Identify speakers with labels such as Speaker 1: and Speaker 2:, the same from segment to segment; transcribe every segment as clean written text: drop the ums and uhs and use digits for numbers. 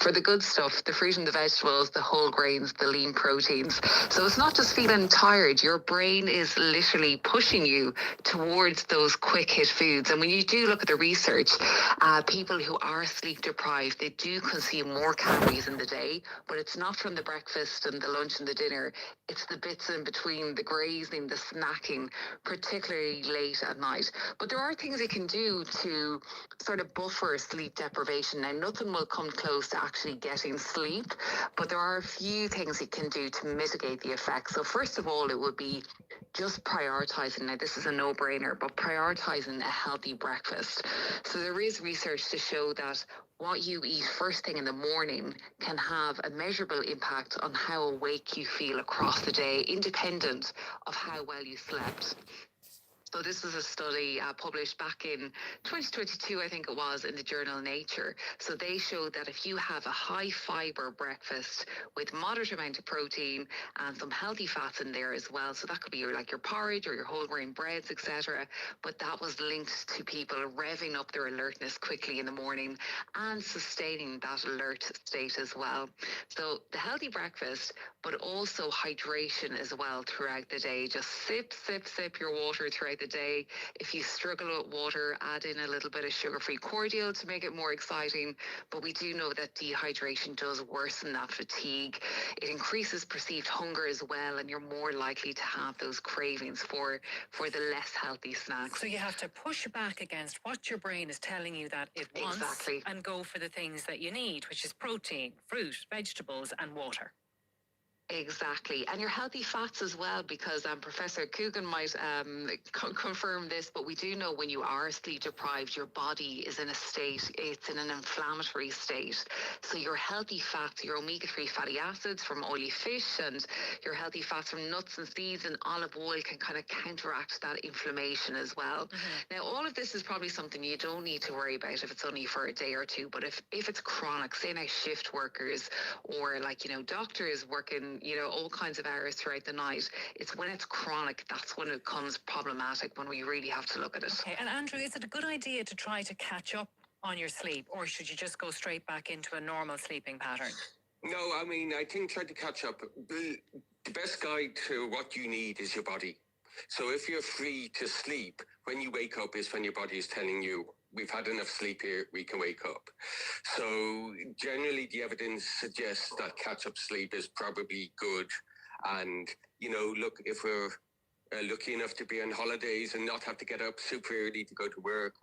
Speaker 1: for the good stuff, the fruit and the vegetables, the whole grains, the lean proteins. So it's not just feeling tired. Your brain is literally pushing you towards those quick hit foods. And when you do look at the research, people who are sleep deprived, they do consume more calories in the day, but it's not from the breakfast and the lunch and the dinner. It's the bits in between, the grazing, the snacking, particularly late at night. But there are things you can do to sort of buffer sleep deprivation. Now, nothing will come close to actually getting sleep, but there are a few things you can do to mitigate the effects. So first of all, it would be just prioritizing. Now, this is a no-brainer, but prioritizing a healthy breakfast. So there is research to show that what you eat first thing in the morning can have a measurable impact on how awake you feel across the day, independent of how well you slept. So this was a study published back in 2022, I think it was, in the journal Nature. So they showed that if you have a high fiber breakfast with moderate amount of protein and some healthy fats in there as well, so that could be your porridge or your whole grain breads, etc. But that was linked to people revving up their alertness quickly in the morning and sustaining that alert state as well. So the healthy breakfast, but also hydration as well throughout the day. Just sip your water throughout the day. If you struggle with water, add in a little bit of sugar-free cordial to make it more exciting. But we do know that dehydration does worsen that fatigue. It increases perceived hunger as well, and you're more likely to have those cravings for the less healthy snacks.
Speaker 2: So you have to push back against what your brain is telling you that it wants,
Speaker 1: exactly,
Speaker 2: and go for the things that you need, which is protein, fruit, vegetables, and water.
Speaker 1: Exactly. And your healthy fats as well, because Professor Coogan might confirm this, but we do know when you are sleep deprived, your body is in a state, it's in an inflammatory state. So your healthy fats, your omega-3 fatty acids from oily fish and your healthy fats from nuts and seeds and olive oil can kind of counteract that inflammation as well. Mm-hmm. Now, all of this is probably something you don't need to worry about if it's only for a day or two, but if it's chronic, say now shift workers or doctors working all kinds of hours throughout the night, it's when it's chronic, that's when it becomes problematic, when we really have to look at it.
Speaker 2: Okay, and Andrew, is it a good idea to try to catch up on your sleep, or should you just go straight back into a normal sleeping pattern?
Speaker 3: No, I think try to catch up. The best guide to what you need is your body. So if you're free to sleep, when you wake up is when your body is telling you, we've had enough sleep here, we can wake up. So generally the evidence suggests that catch-up sleep is probably good. And, look, if we're lucky enough to be on holidays and not have to get up super early to go to work,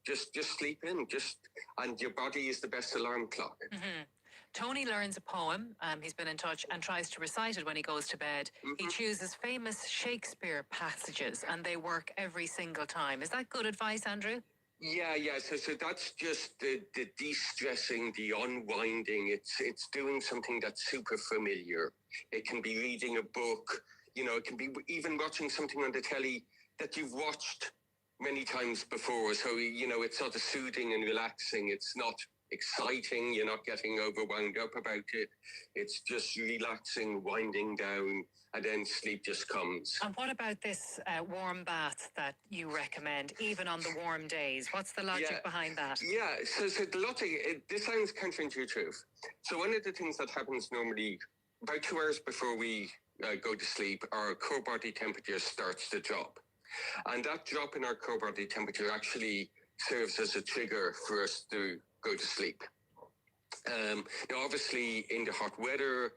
Speaker 3: just sleep in, and your body is the best alarm clock.
Speaker 2: Mm-hmm. Tony learns a poem, he's been in touch, and tries to recite it when he goes to bed. Mm-hmm. He chooses famous Shakespeare passages, and they work every single time. Is that good advice, Andrew?
Speaker 3: Yeah. So that's just the de-stressing, the unwinding. It's doing something that's super familiar. It can be reading a book, it can be even watching something on the telly that you've watched many times before. So, it's sort of soothing and relaxing. It's not exciting. You're not getting overwound up about it. It's just relaxing, winding down, and then sleep just comes.
Speaker 2: And what about this warm bath that you recommend, even on the warm days? What's the logic behind that?
Speaker 3: Yeah, so the logic, this sounds counterintuitive. So one of the things that happens normally, about 2 hours before we go to sleep, our core body temperature starts to drop. And that drop in our core body temperature actually serves as a trigger for us to go to sleep. Now, obviously, in the hot weather,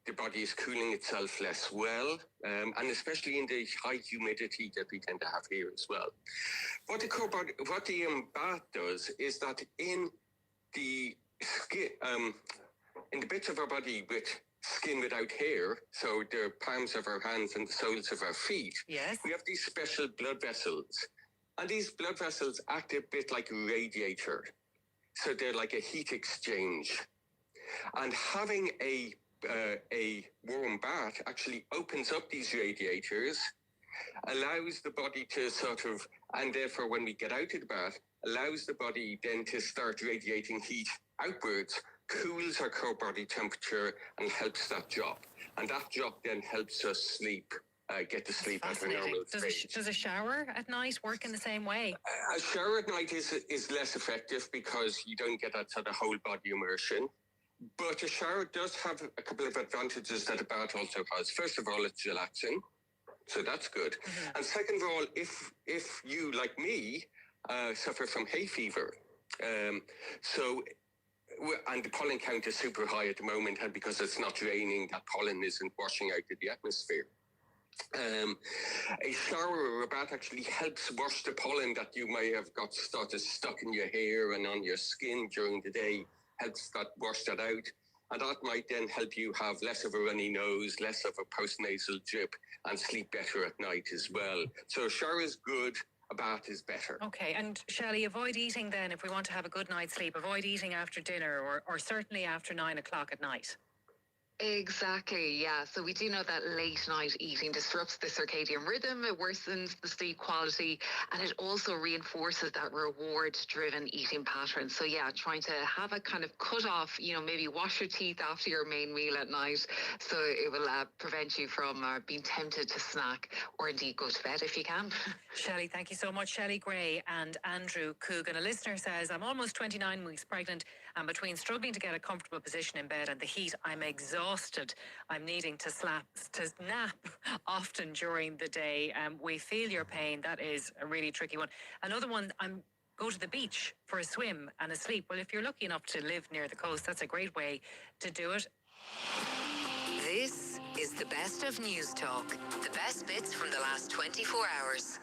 Speaker 3: the body is cooling itself less well, and especially in the high humidity that we tend to have here as well. What the bath does is that in the skin, in the bits of our body with skin without hair, so the palms of our hands and the soles of our feet,
Speaker 2: yes,
Speaker 3: we have these special blood vessels. And these blood vessels act a bit like a radiator. So they're like a heat exchange. And having a warm bath actually opens up these radiators, allows the body to and therefore when we get out of the bath, allows the body then to start radiating heat outwards, cools our core body temperature and helps that drop. And that drop then helps us sleep. Get to sleep at a normal stage.
Speaker 2: Does a shower at night work in the same way?
Speaker 3: A shower at night is less effective because you don't get that sort of whole body immersion. But a shower does have a couple of advantages that a bath also has. First of all, it's relaxing, so that's good.
Speaker 2: Mm-hmm.
Speaker 3: And second of all, if you, like me, suffer from hay fever, so and the pollen count is super high at the moment, and because it's not raining, that pollen isn't washing out of the atmosphere. A shower or a bath actually helps wash the pollen that you may have got started stuck in your hair and on your skin during the day, helps that wash that out. And that might then help you have less of a runny nose, less of a postnasal drip, and sleep better at night as well. So a shower is good, a bath is better.
Speaker 2: Okay, and Shelley, avoid eating then if we want to have a good night's sleep. Avoid eating after dinner or certainly after 9 o'clock at night.
Speaker 1: Exactly, yeah. So we do know that late night eating disrupts the circadian rhythm, it worsens the sleep quality, and it also reinforces that reward-driven eating pattern. So yeah, trying to have a kind of cut off, maybe wash your teeth after your main meal at night, so it will prevent you from being tempted to snack or indeed go to bed if you can.
Speaker 2: Shelley, thank you so much. Shelley Gray and Andrew Coogan. A listener says, I'm almost 29 weeks pregnant, and between struggling to get a comfortable position in bed and the heat, I'm exhausted. I'm needing to nap often during the day. We feel your pain. That is a really tricky one. Another one, go to the beach for a swim and a sleep. Well, if you're lucky enough to live near the coast, that's a great way to do it.
Speaker 4: This is the best of News Talk. The best bits from the last 24 hours.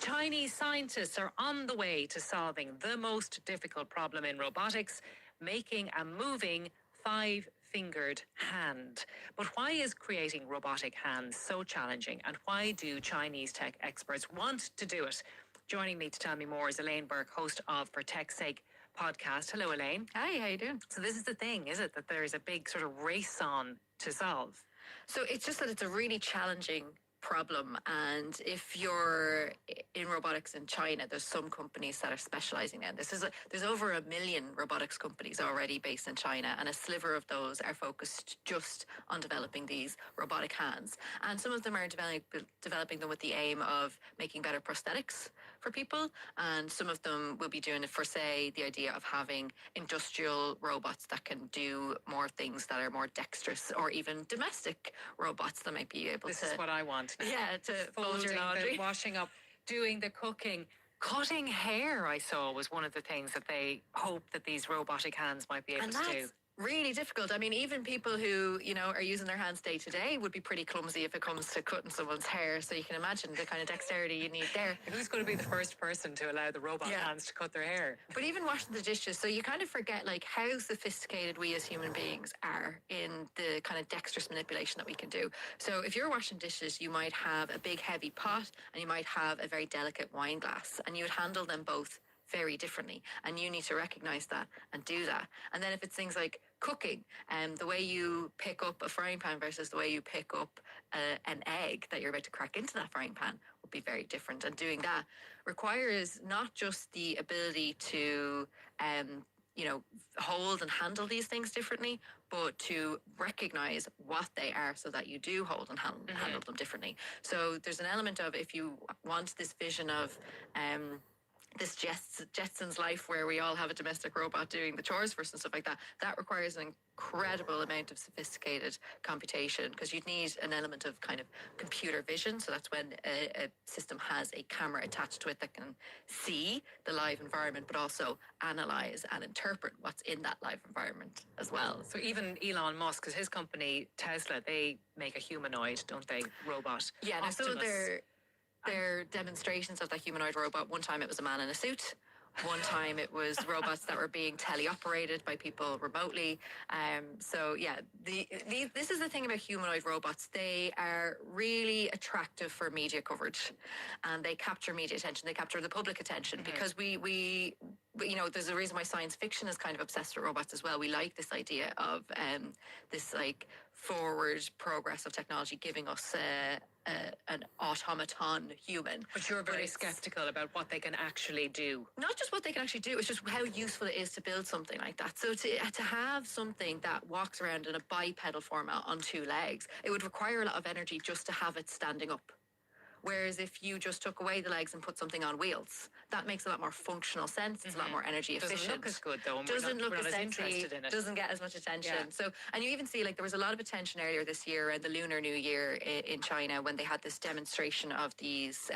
Speaker 2: Chinese scientists are on the way to solving the most difficult problem in robotics, making a moving 5-fingered hand. But why is creating robotic hands so challenging, and why do Chinese tech experts want to do it? Joining me to tell me more is Elaine Burke, host of For Tech's Sake podcast. Hello, Elaine.
Speaker 5: Hi, how you doing?
Speaker 2: So this is the thing, is it, that there is a big sort of race on to solve?
Speaker 5: So it's just that it's a really challenging problem, and if you're in robotics in China, there's some companies that are specializing in this. There's over 1 million robotics companies already based in China, and a sliver of those are focused just on developing these robotic hands, and some of them are developing them with the aim of making better prosthetics for people, and some of them will be doing it for, say, the idea of having industrial robots that can do more things that are more dexterous, or even domestic robots that might be able
Speaker 2: This
Speaker 5: to...
Speaker 2: is what I want.
Speaker 5: Yeah, to fold your
Speaker 2: Folding,
Speaker 5: laundry.
Speaker 2: the washing up, doing the cooking. Cutting hair, I saw, was one of the things that they hope that these robotic hands might be able
Speaker 5: And
Speaker 2: to do.
Speaker 5: that's really difficult. I mean, even people who, are using their hands day to day would be pretty clumsy if it comes to cutting someone's hair. So you can imagine the kind of dexterity you need there.
Speaker 2: Who's going to be the first person to allow the robot hands to cut their hair?
Speaker 5: But even washing the dishes, so you kind of forget how sophisticated we as human beings are in the kind of dexterous manipulation that we can do. So if you're washing dishes, you might have a big heavy pot and you might have a very delicate wine glass, and you would handle them both very differently, and you need to recognize that and do that. And then if it's things like cooking, the way you pick up a frying pan versus the way you pick up an egg that you're about to crack into that frying pan would be very different. And doing that requires not just the ability to hold and handle these things differently, but to recognize what they are so that you do hold and handle them differently. So there's an element of, if you want this vision of this Jetsons life where we all have a domestic robot doing the chores for us and stuff like that, that requires an incredible amount of sophisticated computation, because you'd need an element of kind of computer vision. So that's when a system has a camera attached to it that can see the live environment, but also analyze and interpret what's in that live environment as well.
Speaker 2: So even Elon Musk, because his company Tesla, they make a humanoid, don't they, robot?
Speaker 5: Yeah, now some of
Speaker 2: Optimus.
Speaker 5: their demonstrations of that humanoid robot, one time it was a man in a suit, one time it was robots that were being teleoperated by people remotely. So yeah, this is the thing about humanoid robots. They are really attractive for media coverage, and they capture media attention. They capture the public attention because we there's a reason why science fiction is kind of obsessed with robots as well. We like this idea of this forward progress of technology giving us an automaton human.
Speaker 2: But you're very skeptical about what they can actually do.
Speaker 5: Not just what they can actually do, it's just how useful it is to build something like that. So to have something that walks around in a bipedal format on two legs, it would require a lot of energy just to have it standing up. Whereas if you just took away the legs and put something on wheels, that makes a lot more functional sense. It's a lot more energy efficient.
Speaker 2: Doesn't look as good though. And
Speaker 5: Doesn't look
Speaker 2: we're not
Speaker 5: as
Speaker 2: as
Speaker 5: sexy,
Speaker 2: interested in it.
Speaker 5: doesn't get as much attention.
Speaker 2: Yeah.
Speaker 5: So, and you even see like there was a lot of attention earlier this year around the Lunar New Year in China when they had this demonstration of these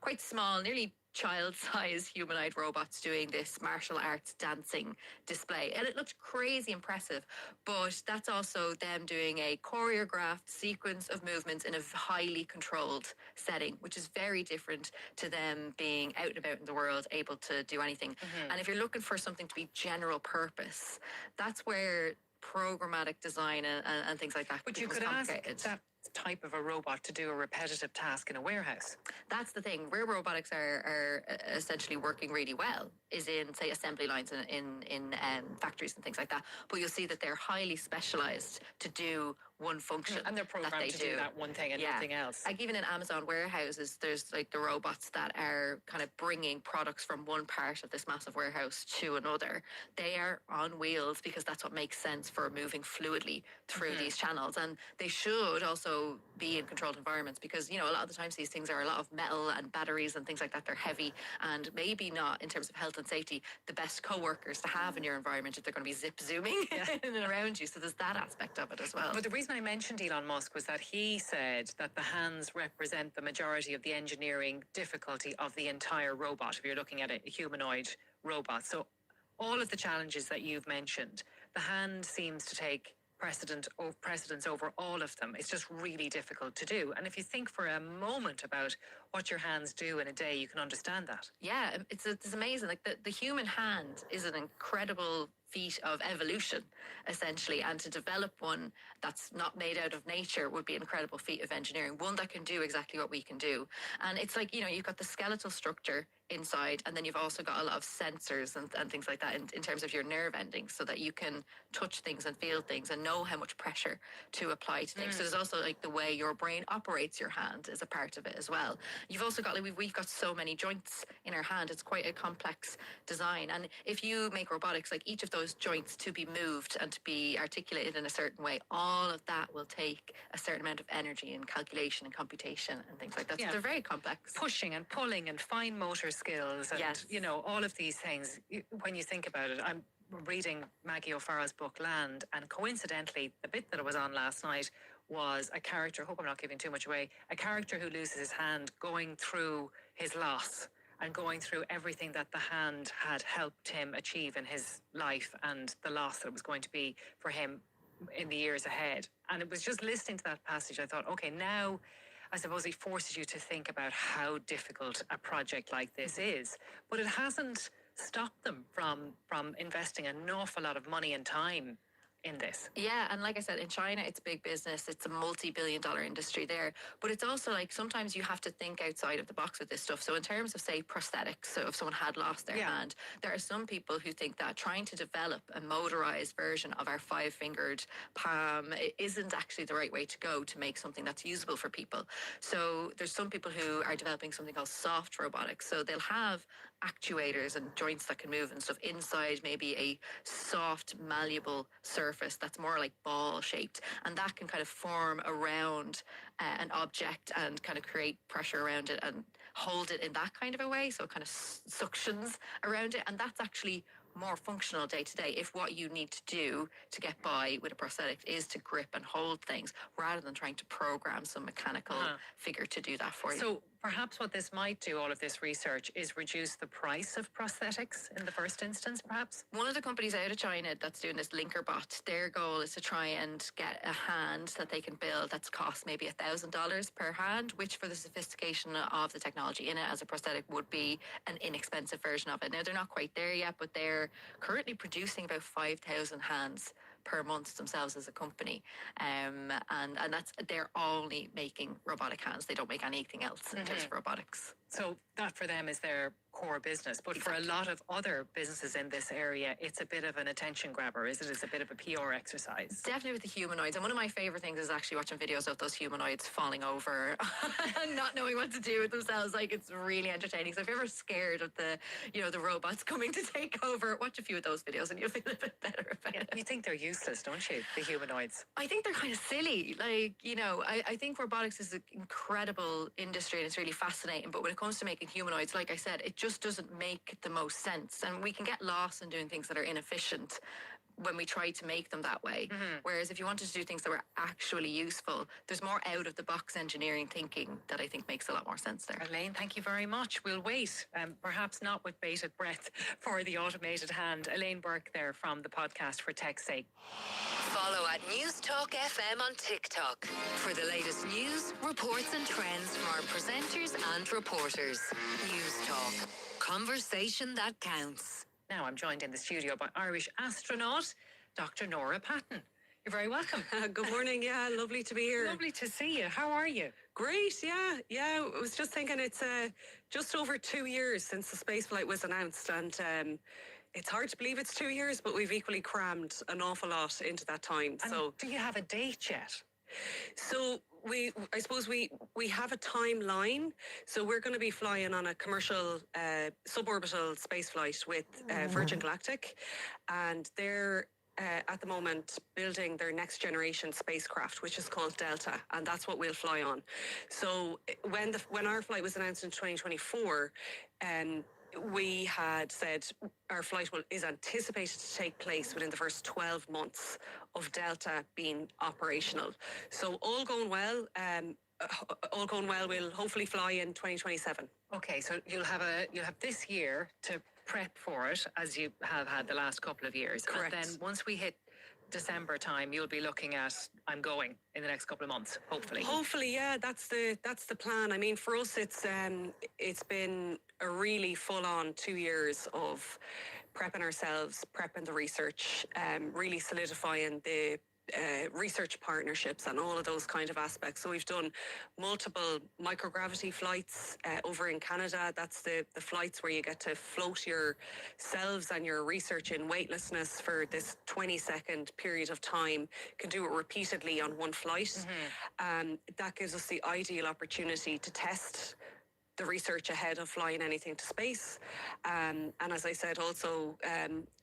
Speaker 5: quite small, nearly child-sized humanoid robots doing this martial arts dancing display, and it looked crazy impressive. But that's also them doing a choreographed sequence of movements in a highly controlled setting, which is very different to them being out and about in the world, able to do anything. And if you're looking for something to be general purpose, that's where programmatic design and things like that
Speaker 2: But you
Speaker 5: becomes
Speaker 2: could ask
Speaker 5: complicated.
Speaker 2: that type of a robot to do a repetitive task in a warehouse.
Speaker 5: That's the thing. Where robotics are essentially working really well is in, say, assembly lines in factories and things like that. But you'll see that they're highly specialized to do one function.
Speaker 2: And they're
Speaker 5: that
Speaker 2: programmed
Speaker 5: they
Speaker 2: to do that one thing and nothing else.
Speaker 5: Like even in Amazon warehouses, there's like the robots that are kind of bringing products from one part of this massive warehouse to another. They are on wheels because that's what makes sense for moving fluidly through these channels. And they should also be in controlled environments because, you know, a lot of the times these things are a lot of metal and batteries and things like that. They're heavy and maybe not, in terms of health and safety, the best co-workers to have in your environment if they're going to be zip zooming in and around you. So there's that aspect of it as well.
Speaker 2: But the reason I mentioned Elon Musk was that he said that the hands represent the majority of the engineering difficulty of the entire robot, if you're looking at a humanoid robot. So all of the challenges that you've mentioned, the hand seems to take precedence over all of them. It's just really difficult to do. And if you think for a moment about what your hands do in a day, you can understand that.
Speaker 5: Yeah, it's amazing. Like the human hand is an incredible feat of evolution, essentially, and to develop one that's not made out of nature would be an incredible feat of engineering, one that can do exactly what we can do. And it's like, you know, you've got the skeletal structure inside, and then you've also got a lot of sensors and things like that in terms of your nerve endings, so that you can touch things and feel things and know how much pressure to apply to things. So there's also like the way your brain operates your hand is a part of it as well. You've also got, like, we've got so many joints in our hand. It's quite a complex design. And if you make robotics, like each of those joints to be moved and to be articulated in a certain way, all of that will take a certain amount of energy and calculation and computation and things like that. So
Speaker 2: Yeah.
Speaker 5: they're very complex.
Speaker 2: Pushing and pulling and fine motor skills and,
Speaker 5: Yes.
Speaker 2: you know, all of these things. When you think about it, I'm reading Maggie O'Farrell's book Land, and coincidentally, the bit that was on last night was a character, hope I'm not giving too much away, a character who loses his hand going through his loss and going through everything that the hand had helped him achieve in his life and the loss that it was going to be for him in the years ahead. And it was just listening to that passage, I thought, okay, now I suppose it forces you to think about how difficult a project like this is. But it hasn't stopped them from investing an awful lot of money and time in this.
Speaker 5: Yeah, and like I said, in China, it's big business. It's a multi-billion-dollar industry there. But it's also like sometimes you have to think outside of the box with this stuff. So in terms of, say, prosthetics, so if someone had lost their hand, there are some people who think that trying to develop a motorized version of our five-fingered palm isn't actually the right way to go to make something that's usable for people. So there's some people who are developing something called soft robotics. So they'll have actuators and joints that can move and stuff inside maybe a soft, malleable surface that's more like ball shaped, and that can kind of form around an object and kind of create pressure around it and hold it in that kind of a way, so it kind of suctions around it, and that's actually more functional day to day if what you need to do to get by with a prosthetic is to grip and hold things rather than trying to program some mechanical figure to do that for you.
Speaker 2: So perhaps what this might do, all of this research, is reduce the price of prosthetics in the first instance, perhaps?
Speaker 5: One of the companies out of China that's doing this LinkerBot, their goal is to try and get a hand that they can build that's cost maybe $1,000 per hand, which for the sophistication of the technology in it as a prosthetic would be an inexpensive version of it. Now, they're not quite there yet, but they're currently producing about 5,000 hands per month themselves as a company, and that's, they're only making robotic hands. They don't make anything else in terms of robotics.
Speaker 2: So that for them is their core business. But for a lot of other businesses in this area, it's a bit of an attention grabber, is it? It's a bit of a PR exercise.
Speaker 5: Definitely with the humanoids. And one of my favourite things is actually watching videos of those humanoids falling over and not knowing what to do with themselves. Like, it's really entertaining. So if you're ever scared of the, the robots coming to take over, watch a few of those videos and you'll feel a bit better about it.
Speaker 2: You think they're useless, don't you, the humanoids?
Speaker 5: I think they're kind of silly. Like, I think robotics is an incredible industry and it's really fascinating. But when it comes to making humanoids, like I said, it just doesn't make the most sense. And we can get lost in doing things that are inefficient when we try to make them that way. Whereas if you wanted to do things that were actually useful, there's more out of the box engineering thinking that I think makes a lot more sense there.
Speaker 2: Elaine, thank you very much. We'll wait, perhaps not with bated breath, for the automated hand. Elaine Burke there from the podcast For Tech's Sake.
Speaker 4: Follow at News Talk FM on TikTok for the latest news, reports and trends from our presenters and reporters. News Talk. Conversation that counts.
Speaker 2: Now I'm joined in the studio by Irish astronaut, Dr. Nora Patton. You're very welcome.
Speaker 6: Good morning. Yeah, lovely to be here.
Speaker 2: Lovely to see you. How are you?
Speaker 6: Great. Yeah. I was just thinking it's just over 2 years since the spaceflight was announced, and it's hard to believe it's 2 years, but we've equally crammed an awful lot into that time.
Speaker 2: And
Speaker 6: so,
Speaker 2: do you have a date yet?
Speaker 6: So I suppose we have a timeline. So we're going to be flying on a commercial suborbital space flight with Virgin Galactic, and they're at the moment building their next generation spacecraft, which is called Delta, and that's what we'll fly on. So when our flight was announced in 2024, we had said our flight is anticipated to take place within the first 12 months of Delta being operational. So all going well, we'll hopefully fly in 2027.
Speaker 2: Okay, so you'll have this year to prep for it, as you have had the last couple of years.
Speaker 6: Correct.
Speaker 2: And then once we hit December time, you'll be looking at, I'm going in the next couple of months, hopefully.
Speaker 6: Hopefully, yeah, that's the plan. I mean, for us, it's been a really full-on 2 years of prepping ourselves, prepping the research, really solidifying the research partnerships and all of those kind of aspects. So we've done multiple microgravity flights over in Canada. That's the flights where you get to float yourselves and your research in weightlessness for this 20-second period of time. You can do it repeatedly on one flight. That gives us the ideal opportunity to test the research ahead of flying anything to space. And as I said, also,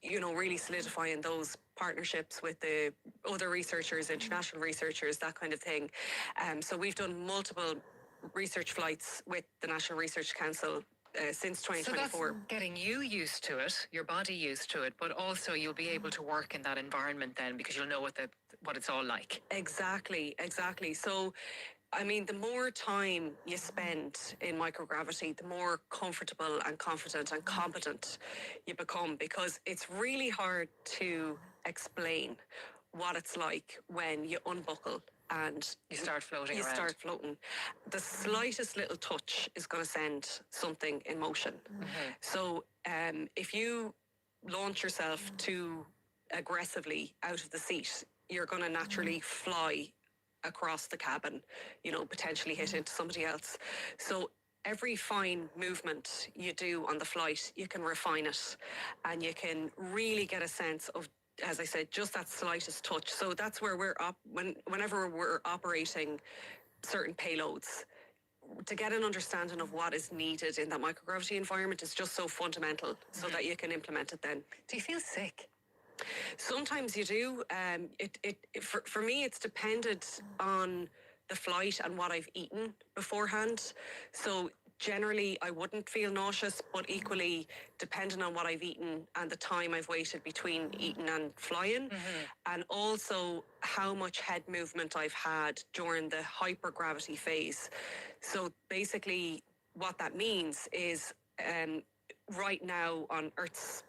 Speaker 6: really solidifying those partnerships with the other researchers, international researchers, that kind of thing. So we've done multiple research flights with the National Research Council since 2024.
Speaker 2: So that's getting you used to it, your body used to it, but also you'll be able to work in that environment then because you'll know what it's all like.
Speaker 6: Exactly. So, I mean, the more time you spend in microgravity, the more comfortable and confident and competent you become, because it's really hard to explain what it's like when you unbuckle and
Speaker 2: you start floating
Speaker 6: you
Speaker 2: around.
Speaker 6: start floating. The slightest little touch is going to send something in motion. So if you launch yourself too aggressively out of the seat, you're going to naturally fly across the cabin, potentially hit into somebody else. So every fine movement you do on the flight, you can refine it and you can really get a sense of, as I said, just that slightest touch. So that's where whenever we're operating certain payloads, to get an understanding of what is needed in that microgravity environment is just so fundamental so that you can implement it then.
Speaker 2: Do you feel sick?
Speaker 6: Sometimes you do. For me, it's depended on the flight and what I've eaten beforehand. So generally, I wouldn't feel nauseous, but equally, depending on what I've eaten and the time I've waited between eating and flying, and also how much head movement I've had during the hypergravity phase. So basically, what that means is right now on Earth's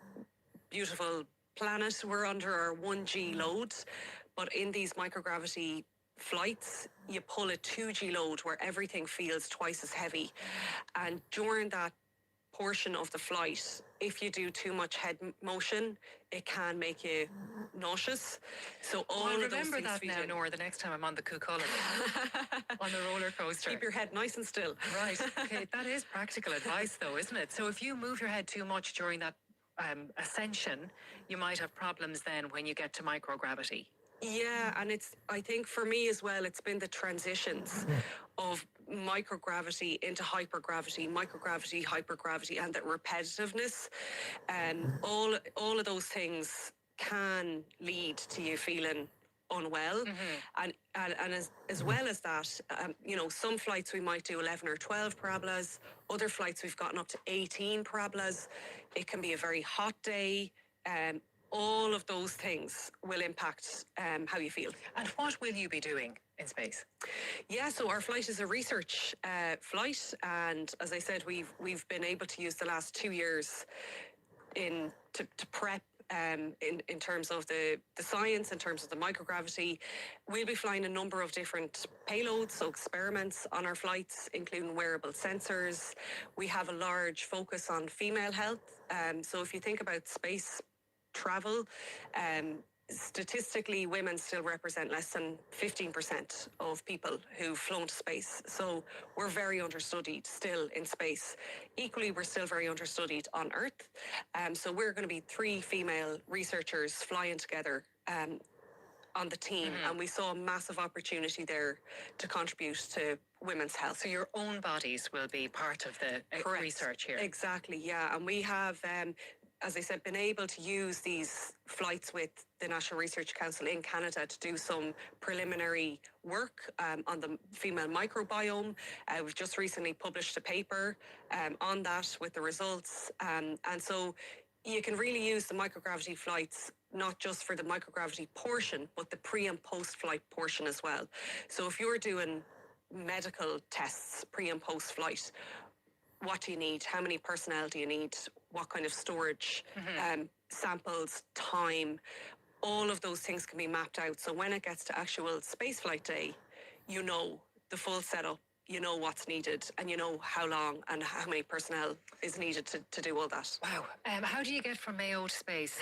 Speaker 6: beautiful planet, we're under our 1G load, but in these microgravity flights, you pull a 2G load where everything feels twice as heavy. And during that portion of the flight, if you do too much head motion, it can make you nauseous. So all
Speaker 2: I'll
Speaker 6: of those
Speaker 2: remember
Speaker 6: things
Speaker 2: that
Speaker 6: feed
Speaker 2: now,
Speaker 6: in.
Speaker 2: Nora, the next time I'm on the Cuchulainn on the roller coaster.
Speaker 6: Keep your head nice and still.
Speaker 2: Right. Okay, that is practical advice, though, isn't it? So if you move your head too much during that ascension, you might have problems then when you get to microgravity.
Speaker 6: Yeah, and I think for me as well, it's been the transitions of microgravity into hypergravity, microgravity, hypergravity, and that repetitiveness. And all of those things can lead to you feeling unwell. And as well as that, you know, some flights we might do 11 or 12 parabolas, other flights we've gotten up to 18 parabolas. It can be a very hot day. All of those things will impact how you feel.
Speaker 2: And what will you be doing in space?
Speaker 6: Yeah, so our flight is a research flight, and as I said, we've been able to use the last 2 years to prep in terms of the science, in terms of the microgravity. We'll be flying a number of different payloads, so experiments on our flights, including wearable sensors. We have a large focus on female health. So if you think about space travel, statistically, women still represent less than 15% of people who've flown to space. So we're very understudied still in space. Equally, we're still very understudied on Earth. So we're going to be 3 female researchers flying together on the team, and we saw a massive opportunity there to contribute to women's health.
Speaker 2: So your own bodies will be part of the
Speaker 6: Correct.
Speaker 2: research here.
Speaker 6: Exactly, yeah. And we have, as I said, been able to use these flights with the National Research Council in Canada to do some preliminary work on the female microbiome. We've just recently published a paper on that with the results. And so you can really use the microgravity flights not just for the microgravity portion, but the pre and post flight portion as well. So if you're doing medical tests pre and post flight, what do you need? How many personnel do you need? What kind of storage, samples, time? All of those things can be mapped out. So when it gets to actual spaceflight day, you know the full setup, you know what's needed, and you know how long and how many personnel is needed to do all that.
Speaker 2: Wow. How do you get from Mayo to space?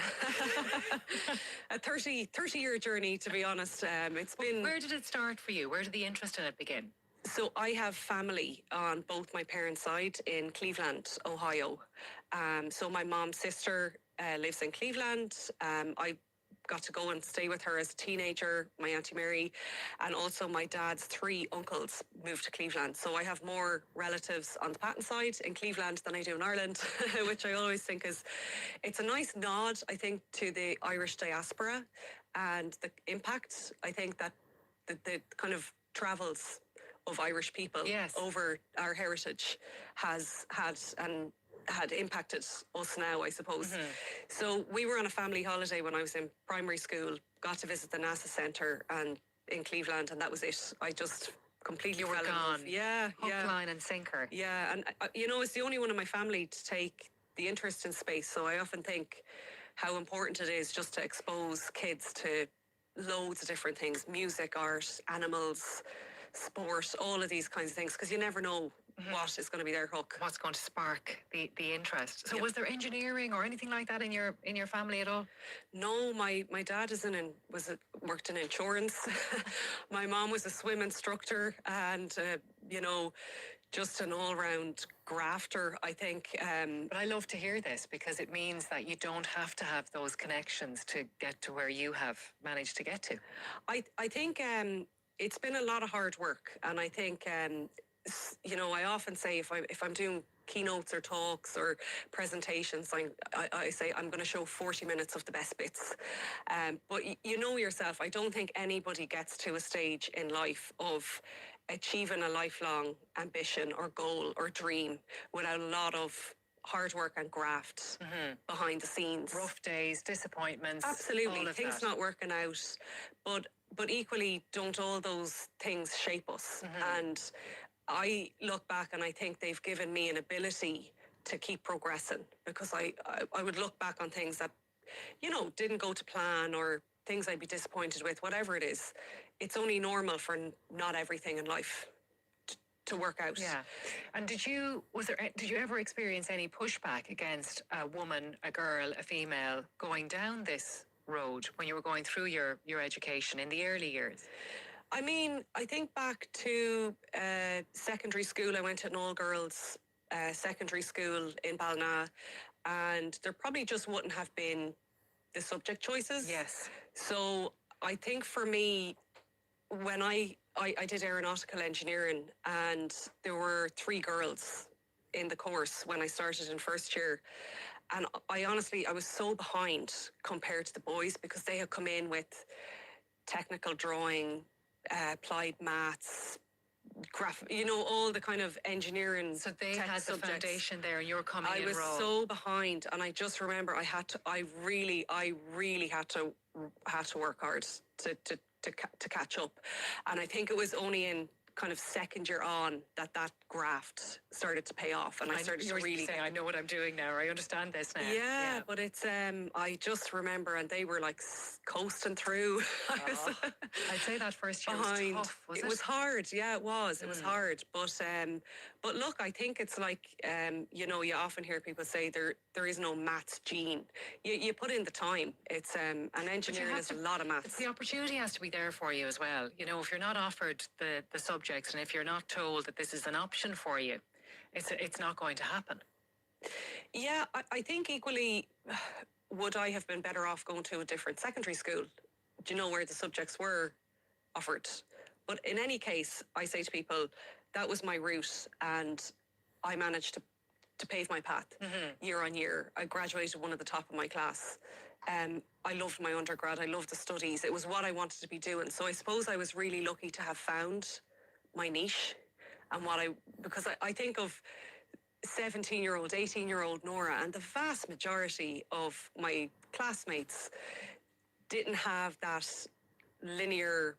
Speaker 6: A 30-year journey, to be honest. It's been...
Speaker 2: Where did it start for you? Where did the interest in it begin?
Speaker 6: So I have family on both my parents' side in Cleveland, Ohio. So my mom's sister lives in Cleveland. I got to go and stay with her as a teenager, my Auntie Mary, and also my dad's 3 uncles moved to Cleveland. So I have more relatives on the Patton side in Cleveland than I do in Ireland, which I always think it's a nice nod, I think, to the Irish diaspora and the impact. I think that the kind of travels of Irish people over our heritage has had impacted us now, I suppose. So we were on a family holiday when I was in primary school, got to visit the NASA Centre and in Cleveland, and that was it. I just completely
Speaker 2: You were
Speaker 6: fell in
Speaker 2: gone.
Speaker 6: love. Yeah,
Speaker 2: Hook,
Speaker 6: yeah.
Speaker 2: line and sinker.
Speaker 6: Yeah, and you know, it's the only one in my family to take the interest in space, so I often think how important it is just to expose kids to loads of different things: music, art, animals, sport, all of these kinds of things, because you never know what is going to be their hook.
Speaker 2: What's going to spark the interest? So
Speaker 6: Yep.
Speaker 2: was there engineering or anything like that in your family at all?
Speaker 6: No, my dad worked in insurance. My mom was a swim instructor, and you know, just an all-round grafter, I think.
Speaker 2: But I love to hear this because it means that you don't have to have those connections to get to where you have managed to get to.
Speaker 6: I think it's been a lot of hard work, and I think you know, I often say if I'm doing keynotes or talks or presentations, I say I'm going to show 40 minutes of the best bits. But you know yourself, I don't think anybody gets to a stage in life of achieving a lifelong ambition or goal or dream without a lot of hard work and graft behind the scenes.
Speaker 2: Rough days, disappointments.
Speaker 6: Absolutely,
Speaker 2: all of
Speaker 6: things
Speaker 2: that.
Speaker 6: not working out, but equally, don't all those things shape us? And I look back and I think they've given me an ability to keep progressing, because I would look back on things that, you know, didn't go to plan or things I'd be disappointed with, whatever it is. It's only normal for not everything in life work out.
Speaker 2: Yeah. And did you ever experience any pushback against a woman, a girl, a female going down this road when you were going through your education in the early years?
Speaker 6: I mean, I think back to secondary school. I went to an all-girls secondary school in Ballina, and there probably just wouldn't have been the subject choices.
Speaker 2: Yes.
Speaker 6: So I think for me, when I did aeronautical engineering, and there were 3 girls in the course when I started in first year. And I was so behind compared to the boys, because they had come in with technical drawing, applied maths, all the kind of engineering.
Speaker 2: So they
Speaker 6: tech
Speaker 2: had the
Speaker 6: subjects.
Speaker 2: Foundation there, and you were coming
Speaker 6: I
Speaker 2: in
Speaker 6: was
Speaker 2: raw.
Speaker 6: so behind, and I just remember I really had to work hard to catch up. And I think it was only in kind of second year on that graft started to pay off, and I started to really
Speaker 2: say, I know what I'm doing now, or I understand this now.
Speaker 6: yeah, but it's I just remember, and they were like coasting through.
Speaker 2: I'd say that first year
Speaker 6: behind.
Speaker 2: was tough. Was it?
Speaker 6: It was hard. Yeah, it was. It was hard. But look, I think it's like you often hear people say there is no maths gene. You put in the time. It's and engineering is a lot of maths.
Speaker 2: The opportunity has to be there for you as well. If you're not offered the subjects, and if you're not told that this is an option for you, it's not going to happen.
Speaker 6: Yeah, I think equally, would I have been better off going to a different secondary school, where the subjects were offered? But in any case, I say to people, that was my route, and I managed to pave my path year on year. I graduated one at the top of my class. I loved my undergrad. I loved the studies. It was what I wanted to be doing. So I suppose I was really lucky to have found my niche, and because I think of 17-year-old, 18-year-old Nora, and the vast majority of my classmates didn't have that linear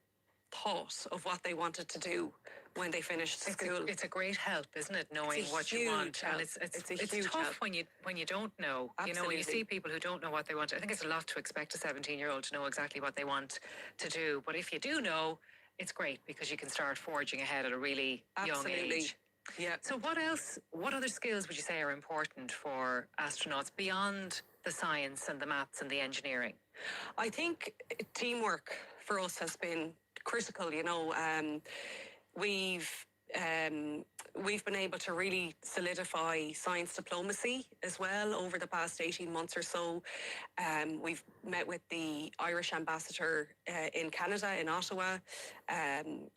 Speaker 6: thought of what they wanted to do when they finished school.
Speaker 2: It's a great help, isn't it, knowing what you want?
Speaker 6: Help.
Speaker 2: And it's
Speaker 6: huge
Speaker 2: tough
Speaker 6: help.
Speaker 2: when you don't know.
Speaker 6: Absolutely.
Speaker 2: When you see people who don't know what they want. I think it's a lot to expect a 17-year-old to know exactly what they want to do. But if you do know, it's great, because you can start forging ahead at a really young age.
Speaker 6: Yeah.
Speaker 2: So what other skills would you say are important for astronauts beyond the science and the maths and the engineering?
Speaker 6: I think teamwork for us has been critical. We've been able to really solidify science diplomacy as well over the past 18 months or so. We've met with the Irish ambassador in Canada, in Ottawa,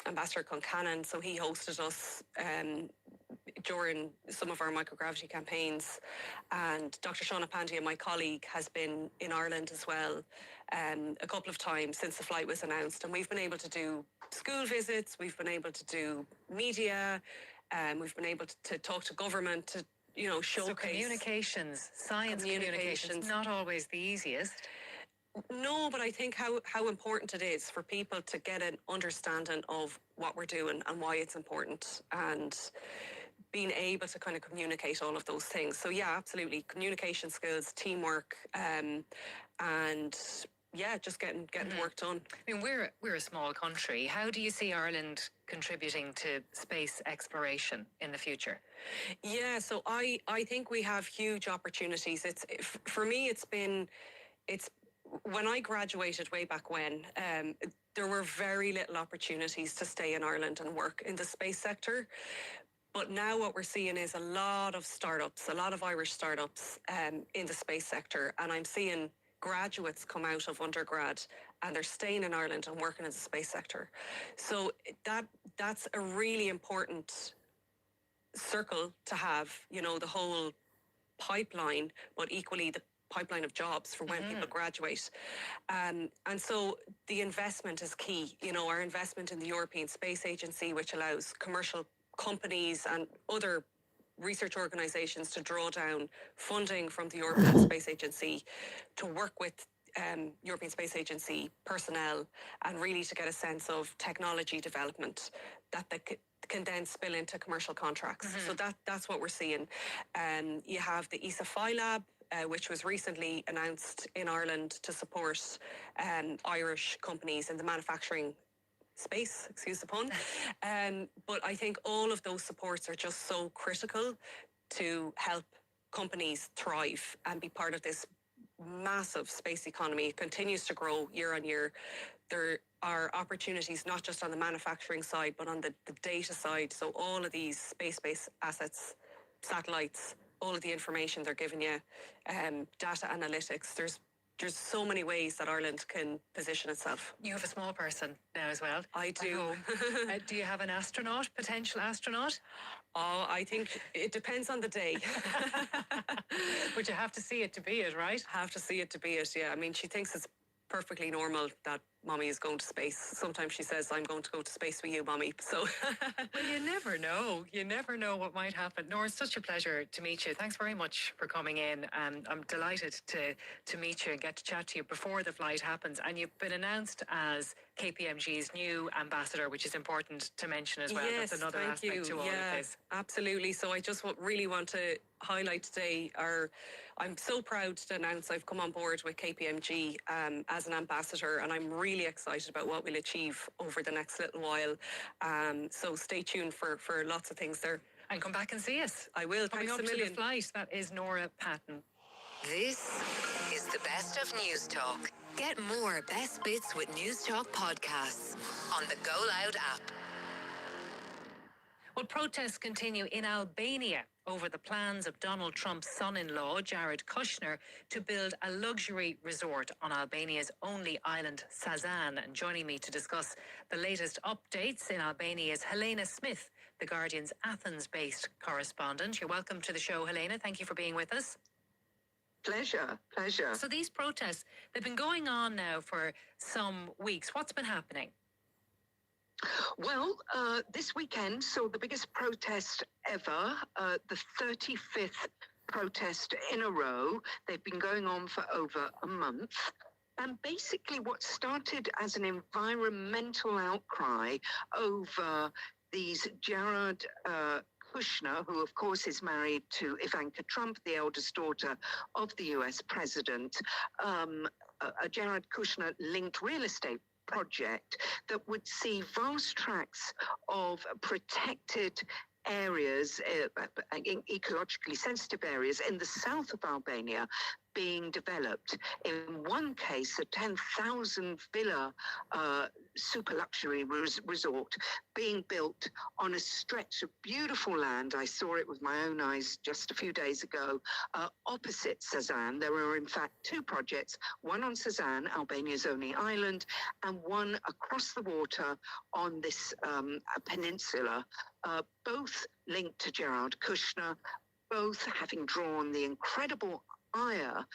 Speaker 6: Ambassador Concannon. So he hosted us during some of our microgravity campaigns. And Dr. Shauna Pandya, my colleague, has been in Ireland as well a couple of times since the flight was announced. And we've been able to do school visits, we've been able to do media, we've been able to talk to government, to showcase.
Speaker 2: So communications, science communications, not always the easiest.
Speaker 6: No, but I think how important it is for people to get an understanding of what we're doing and why it's important, and being able to kind of communicate all of those things. So yeah, absolutely. Communication skills, teamwork, and yeah, just getting work done.
Speaker 2: I mean, we're a small country. How do you see Ireland contributing to space exploration in the future?
Speaker 6: Yeah, so I think we have huge opportunities. For me, it's when I graduated way back when, there were very little opportunities to stay in Ireland and work in the space sector. But now what we're seeing is a lot of startups, a lot of Irish startups in the space sector. And I'm seeing graduates come out of undergrad and they're staying in Ireland and working in the space sector. So that's a really important circle to have, the whole pipeline, but equally the pipeline of jobs for when people graduate. And so the investment is key. Our investment in the European Space Agency, which allows commercial companies and other research organisations to draw down funding from the European Space Agency to work with European Space Agency personnel, and really to get a sense of technology development that can then spill into commercial contracts. So that's what we're seeing. You have the ESA Phi Lab, which was recently announced in Ireland to support Irish companies in the manufacturing space, excuse the pun. But I think all of those supports are just so critical to help companies thrive and be part of this massive space economy. It continues to grow year on year. There are opportunities not just on the manufacturing side, but on the data side. So all of these space-based assets, satellites, all of the information they're giving you, data analytics, there's so many ways that Ireland can position itself.
Speaker 2: You have a small person now as well.
Speaker 6: I do.
Speaker 2: Do you have an astronaut, potential astronaut?
Speaker 6: Oh, I think it depends on the day.
Speaker 2: But you have to see it to be it, right?
Speaker 6: Have to see it to be it, yeah. I mean, she thinks it's perfectly normal that Mommy is going to space. Sometimes she says, I'm going to go to space with you, Mommy. So
Speaker 2: well, you never know. You never know what might happen. Nora, it's such a pleasure to meet you. Thanks very much for coming in. And I'm delighted to meet you and get to chat to you before the flight happens. And you've been announced as KPMG's new ambassador, which is important to mention as well.
Speaker 6: Yes,
Speaker 2: that's another
Speaker 6: thank
Speaker 2: aspect
Speaker 6: you.
Speaker 2: to all of this.
Speaker 6: Absolutely. So I just really want to highlight today I'm so proud to announce I've come on board with KPMG as an ambassador, and I'm really excited about what we'll achieve over the next little while. So stay tuned for lots of things there.
Speaker 2: And come back and see us.
Speaker 6: I will.
Speaker 2: Coming
Speaker 6: Thanks
Speaker 2: up
Speaker 6: a million.
Speaker 2: to the flight, that is Nora Patton.
Speaker 4: This is the best of News Talk. Get more best bits with News Talk podcasts on the Go Loud app.
Speaker 2: Well, protests continue in Albania over the plans of Donald Trump's son-in-law, Jared Kushner, to build a luxury resort on Albania's only island, Sazan. And joining me to discuss the latest updates in Albania is Helena Smith, The Guardian's Athens-based correspondent. You're welcome to the show, Helena. Thank you for being with us.
Speaker 7: Pleasure.
Speaker 2: So these protests, they've been going on now for some weeks. What's been happening?
Speaker 7: Well, this weekend saw the biggest protest ever, the 35th protest in a row. They've been going on for over a month. And basically what started as an environmental outcry over these Jared Kushner, who of course is married to Ivanka Trump, the eldest daughter of the US president, a Jared Kushner linked real estate project that would see vast tracts of protected areas, ecologically sensitive areas in the south of Albania being developed. In one case, a 10,000 villa super luxury resort being built on a stretch of beautiful land. I saw it with my own eyes just a few days ago, opposite Sazan. There are in fact two projects, one on Sazan, Albania's only island, and one across the water on this peninsula, both linked to Jared Kushner, both having drawn the incredible ire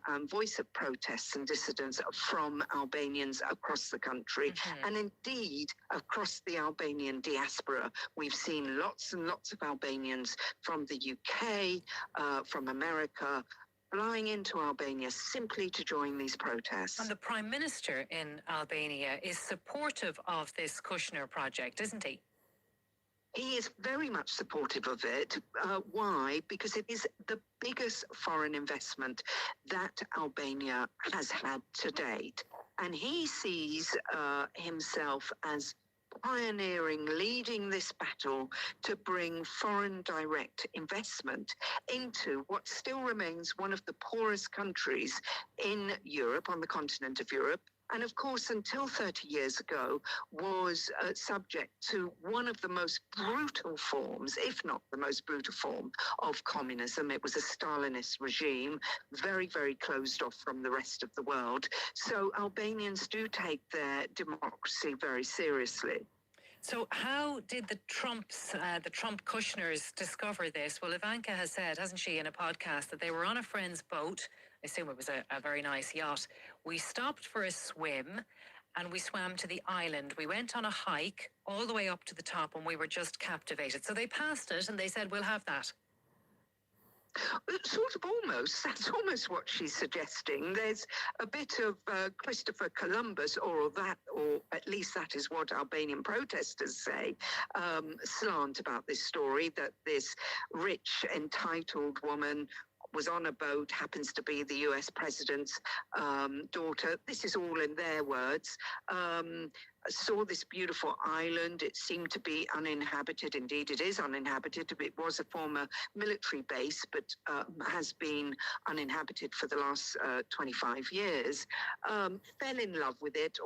Speaker 7: and voice of protests and dissidents from Albanians across the country, and indeed across the Albanian diaspora. We've seen lots and lots of Albanians from the UK, from America, flying into Albania simply to join these protests.
Speaker 2: And the Prime Minister in Albania is supportive of this Kushner project, isn't he?
Speaker 7: He is very much supportive of it. Why? Because it is the biggest foreign investment that Albania has had to date. And he sees himself as pioneering, leading this battle to bring foreign direct investment into what still remains one of the poorest countries in Europe, on the continent of Europe. And of course, until 30 years ago, was subject to one of the most brutal forms, if not the most brutal form, of communism. It was a Stalinist regime, very, very closed off from the rest of the world. So Albanians do take their democracy very seriously.
Speaker 2: So how did the Trump Kushners discover this? Well, Ivanka has said, hasn't she, in a podcast, that they were on a friend's boat. I assume it was a very nice yacht. We stopped for a swim and we swam to the island. We went on a hike all the way up to the top and we were just captivated. So they passed it and they said, we'll have that.
Speaker 7: Sort of almost. That's almost what she's suggesting. There's a bit of Christopher Columbus, or at least that is what Albanian protesters say, slant about this story, that this rich, entitled woman was on a boat, happens to be the US president's daughter. This is all in their words. saw this beautiful island. It seemed to be uninhabited. Indeed, it is uninhabited. It was a former military base, but has been uninhabited for the last 25 years. Fell in love with it,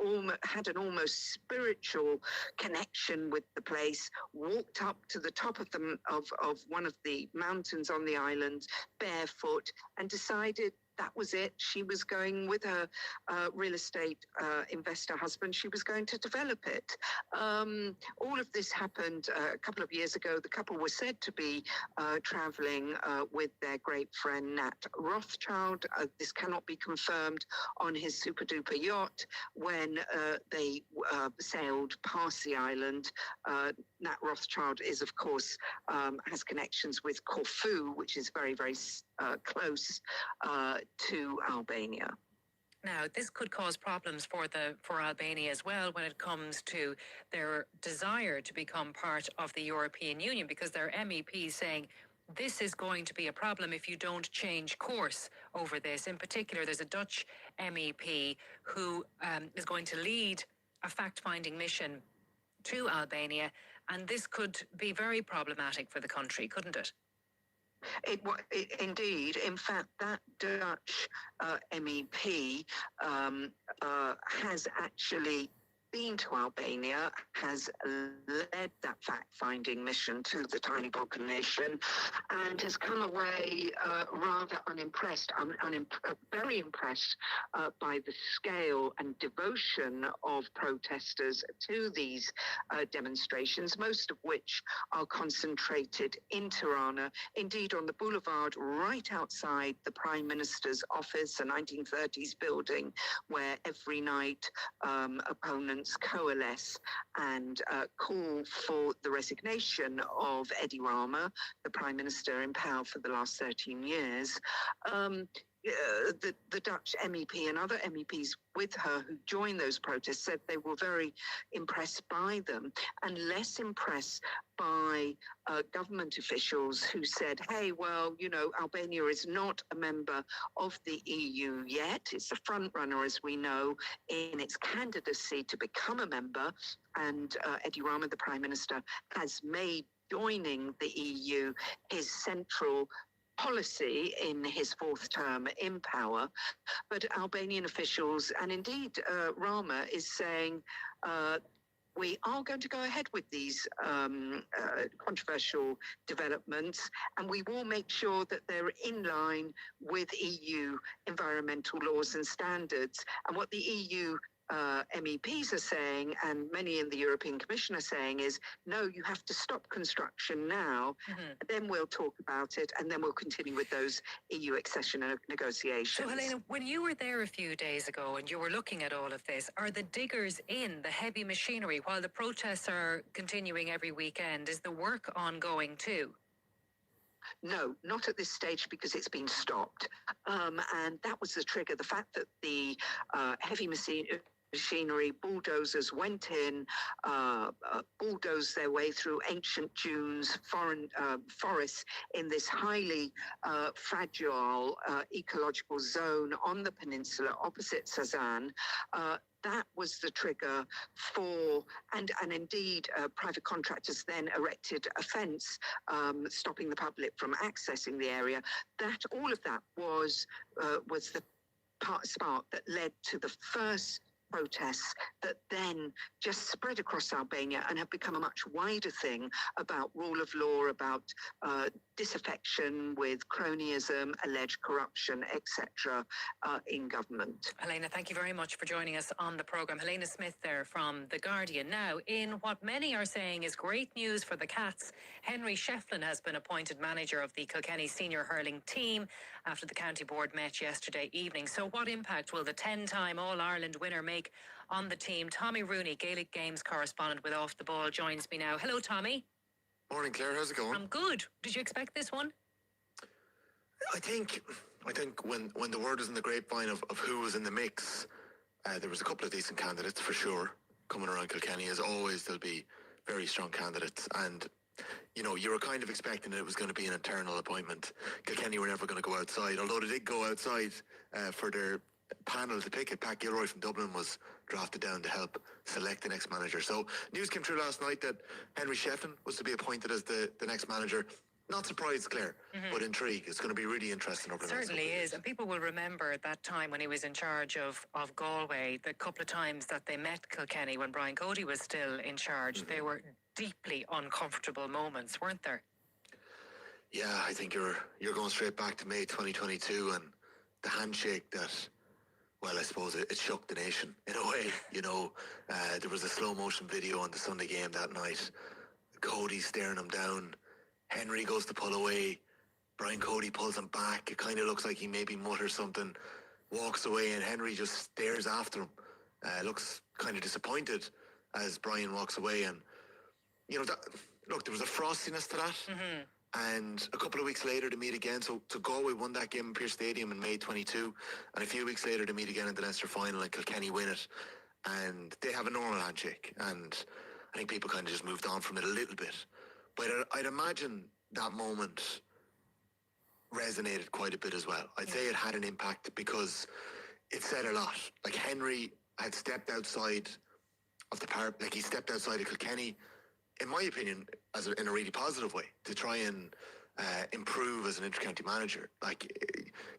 Speaker 7: had an almost spiritual connection with the place, walked up to the top of one of the mountains on the island barefoot, and decided that was it. She was going with her real estate investor husband. She was going to develop it. All of this happened a couple of years ago. The couple were said to be traveling with their great friend Nat Rothschild. This cannot be confirmed on his super duper yacht when they sailed past the island. Nat Rothschild is, of course, has connections with Corfu, which is very, very close to Albania.
Speaker 2: Now, this could cause problems for Albania as well when it comes to their desire to become part of the European Union, because their MEP saying this is going to be a problem if you don't change course over this. In particular, there's a Dutch MEP who is going to lead a fact-finding mission to Albania, and this could be very problematic for the country, couldn't it?
Speaker 7: Indeed. In fact, that Dutch MEP has actually been to Albania, has led that fact-finding mission to the tiny Balkan nation, and has come away rather unimpressed. Very impressed by the scale and devotion of protesters to these demonstrations, most of which are concentrated in Tirana, indeed on the boulevard right outside the Prime Minister's office, a 1930s building where every night opponents coalesce and call for the resignation of Edi Rama, the Prime Minister in power for the last 13 years. The Dutch MEP and other MEPs with her who joined those protests said they were very impressed by them and less impressed by government officials who said, hey, well, you know, Albania is not a member of the EU yet. It's a front runner, as we know, in its candidacy to become a member. And Edi Rama, the Prime Minister, has made joining the EU his central policy in his fourth term in power. But Albanian officials, and indeed Rama, is saying we are going to go ahead with these controversial developments, and we will make sure that they're in line with EU environmental laws and standards. And what the EU MEPs are saying, and many in the European Commission are saying, is no, you have to stop construction now, then we'll talk about it, and then we'll continue with those EU accession negotiations.
Speaker 2: So, Helena, when you were there a few days ago and you were looking at all of this, are the diggers in, the heavy machinery, while the protests are continuing every weekend, is the work ongoing too?
Speaker 7: No, not at this stage, because it's been stopped. And that was the trigger, the fact that the heavy machinery, bulldozers went in, bulldozed their way through ancient dunes, forests in this highly fragile ecological zone on the peninsula opposite Sazan. That was the trigger for, and indeed private contractors then erected a fence stopping the public from accessing the area. That, all of that was the spark that led to the first protests that then just spread across Albania and have become a much wider thing about rule of law, about disaffection with cronyism, alleged corruption, etc. In government.
Speaker 2: Helena, thank you very much for joining us on the programme. Helena Smith there from The Guardian. Now, in what many are saying is great news for the Cats, Henry Shefflin has been appointed manager of the Kilkenny senior hurling team after the county board met yesterday evening. So what impact will the 10-time All-Ireland winner make on the team? Tommy Rooney, Gaelic Games correspondent with Off the Ball, joins me now. Hello, Tommy.
Speaker 8: Morning, Claire. How's it going?
Speaker 2: I'm good. Did you expect this one?
Speaker 8: I think when the word was in the grapevine of who was in the mix, there was a couple of decent candidates for sure coming around Kilkenny. As always, there'll be very strong candidates, and you know, you were kind of expecting that it was going to be an internal appointment. Kilkenny were never going to go outside, although they did go outside for their panel to pick it. Pat Gilroy from Dublin was drafted down to help select the next manager. So news came through last night that Henry Shefflin was to be appointed as the next manager. Not surprised, Claire, but intrigued. It's going to be really interesting over the next
Speaker 2: Certainly
Speaker 8: couple of
Speaker 2: is,
Speaker 8: years.
Speaker 2: and people will remember that time when he was in charge of Galway, the couple of times that they met Kilkenny when Brian Cody was still in charge. They were deeply uncomfortable moments, weren't there?
Speaker 8: Yeah, I think you're going straight back to May 2022 and the handshake that, well, I suppose it shook the nation in a way. You know, there was a slow motion video on the Sunday game that night. Cody staring him down. Henry goes to pull away. Brian Cody pulls him back. It kind of looks like he maybe mutters something, walks away, and Henry just stares after him. Looks kind of disappointed as Brian walks away. And, you know, look, there was a frostiness to that. And a couple of weeks later, they meet again. So Galway won that game in Pearse Stadium in May 22. And a few weeks later, they meet again in the Leinster final, and Kilkenny win it. And they have a normal handshake. And I think people kind of just moved on from it a little bit. But I'd imagine that moment resonated quite a bit as well. I'd say it had an impact because it said a lot. Like, Henry had stepped outside of the park, like he stepped outside of Kilkenny, in my opinion, in a really positive way, to try and improve as an inter-county manager. Like,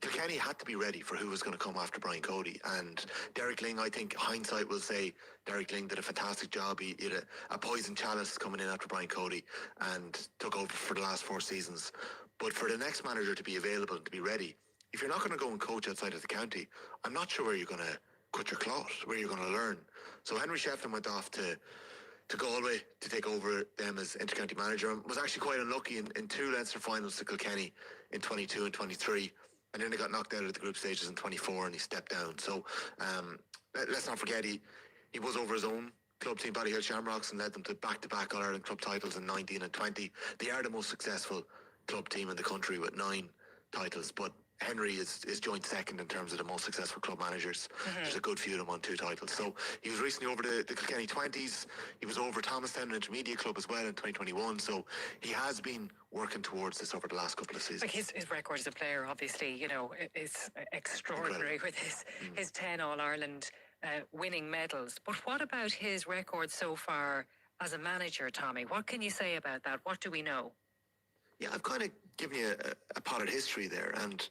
Speaker 8: Kilkenny had to be ready for who was going to come after Brian Cody, and Derek Lyng, I think hindsight will say Derek Lyng did a fantastic job. He had a poison chalice coming in after Brian Cody and took over for the last 4 seasons. But for the next manager to be available and to be ready, if you're not going to go and coach outside of the county, I'm not sure where you're going to cut your cloth, where you're going to learn. So Henry Shefflin went off to Galway to take over them as inter-county manager, and was actually quite unlucky in 2 Leinster finals to Kilkenny in 22 and 23, and then they got knocked out of the group stages in 24 and he stepped down. So let's not forget he was over his own club team, Ballyhill Shamrocks, and led them to back-to-back All-Ireland club titles in 19 and 20. They are the most successful club team in the country with 9 titles, but Henry is joint second in terms of the most successful club managers. There's a good few of them on 2 titles. So he was recently over the Kilkenny 20s. He was over Thomastown Intermediate Club as well in 2021. So he has been working towards this over the last couple of seasons.
Speaker 2: Like, his record as a player, obviously, you know, is extraordinary with his 10 All-Ireland winning medals. But what about his record so far as a manager, Tommy? What can you say about that? What do we know?
Speaker 8: Yeah, I've kind of given you a potted history there, and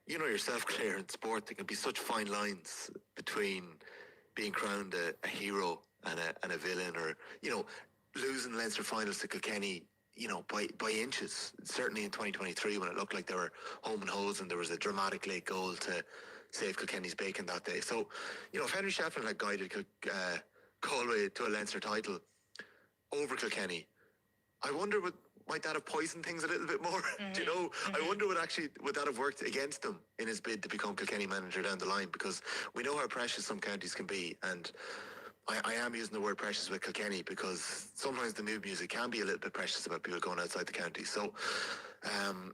Speaker 8: you know yourself, Claire, in sport, there can be such fine lines between being crowned a hero and a villain, or, you know, losing Leinster finals to Kilkenny, you know, by inches. Certainly in 2023, when it looked like they were home and hose and there was a dramatic late goal to save Kilkenny's bacon that day. So, you know, if Henry Shefflin had guided Galway to a Leinster title over Kilkenny, I wonder might that have poisoned things a little bit more? Do you know? I wonder would that have worked against him in his bid to become Kilkenny manager down the line, because we know how precious some counties can be, and I am using the word precious with Kilkenny because sometimes the mood music can be a little bit precious about people going outside the county. So, and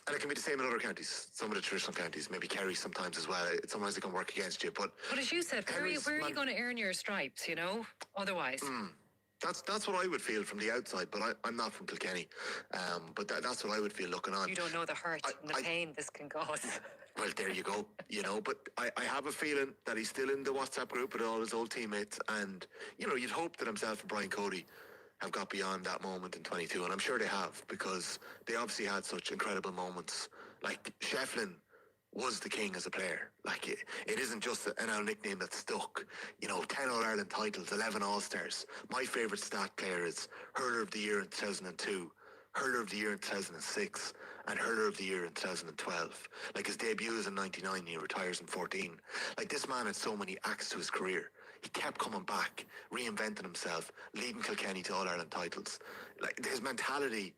Speaker 8: it can be the same in other counties, some of the traditional counties, maybe Kerry sometimes as well. Sometimes it can work against you. But
Speaker 2: as you said, where are you going to earn your stripes, you know, otherwise?
Speaker 8: That's what I would feel from the outside, but I'm not from Kilkenny. But that's what I would feel looking on.
Speaker 2: You don't know the hurt and the pain this can cause.
Speaker 8: Well, there you go, you know. But I have a feeling that he's still in the WhatsApp group with all his old teammates, and, you know, you'd hope that himself and Brian Cody have got beyond that moment in 22, and I'm sure they have, because they obviously had such incredible moments. Like, Shefflin was the king as a player. Like, it isn't just an old nickname that's stuck. You know, 10 All-Ireland titles, 11 All-Stars. My favourite stat player is Hurler of the Year in 2002, Hurler of the Year in 2006, and Hurler of the Year in 2012. Like, his debut is in 99 and he retires in 14. Like, this man had so many acts to his career. He kept coming back, reinventing himself, leading Kilkenny to All-Ireland titles. Like, his mentality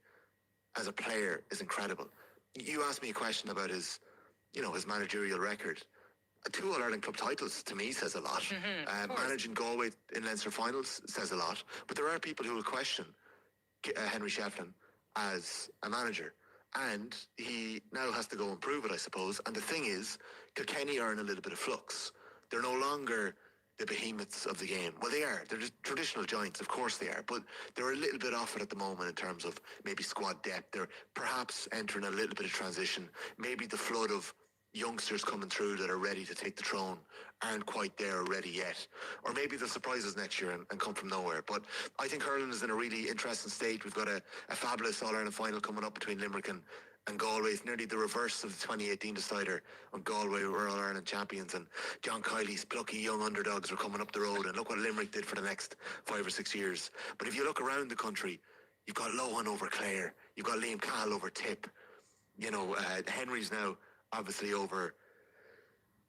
Speaker 8: as a player is incredible. You asked me a question about his managerial record. 2 All-Ireland club titles, to me, says a lot. Managing Galway in Leinster finals says a lot. But there are people who will question Henry Shefflin as a manager. And he now has to go and prove it, I suppose. And the thing is, Kilkenny are in a little bit of flux. They're no longer the behemoths of the game. Well, they are. They're just traditional giants, of course they are. But they're a little bit off it at the moment in terms of maybe squad depth. They're perhaps entering a little bit of transition. Maybe the flood of youngsters coming through that are ready to take the throne aren't quite there ready yet. Or maybe they'll surprise us next year and come from nowhere. But I think hurling is in a really interesting stage. We've got a fabulous All-Ireland final coming up between Limerick and Galway. It's nearly the reverse of the 2018 decider when Galway were All-Ireland champions and John Kiley's plucky young underdogs were coming up the road, and look what Limerick did for the next 5 or 6 years. But if you look around the country, you've got Lohan over Clare, you've got Liam Cahill over Tip, you know, Henry's now obviously over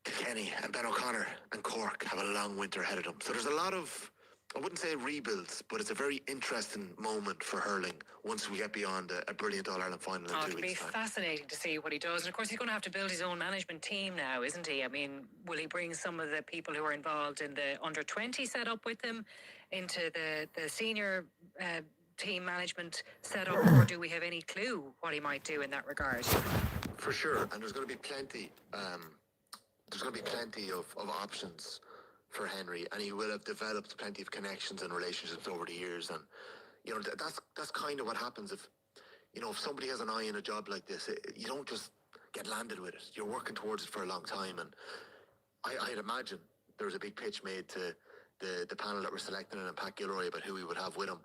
Speaker 8: Kilkenny, and Ben O'Connor and Cork have a long winter ahead of them. So there's a lot of, I wouldn't say rebuilds, but it's a very interesting moment for hurling once we get beyond a brilliant All-Ireland final in 2
Speaker 2: It'll be
Speaker 8: weeks' time.
Speaker 2: fascinating to see what he does. And of course, he's going to have to build his own management team now, isn't he? I mean, will he bring some of the people who are involved in the under-20 setup with him into the senior team management setup, or do we have any clue what he might do in that regard?
Speaker 8: For sure, and there's going to be plenty. There's going to be plenty of options for Henry, and he will have developed plenty of connections and relationships over the years. And you know, that's kind of what happens if somebody has an eye in a job like this. You don't just get landed with it. You're working towards it for a long time. And I'd imagine there was a big pitch made to the panel that were selecting and Pat Gilroy about who we would have with him.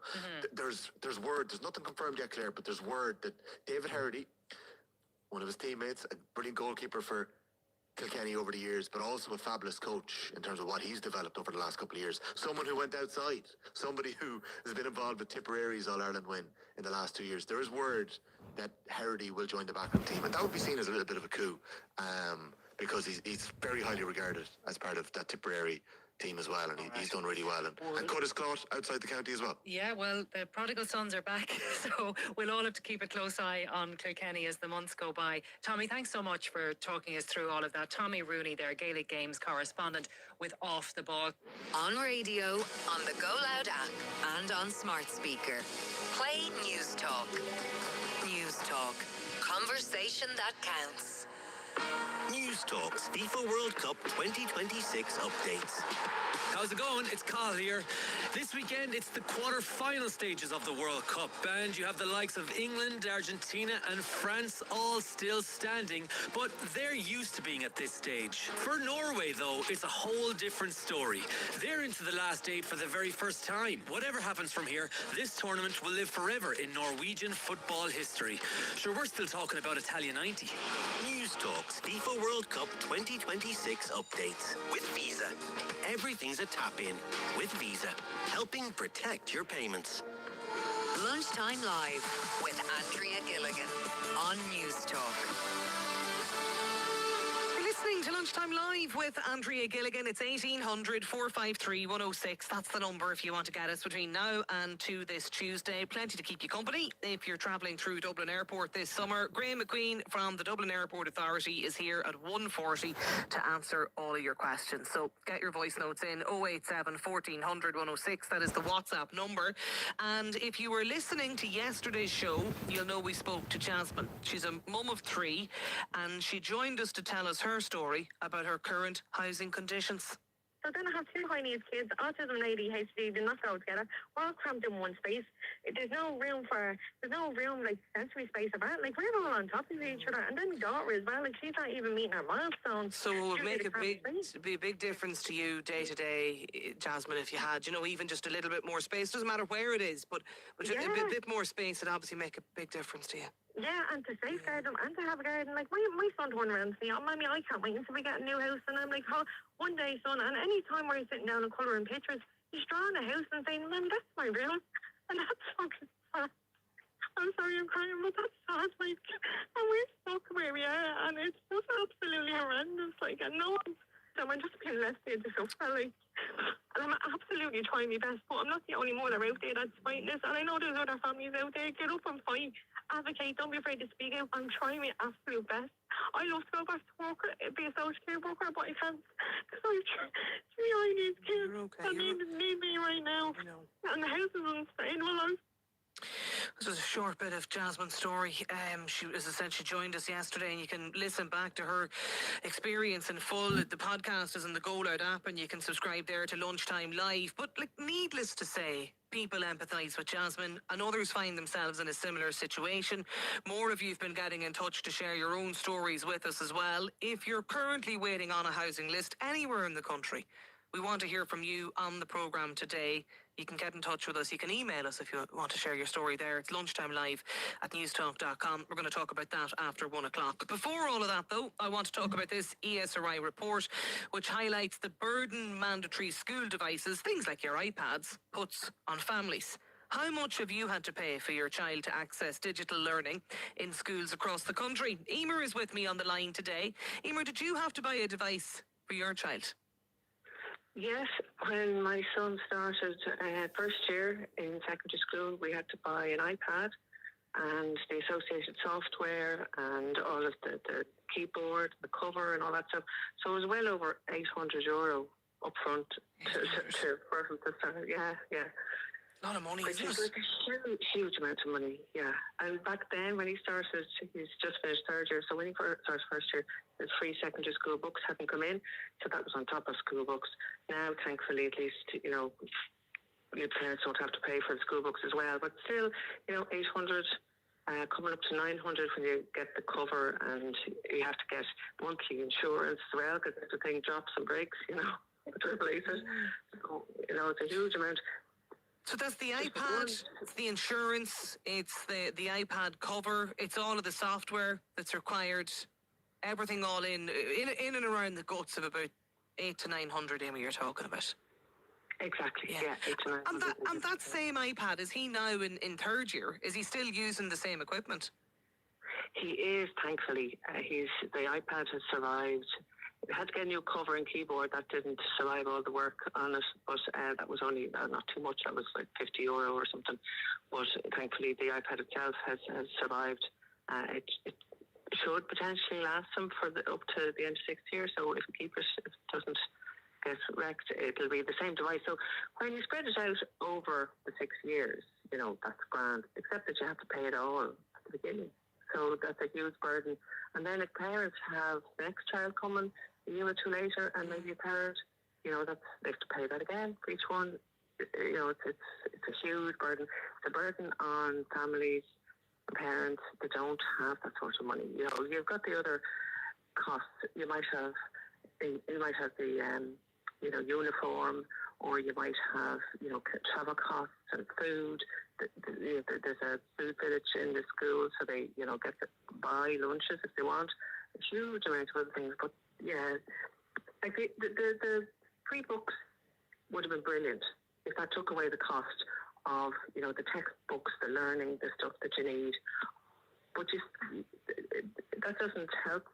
Speaker 8: There's word. There's nothing confirmed yet, Claire, but there's word that David Hardy, one of his teammates, a brilliant goalkeeper for Kilkenny over the years, but also a fabulous coach in terms of what he's developed over the last couple of years. Someone who went outside, somebody who has been involved with Tipperary's All-Ireland win in the last 2 years. There is word that Hardy will join the backroom team, and that would be seen as a little bit of a coup, because he's very highly regarded as part of that Tipperary team as well, and he's done really well, and cut his cloth outside the county as well.
Speaker 2: Yeah, well, the prodigal sons are back, so we'll all have to keep a close eye on Kilkenny as the months go by. Tommy, thanks so much for talking us through all of that. Tommy Rooney, their Gaelic Games correspondent with Off the Ball.
Speaker 4: On radio, on the Go Loud app, and on smart speaker. Play News Talk. News Talk. Conversation that counts.
Speaker 9: News Talk's FIFA World Cup 2026 updates.
Speaker 10: How's it going? It's Carl here. This weekend, it's the quarter-final stages of the World Cup, and you have the likes of England, Argentina and France all still standing, but they're used to being at this stage. For Norway, though, it's a whole different story. They're into the last eight for the very first time. Whatever happens from here, this tournament will live forever in Norwegian football history. Sure, we're still talking about Italia 90.
Speaker 9: News Talk's FIFA World Cup 2026 updates with Visa. Everything's a tap-in with Visa, helping protect your payments.
Speaker 4: Lunchtime Live with Andrea Gilligan on News Talk.
Speaker 6: Listening to Lunchtime Live with Andrea Gilligan. It's 1800 453 106. That's the number if you want to get us between now and to this Tuesday. Plenty to keep you company if you're travelling through Dublin Airport this summer. Graham McQueen from the Dublin Airport Authority is here at 1:40 to answer all of your questions. So get your voice notes in 087 1400 106. That is the WhatsApp number. And if you were listening to yesterday's show, you'll know we spoke to Jasmine. She's a mum of 3, and she joined us to tell us her story about her current housing conditions.
Speaker 11: So then I have 2 high needs kids, autism and ADHD, do not go together. We're all cramped in one space. There's no room like sensory space about. Like we're all on top of each other. And then my daughter as well, like she's not even meeting her milestones.
Speaker 6: So it would make be a big difference to you day to day, Jasmine, if you had, even just a little bit more space. Doesn't matter where it is, but yeah, a bit more space would obviously make a big difference to you.
Speaker 11: Yeah, and to safeguard them and to have a garden. Like, my son turned around to me, Mommy, I can't wait until we get a new house. And I'm like, one day, son, and any time we're sitting down and colouring pictures, he's drawing a house and saying, Mum, that's my room. And that's fucking sad. I'm sorry I'm crying, but that's sad. Like, and we're stuck where we are, and it's just absolutely horrendous. Like, and no one... So I'm just being left there to suffer, like, and I'm absolutely trying my best, but I'm not the only mother out there that's fighting this, and I know there's other families out there. Get up and fight, advocate, don't be afraid to speak out. I'm trying my absolute best. I love to go back to work, be a social care worker, but I can't, because I need kids that need me right now, and the house is unsustainable.
Speaker 12: This was a short bit of Jasmine's story. She, as I said, she joined us yesterday, and you can listen back to her experience in full. The podcast is in the Go Loud app, and you can subscribe there to Lunchtime Live. But like, needless to say, people empathise with Jasmine, and others find themselves in a similar situation. More of you've been getting in touch to share your own stories with us as well. If you're currently waiting on a housing list anywhere in the country, we want to hear from you on the programme today. You can get in touch with us. You can email us if you want to share your story there. It's lunchtimelive@newstalk.com. We're going to talk about that after 1 o'clock. Before all of that, though, I want to talk about this ESRI report, which highlights the burden mandatory school devices, things like your iPads, puts on families. How much have you had to pay for your child to access digital learning in schools across the country? Emer is with me on the line today. Emer, did you have to buy a device for your child?
Speaker 11: Yes, when my son started first year in secondary school, we had to buy an iPad and the associated software and all of the keyboard, the cover and all that stuff. So it was well over €800 up front for him to start. Yeah.
Speaker 12: A lot of money,
Speaker 11: Which
Speaker 12: isn't
Speaker 11: is
Speaker 12: it?
Speaker 11: like a huge amount of money, yeah. And back then, when he started, he's just finished third year, so when he started first year, the free secondary school books hadn't come in, so that was on top of school books. Now, thankfully, at least, your parents don't have to pay for the school books as well, but still, 800, coming up to 900 when you get the cover, and you have to get monthly insurance as well, because if the thing drops and breaks, to replace it. So, it's a huge amount.
Speaker 12: So that's the iPad, it's the insurance, it's the iPad cover, it's all of the software that's required, everything all in and around the guts of about 800 to 900, Amy, you're talking about.
Speaker 11: Exactly, yeah 800 to 900.
Speaker 12: And that same iPad, is he now in third year? Is he still using the same equipment?
Speaker 11: He is, thankfully. The iPad has survived. It had to get a new cover and keyboard. That didn't survive all the work on it, but that was only not too much. That was like €50 or something. But thankfully, the iPad itself has survived. It should potentially last him up to the end of sixth year. So if we keep it, if it doesn't get wrecked, it'll be the same device. So when you spread it out over the 6 years, that's grand. Except that you have to pay it all at the beginning. So that's a huge burden. And then if parents have the next child coming a year or two later, and maybe a parent, they have to pay that again for each one. It's a huge burden. The burden on families and parents that don't have that sort of money. You've got the other costs. You might have the uniform, or you might have travel costs and food. There's a food village in the school, so they get to buy lunches if they want. A huge amount of other things, but yeah, like the free books would have been brilliant if that took away the cost of the textbooks, the learning, the stuff that you need. But that doesn't help,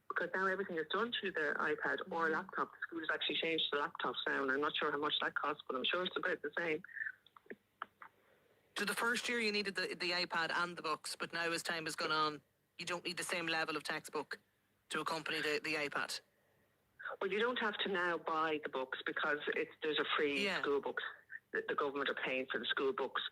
Speaker 11: because now everything is done through the iPad or a laptop. The school has actually changed the laptops now, and I'm not sure how much that costs, but I'm sure it's about the same.
Speaker 12: So the first year you needed the iPad and the books, but now as time has gone on, you don't need the same level of textbook to accompany the iPad.
Speaker 11: Well, you don't have to now buy the books, because there's a free school books. The government are paying for the school books,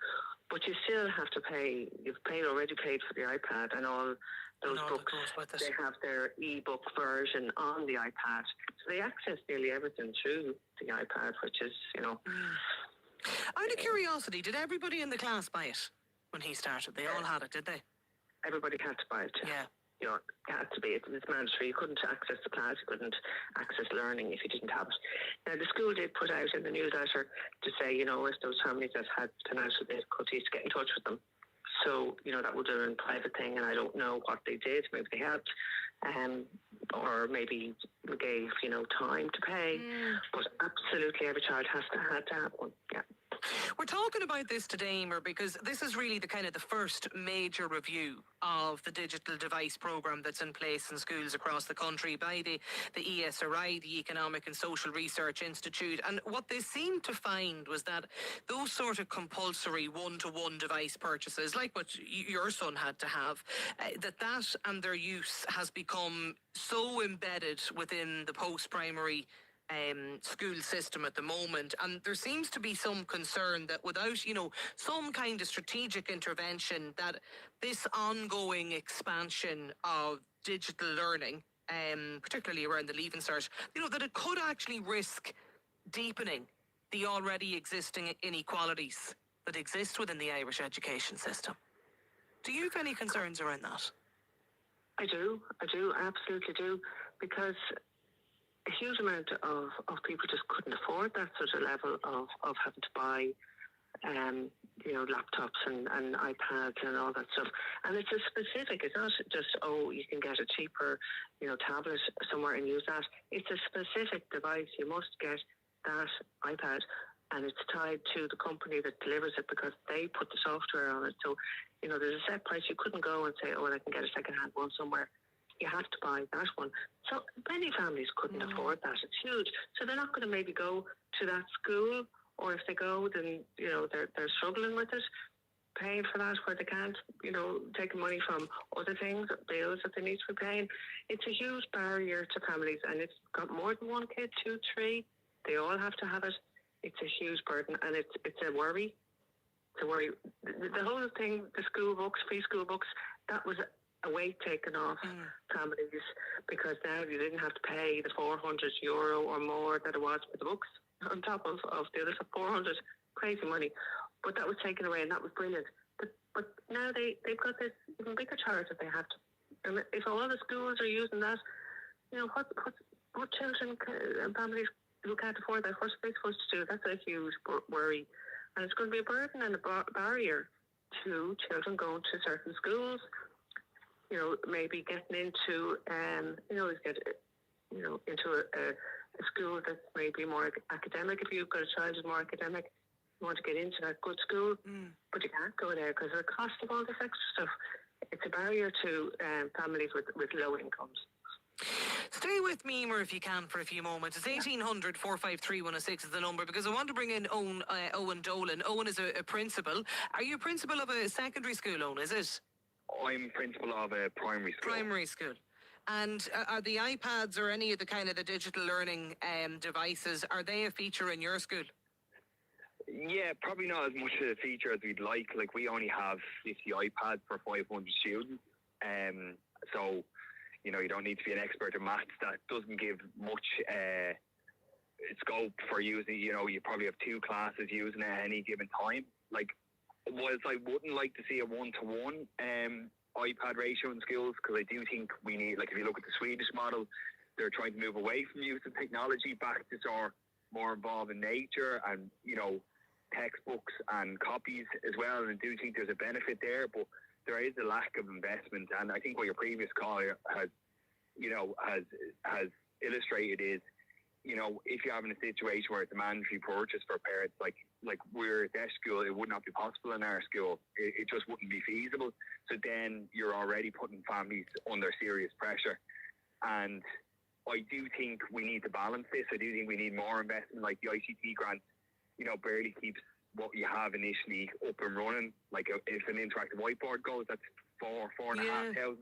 Speaker 11: but you still have to pay. You've already paid for the iPad and all those books. They have their e-book version on the iPad, so they access nearly everything through the iPad, which is
Speaker 12: Out of curiosity, did everybody in the class buy it when he started? They all had it, did they?
Speaker 11: Everybody had to buy it.
Speaker 12: Yeah.
Speaker 11: It had to be. It's mandatory. You couldn't access the class. You couldn't access learning if you didn't have it. Now, the school did put out in the newsletter to say, if those families that had financial difficulties, to get in touch with them. So, that would have been a private thing, and I don't know what they did. Maybe they helped, or maybe gave, time to pay. But absolutely every child had to have one, yeah.
Speaker 12: We're talking about this today, Emer, because this is really the first major review of the digital device programme that's in place in schools across the country by the ESRI, the Economic and Social Research Institute. And what they seemed to find was that those sort of compulsory one-to-one device purchases, like what your son had to have, that and their use has become so embedded within the post-primary school system at the moment, and there seems to be some concern that without, you know, some kind of strategic intervention, that this ongoing expansion of digital learning, particularly around the Leaving Cert, you know, that it could actually risk deepening the already existing inequalities that exist within the Irish education system. Do you have any concerns around that?
Speaker 7: I do, I absolutely do, because a huge amount of people just couldn't afford that sort of level of having to buy, you know, laptops and iPads and all that stuff. And it's a specific, it's not just, oh, you can get a cheaper, you know, tablet somewhere and use that. It's a specific device. You must get that iPad, and it's tied to the company that delivers it because they put the software on it. So, you know, there's a set price. You couldn't go and say, oh, well, I can get a second-hand one somewhere. You have to buy that one. So many families couldn't afford that. It's huge. So they're not going to maybe go to that school, or if they go, then, you know, they're struggling with it, paying for that where they can't, you know, taking money from other things, bills that they need to be paying. It's a huge barrier to families, and it's got more than one kid, 2, 3. They all have to have it. It's a huge burden, and it's a worry. It's a worry. The whole thing, the school books, free school books, that was a weight taken off families, because now you didn't have to pay the €400 or more that it was for the books on top of the other 400. Crazy money. But that was taken away, and that was brilliant. But now they've got this even bigger charge that they have to. And if all the schools are using that, you know, what children and families who can't afford that, what are they supposed to do? That's a huge worry. And it's going to be a burden and a barrier to children going to certain schools. You know, maybe getting into, into a school that's maybe more academic. If you've got a child who's more academic, you want to get into that good school, but you can't go there because of the cost of all this extra stuff. It's a barrier to families with low incomes.
Speaker 12: Stay with me, Emer, if you can, for a few moments. It's 1800 453 106 is the number, because I want to bring in Owen Dolan. Owen is a principal. Are you a principal of a secondary school, Owen, is it?
Speaker 13: I'm principal of a primary school.
Speaker 12: Primary school. And are the iPads or any of the kind of the digital learning devices, are they a feature in your school?
Speaker 13: Yeah, probably not as much a feature as we'd like. Like, we only have 50 iPads for 500 students. So, you know, you don't need to be an expert in maths. That doesn't give much scope for using, you know, you probably have 2 classes using it at any given time. Like, whilst I wouldn't like to see a 1-to-1 iPad ratio in schools, because I do think we need, like, if you look at the Swedish model, they're trying to move away from use of technology back to sort of more involved in nature and, you know, textbooks and copies as well. And I do think there's a benefit there, but there is a lack of investment. And I think what your previous caller has illustrated is, you know, if you're having a situation where it's a mandatory purchase for parents, like we're at their school, it would not be possible in our school. It just wouldn't be feasible. So then you're already putting families under serious pressure. And I do think we need to balance this. I do think we need more investment. Like the ICT grant, you know, barely keeps what you have initially up and running. Like if an interactive whiteboard goes, that's $4,500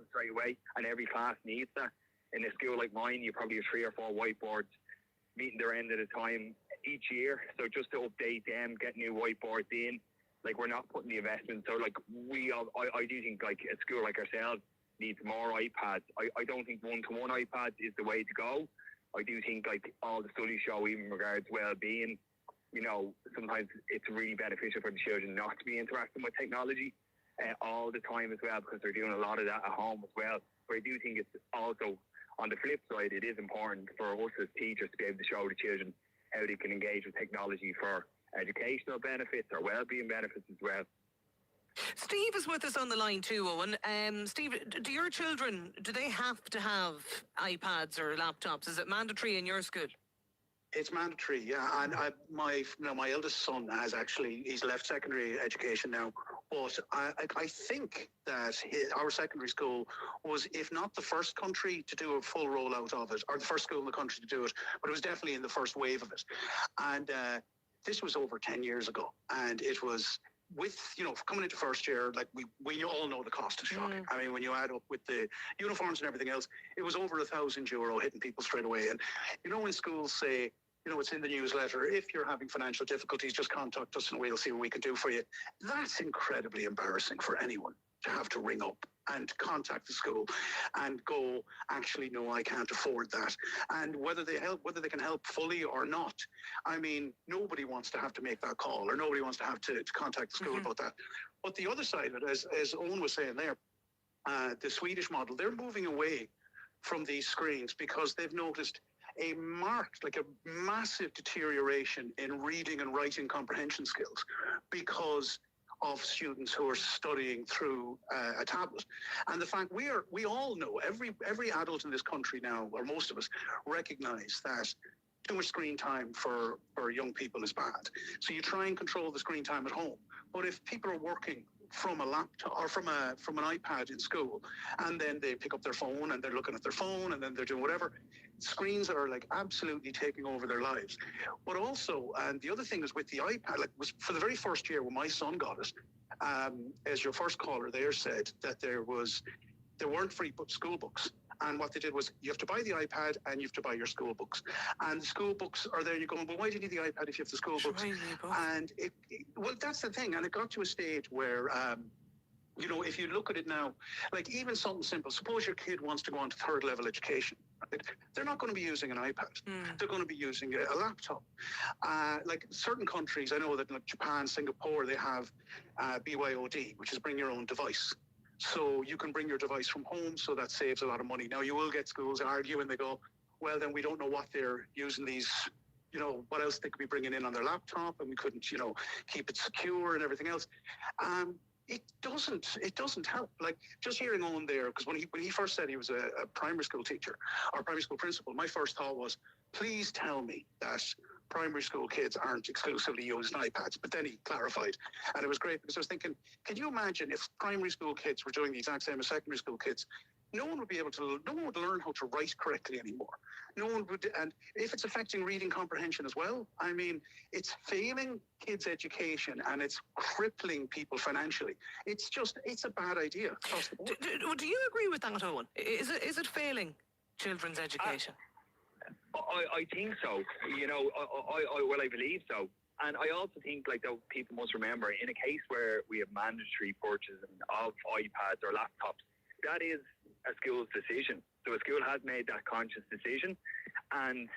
Speaker 13: straight away, and every class needs that. In a school like mine, you probably have 3 or 4 whiteboards meeting their end at a time each year. So just to update them, get new whiteboards in, like, we're not putting the investment. So like I do think, like, a school like ourselves needs more iPads. I don't think 1-to-1 iPads is the way to go. I do think, like, all the studies show, even in regards to well-being, you know, sometimes it's really beneficial for the children not to be interacting with technology all the time as well, because they're doing a lot of that at home as well. But I do think it's also, on the flip side, it is important for us as teachers to be able to show the children how they can engage with technology for educational benefits or well-being benefits as well.
Speaker 12: Steve is with us on the line too, Owen. Steve, do your children, do they have to have iPads or laptops? Is it mandatory in your school?
Speaker 14: It's mandatory, yeah. And my eldest son he's left secondary education now. But I think that our secondary school was, if not the first country to do a full rollout of it, or the first school in the country to do it, but it was definitely in the first wave of it. And this was over 10 years ago. And it was with, coming into first year, like we all know the cost is shocking. I mean, when you add up with the uniforms and everything else, it was over €1,000 hitting people straight away. And, when schools say, it's in the newsletter, if you're having financial difficulties, just contact us and we'll see what we can do for you. That's incredibly embarrassing for anyone to have to ring up and contact the school and go, actually, no, I can't afford that. And whether they can help fully or not, I mean, nobody wants to have to make that call, or nobody wants to have to contact the school about that. But the other side of it, as Owen was saying there, the Swedish model, they're moving away from these screens because they've noticed a massive deterioration in reading and writing comprehension skills because of students who are studying through a tablet. And the fact we all know, every adult in this country now, or most of us, recognize that too much screen time for young people is bad. So you try and control the screen time at home. But if people are working from a laptop or from an iPad in school, and then they pick up their phone and they're looking at their phone and then they're doing whatever, screens are like absolutely taking over their lives. But also, and the other thing is with the iPad, like was for the very first year when my son got it, as your first caller there said, that there weren't free school books. And what they did was you have to buy the iPad and you have to buy your school books. And the school books are there. You're going, well, why do you need the iPad if you have the school books? And well, that's the thing. And it got to a stage where, if you look at it now, like even something simple, suppose your kid wants to go on to third level education, right? They're not going to be using an iPad. They're going to be using a laptop. Like certain countries, I know that like Japan, Singapore, they have BYOD, which is bring your own device. So you can bring your device from home, so that saves a lot of money. Now, you will get schools argue and they go, well, then we don't know what they're using these, what else they could be bringing in on their laptop, and we couldn't, keep it secure and everything else. It doesn't help. Like just hearing Owen there, because when he first said he was a primary school teacher or primary school principal, my first thought was, please tell me that primary school kids aren't exclusively using iPads. But then he clarified, and it was great because I was thinking, can you imagine if primary school kids were doing the exact same as secondary school kids? No one would learn how to write correctly anymore. No one would, and if it's affecting reading comprehension as well, I mean, it's failing kids' education and it's crippling people financially. It's a bad idea across the board.
Speaker 12: Do you agree with that, Owen? Is it failing children's education?
Speaker 13: I think so. I believe so. And I also think, though, people must remember, in a case where we have mandatory purchase of iPads or laptops, that is a school's decision. So a school has made that conscious decision, and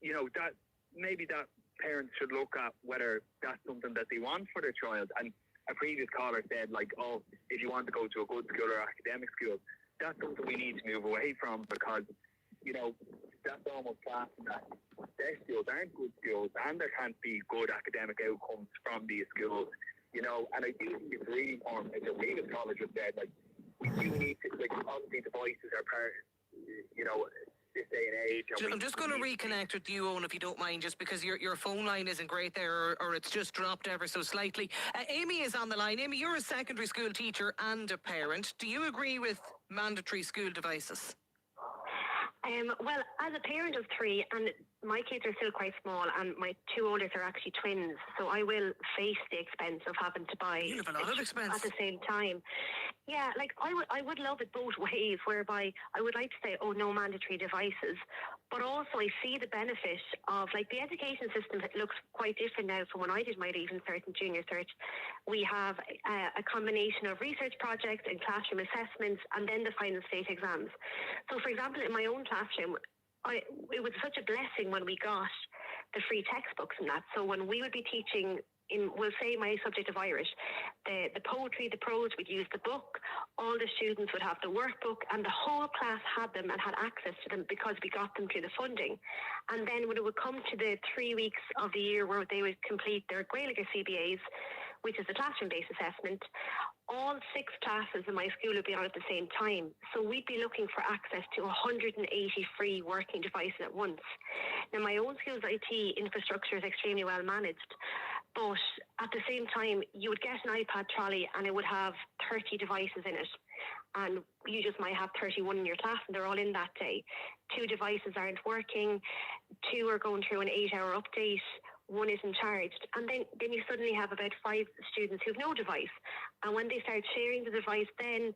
Speaker 13: that maybe that parents should look at whether that's something that they want for their child. And a previous caller said, if you want to go to a good school or academic school, that's something we need to move away from, because that's almost classing that their schools aren't good schools and there can't be good academic outcomes from these schools. And I do think it's really important, as your previous caller just said, we do need to, obviously devices are part, this day and age.
Speaker 12: I'm just going to reconnect with you, Owen, if you don't mind, just because your phone line isn't great there, or it's just dropped ever so slightly. Amy is on the line. Amy, you're a secondary school teacher and a parent. Do you agree with mandatory school devices?
Speaker 11: Well, as a parent of three, and my kids are still quite small, and my two oldest are actually twins, so I will face the expense of having to buy.
Speaker 12: You have a lot of expense
Speaker 11: at the same time. Yeah, I would love it both ways, whereby I would like to say, oh, no mandatory devices, but also I see the benefit of, the education system looks quite different now from when I did my Leaving Cert and Junior Cert. We have a combination of research projects and classroom assessments, and then the final state exams. So, for example, in my own classroom, it was such a blessing when we got the free textbooks and that. So when we would be teaching we'll say my subject of Irish, the poetry, the prose, we'd use the book, all the students would have the workbook, and the whole class had them and had access to them because we got them through the funding. And then when it would come to the 3 weeks of the year where they would complete their Gaelic CBAs, which is a classroom-based assessment, all 6 classes in my school would be on at the same time. So we'd be looking for access to 180 free working devices at once. Now, my own school's IT infrastructure is extremely well managed, but at the same time, you would get an iPad trolley and it would have 30 devices in it. And you just might have 31 in your class and they're all in that day. 2 devices aren't working, 2 are going through an 8-hour update, one isn't charged. And then you suddenly have about 5 students who've no device. And when they start sharing the device, then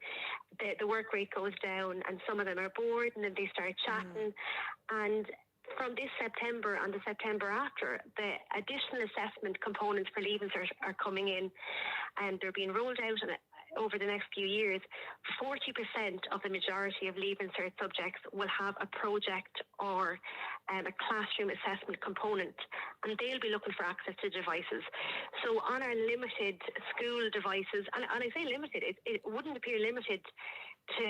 Speaker 11: the work rate goes down and some of them are bored and then they start chatting. And from this September and the September after, the additional assessment components for Leaving Cert are coming in and they're being rolled out over the next few years. 40% of the majority of Leaving Cert subjects will have a project or a classroom assessment component, and they'll be looking for access to devices. So on our limited school devices, and I say limited, it wouldn't appear limited to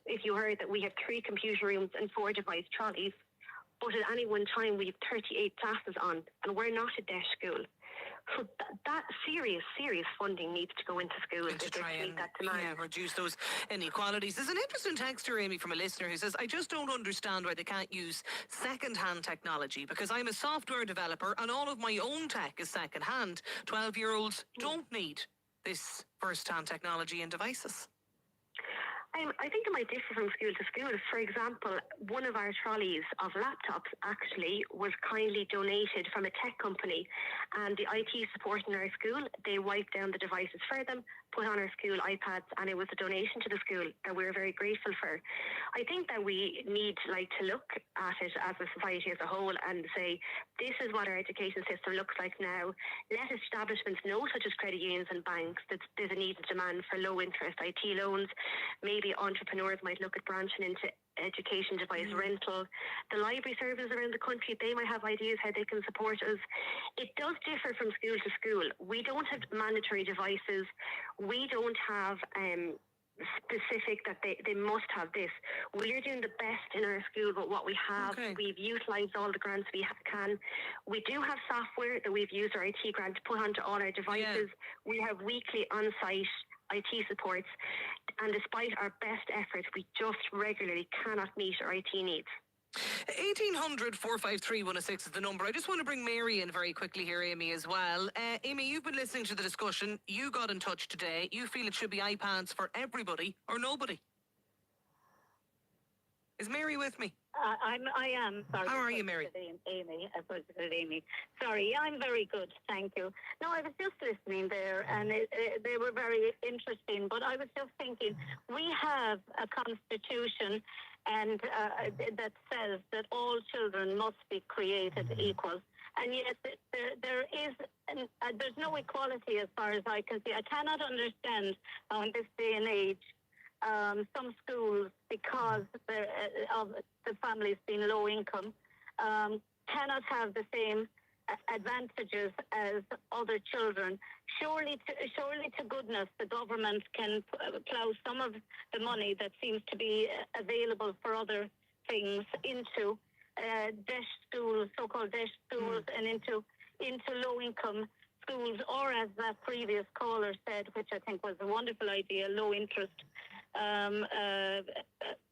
Speaker 11: if you heard that we have 3 computer rooms and 4 device trolleys, but at any one time we have 38 classes on, and we're not a DESH school. So that serious funding needs to go into schools
Speaker 12: to try and reduce those inequalities. There's an interesting text here, Amy, from a listener who says, I just don't understand why they can't use second-hand technology, because I'm a software developer and all of my own tech is second-hand. 12-year-olds don't need this first-hand technology and devices.
Speaker 11: I think it might differ from school to school. For example, one of our trolleys of laptops actually was kindly donated from a tech company, and the IT support in our school, they wiped down the devices for them, put on our school iPads, and it was a donation to the school that we're very grateful for. I think that we need to look at it as a society as a whole and say, this is what our education system looks like now. Let establishments know, such as credit unions and banks, that there's a need and demand for low interest IT loans. Maybe entrepreneurs might look at branching into education device rental. The library services around the country, they might have ideas how they can support us. It does differ from school to school. We don't have mandatory devices. We don't have specific that they must have this. We're doing the best in our school with what we have. We've utilised all the grants we can. We do have software that we've used our IT grant to put onto all our devices. We have weekly on-site IT supports, and despite our best efforts, we just regularly cannot meet our IT needs.
Speaker 12: 1800 453 106 is the number. I just want to bring Mary in very quickly here, Amy, as well. Amy, you've been listening to the discussion. You got in touch today. You feel it should be iPads for everybody or nobody. Is Mary with me?
Speaker 15: I am. Sorry.
Speaker 12: How are you, Mary?
Speaker 15: Amy. I suppose it's Amy. Sorry, I'm very good. Thank you. No, I was just listening there, and they were very interesting. But I was just thinking, we have a constitution, and that says that all children must be created equal. And yet there is, there's no equality as far as I can see. I cannot understand how in this day and age some schools, because of the families being low income, cannot have the same advantages as other children. Surely to goodness, the government can plough some of the money that seems to be available for other things into DESH schools, so-called DESH schools, and into low-income schools, or as that previous caller said, which I think was a wonderful idea, low-interest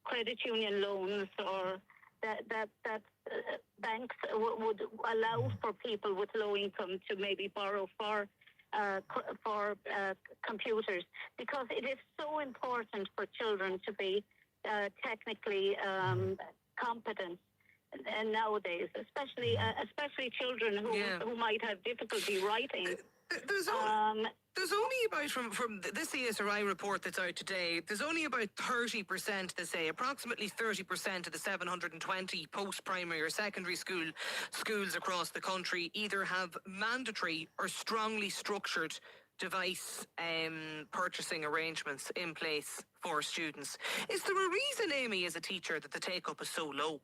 Speaker 15: credit union loans, or that banks would allow for people with low income to maybe borrow for computers, because it is so important for children to be technically competent. And nowadays, especially children who might have difficulty writing.
Speaker 12: There's only about, from this ESRI report that's out today, there's only about 30%, they say, approximately 30% of the 720 post-primary or secondary schools across the country either have mandatory or strongly structured device purchasing arrangements in place for students. Is there a reason, Amy, as a teacher, that the take-up is so low?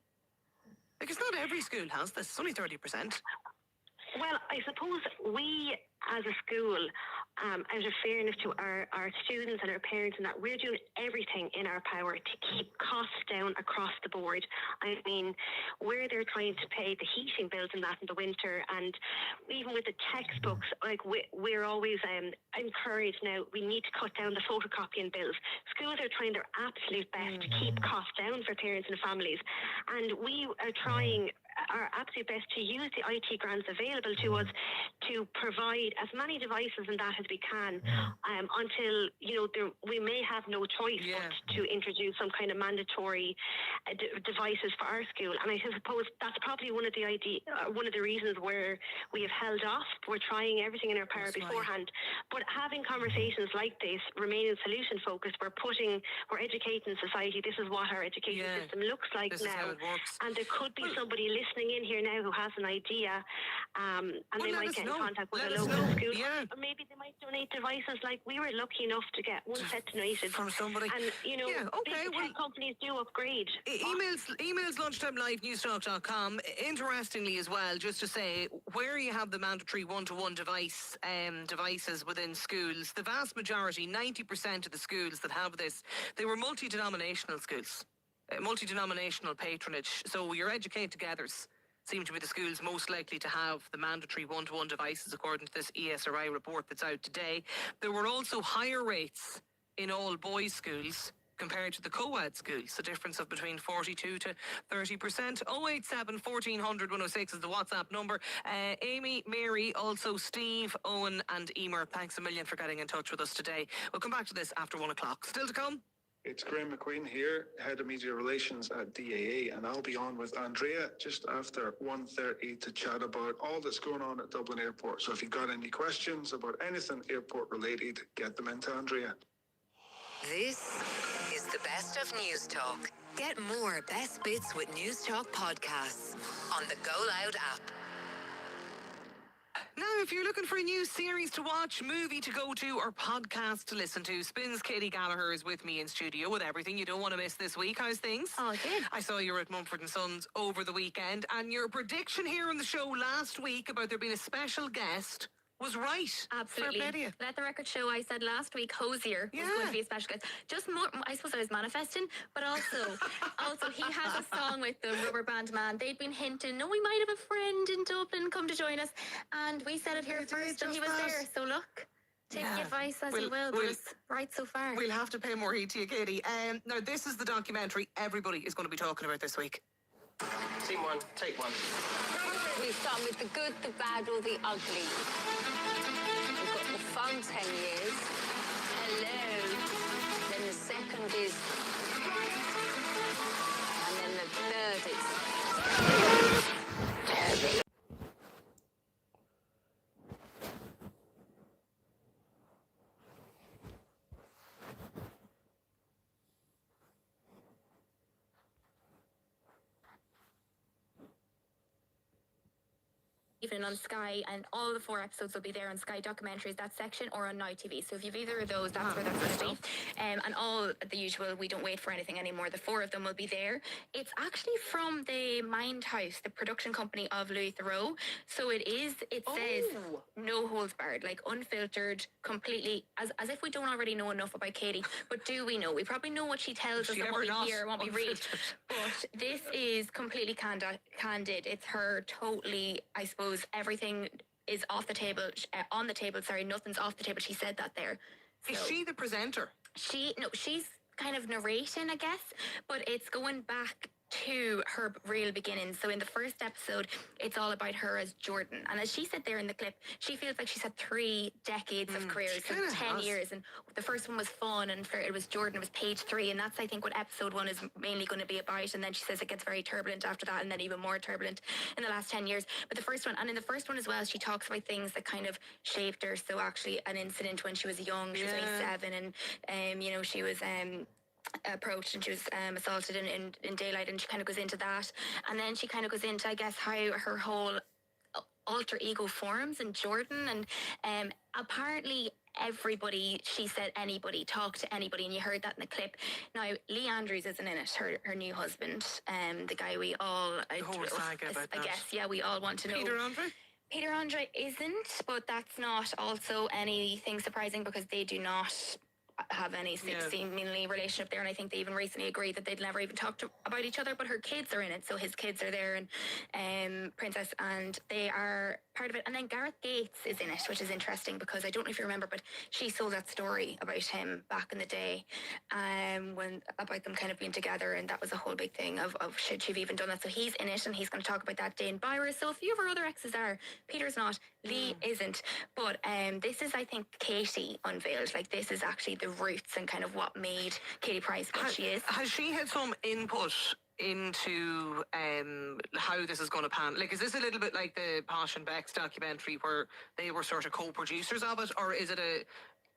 Speaker 12: Because not every school has this. It's only 30%.
Speaker 11: Well, I suppose we, as a school, out of fairness to our students and our parents, and that we're doing everything in our power to keep costs down across the board. I mean, where they're trying to pay the heating bills and that in the winter, and even with the textbooks, like we're always encouraged now, we need to cut down the photocopying bills. Schools are trying their absolute best to keep costs down for parents and families, and we are trying our absolute best to use the IT grants available to us to provide as many devices and that as we can until, we may have no choice but to introduce some kind of mandatory devices for our school. And I suppose that's probably one of the reasons where we have held off. We're trying everything in our power beforehand. But having conversations like this, remaining solution focused, we're educating society. This is what our education system looks like now. And there could be somebody listening in here now who has an idea, and they might get in contact with a local school. Or maybe they might donate devices. Like we were lucky enough to get one set donated
Speaker 12: from somebody.
Speaker 11: And big tech companies do upgrade.
Speaker 12: Emails lunchtimelive@newstalk.com. Interestingly as well, just to say, where you have the mandatory one-to-one devices within schools, the vast majority, 90% of the schools that have this, they were multi-denominational schools, multi-denominational patronage. So your Educate Togethers seem to be the schools most likely to have the mandatory one-to-one devices, according to this ESRI report that's out today. There were also higher rates in all boys' schools compared to the co-ed schools, a difference of between 42 to 30%. 087 1400 106 is the WhatsApp number. Amy, Mary, also Steve, Owen and Emer, thanks a million for getting in touch with us today. We'll come back to this after 1 o'clock. Still to come?
Speaker 16: It's Graham McQueen here, Head of Media Relations at DAA, and I'll be on with Andrea just after 1:30 to chat about all that's going on at Dublin Airport. So if you've got any questions about anything airport related, get them into Andrea.
Speaker 4: This is the best of News Talk. Get more best bits with News Talk podcasts on the Go Loud app.
Speaker 12: Now, if you're looking for a new series to watch, movie to go to, or podcast to listen to, Spins Katie Gallagher is with me in studio with everything you don't want to miss this week. How's things?
Speaker 5: Oh, good.
Speaker 12: I saw you were at Mumford & Sons over the weekend, and your prediction here on the show last week about there being a special guest was right.
Speaker 5: Absolutely.
Speaker 12: Fair play to you.
Speaker 5: Let the record show I said last week Hosier was going to be a special guest. Just more, I suppose I was manifesting, but also he has a song with the Rubber Band Man. They'd been hinting, we might have a friend in Dublin come to join us, and we said it here first, and he was there. So look, take the advice as you will, but it's right so far.
Speaker 12: We'll have to pay more heed to you, Katie. Now, this is the documentary everybody is going to be talking about this week.
Speaker 17: Scene one, take one.
Speaker 18: We start with the good, the bad, or the ugly. We've got the fun 10 years. Hello. Then the second is... And then the third is... Terrible.
Speaker 5: Even on Sky, and all the 4 episodes will be there on Sky Documentaries, that section, or on Now TV. So if you've either of those, that's where that's going to be. And all the usual, we don't wait for anything anymore. The 4 of them will be there. It's actually from the Mind House, the production company of Louis Theroux. So it says no holds barred, like unfiltered, completely, as if we don't already know enough about Katie. But do we know? We probably know what she tells us and what we hear and what we read. But this is completely candid. It's her totally, I suppose, everything is off the table, on the table, nothing's off the table. She said that there. So
Speaker 12: is she the presenter?
Speaker 5: She's kind of narrating, I guess, but it's going back to her real beginnings. So in the first episode, it's all about her as Jordan. And as she said there in the clip, she feels like she's had 3 decades of career, so 10 years. And the first one was fun, and it was Jordan, it was page 3. And that's, I think, what episode 1 is mainly going to be about. And then she says it gets very turbulent after that, and then even more turbulent in the last 10 years. But the first one, and in the first one as well, she talks about things that kind of shaped her. So actually an incident when she was young, she was only 7, and, she was... approached and she was assaulted in daylight, and she kind of goes into that, and then she kind of goes into, I guess, how her whole alter ego forms in Jordan, and apparently everybody, she said anybody, talk to anybody, and you heard that in the clip. Now, Lee Andrews isn't in it, her new husband, the guy we all, I guess, we all want to know. Peter Andre isn't, but that's not also anything surprising, because they do not
Speaker 19: have any seemingly relationship there, and I think they even recently agreed that they'd never even talked about each other, but her kids are in it, so his kids are there, and Princess, and they are part of it. And then Gareth Gates is in it, which is interesting because I don't know if you remember, but she sold that story about him back in the day, when about them kind of being together, and that was a whole big thing of should she have even done that. So he's in it, and he's going to talk about that day in Byra. So a few of our other exes are. Peter's not, Lee isn't, but this is, I think, Katie unveiled. Like, this is actually the roots and kind of what made Katie Price what she is.
Speaker 12: Has she had some input into how this is going to pan? Like, is this a little bit like the Posh and Beck's documentary where they were sort of co-producers of it, or is it a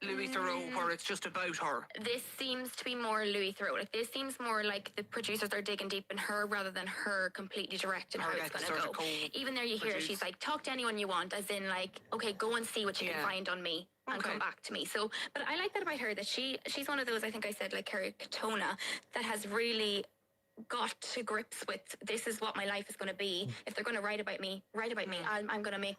Speaker 12: Louis Theroux where it's just about her?
Speaker 19: This seems to be more Louis Theroux. Like, this seems more like the producers are digging deep in her rather than her completely directing how it's going to go. Even there you hear she's like, talk to anyone you want, as in like, okay, go and see what you can find on me and come back to me. So, but I like that about her, that she's one of those, I think I said, like Kerry Katona, that has really got to grips with, this is what my life is going to be. If they're going to write about me, I'm going to make,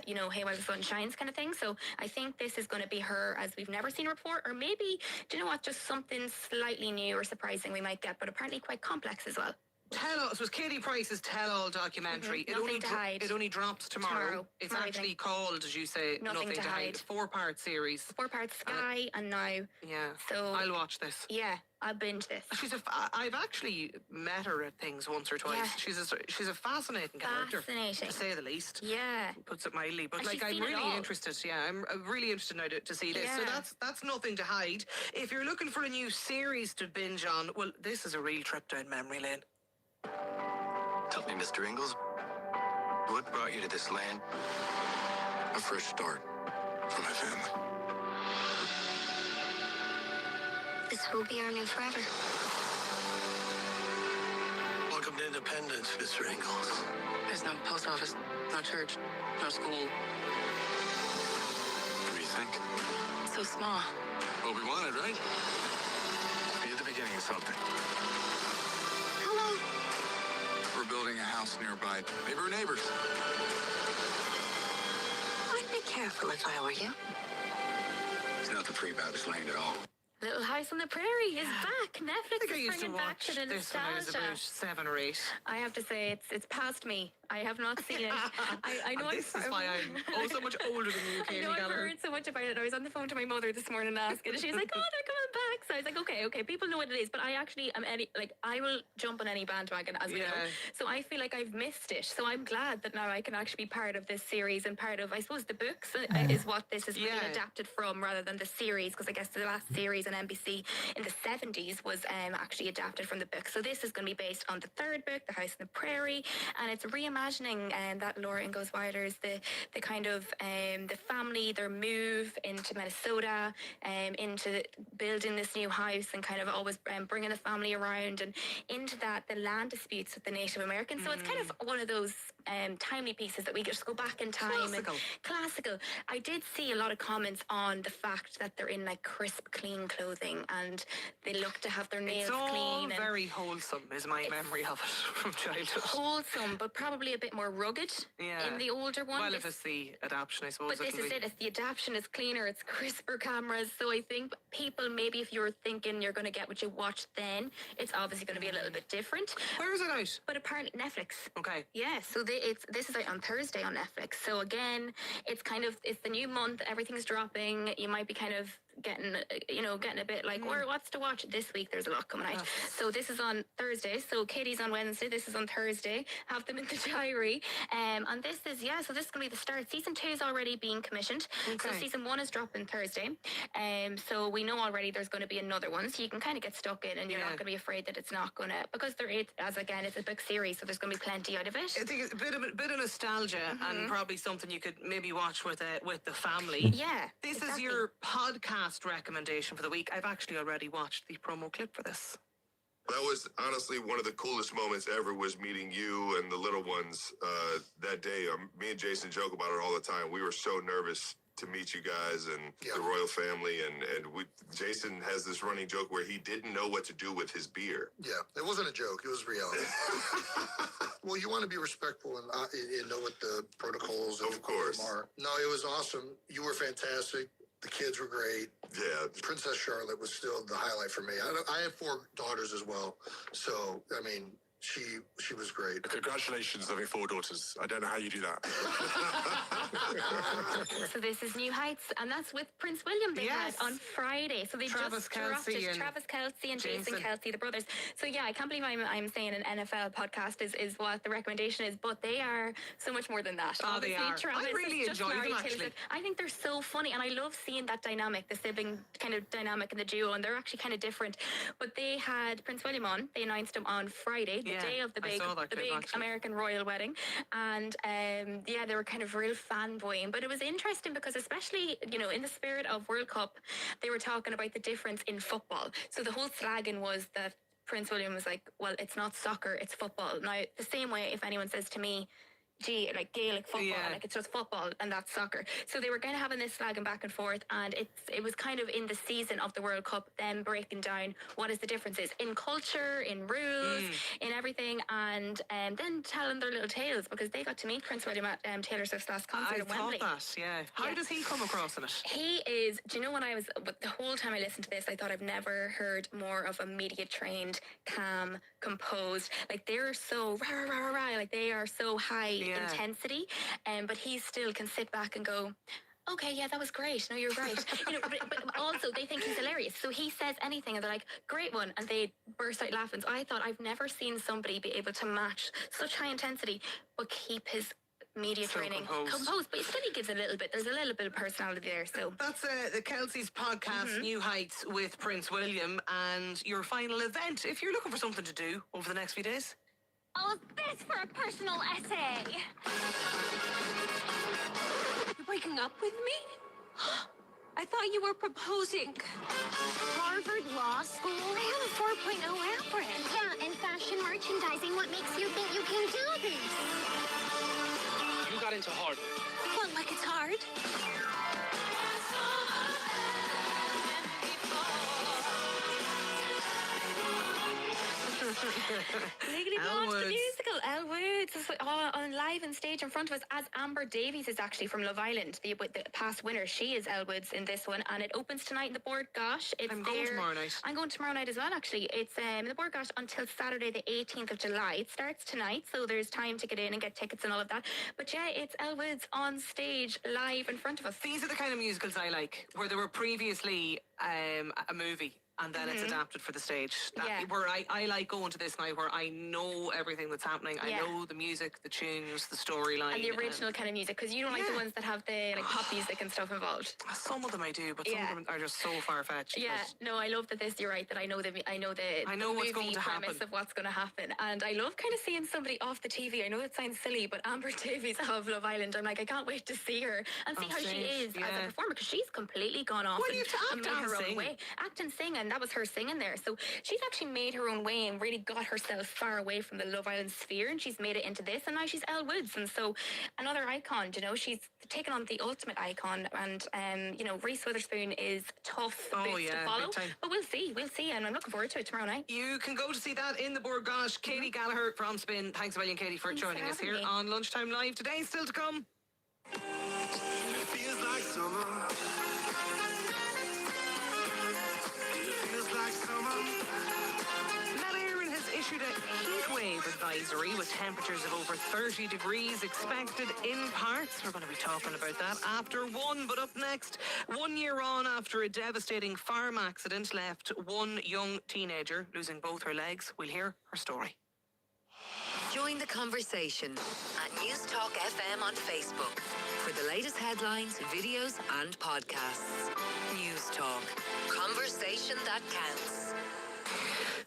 Speaker 19: you know, hey, while the sun shines kind of thing. So I think this is going to be her as we've never seen her before, or maybe, do you know what, just something slightly new or surprising we might get, but apparently quite complex as well.
Speaker 12: It was Katie Price's Tell-All documentary. It only drops tomorrow. It's actually called, as you say, Nothing to Hide. 4-part series.
Speaker 19: 4-part Sky, and now.
Speaker 12: Yeah.
Speaker 19: So
Speaker 12: I'll watch this.
Speaker 19: Yeah, I'll binge this.
Speaker 12: I've actually met her at things once or twice. Yeah. She's a fascinating character, to say the least.
Speaker 19: Yeah.
Speaker 12: Puts it mildly. But like, I'm really interested. Yeah, I'm really interested now to see this. So that's Nothing to Hide. If you're looking for a new series to binge on, well, this is a real trip down memory lane.
Speaker 20: Tell me, Mr. Ingalls, what brought you to this land? A fresh start for my family.
Speaker 18: This will be our new forever.
Speaker 20: Welcome to independence, Mr. Ingalls.
Speaker 1: There's no post office, no church, no school.
Speaker 20: What do you think?
Speaker 1: So small.
Speaker 20: What we wanted, right? Be at the beginning of something.
Speaker 18: Hello.
Speaker 20: We're building a house nearby. Maybe we're neighbors.
Speaker 18: I'd be careful if I were you.
Speaker 20: There's nothing free about this land at all.
Speaker 19: Little House on the Prairie is back. Netflix
Speaker 12: I
Speaker 19: is
Speaker 12: used to
Speaker 19: bringing back
Speaker 12: watch
Speaker 19: to the
Speaker 12: this when I was
Speaker 19: nostalgia.
Speaker 12: about 7 or 8.
Speaker 19: I have to say, it's past me. I have not seen it. I know
Speaker 12: this is why I'm so much older than you, Katie.
Speaker 19: I know I've heard so much about it. I was on the phone to my mother this morning asking, and she's like, "Oh, they're coming back." So I was like, "Okay, people know what it is." But I actually am I will jump on any bandwagon, as we know. So I feel like I've missed it. So I'm glad that now I can actually be part of this series and part of, I suppose, the books is what this is really adapted from, rather than the series, because I guess the last series on NBC in the 70s was actually adapted from the book. So this is going to be based on the 3rd book, The House on the Prairie, and it's reimagining that Laura Ingalls Wilder's the kind of the family, their move into Minnesota, into building this new house, and kind of always bringing the family around, and into that the land disputes with the Native Americans. So it's kind of one of those timely pieces that we just go back in time. Classical. I did see a lot of comments on the fact that they're in like crisp, clean clothing, and they look to have their nails clean.
Speaker 12: It's all very wholesome, is my memory of it from childhood.
Speaker 19: Wholesome, but probably a bit more rugged in the older one.
Speaker 12: Well, if it's the adaptation, I suppose.
Speaker 19: But this is it. It's the adaptation is cleaner. It's crisper cameras. So I think people, maybe if you were thinking you're going to get what you watched then, it's obviously going to be a little bit different.
Speaker 12: Where is it out?
Speaker 19: But apparently Netflix.
Speaker 12: Okay.
Speaker 19: Yeah. So this is out on Thursday on Netflix. So again, it's the new month. Everything's dropping. You might be kind of getting a bit like, what's to watch this week? There's a lot coming out. So this is on Thursday. So Katie's on Wednesday. This is on Thursday. Have them in the diary. And this is, so this is going to be the start. Season 2 is already being commissioned. So season 1 is dropping Thursday. So we know already there's going to be another one. So you can kind of get stuck in, and you're not going to be afraid that it's not going to, because it's a book series, so there's going to be plenty out of it.
Speaker 12: I think it's a bit of nostalgia, and probably something you could maybe watch with the family.
Speaker 19: Yeah.
Speaker 12: This is your podcast recommendation for the week. I've actually already watched the promo clip for this.
Speaker 21: That was honestly one of the coolest moments ever, was meeting you and the little ones that day. Me and Jason joke about it all the time. We were so nervous to meet you guys and the royal family, and Jason has this running joke where he didn't know what to do with his beer.
Speaker 22: Yeah, it wasn't a joke. It was reality. Well, you want to be respectful and know what the protocols
Speaker 21: of course
Speaker 22: are. No, it was awesome. You were fantastic. The kids were great.
Speaker 21: Yeah.
Speaker 22: Princess Charlotte was still the highlight for me. I have 4 daughters as well, so I mean, she was great.
Speaker 20: Congratulations having 4 daughters. I don't know how you do that.
Speaker 19: So this is New Heights, and that's with Prince William they had on Friday. So they
Speaker 12: Travis
Speaker 19: just dropped
Speaker 12: Kelce
Speaker 19: it.
Speaker 12: and
Speaker 19: Travis Kelce and Jason
Speaker 12: Jason.
Speaker 19: Kelce, the brothers. So yeah, I can't believe I'm saying an NFL podcast is what the recommendation is, but they are so much more than that.
Speaker 12: Oh, they
Speaker 19: Obviously,
Speaker 12: are.
Speaker 19: Travis
Speaker 12: I really
Speaker 19: is just
Speaker 12: enjoy them,
Speaker 19: married to
Speaker 12: actually.
Speaker 19: Taylor Swift. I think they're so funny, and I love seeing that dynamic, the sibling kind of dynamic in the duo, and they're actually kind of different. But they had Prince William on. They announced him on Friday, the day of the
Speaker 12: I
Speaker 19: big
Speaker 12: saw that clip, actually.
Speaker 19: American royal wedding, and yeah, they were kind of real fanboying. But it was interesting because, especially in the spirit of World Cup, they were talking about the difference in football. So the whole slagging was that Prince William was like, well, it's not soccer, it's football. Now, the same way if anyone says to me, gee, like Gaelic football, like it's just football and that's soccer. So they were kind of having this slagging back and forth, and it was kind of in the season of the World Cup, them breaking down what is the differences in culture, in rules, in everything, and then telling their little tales, because they got to meet Prince William at Taylor Swift's last concert
Speaker 12: I
Speaker 19: in Wembley.
Speaker 12: thought that, yeah. How does he come across in it?
Speaker 19: He is, do you know, the whole time I listened to this, I thought I've never heard more of a media trained, calm, composed. Like, they're so rah, rah, rah, rah, like they are so high intensity, but he still can sit back and go, okay, yeah, that was great. No, you're right. But also they think he's hilarious. So he says anything and they're like, great one. And they burst out laughing. So I thought, I've never seen somebody be able to match such high intensity, but keep his media training composed. But still he gives there's a little bit of personality there. So
Speaker 12: that's the Kelsey's podcast, New Heights with Prince William, and your final event, if you're looking for something to do over the next few days.
Speaker 3: All of this for a personal essay. You're breaking up with me? I thought you were proposing.
Speaker 18: Harvard Law School?
Speaker 3: I have a 4.0 average.
Speaker 18: Yeah, and fashion merchandising. What makes you think you can do this?
Speaker 17: You got into Harvard.
Speaker 3: What, like it's hard?
Speaker 19: Legally Blonde, the musical, Elle Woods, is on live and stage in front of us, as Amber Davies is actually from Love Island, the past winner. She is Elle Woods in this one, and it opens tonight in the Board Gosh.
Speaker 12: I'm going tomorrow night.
Speaker 19: I'm going tomorrow night as well, actually. It's in the Board Gosh until Saturday the 18th of July. It starts tonight, so there's time to get in and get tickets and all of that. But yeah, it's Elle Woods on stage live in front of us.
Speaker 12: These are the kind of musicals I like, where there were previously a movie and then it's adapted for the stage. Where I like going to this night where I know everything that's happening. I know the music, the tunes, the storyline.
Speaker 19: And the original kind of music, because you don't like the ones that have the pop music and stuff involved.
Speaker 12: Some of them I do, but some of them are just so far-fetched.
Speaker 19: Yeah, no, I love that you're right, that I know what's going to happen. Of what's going to happen. And I love kind of seeing somebody off the TV. I know it sounds silly, but Amber Davies of Love Island, I'm like, I can't wait to see her and see how she is as a performer, because she's completely gone off and made her own way. Act and sing, and that was her singing there. So she's actually made her own way and really got herself far away from the Love Island sphere, and she's made it into this, and now she's Elle Woods, and so another icon. She's taken on the ultimate icon, and Reese Witherspoon is tough boots to follow, but we'll see, and I'm looking forward to it tomorrow night.
Speaker 12: You can go to see that in the Board Gosh. Katie Gallagher from Spin. Thanks a million, Katie, for joining us here on Lunchtime Live today. Still to come.
Speaker 9: It feels like summer.
Speaker 12: Met Éireann has issued a heat wave advisory with temperatures of over 30 degrees expected in parts. We're going to be talking about that after 1. But up next, 1 year on after a devastating farm accident left one young teenager losing both her legs, we'll hear her story.
Speaker 4: Join the conversation at News Talk FM on Facebook for the latest headlines, videos and podcasts. News Talk. Conversation that counts.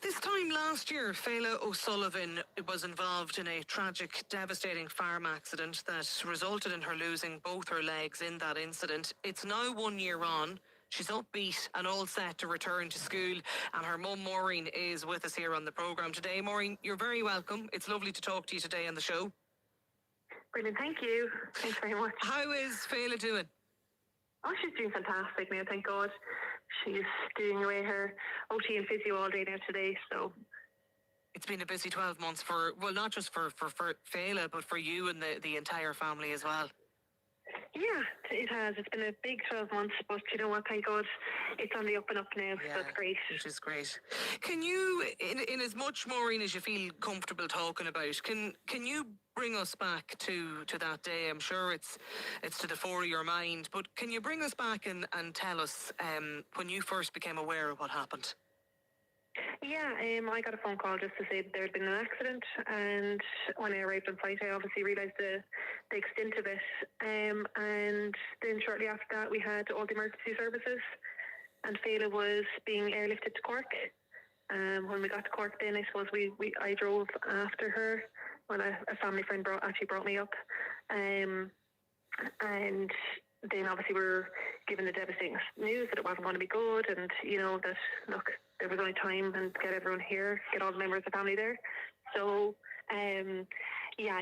Speaker 12: This time last year, Fela O'Sullivan was involved in a tragic, devastating farm accident that resulted in her losing both her legs in that incident. It's now 1 year on. She's upbeat and all set to return to school, and her mum Maureen is with us here on the programme today. Maureen, you're very welcome. It's lovely to talk to you today on the show.
Speaker 11: Brilliant, thank you. Thanks very much.
Speaker 12: How is Fela doing?
Speaker 11: Oh, she's doing fantastic now, thank God. She's doing away her OT and physio all day now today, so...
Speaker 12: It's been a busy 12 months for, well, not just for Fela, but for you and the entire family as well.
Speaker 11: Yeah, it has. It's been a big 12 months, but you know what? Thank God it's on the up and up now. So that's great.
Speaker 12: Which is great. Can you, in as much, Maureen, as you feel comfortable talking about, can you bring us back to that day? I'm sure it's to the fore of your mind, but can you bring us back and tell us when you first became aware of what happened?
Speaker 11: Yeah, I got a phone call just to say that there had been an accident, and when I arrived on site, I obviously realised the extent of it. And then shortly after that, we had all the emergency services, and Fela was being airlifted to Cork. When we got to Cork, then I suppose I drove after her when a family friend brought me up, and then obviously we were given the devastating news that it wasn't going to be good, and that look, there was only time and get everyone here, get all the members of the family there. So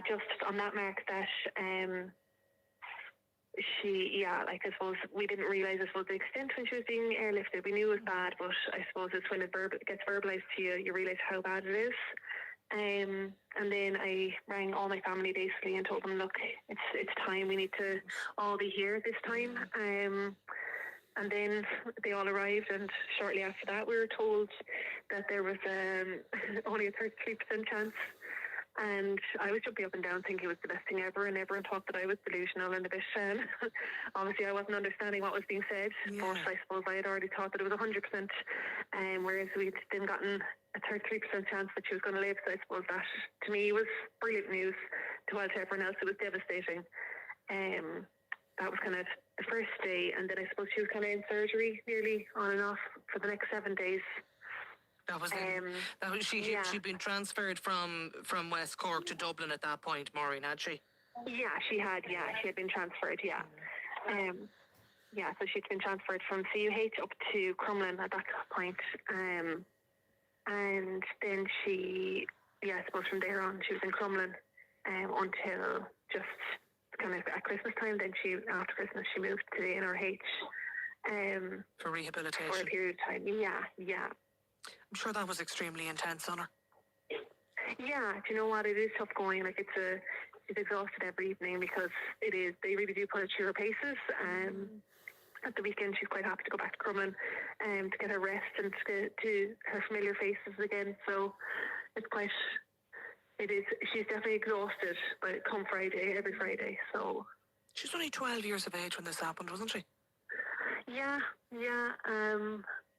Speaker 11: just on that mark that I suppose we didn't realise, I suppose, the extent when she was being airlifted. We knew it was bad, but I suppose it's when it gets verbalised to you, you realise how bad it is. And then I rang all my family basically and told them, look, it's time, we need to all be here this time. And then they all arrived, and shortly after that we were told that there was only a 33% chance. And I was jumping up and down thinking it was the best thing ever, and everyone thought that I was delusional and a bit obviously I wasn't understanding what was being said, but I suppose I had already thought that it was 100%, whereas we'd then gotten a 33% chance that she was going to live. So I suppose that to me was brilliant news. To everyone else it was devastating. That was kind of the first day, and then I suppose she was kind of in surgery nearly on and off for the next 7 days.
Speaker 12: That was she'd been transferred from West Cork to Dublin at that point, Maureen, had she?
Speaker 11: Yeah, she had been transferred, so she'd been transferred from CUH up to Crumlin at that point, and then I suppose from there on she was in Crumlin until just kind of at Christmas time. Then after Christmas she moved to the NRH
Speaker 12: for rehabilitation
Speaker 11: for a period of time. Yeah.
Speaker 12: I'm sure that was extremely intense on her.
Speaker 11: Yeah, do you know what? It is tough going. Like she's exhausted every evening because it is. They really do put her through her paces. At the weekend, she's quite happy to go back to Crumlin to get her rest and to get to her familiar faces again. So it is. She's definitely exhausted. But come Friday, every Friday. So
Speaker 12: she's only 12 years of age when this happened, wasn't she?
Speaker 11: Yeah.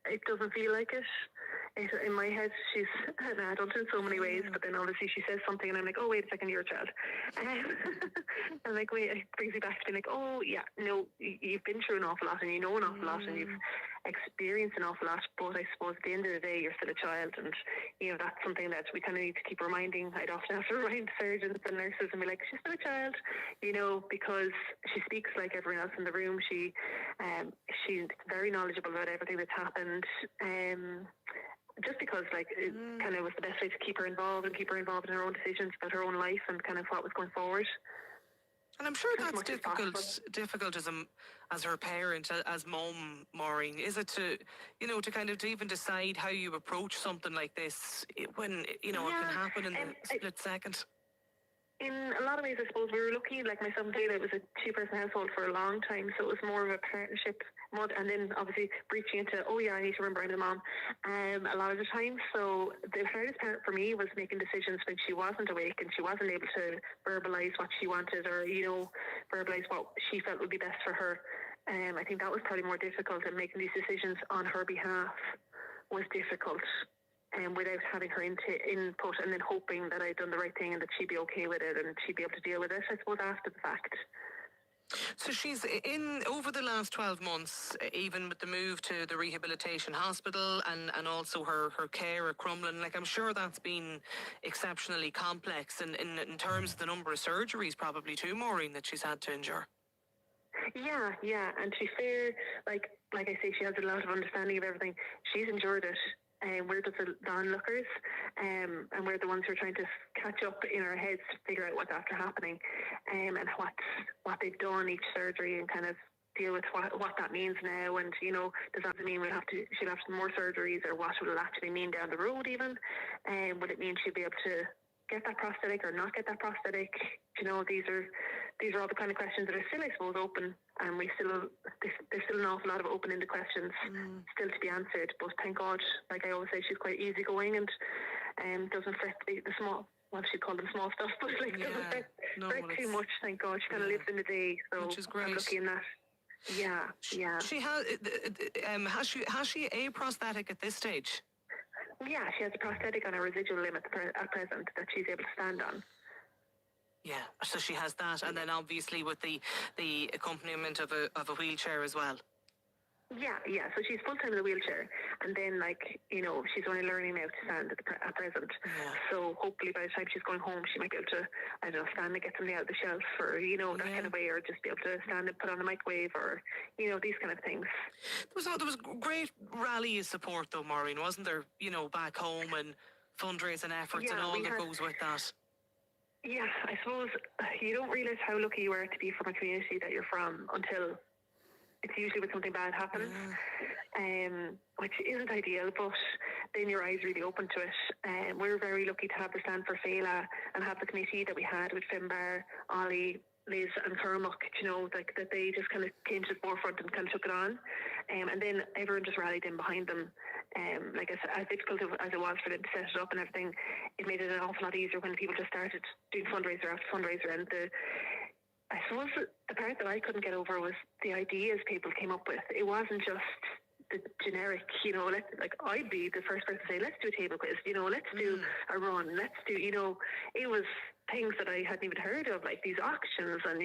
Speaker 11: It doesn't feel like it. In my head, she's an adult in so many ways, but then obviously she says something and I'm like, oh, wait a second, you're a child. I'm like, wait, it brings me back to being like, oh, yeah, no, you've been through an awful lot and you know an awful lot and you've experienced an awful lot, but I suppose at the end of the day, you're still a child, and, that's something that we kind of need to keep reminding. I'd often have to remind surgeons and nurses and be like, she's still a child, because she speaks like everyone else in the room. She's very knowledgeable about everything that's happened. Just because, it kind of was the best way to keep her involved in her own decisions about her own life and kind of what was going forward.
Speaker 12: And I'm sure that's difficult as her parent, as mum, Maureen. Is it to kind of to even decide how you approach something like this when, it can happen in the split second?
Speaker 11: In a lot of ways, I suppose we were lucky. Like myself and Taylor, it was a two-person household for a long time, so it was more of a partnership. And then obviously breaching into, I need to remember I'm the mom, a lot of the time. So the hardest part for me was making decisions when she wasn't awake and she wasn't able to verbalise what she wanted or, verbalise what she felt would be best for her. I think that was probably more difficult, and making these decisions on her behalf was difficult. Without having her input, and then hoping that I'd done the right thing and that she'd be okay with it and she'd be able to deal with it, I suppose, after the fact.
Speaker 12: So she's over the last 12 months, even with the move to the rehabilitation hospital and also her care at Crumlin, I'm sure that's been exceptionally complex in terms of the number of surgeries probably too, Maureen, that she's had to endure.
Speaker 11: Yeah, and to be fair, like I say, she has a lot of understanding of everything. She's endured it. We're just the onlookers, and we're the ones who are trying to catch up in our heads to figure out what's after happening, and what they've done each surgery, and kind of deal with what that means now. And does that mean she'll have some more surgeries, or what will it actually mean down the road even? Would it mean she'll be able to get that prosthetic or not get that prosthetic? You know, these are all the kind of questions that are still, I suppose, open, and there's still an awful lot of open-ended questions still to be answered. But thank God, like I always say, she's quite easygoing and doesn't fret the small. Well, she called them small stuff, but like doesn't fret too much. Thank God, she kind of lives in the day, so
Speaker 12: which is great.
Speaker 11: I'm lucky in that. Yeah.
Speaker 12: She has she a prosthetic at this stage?
Speaker 11: Yeah, she has a prosthetic on a residual limb at present that she's able to stand on.
Speaker 12: Yeah, so she has that, and then obviously with the accompaniment of a wheelchair as well.
Speaker 11: Yeah. So she's full time in the wheelchair, and then she's only learning now to stand at present. Yeah. So hopefully by the time she's going home, she might be able to, I don't know, stand and get something out of the shelf, or that kind of way, or just be able to stand and put on the microwave, or these kind of things.
Speaker 12: There was great rally support though, Maureen, wasn't there? Back home and fundraising efforts and all that goes with that.
Speaker 11: Yeah, I suppose you don't realise how lucky you are to be from a community that you're from until it's usually when something bad happens, which isn't ideal, but then your eyes really open to it. We're very lucky to have the Stand for Féile and have the committee that we had with Finbar, Ollie, Liz and Cormac, that they just kind of came to the forefront and kind of took it on. And then everyone just rallied in behind them. As difficult as it was for them to set it up and everything, it made it an awful lot easier when people just started doing fundraiser after fundraiser. And I suppose the part that I couldn't get over was the ideas people came up with. It wasn't just the generic, I'd be the first person to say, let's do a table quiz, let's do a run, let's do, it was things that I hadn't even heard of, like these auctions and,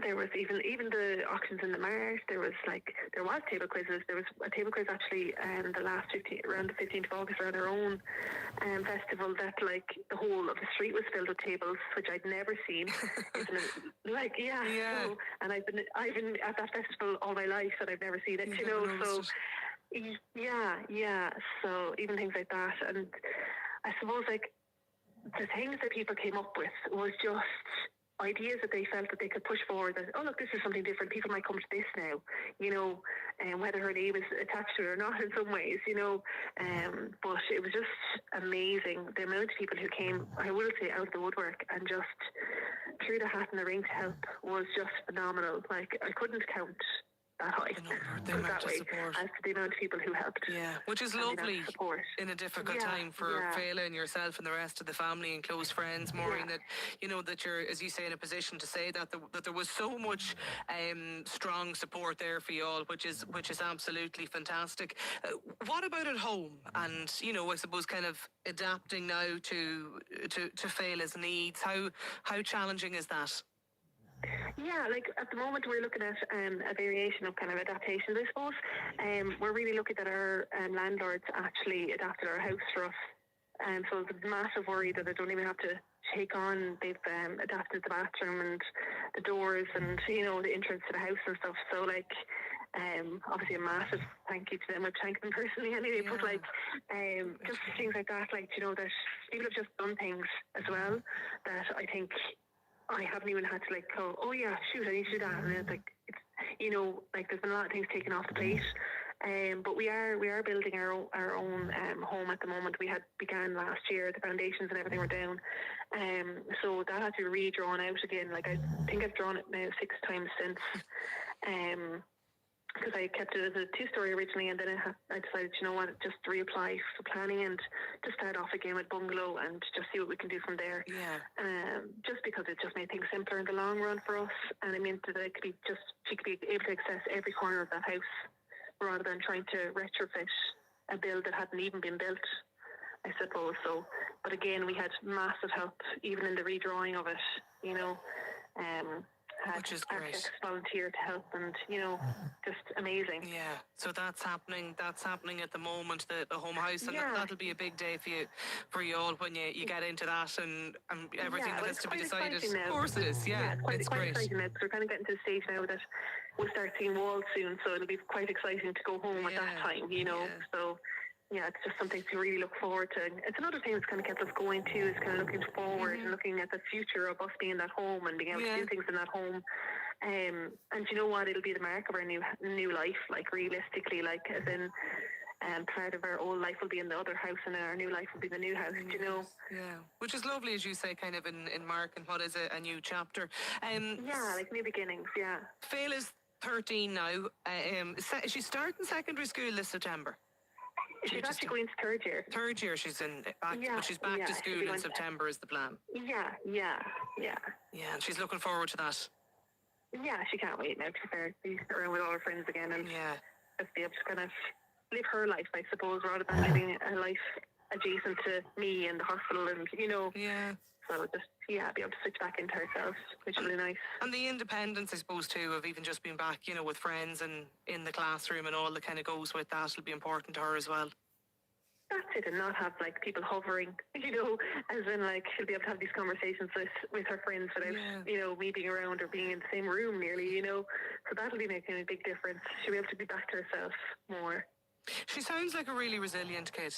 Speaker 11: there was even the auctions in the Mart. There was table quizzes. There was a table quiz actually around the 15th of August around our own festival that the whole of the street was filled with tables, which I'd never seen. So, and I've been at that festival all my life and I've never seen it, so so even things like that. And I suppose the things that people came up with was just ideas that they felt that they could push forward, that, oh look, this is something different, people might come to this now, and whether her name is attached to it or not in some ways, but it was just amazing the amount of people who came, I will say, out of the woodwork and just threw the hat in the ring to help was just phenomenal. I couldn't count that high.
Speaker 12: The amount of support.
Speaker 11: As to the amount of people who helped.
Speaker 12: Yeah, which is lovely in a difficult time for Féile and yourself and the rest of the family and close friends, Maureen, that that you're, as you say, in a position to say that there was so much strong support there for you all, which is absolutely fantastic. What about at home? And I suppose kind of adapting now to Féile's needs. How challenging is that?
Speaker 11: Yeah, at the moment we're looking at a variation of kind of adaptations, I suppose. We're really lucky that our landlords actually adapted our house for us. So it's a massive worry that I don't even have to take on. They've adapted the bathroom and the doors and, the entrance to the house and stuff. So obviously a massive thank you to them. I thank them personally anyway, but just things like that, that people have just done things as well that I think I haven't even had to go, oh yeah, shoot, I need to do that. And it's there's been a lot of things taken off the plate. But we are building our own home at the moment. We had began last year, the foundations and everything were down. So that had to be redrawn out again. I think I've drawn it now 6 times since. Because I kept it as a 2-story originally, and then I decided, just reapply for planning and just start off again with bungalow and just see what we can do from there.
Speaker 12: Yeah.
Speaker 11: Just because it just made things simpler in the long run for us, and I mean that she could be able to access every corner of that house rather than trying to retrofit a build that hadn't even been built, I suppose. So, but again, we had massive help even in the redrawing of it.
Speaker 12: Which is great.
Speaker 11: Architects volunteer to help, and just amazing.
Speaker 12: Yeah, so that's happening at the moment, the home house, and that'll be a big day for you all when you get into that and everything that has to be decided. Of course it is. Yeah,
Speaker 11: it's
Speaker 12: great.
Speaker 11: Exciting now, 'cause we're kind of getting to the stage now that we'll start seeing walls soon, so it'll be quite exciting to go home at that time. So. Yeah, it's just something to really look forward to. It's another thing that's kind of kept us going too, is kind of looking forward and looking at the future of us being in that home and being able to do things in that home. And you know what? It'll be the mark of our new life, realistically, as in, and part of our old life will be in the other house, and then our new life will be the new house. You know.
Speaker 12: Yeah, which is lovely, as you say, kind of in marking what is a new chapter.
Speaker 11: Yeah, like new beginnings. Yeah.
Speaker 12: Fail is 13 now. She's starting secondary school this September.
Speaker 11: She's actually going to third year.
Speaker 12: Third year, she's in back, but she's back to school in September is the plan.
Speaker 11: Yeah.
Speaker 12: Yeah, and she's looking forward to that.
Speaker 11: Yeah, she can't wait now to be around with all her friends again and just be able to kind of live her life, I suppose, rather than living a life adjacent to me and the hospital and, you know.
Speaker 12: Yeah.
Speaker 11: So just, be able to switch back into herself, which is really nice.
Speaker 12: And the independence, I suppose, too, of even just being back, you know, with friends and in the classroom and all that kind of goes with that will be important to her as well.
Speaker 11: That's it, and not have like people hovering, you know, as in like she'll be able to have these conversations with her friends without, you know, me being around or being in the same room nearly, you know. So that'll be making a big difference. She'll be able to be back to herself more.
Speaker 12: She sounds like a really resilient kid.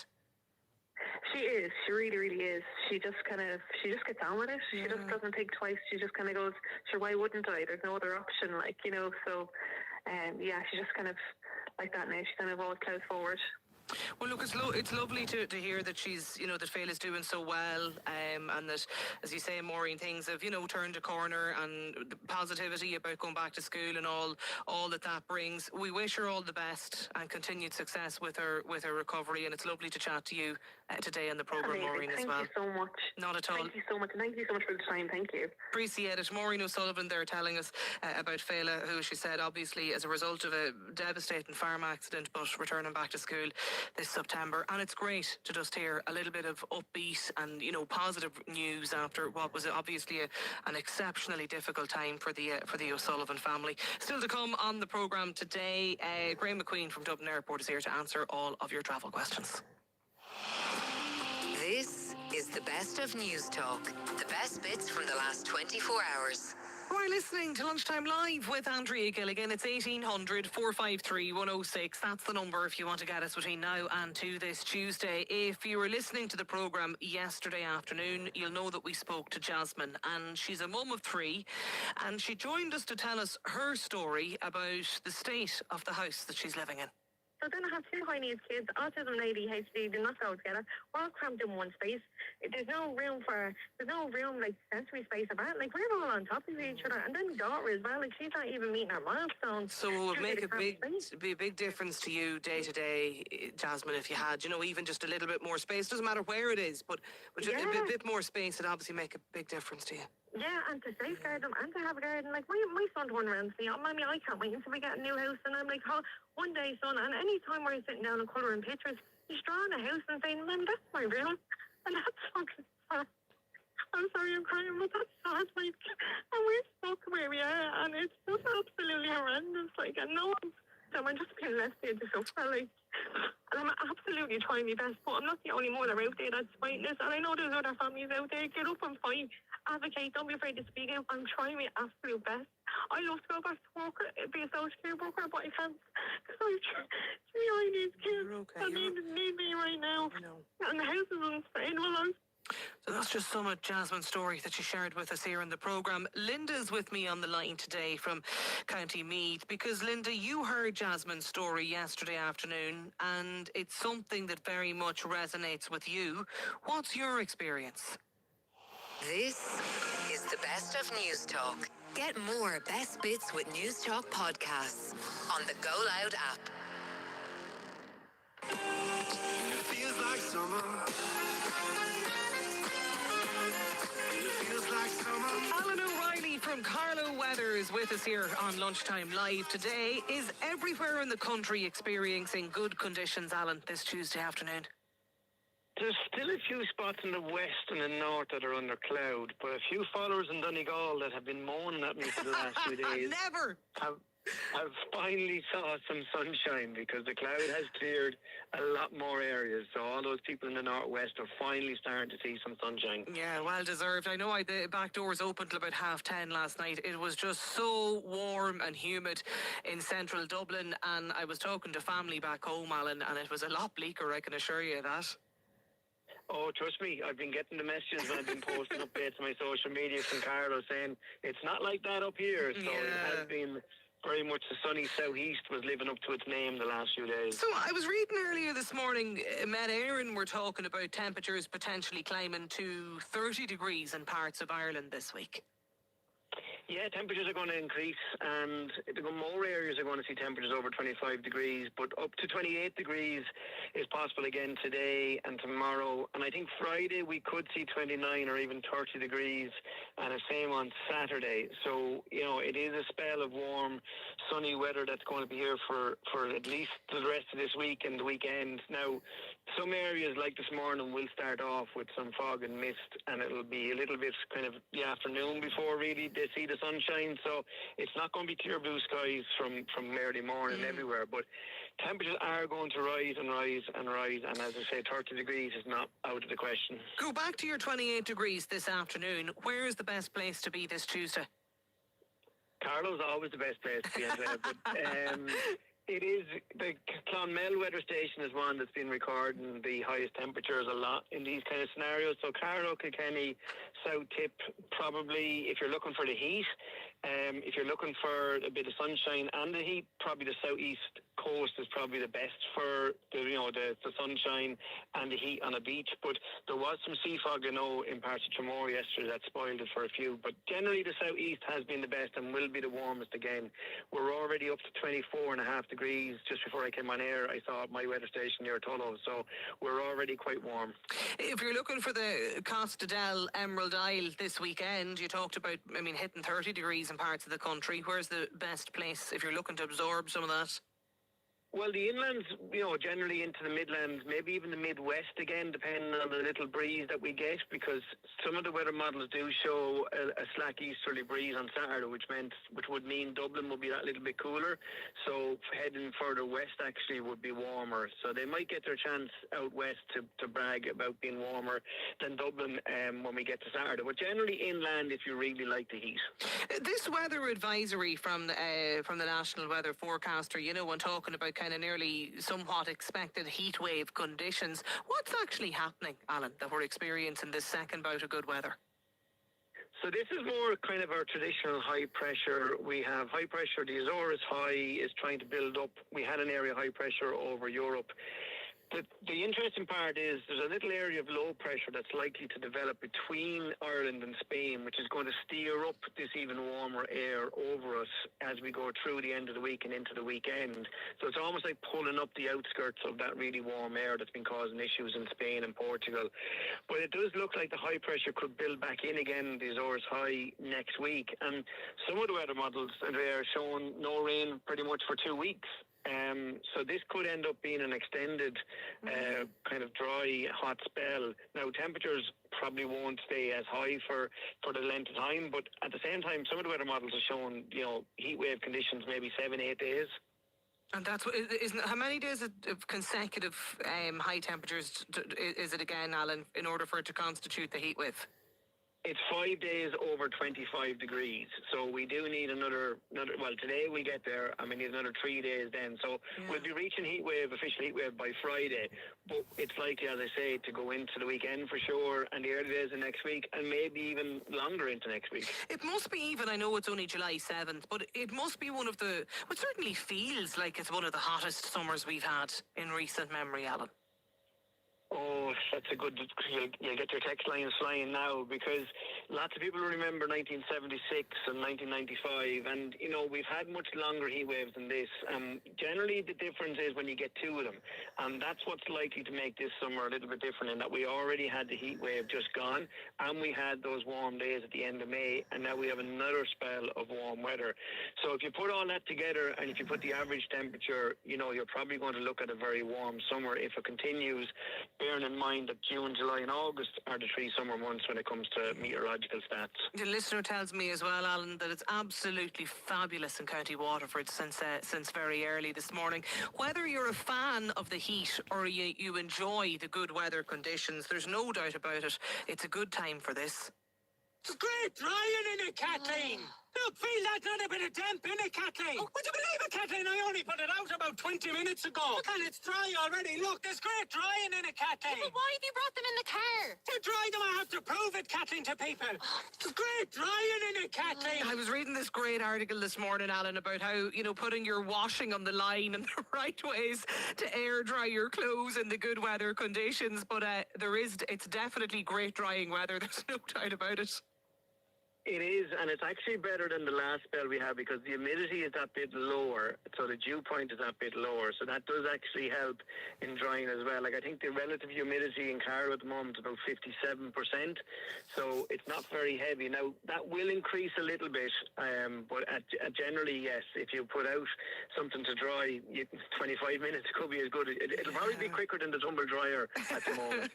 Speaker 11: She is. She really, really is. She just gets on with it. She just doesn't think twice. She just kind of goes, sure, why wouldn't I? There's no other option, like, you know. So, she's just kind of like that now. She kind of always plows forward.
Speaker 12: Well, look, it's lovely to hear that she's, you know, that Fail is doing so well, and that, as you say, Maureen, things have, you know, turned a corner, and the positivity about going back to school and all that brings. We wish her all the best and continued success with her recovery, and it's lovely to chat to you today on the programme, Maureen, as well.
Speaker 11: Thank you so much.
Speaker 12: Not at all.
Speaker 11: Thank you so much, and thank you so much for the time. Thank you.
Speaker 12: Appreciate it. Maureen O'Sullivan there telling us about Fela, who she said obviously as a result of a devastating farm accident, but returning back to school this September. And it's great to just hear a little bit of upbeat and, you know, positive news after what was obviously an exceptionally difficult time for the O'Sullivan family. Still to come on the programme today, Graham McQueen from Dublin Airport is here to answer all of your travel questions.
Speaker 4: This is the best of News Talk. The best bits from the last 24 hours.
Speaker 12: We're listening to Lunchtime Live with Andrea Gilligan. It's 1800 453 106. That's the number if you want to get us between now and to this Tuesday. If you were listening to the programme yesterday afternoon, you'll know that we spoke to Jasmine, and she's a mum of 3, and she joined us to tell us her story about the state of the house that she's living in.
Speaker 11: So then I have 2 high needs kids, autism and ADHD, do not go together. We're all crammed in one space. There's no room like sensory space about. Like we're all on top of each other, and then my daughter as well. Like she's not even meeting her milestones.
Speaker 12: So it would make be a big difference to you day to day, Jasmine, if you had, you know, even just a little bit more space. Doesn't matter where it is, but just a bit more space would obviously make a big difference to you.
Speaker 11: Yeah, and to safeguard them and to have a garden. Like, my son's running around me, Mommy, I can't wait until we get a new house. And I'm like, one day, son, and any time we're sitting down and colouring pictures, he's drawing a house and saying, Mum, that's my room. And that's fucking sad. I'm sorry I'm crying, but that's sad. Like, and we're stuck where we are, and it's just absolutely horrendous. Like, and no one's, I'm just being left there to suffer, like. And I'm absolutely trying my best, but I'm not the only mother out there that's fighting this. And I know there's other families out there. Get up and fight. Advocate. Don't be afraid to speak out. I'm trying my absolute best. I love to go back to work, be a social care worker, but I can't. Because I need kids that need me right now. And the house is unsustainable.
Speaker 12: So that's just some of Jasmine's story that she shared with us here in the programme. Linda's with me on the line today from County Meath, because Linda, you heard Jasmine's story yesterday afternoon, and it's something that very much resonates with you. What's your experience?
Speaker 4: This is the best of News Talk. Get more best bits with News Talk podcasts on the Go Loud app.
Speaker 9: It feels like summer.
Speaker 12: Alan O'Reilly from Carlow Weather is with us here on Lunchtime Live today. Is everywhere in the country experiencing good conditions, Alan, this Tuesday afternoon?
Speaker 2: There's still a few spots in the west and the north that are under cloud, but a few followers in Donegal that have been moaning at me for the last few days have finally saw some sunshine, because the cloud has cleared a lot more areas. So all those people in the northwest are finally starting to see some sunshine.
Speaker 12: Yeah, well deserved. I know the back doors opened till about 10:30 last night. It was just so warm and humid in central Dublin, and I was talking to family back home, Alan, and it was a lot bleaker, I can assure you that.
Speaker 2: Oh, trust me, I've been getting the messages and I've been posting updates on my social media from Carlo saying it's not like that up here. So it has been very much the sunny southeast was living up to its name the last few days.
Speaker 12: So I was reading earlier this morning, Met Éireann were talking about temperatures potentially climbing to 30 degrees in parts of Ireland this week.
Speaker 2: Yeah, temperatures are going to increase, and more areas are going to see temperatures over 25 degrees, but up to 28 degrees is possible again today and tomorrow. And I think Friday we could see 29 or even 30 degrees, and the same on Saturday. So, it is a spell of warm, sunny weather that's going to be here for at least the rest of this week and the weekend. Now, some areas like this morning will start off with some fog and mist, and it'll be a little bit kind of the afternoon before really they see the sunshine. So it's not going to be clear blue skies from early morning everywhere, but temperatures are going to rise and rise and rise, and as I say, 30 degrees is not out of the question.
Speaker 12: Go back to your 28 degrees this afternoon. Where is the best place to be this Tuesday?
Speaker 2: Carlow's always the best place to be, but it is, the Clonmel weather station is one that's been recording the highest temperatures a lot in these kind of scenarios. So Carlow, Kilkenny, South Tip, probably if you're looking for the heat, if you're looking for a bit of sunshine and the heat, probably the southeast coast is probably the best for the sunshine and the heat on a beach. But there was some sea fog, in parts of Tremor yesterday that spoiled it for a few. But generally the southeast has been the best and will be the warmest again. We're already up to 24.5 degrees. Just before I came on air, I saw my weather station near Tullow, so we're already quite warm.
Speaker 12: If you're looking for the Costa del Emerald Isle this weekend, you talked about, hitting 30 degrees in parts of the country. Where's the best place if you're looking to absorb some of that?
Speaker 2: Well, the inlands, generally into the Midlands, maybe even the Midwest again, depending on the little breeze that we get, because some of the weather models do show a slack easterly breeze on Saturday, which would mean Dublin would be that little bit cooler. So heading further west actually would be warmer. So they might get their chance out west to brag about being warmer than Dublin when we get to Saturday. But generally inland if you really like the heat.
Speaker 12: This weather advisory from the National Weather Forecaster, when talking about kind of nearly somewhat expected heat wave conditions. What's actually happening, Alan, that we're experiencing this second bout of good weather?
Speaker 2: So this is more kind of our traditional high pressure. We have high pressure. The Azores high is trying to build up. We had an area of high pressure over Europe. The interesting part is there's a little area of low pressure that's likely to develop between Ireland and Spain, which is going to steer up this even warmer air over us as we go through the end of the week and into the weekend. So it's almost like pulling up the outskirts of that really warm air that's been causing issues in Spain and Portugal. But it does look like the high pressure could build back in again, the Azores high, next week. And some of the weather models are showing no rain pretty much for 2 weeks. So this could end up being an extended kind of dry, hot spell. Now, temperatures probably won't stay as high for the length of time, but at the same time, some of the weather models are showing, heat wave conditions maybe 7-8 days.
Speaker 12: And that's what how many days of consecutive high temperatures is it again, Alan, in order for it to constitute the heat wave?
Speaker 2: It's 5 days over 25 degrees. So we do need another, well, today we get there, and we need another 3 days then. So we'll be reaching official heat wave by Friday. But it's likely, as I say, to go into the weekend for sure, and the early days of next week, and maybe even longer into next week.
Speaker 12: It must be even, I know it's only July 7th, but it must be one of the, it certainly feels like it's one of the hottest summers we've had in recent memory, Alan.
Speaker 2: Oh, that's a good, you'll get your text lines flying now, because lots of people remember 1976 and 1995, and we've had much longer heat waves than this. Generally the difference is when you get two of them, and that's what's likely to make this summer a little bit different, in that we already had the heat wave just gone, and we had those warm days at the end of May, and now we have another spell of warm weather. So if you put all that together, and if you put the average temperature, you're probably going to look at a very warm summer if it continues, bearing in mind that June, July and August are the 3 summer months when it comes to meteorological stats. The
Speaker 12: listener tells me as well, Alan, that it's absolutely fabulous in County Waterford since very early this morning. Whether you're a fan of the heat or you enjoy the good weather conditions, there's no doubt about it, it's a good time for this.
Speaker 17: It's great drying in it, Kathleen.
Speaker 8: Look, feel that not a bit of damp in it, Kathleen. Oh, would you believe it, Kathleen? I only put it out about 20 minutes ago. Look, and it's dry already. Look, there's great drying in it, Kathleen.
Speaker 19: But why have you brought them in the car?
Speaker 8: To dry them, I have to prove it, Kathleen, to people. There's great drying in it, Kathleen.
Speaker 12: I was reading this great article this morning, Alan, about how, putting your washing on the line and the right ways to air dry your clothes in the good weather conditions. But it's definitely great drying weather. There's no doubt about it.
Speaker 2: It is, and it's actually better than the last spell we had because the humidity is that bit lower, so the dew point is that bit lower. So that does actually help in drying as well. Like I think the relative humidity in Carlow at the moment is about 57%, so it's not very heavy. Now that will increase a little bit, but generally yes, if you put out something to dry, 25 minutes could be as good. It'll probably be quicker than the tumble dryer at the moment.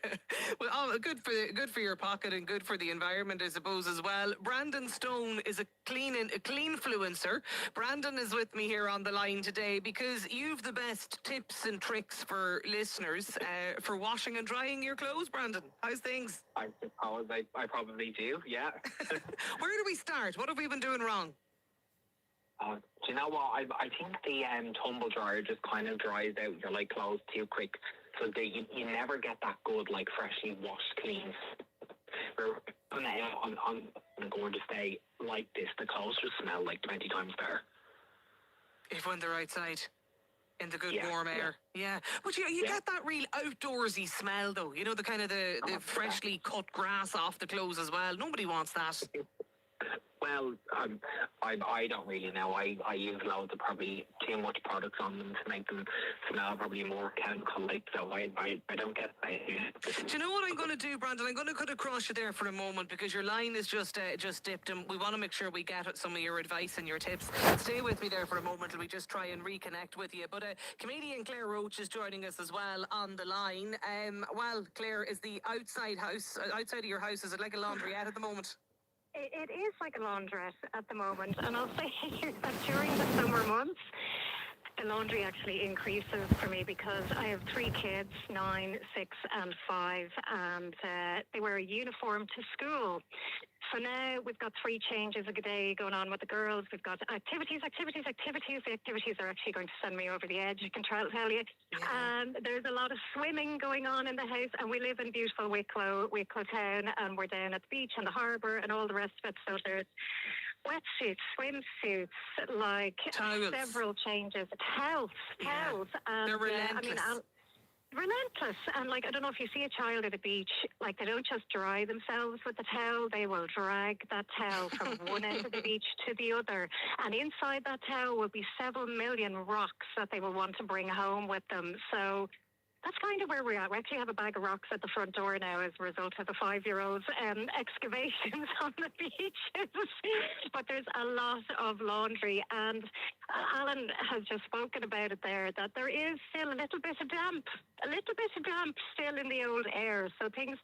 Speaker 12: Well, good for your pocket and good for the environment, I suppose, as well. Brandon Stone is a cleanfluencer. Brandon is with me here on the line today because you've the best tips and tricks for listeners for washing and drying your clothes. Brandon, how's things?
Speaker 10: I suppose I probably do, yeah.
Speaker 12: Where do we start? What have we been doing wrong?
Speaker 10: Do you know what? I think the tumble dryer just kind of dries out your clothes too quick, so that you never get that good freshly washed clean. On a gorgeous day like this, the clothes just smell 20 times better.
Speaker 12: If when they're outside in the good warm air. Yeah. But you get that real outdoorsy smell though. The kind of the freshly cut grass off the clothes as well. Nobody wants that.
Speaker 10: Well, I don't really know. I use loads of probably too much products on them to make them smell probably more chemical-like, so I don't get that.
Speaker 12: Do you know what I'm going to do, Brandon? I'm going to cut across you there for a moment because your line is just dipped and we want to make sure we get some of your advice and your tips. Stay with me there for a moment till we just try and reconnect with you. But comedian Claire Roach is joining us as well on the line. Claire, is the outside of your house, is it like a laundrette at the moment?
Speaker 11: It is like a laundrette at the moment, and I'll say that during the summer months, the laundry actually increases for me because I have 3 kids, 9, 6 and 5, and they wear a uniform to school. So now we've got 3 changes a day going on with the girls. We've got activities. The activities are actually going to send me over the edge, I can tell you. And there's a lot of swimming going on in the house, and we live in beautiful Wicklow Town, and we're down at the beach and the harbour and all the rest of it. So there's wetsuits, swimsuits, several changes. Towels. And,
Speaker 12: they're relentless.
Speaker 11: Relentless. And I don't know if you see a child at a beach, they don't just dry themselves with the towel, they will drag that towel from one end of the beach to the other. And inside that towel will be several million rocks that they will want to bring home with them. So that's kind of where we're at. We actually have a bag of rocks at the front door now as a result of the 5-year-old's excavations on the beaches. But there's a lot of laundry, and Alan has just spoken about it there, that there is still a little bit of damp still in the old air. So things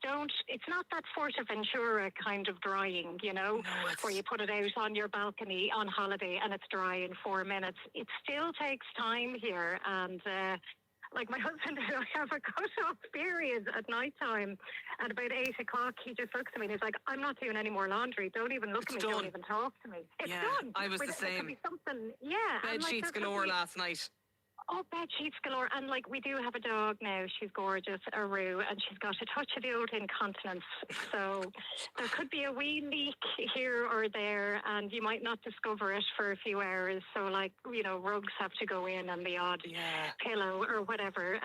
Speaker 11: it's not that Forteventura kind of drying, where you put it out on your balcony on holiday and it's dry in 4 minutes. It still takes time here, and my husband and I have a cut-off period at night time. At about 8 o'clock, he just looks at me and he's like, I'm not doing any more laundry. Don't even look at me.
Speaker 12: Done.
Speaker 11: Don't even talk to me. It's done.
Speaker 12: I was the same.
Speaker 11: It could be something,
Speaker 12: Bed sheets galore last night.
Speaker 11: Oh, bed sheets galore. And we do have a dog now. She's gorgeous, Aru, and she's got a touch of the old incontinence. So there could be a wee leak here or there, and you might not discover it for a few hours. So rugs have to go in and the odd pillow or whatever.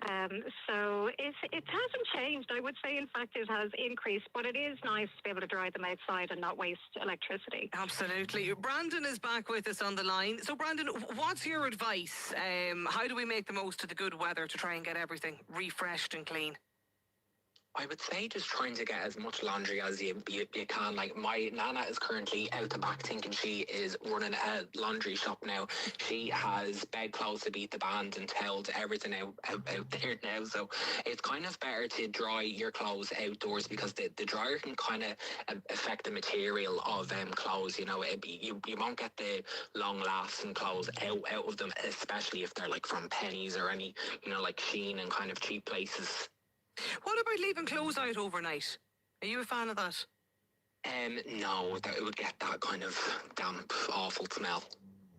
Speaker 11: So it hasn't changed. I would say, in fact, it has increased, but it is nice to be able to dry them outside and not waste electricity.
Speaker 12: Absolutely. Brandon is back with us on the line. So Brandon, what's your advice? How do we make the most of the good weather to try and get everything refreshed and clean?
Speaker 10: I would say just trying to get as much laundry as you can. My nana is currently out the back thinking she is running a laundry shop now. She has bedclothes to beat the band and towels, everything out there now. So it's kind of better to dry your clothes outdoors because the dryer can kind of affect the material of clothes. You won't get the long lasting clothes out of them, especially if they're from Pennies or any Shein and kind of cheap places.
Speaker 12: What about leaving clothes out overnight? Are you a fan of that?
Speaker 10: No, that it would get that kind of damp, awful smell.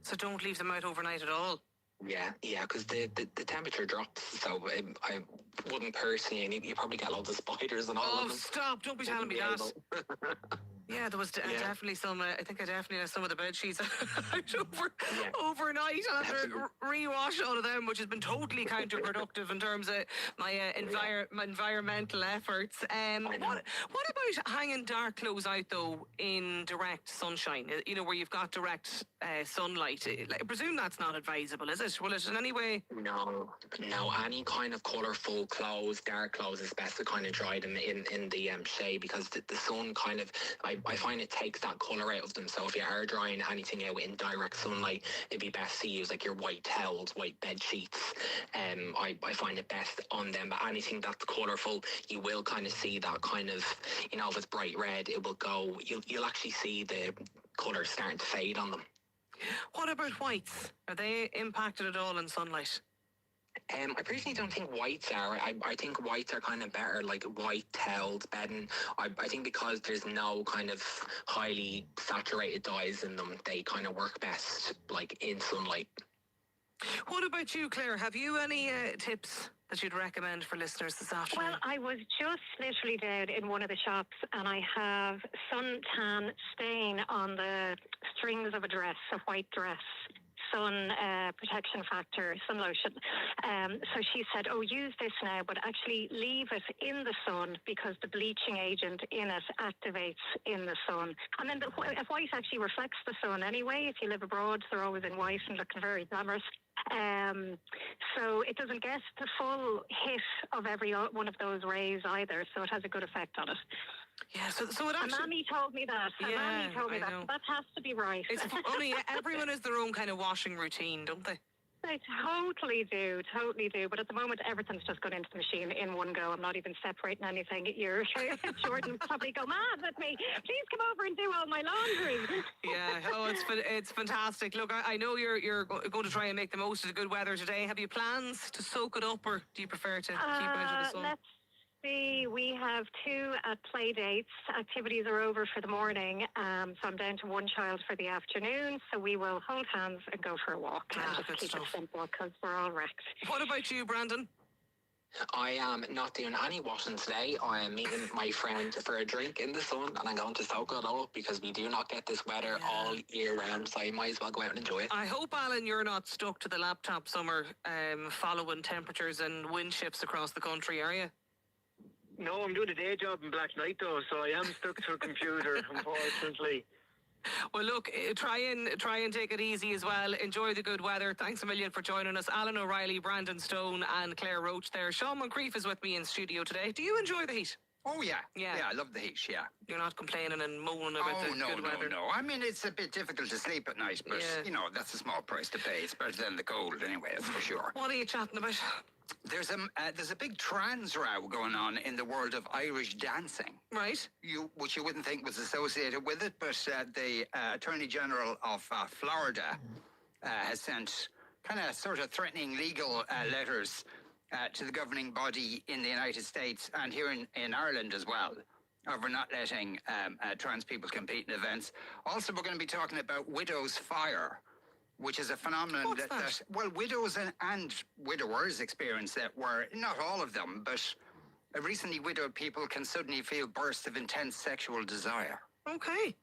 Speaker 12: So don't leave them out overnight at all.
Speaker 10: Yeah, because the temperature drops, so I wouldn't personally, and you probably get loads of spiders and all of them.
Speaker 12: Oh, stop! Don't be telling me that. Yeah, there was definitely some. I think I definitely had some of the bed sheets out overnight. I'll have to rewash all of them, which has been totally counterproductive in terms of my environmental efforts. What about hanging dark clothes out though in direct sunshine? You know, where you've got direct sunlight. I presume that's not advisable, is it? Will it in any way?
Speaker 10: No. Any kind of colourful clothes, dark clothes, is best to kind of dry them in the shade, because the sun kind of, I find it takes that colour out of them. So if you are drying anything out in direct sunlight, it'd be best to use like your white towels, white bed sheets. I find it best on them. But anything that's colourful, you will kind of see that kind of, you know, if it's bright red, it will go. You'll actually see the colour starting to fade on them.
Speaker 12: What about whites? Are they impacted at all in sunlight?
Speaker 10: I personally don't think whites are. I think whites are kind of better, like white towels, bedding. I think because there's no kind of highly saturated dyes in them, they kind of work best like in sunlight.
Speaker 12: What about you, Claire? Have you any tips that you'd recommend for listeners this afternoon?
Speaker 11: Well, I was just literally down in one of the shops and I have suntan stain on the strings of a white dress. Sun protection factor, sun lotion. So she said, use this now, but actually leave it in the sun because the bleaching agent in it activates in the sun. And then white actually reflects the sun anyway. If you live abroad, they're always in white and looking very glamorous. So it doesn't get the full hit of every one of those rays either, so it has a good effect on it.
Speaker 12: Yeah, so it actually...
Speaker 11: Mammy told me that. Mammy told me that. So that has to be right.
Speaker 12: It's funny, everyone has their own kind of washing routine, don't they?
Speaker 11: They totally do. But at the moment, everything's just gone into the machine in one go. I'm not even separating anything. Jordan would probably go mad at me. Please come over and do all my laundry.
Speaker 12: Yeah, it's fantastic. Look, I know you're going to try and make the most of the good weather today. Have you plans to soak it up, or do you prefer to keep it out of the sun?
Speaker 11: Let's see. We have 2 play dates. Activities are over for the morning, so I'm down to 1 child for the afternoon. So we will hold hands and go for a walk and just keep it simple because we're all wrecked.
Speaker 12: What about you, Brandon?
Speaker 10: I am not doing any washing today. I am meeting my friend for a drink in the sun, and I'm going to soak it up because we do not get this weather all year round, so you might as well go out and enjoy it.
Speaker 12: I hope, Alan, you're not stuck to the laptop summer following temperatures and wind shifts across the country, are you?
Speaker 2: No, I'm doing a day job in Black Knight though, so I am stuck to a computer, unfortunately.
Speaker 12: Well, look, try and take it easy as well. Enjoy the good weather. Thanks a million for joining us. Alan O'Reilly, Brandon Stone and Claire Roach there. Sean Moncrief is with me in studio today. Do you enjoy the heat?
Speaker 6: Oh, yeah. Yeah, I love the heat, yeah.
Speaker 12: You're not complaining and moaning about the good weather?
Speaker 6: No. I mean, it's a bit difficult to sleep at night, but, you know, that's a small price to pay. It's better than the cold anyway, that's for sure.
Speaker 12: What are you chatting about?
Speaker 6: There's a big trans row going on in the world of Irish dancing.
Speaker 12: Right.
Speaker 6: Which you wouldn't think was associated with it, but the Attorney General of Florida has sent kind of sort of threatening legal letters to the governing body in the United States and here in Ireland as well, over not letting trans people compete in events. Also, we're going to be talking about Widows' Fire, which is a phenomenon that widows and widowers experience that, where not all of them, but recently widowed people can suddenly feel bursts of intense sexual desire.
Speaker 12: Okay.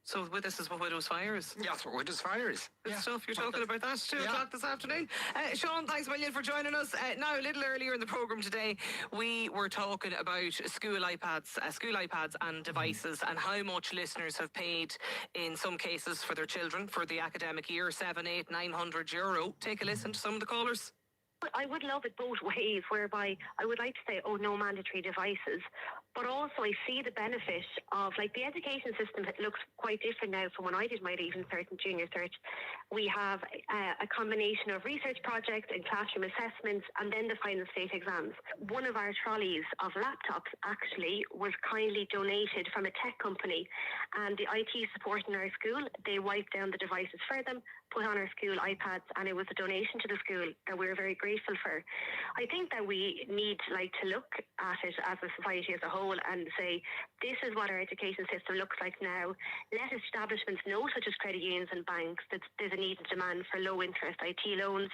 Speaker 12: So this is what Widow's Fire is?
Speaker 6: Yeah, that's what Widow's Fire is.
Speaker 12: Good stuff. You're talking about that 2 o'clock this afternoon. Sean, thanks a million for joining us. Now, a little earlier in the programme today, we were talking about school iPads and devices, and how much listeners have paid in some cases for their children for the academic year, 700, 800, 900 euro. Take a listen to some of the callers.
Speaker 11: I would love it both ways, whereby I would like to say, no mandatory devices, but also I see the benefit of, like, the education system looks quite different now from when I did my Leaving Cert and Junior Cert. We have a combination of research projects and classroom assessments and then the final state exams. One of our trolleys of laptops actually was kindly donated from a tech company, and the IT support in our school, they wiped down the devices for them, put on our school iPads, and it was a donation to the school that we're very grateful for. I think that we need to look at it as a society as a whole role and say, this is what our education system looks like now. Let establishments know, such as credit unions and banks, that there's a need and demand for low interest IT loans.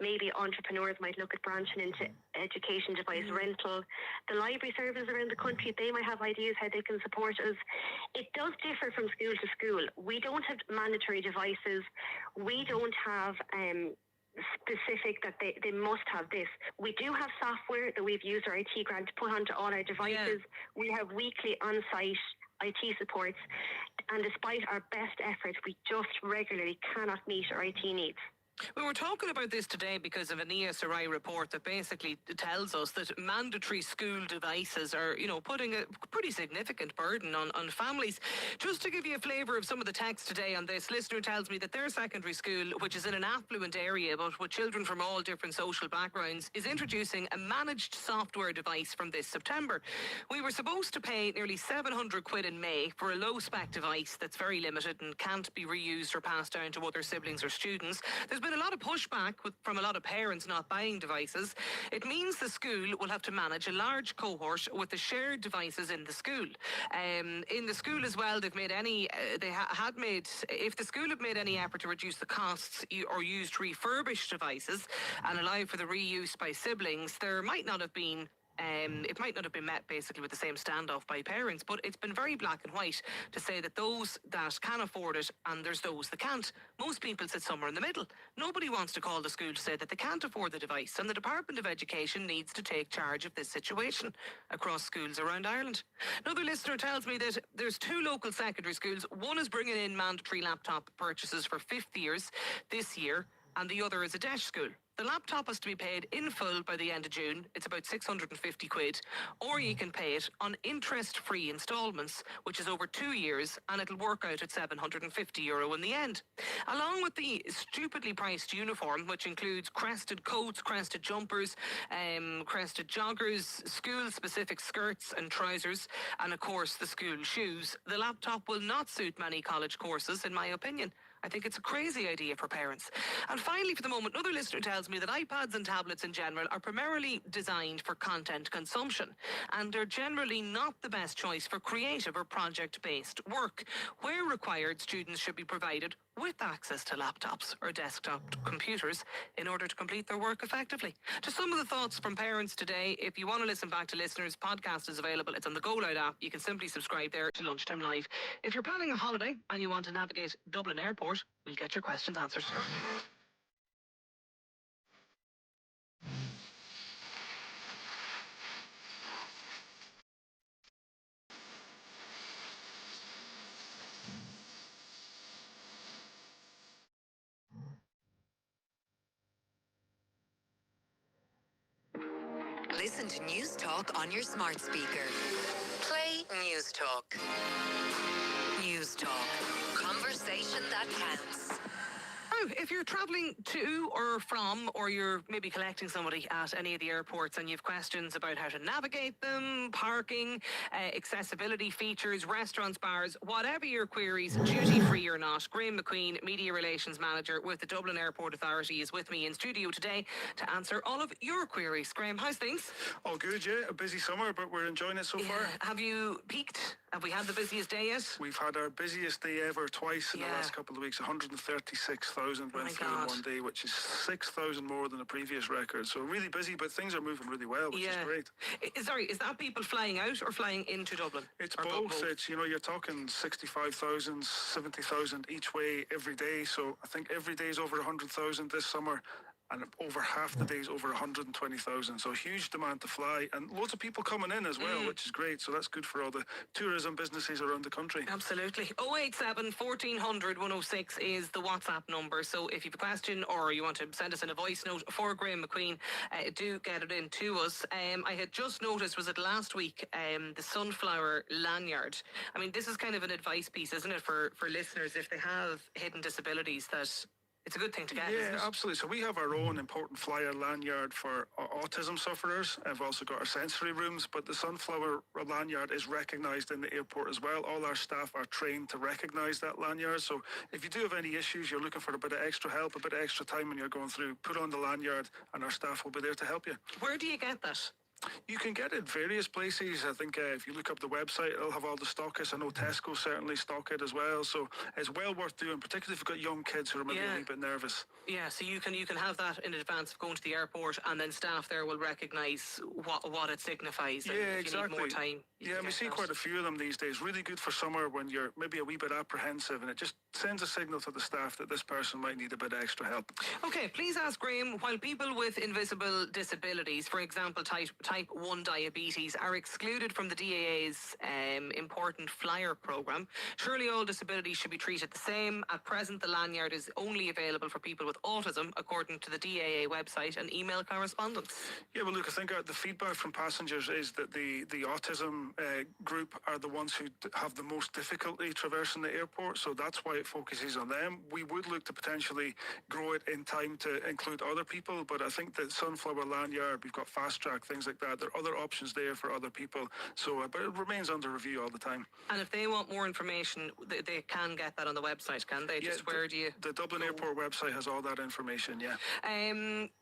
Speaker 11: Maybe entrepreneurs might look at branching into education device rental. The library services around the country, they might have ideas how they can support us. It does differ from school to school. We don't have mandatory devices. We don't have specific that they must have this. We do have software that we've used our IT grant to put onto all our devices. We have weekly on-site IT supports, and despite our best efforts, we just regularly cannot meet our IT needs.
Speaker 12: We were talking about this today because of an ESRI report that basically tells us that mandatory school devices are, putting a pretty significant burden on families. Just to give you a flavour of some of the text today on this, listener tells me that their secondary school, which is in an affluent area but with children from all different social backgrounds, is introducing a managed software device from this September. We were supposed to pay nearly 700 quid in May for a low-spec device that's very limited and can't be reused or passed down to other siblings or students. There's been a lot of pushback from a lot of parents not buying devices. It means the school will have to manage a large cohort with the shared devices in the school. In the school as well, they've made if the school had made any effort to reduce the costs or used refurbished devices and allow for the reuse by siblings, there might not have been it might not have been met basically with the same standoff by parents, but it's been very black and white to say that those that can afford it and there's those that can't. Most people sit somewhere in the middle. Nobody wants to call the school to say that they can't afford the device, and the Department of Education needs to take charge of this situation across schools around Ireland. Another listener tells me that there's 2 local secondary schools. One is bringing in mandatory laptop purchases for 5th years this year, and the other is a DEIS school. The laptop has to be paid in full by the end of June. It's about 650 quid. Or you can pay it on interest-free instalments, which is over 2 years, and it'll work out at €750 in the end. Along with the stupidly priced uniform, which includes crested coats, crested jumpers, crested joggers, school-specific skirts and trousers, and of course the school shoes, the laptop will not suit many college courses, in my opinion. I think it's a crazy idea for parents. And finally, for the moment, another listener tells me that iPads and tablets in general are primarily designed for content consumption, and they're generally not the best choice for creative or project-based work. Where required, students should be provided with access to laptops or desktop computers in order to complete their work effectively. To some of the thoughts from parents today, if you want to listen back to listeners, podcast is available. It's on the Go Loud app. You can simply subscribe there to Lunchtime Live. If you're planning a holiday and you want to navigate Dublin Airport, we'll get your questions answered.
Speaker 4: Listen to News Talk on your smart speaker. Play News Talk. News Talk. Conversation that counts.
Speaker 12: Now, if you're travelling to or from, or you're maybe collecting somebody at any of the airports and you've questions about how to navigate them, parking, accessibility features, restaurants, bars, whatever your queries, duty-free or not, Graham McQueen, Media Relations Manager with the Dublin Airport Authority, is with me in studio today to answer all of your queries. Graham, how's things?
Speaker 16: All good, yeah. A busy summer, but we're enjoying it so far.
Speaker 12: Have you peaked? Have we had the busiest day yet?
Speaker 16: We've had our busiest day ever twice in the last couple of weeks. 136,000 went through in one day, which is 6,000 more than the previous record. So really busy, but things are moving really well, which is great.
Speaker 12: Sorry, is that people flying out or flying into Dublin?
Speaker 16: It's both. It's, you're talking 65,000, 70,000 each way every day. So I think every day is over 100,000 this summer. And over half the days over 120,000. So huge demand to fly, and loads of people coming in as well, which is great. So that's good for all the tourism businesses around the country.
Speaker 12: Absolutely. 087 1400 106 is the WhatsApp number. So if you have a question or you want to send us in a voice note for Graham McQueen, do get it in to us. I had just noticed, was it last week, the sunflower lanyard. I mean, this is kind of an advice piece, isn't it, for listeners if they have hidden disabilities, that it's a good thing to get.
Speaker 16: Yeah, absolutely. So we have our own important flyer lanyard for autism sufferers. We've also got our sensory rooms, but the sunflower lanyard is recognised in the airport as well. All our staff are trained to recognise that lanyard. So if you do have any issues, you're looking for a bit of extra help, a bit of extra time when you're going through, put on the lanyard and our staff will be there to help you.
Speaker 12: Where do you get that?
Speaker 16: You can get it various places. I think if you look up the website, it'll have all the stockists. I know Tesco certainly stock it as well. So it's well worth doing, particularly if you've got young kids who are maybe a little bit nervous.
Speaker 12: Yeah, so you can have that in advance of going to the airport, and then staff there will recognise what it signifies. And if
Speaker 16: exactly.
Speaker 12: you need more time.
Speaker 16: We see quite a few of them these days. Really good for summer when you're maybe a wee bit apprehensive, and it just sends a signal to the staff that this person might need a bit extra help.
Speaker 12: Okay, please ask Graham, while people with invisible disabilities, for example type 1 diabetes, are excluded from the DAA's important flyer programme, surely all disabilities should be treated the same. At present, the lanyard is only available for people with autism, according to the DAA website and email correspondence.
Speaker 16: Yeah, well, look, I think the feedback from passengers is that the autism group are the ones who have the most difficulty traversing the airport, so that's why it focuses on them. We would look to potentially grow it in time to include other people, but I think that Sunflower Lanyard, we've got Fast Track, things like that. There are other options there for other people, so but it remains under review all the time.
Speaker 12: And if they want more information, they can get that on the website, can they?
Speaker 16: Yeah,
Speaker 12: where do you...
Speaker 16: The Dublin Airport website has all that information, yeah.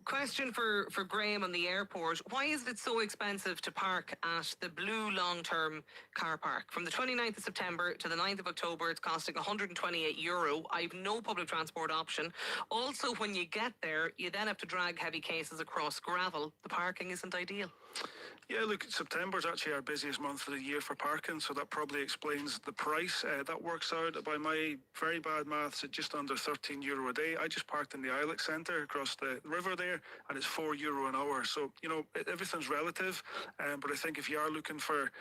Speaker 12: Question for Graham on the airport. Why is it so expensive to park at the Blue long-term car park? From the 29th of September to the 9th of October, it's costing €128. I've no public transport option. Also, when you get there, you then have to drag heavy cases across gravel. The parking isn't ideal.
Speaker 16: Yeah, look, September's actually our busiest month of the year for parking, so that probably explains the price. That works out, by my very bad maths, at just under €13 a day. I just parked in the Ilex Centre across the river there, and it's €4 an hour. So, everything's relative, but I think if you are looking for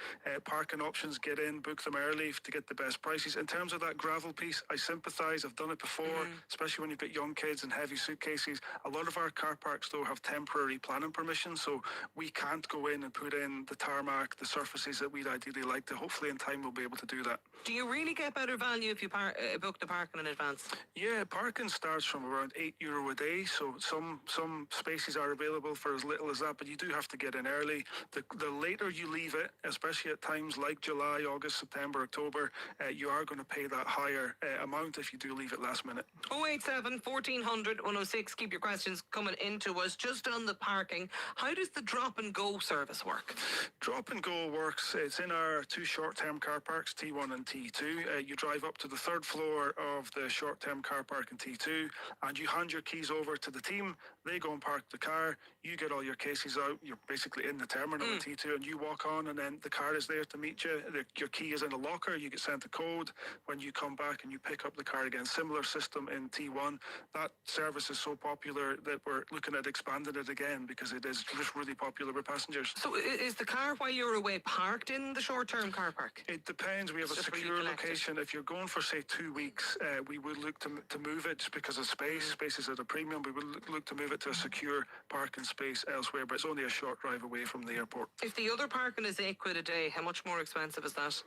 Speaker 16: parking options, get in, book them early to get the best prices. In terms of that gravel piece, I sympathise. I've done it before, especially when you've got young kids and heavy suitcases. A lot of our car parks, though, have temporary planning permission, so we can't go in and put in the tarmac, the surfaces that we'd ideally like to. Hopefully in time we'll be able to do that.
Speaker 12: Do you really get better value if you book the parking in advance?
Speaker 16: Yeah, parking starts from around €8 a day, so some spaces are available for as little as that, but you do have to get in early. The later you leave it, especially at times like July, August, September, October, you are going to pay that higher amount if you do leave it last minute.
Speaker 12: 087 1400 106. Keep your questions coming into us. Just on the parking, how does the drop and go service work?
Speaker 16: Drop and go works. It's in our two short-term car parks, T1 and T2. You drive up to the third floor of the short-term car park in T2, and you hand your keys over to the team. They go and park the car. You get all your cases out. You're basically in the terminal in T2, and you walk on, and then the car is there to meet you. Your key is in a locker. You get sent a code when you come back, and you pick up the car again. Similar system in T1. That service is so popular that we're looking at expanding it again because it is just really popular with passengers.
Speaker 12: So is the car while you're away parked in the short-term car park?
Speaker 16: It depends. We have a secure location. If you're going for, say, 2 weeks, we would look to move it just because of space. Space is at a premium. We would look to move it to a secure parking space elsewhere, but it's only a short drive away from the airport.
Speaker 12: If the other parking is £8 a day, how much more expensive is that?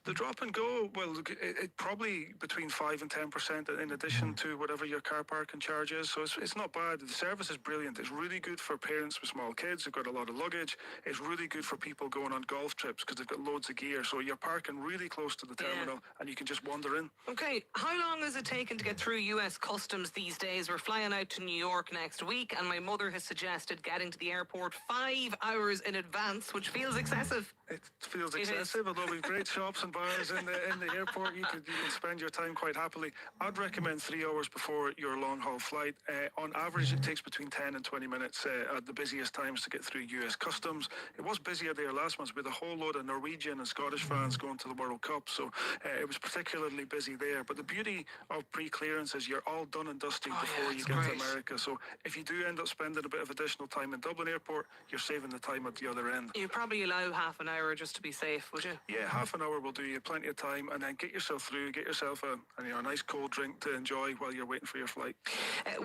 Speaker 16: The drop and go, well, it probably between 5 and 10% in addition to whatever your car parking charge is. So it's not bad. The service is brilliant. It's really good for parents with small kids who've got a lot of luggage. It's really good for people going on golf trips because they've got loads of gear. So you're parking really close to the terminal and you can just wander in.
Speaker 12: Okay, how long has it taken to get through US Customs these days? We're flying out to New York next week, and my mother has suggested getting to the airport 5 hours in advance, which feels excessive.
Speaker 16: It feels excessive, although we've great shops and bars in the airport. You can spend your time quite happily. I'd recommend 3 hours before your long-haul flight. On average, it takes between 10 and 20 minutes at the busiest times to get through US Customs. It was busier there last month with a whole load of Norwegian and Scottish fans going to the World Cup, so it was particularly busy there. But the beauty of pre-clearance is you're all done and dusted before you get to America. So if you do end up spending a bit of additional time in Dublin Airport, you're saving the time at the other end.
Speaker 12: You'd probably allow half an hour just to be safe, would you?
Speaker 16: Yeah, half an hour will do you plenty of time, and then get yourself through, get yourself a nice cold drink to enjoy while you're waiting for your flight.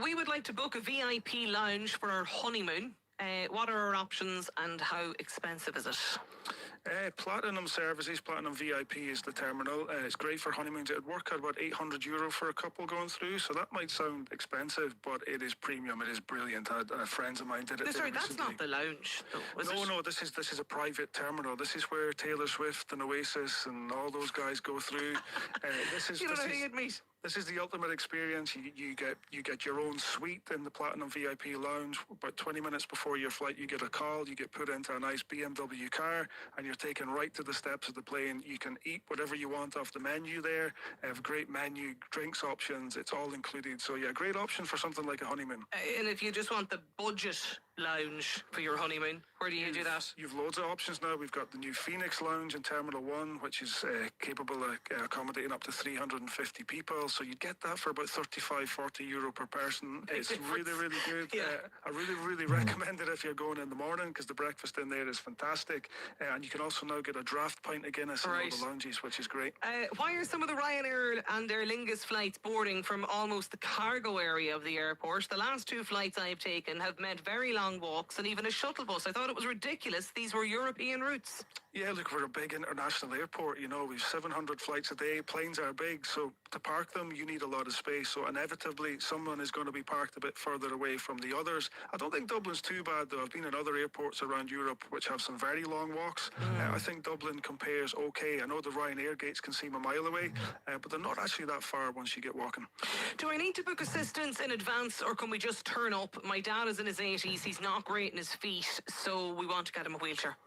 Speaker 12: We would like to book a VIP lounge for our honeymoon. What are our options and how expensive is it?
Speaker 16: Platinum Services, Platinum VIP is the terminal. It's great for honeymoons. It would work out about €800 for a couple going through, so that might sound expensive, but it is premium. It is brilliant. Friends of mine did it.
Speaker 12: Sorry, that's not the lounge, though,
Speaker 16: No, this is a private terminal. This is where Taylor Swift and Oasis and all those guys go through. This is the ultimate experience. You get your own suite in the Platinum VIP Lounge. About 20 minutes before your flight, you get a call. You get put into a nice BMW car, and you're taken right to the steps of the plane. You can eat whatever you want off the menu there. They have a great menu, drinks options. It's all included. So yeah, great option for something like a honeymoon.
Speaker 12: And if you just want the budget lounge for your honeymoon, where do you do that?
Speaker 16: You've loads of options now. We've got the new Phoenix Lounge in Terminal 1, which is capable of accommodating up to 350 people. So you get that for about 35, 40 euro per person. It's really, really good. I really, really recommend it if you're going in the morning, because the breakfast in there is fantastic. And you can also now get a draft pint of Guinness in all the lounges, which is great.
Speaker 12: Why are some of the Ryanair and Aer Lingus flights boarding from almost the cargo area of the airport? The last 2 flights I've taken have meant very long walks and even a shuttle bus. I thought it was ridiculous. These were European routes.
Speaker 16: Yeah, look, we're a big international airport. You know, we've 700 flights a day. Planes are big, so to park them, you need a lot of space. So inevitably, someone is going to be parked a bit further away from the others. I don't think Dublin's too bad, though. I've been in other airports around Europe which have some very long walks. I think Dublin compares okay. I know the Ryanair gates can seem a mile away, but they're not actually that far once you get walking.
Speaker 12: Do I need to book assistance in advance, or can we just turn up? My dad is in his 80s. He's not great in his feet, so we want to get him a wheelchair.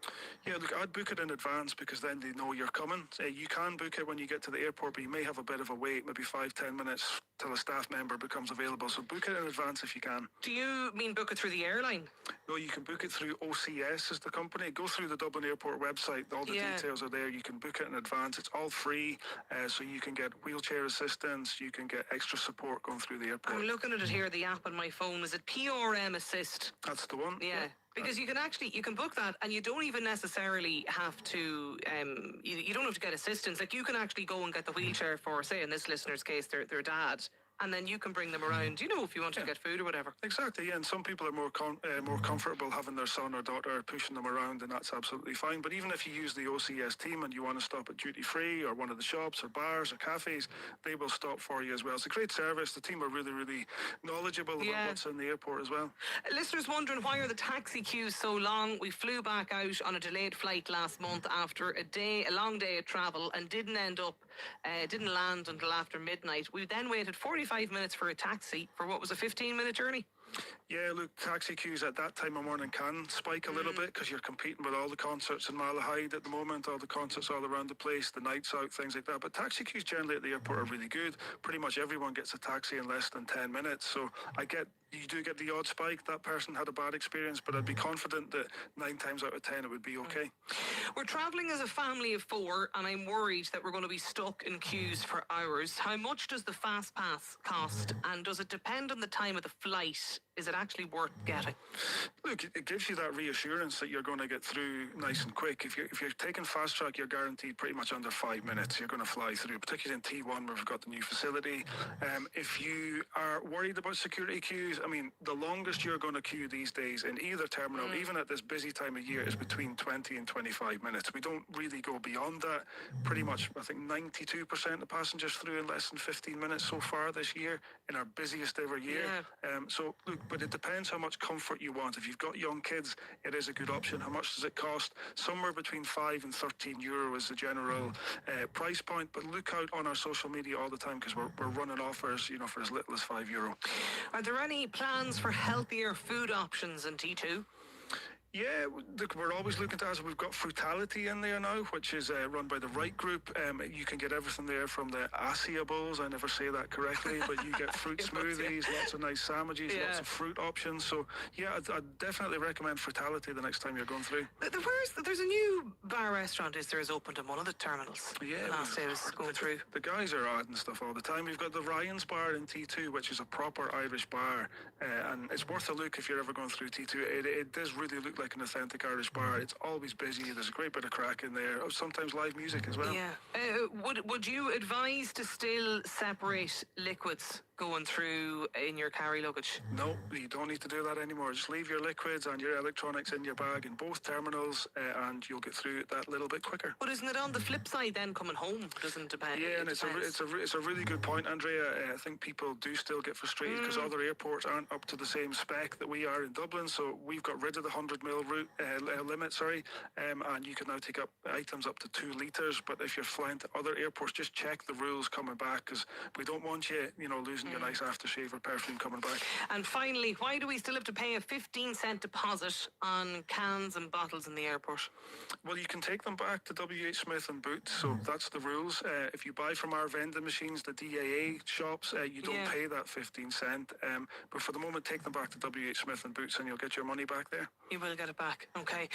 Speaker 16: Yeah, look, I'd book it in advance, because then they know you're coming. You can book it when you get to the airport, but you may have a bit of a wait, maybe 5-10 minutes till a staff member becomes available. So book it in advance if you can.
Speaker 12: Do you mean book it through the airline?
Speaker 16: No, you can book it through OCS is the company. Go through the Dublin Airport website. All the details are there. You can book it in advance. It's all free, so you can get wheelchair assistance. You can get extra support going through the airport.
Speaker 12: I'm looking at it here, the app on my phone. Is it PRM Assist?
Speaker 16: That's the one.
Speaker 12: Yeah. Because you can book that, and you don't even necessarily have to, you don't have to get assistance. Like, you can actually go and get the wheelchair for, say, in this listener's case, their dad, and then you can bring them around, you know, if you want to get food or whatever.
Speaker 16: Exactly, yeah, and some people are more comfortable having their son or daughter pushing them around, and that's absolutely fine. But even if you use the OCS team and you want to stop at duty free or one of the shops or bars or cafes, they will stop for you as well. It's a great service. The team are really, really knowledgeable about what's in the airport as well.
Speaker 12: Listeners wondering, why are the taxi queues so long? We flew back out on a delayed flight last month after a long day of travel, and didn't land until after midnight. We then waited 45 minutes for a taxi for what was a 15-minute journey.
Speaker 16: Yeah, look, taxi queues at that time of morning can spike a little bit, because you're competing with all the concerts in Malahide at the moment, all the concerts all around the place, the nights out, things like that. But taxi queues generally at the airport are really good. Pretty much everyone gets a taxi in less than 10 minutes. So you do get the odd spike. That person had a bad experience, but I'd be confident that 9 times out of 10 it would be okay.
Speaker 12: We're travelling as a family of 4, and I'm worried that we're going to be stuck in queues for hours. How much does the fast pass cost, and does it depend on the time of the flight? Is it actually worth getting?
Speaker 16: Look, it gives you that reassurance that you're going to get through nice and quick. If you're taking fast track, you're guaranteed pretty much under 5 minutes. You're going to fly through, particularly in T1 where we've got the new facility. If you are worried about security queues, I mean, the longest you're going to queue these days in either terminal, even at this busy time of year, is between 20 and 25 minutes. We don't really go beyond that. Pretty much, I think 92% of passengers flew in less than 15 minutes so far this year, in our busiest ever year. So, look, but it depends how much comfort you want. If you've got young kids, it is a good option. How much does it cost? Somewhere between 5 and 13 euro is the general price point. But look out on our social media all the time, because we're running offers, you know, for as little as €5.
Speaker 12: Are there any plans for healthier food options in T2?
Speaker 16: Yeah, look, we're always looking to, as we've got Frutality in there now, which is run by the Right Group. You can get everything there from the Asia bowls, I never say that correctly, but you get fruit smoothies, lots of nice sandwiches, lots of fruit options. So, yeah, I'd definitely recommend Frutality the next time you're going through.
Speaker 12: There's a new bar restaurant, is opened in one of the terminals.
Speaker 16: Yeah.
Speaker 12: Last day I was going through.
Speaker 16: The guys are adding stuff all the time. We've got the Ryan's Bar in T2, which is a proper Irish bar, and it's worth a look if you're ever going through T2. It does really look like an authentic Irish bar. It's always busy. There's a great bit of crack in there. Sometimes live music as well.
Speaker 12: Yeah. Would you advise to still separate liquids going through in your carry luggage?
Speaker 16: No, you don't need to do that anymore. Just leave your liquids and your electronics in your bag in both terminals, and you'll get through it that little bit quicker.
Speaker 12: But isn't it on the flip side then, coming home doesn't depend?
Speaker 16: Yeah, and it's a really good point, Andrea. I think people do still get frustrated because other airports aren't up to the same spec that we are in Dublin. So we've got rid of the 100ml limit, and you can now take up items up to 2 litres. But if you're flying to other airports, just check the rules coming back, because we don't want you, losing your nice aftershave or perfume coming back.
Speaker 12: And finally, why do we still have to pay a 15-cent deposit on cans and bottles in the airport?
Speaker 16: Well, you can take them back to WH Smith and Boots, so that's the rules. If you buy from our vending machines, the DAA shops, you don't pay that 15 cent. But for the moment, take them back to WH Smith and Boots and you'll get your money back there.
Speaker 12: You will get it back, okay.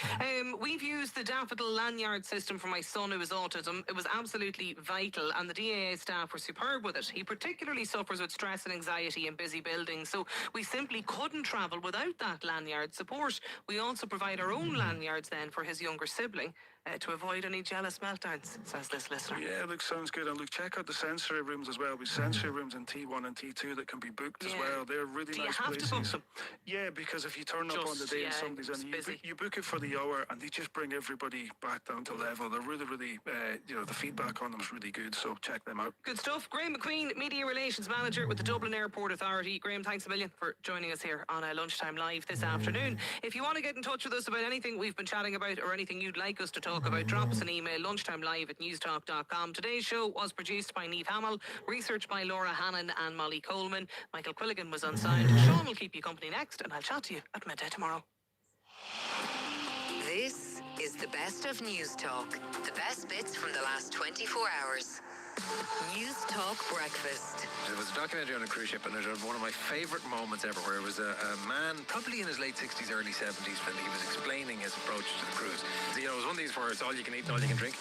Speaker 12: We've used the Daffodil lanyard system for my son who has autism. It was absolutely vital, and the DAA staff were superb with it. He particularly suffers with stress and anxiety in busy buildings, so we simply couldn't travel without that lanyard support. We also provide our own lanyards then for his younger sibling to avoid any jealous meltdowns, says this listener.
Speaker 16: Yeah, look, sounds good. And look, check out the sensory rooms as well. We sensory rooms in T1 and T2 that can be booked as well. They're really nice places. Do you have to book them? Yeah, because if you turn up on the day and somebody's in, you book it for the hour, and they just bring everybody back down to level. They're really, really, the feedback on them is really good, so check them out.
Speaker 12: Good stuff. Graham McQueen, Media Relations Manager with the Dublin Airport Authority. Graham, thanks a million for joining us here on Lunchtime Live this afternoon. If you want to get in touch with us about anything we've been chatting about or anything you'd like us to talk about, drop us an email, lunchtimelive@newstalk.com. Today's show was produced by Niamh Hamill, research by Laura Hannon and Molly Coleman. Michael Quilligan was on sound. Sean will keep you company next, and I'll chat to you at midday tomorrow.
Speaker 4: This is the best of News Talk. The best bits from the last 24 hours. News Talk Breakfast.
Speaker 7: It was a documentary on a cruise ship, and it was one of my favourite moments ever, where it was a man, probably in his late 60s, early 70s, when he was explaining his approach to the cruise. It was one of these where it's all you can eat and all you can drink.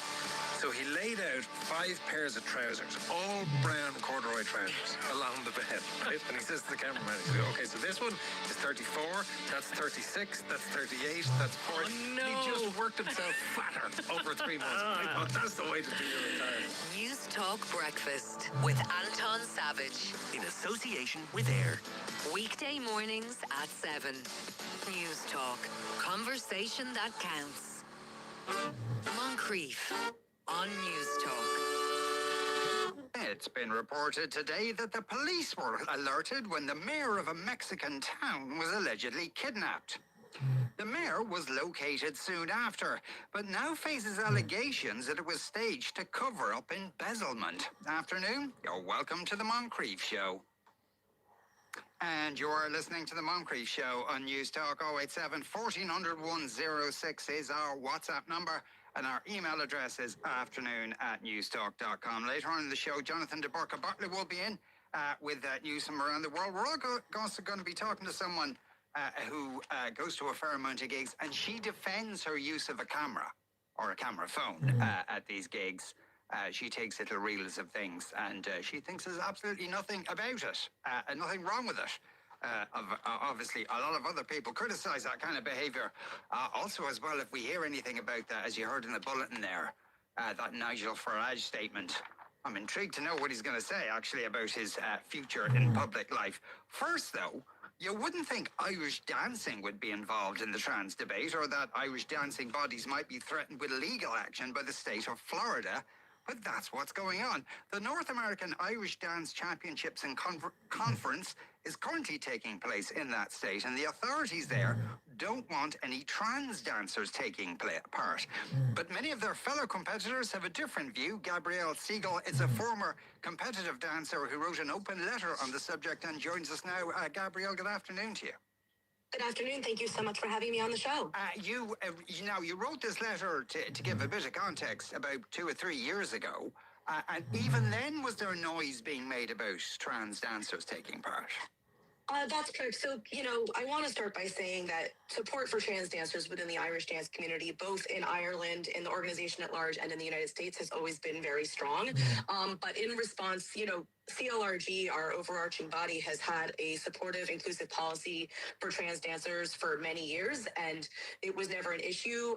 Speaker 7: So he laid out 5 pairs of trousers, all brown corduroy trousers, along the bed, right? And he says to the cameraman, he says, okay, so this one is 34, that's 36, that's 38, that's 40. Oh, no. He just worked himself fatter over 3 months. I thought that's the way to do your retirement.
Speaker 4: News Talk Breakfast with Anton Savage.
Speaker 9: In association with AIR.
Speaker 4: Weekday mornings at 7. News Talk. Conversation that counts. Moncrief on News Talk.
Speaker 6: It's been reported today that the police were alerted when the mayor of a Mexican town was allegedly kidnapped. The mayor was located soon after, but now faces allegations that it was staged to cover up embezzlement. Afternoon, you're welcome to the Moncrief Show. And you are listening to the Moncrief Show on News Talk. 087 1400 106 is our WhatsApp number. And our email address is afternoon@newstalk.com. Later on in the show, Jonathan de Burka-Bartlett will be in with news from around the world. We're also going to be talking to someone who goes to a fair amount of gigs, and she defends her use of a camera or a camera phone at these gigs. She takes little reels of things, and she thinks there's absolutely nothing about it, and nothing wrong with it. Obviously, a lot of other people criticise that kind of behaviour. Also, as well, if we hear anything about that, as you heard in the bulletin there, that Nigel Farage statement, I'm intrigued to know what he's going to say, actually, about his future in public life. First, though, you wouldn't think Irish dancing would be involved in the trans debate, or that Irish dancing bodies might be threatened with legal action by the state of Florida. But that's what's going on. The North American Irish Dance Championships and Conference is currently taking place in that state, and the authorities there don't want any trans dancers taking part. But many of their fellow competitors have a different view. Gabrielle Siegel is a former competitive dancer who wrote an open letter on the subject and joins us now. Gabrielle, good afternoon to you.
Speaker 14: Good afternoon. Thank you so much for having me on the show.
Speaker 6: You wrote this letter to give a bit of context about 2 or 3 years ago, and even then was there noise being made about trans dancers taking part?
Speaker 14: That's correct. So, I want to start by saying that support for trans dancers within the Irish dance community, both in Ireland, in the organization at large, and in the United States, has always been very strong. But in response, CLRG, our overarching body, has had a supportive, inclusive policy for trans dancers for many years, and it was never an issue.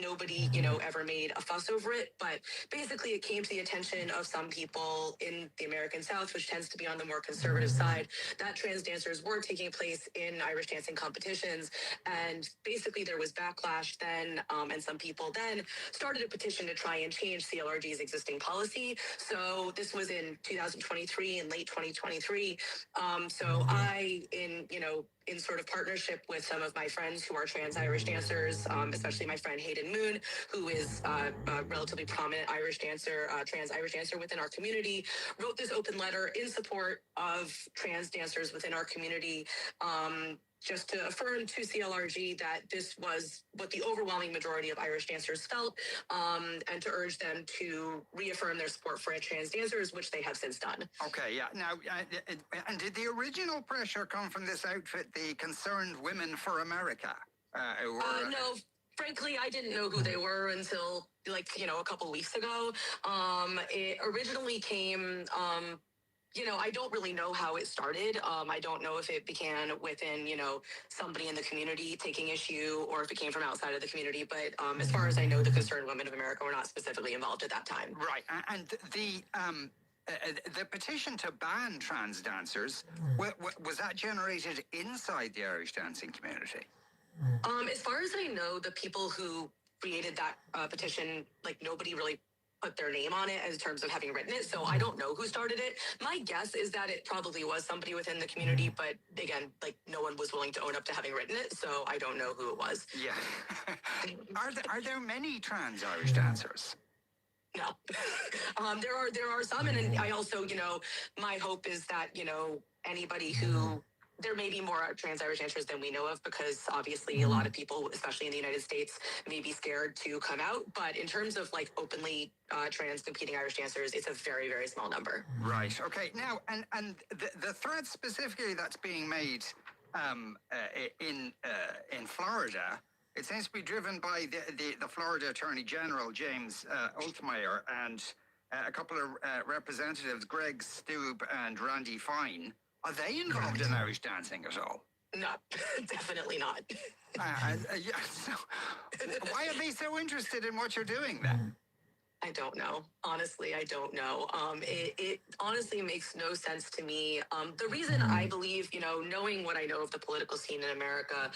Speaker 14: Nobody, ever made a fuss over it. But basically, it came to the attention of some people in the American South, which tends to be on the more conservative side, that trans dancers were taking place in Irish dancing competitions. And basically, there was backlash then, and some people then started a petition to try and change CLRG's existing policy. So this was in 2023, in late 2023. So I, in sort of partnership with some of my friends who are trans Irish dancers, especially my friend Hayden Moon, who is a relatively prominent Irish dancer, trans Irish dancer within our community, wrote this open letter in support of trans dancers within our community, just to affirm to CLRG that this was what the overwhelming majority of Irish dancers felt, and to urge them to reaffirm their support for trans dancers, which they have since done.
Speaker 6: Okay, yeah. Now, and did the original pressure come from this outfit, the Concerned Women for America?
Speaker 14: No. Frankly, I didn't know who they were until, a couple weeks ago. It originally came... I don't really know how it started. I don't know if it began within, somebody in the community taking issue or if it came from outside of the community. But as far as I know, the Concerned Women of America were not specifically involved at that time.
Speaker 6: Right. And the petition to ban trans dancers, was that generated inside the Irish dancing community?
Speaker 14: As far as I know, the people who created that petition, nobody really put their name on it in terms of having written it. So I don't know who started it. My guess is that it probably was somebody within the community, but again, no one was willing to own up to having written it. So I don't know who it was.
Speaker 6: Yeah. Are there many trans Irish dancers?
Speaker 14: No. There are some. And I also, my hope is that, anybody who... There may be more trans Irish dancers than we know of because obviously a lot of people, especially in the United States, may be scared to come out. But in terms of openly trans competing Irish dancers, it's a very, very small number.
Speaker 6: Right. Okay. Now, and the threat specifically that's being made in Florida, it seems to be driven by the Florida Attorney General, James Oltmeyer, and a couple of representatives, Greg Stube and Randy Fine. Are they involved in Irish dancing at all?
Speaker 14: No, definitely not.
Speaker 6: So why are they so interested in what you're doing then?
Speaker 14: I don't know. Honestly, I don't know. It honestly makes no sense to me. The reason I believe, knowing what I know of the political scene in America,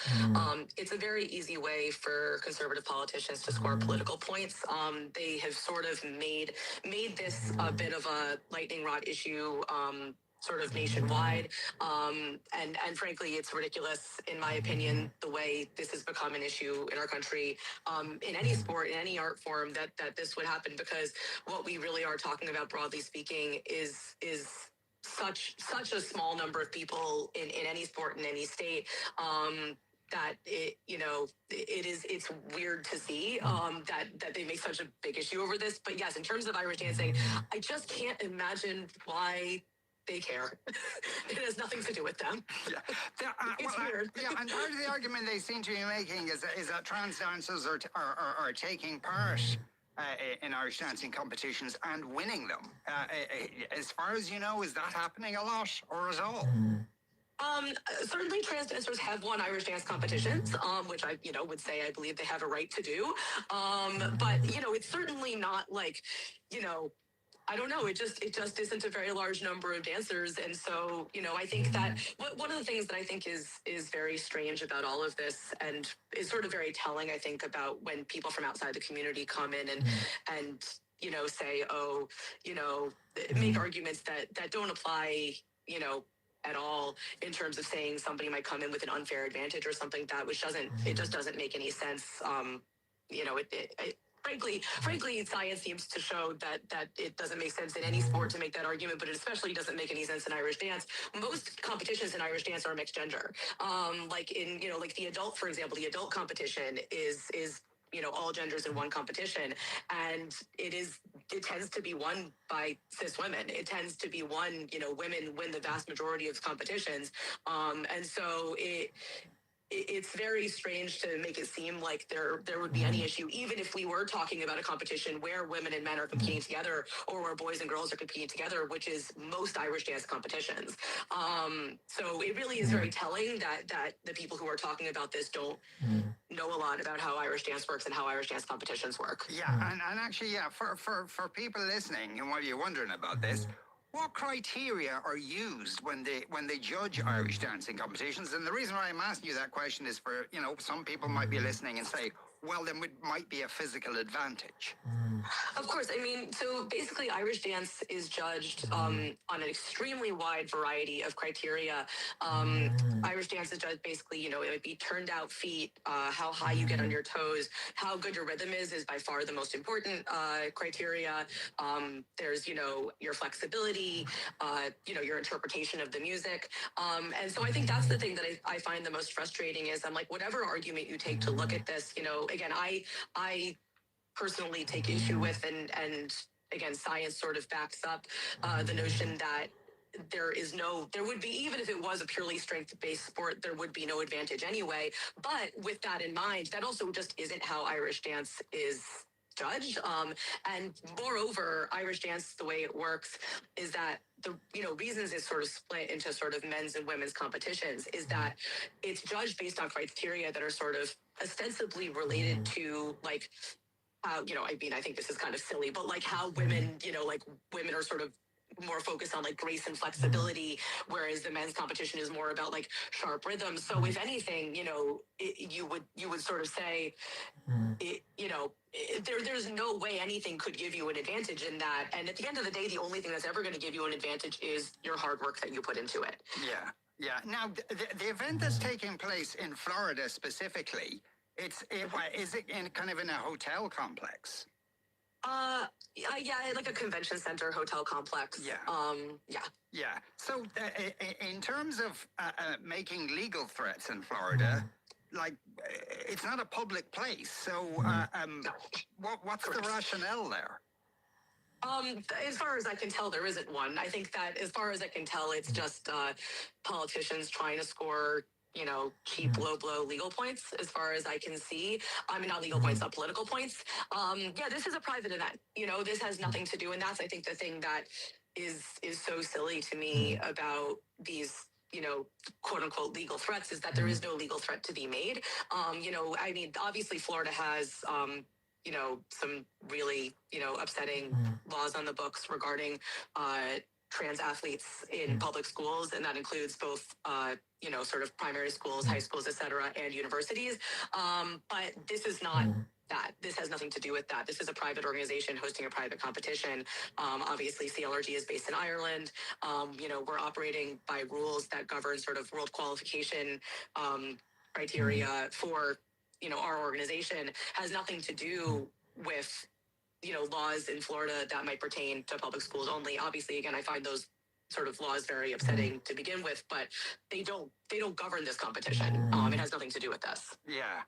Speaker 14: it's a very easy way for conservative politicians to score political points. They have sort of made this a bit of a lightning rod issue, sort of nationwide. And frankly, it's ridiculous, in my opinion, the way this has become an issue in our country, in any sport, in any art form, that this would happen, because what we really are talking about, broadly speaking, is such a small number of people in any sport, in any state, that it's weird to see that they make such a big issue over this. But yes, in terms of Irish dancing, I just can't imagine why they care. It has nothing to do with them.
Speaker 6: Yeah.
Speaker 14: It's weird.
Speaker 6: And part of the argument they seem to be making is that trans dancers are taking part in Irish dancing competitions and winning them. As far as you know, is that happening a lot or at all?
Speaker 14: Certainly trans dancers have won Irish dance competitions, which I, would say I believe they have a right to do. But, it's certainly not I don't know. It just isn't a very large number of dancers. And so, I think that one of the things that I think is very strange about all of this, and is sort of very telling, I think, about when people from outside the community come in and say, make arguments that don't apply, at all, in terms of saying somebody might come in with an unfair advantage or something like that, which just doesn't make any sense. Frankly, science seems to show that it doesn't make sense in any sport to make that argument, but it especially doesn't make any sense in Irish dance. Most competitions in Irish dance are mixed gender. Like the adult, for example, the adult competition is all genders in one competition, and it tends to be won by cis women. It tends to be won, women win the vast majority of competitions, and so it's very strange to make it seem like there would be any issue, even if we were talking about a competition where women and men are competing together, or where boys and girls are competing together, which is most Irish dance competitions. So it really is very telling that the people who are talking about this don't know a lot about how Irish dance works and how Irish dance competitions work.
Speaker 6: Yeah, and actually, yeah, for people listening, and while you're wondering about this, what criteria are used when they judge Irish dancing competitions? And the reason why I'm asking you that question is for, some people might be listening and say, well, there might be a physical advantage.
Speaker 14: Of course. I mean, so basically Irish dance is judged on an extremely wide variety of criteria. Irish dance is judged basically, it would be turned out feet, how high you get on your toes, how good your rhythm is by far the most important criteria. There's, your flexibility, your interpretation of the music. And so I think that's the thing that I find the most frustrating is I'm like, whatever argument you take to look at this, again, I personally take issue with, and again, science sort of backs up the notion that there would be, even if it was a purely strength-based sport, there would be no advantage anyway. But with that in mind, that also just isn't how Irish dance is judged. And moreover, Irish dance, the way it works is that the reasons it's sort of split into sort of men's and women's competitions is that it's judged based on criteria that are sort of ostensibly related to like how, I think this is kind of silly, but like how women, women are sort of more focused on like grace and flexibility, whereas the men's competition is more about like sharp rhythm. So if anything, you would sort of say, there's no way anything could give you an advantage in that. And at the end of the day, the only thing that's ever going to give you an advantage is your hard work that you put into it.
Speaker 6: Yeah, yeah. Now, the event that's taking place in Florida specifically, is it in a hotel complex?
Speaker 14: Yeah, like a convention center, hotel complex.
Speaker 6: Yeah. Yeah. So, in terms of making legal threats in Florida, like it's not a public place. So, what's the rationale there?
Speaker 14: As far as I can tell, there isn't one. I think that, as far as I can tell, it's just politicians trying to score, cheap, low blow legal points, as far as I can see. I mean, not legal points, not political points. Yeah, this is a private event. This has nothing to do, and that's, I think, the thing that is so silly to me about these, quote unquote legal threats, is that there is no legal threat to be made. I mean, obviously Florida has, some really, upsetting laws on the books regarding trans athletes in public schools, and that includes both, sort of primary schools, high schools, et cetera, and universities. But this is not that. This has nothing to do with that. This is a private organization hosting a private competition. Obviously, CLRG is based in Ireland. We're operating by rules that govern sort of world qualification criteria for, our organization. Has nothing to do with, laws in Florida that might pertain to public schools only. Obviously, again, I find those sort of laws very upsetting to begin with, but they don't govern this competition. It has nothing to do with this.
Speaker 6: Yeah.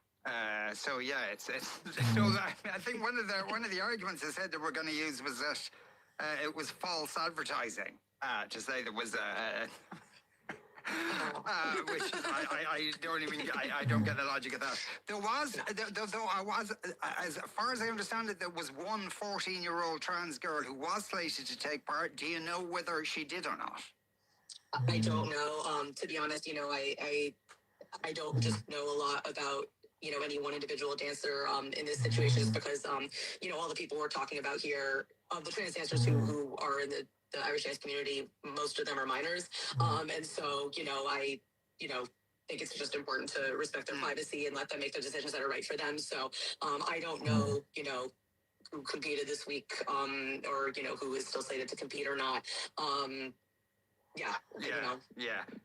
Speaker 6: So yeah, it's so I think one of the arguments I said that we're going to use was that it was false advertising to say there was which is, I don't get the logic of that. There was, though I was, as far as I understand it, there was one 14-year-old trans girl who was slated to take part. Do you know whether she did or not?
Speaker 14: I don't know. To be honest, I don't just know a lot about any one individual dancer in this situation, just because all the people we're talking about here, the trans dancers who are in the Irish dance community, most of them are minors, and so I think it's just important to respect their privacy and let them make the decisions that are right for them. So I don't know who competed this week, or who is still slated to compete or not.
Speaker 6: Yeah.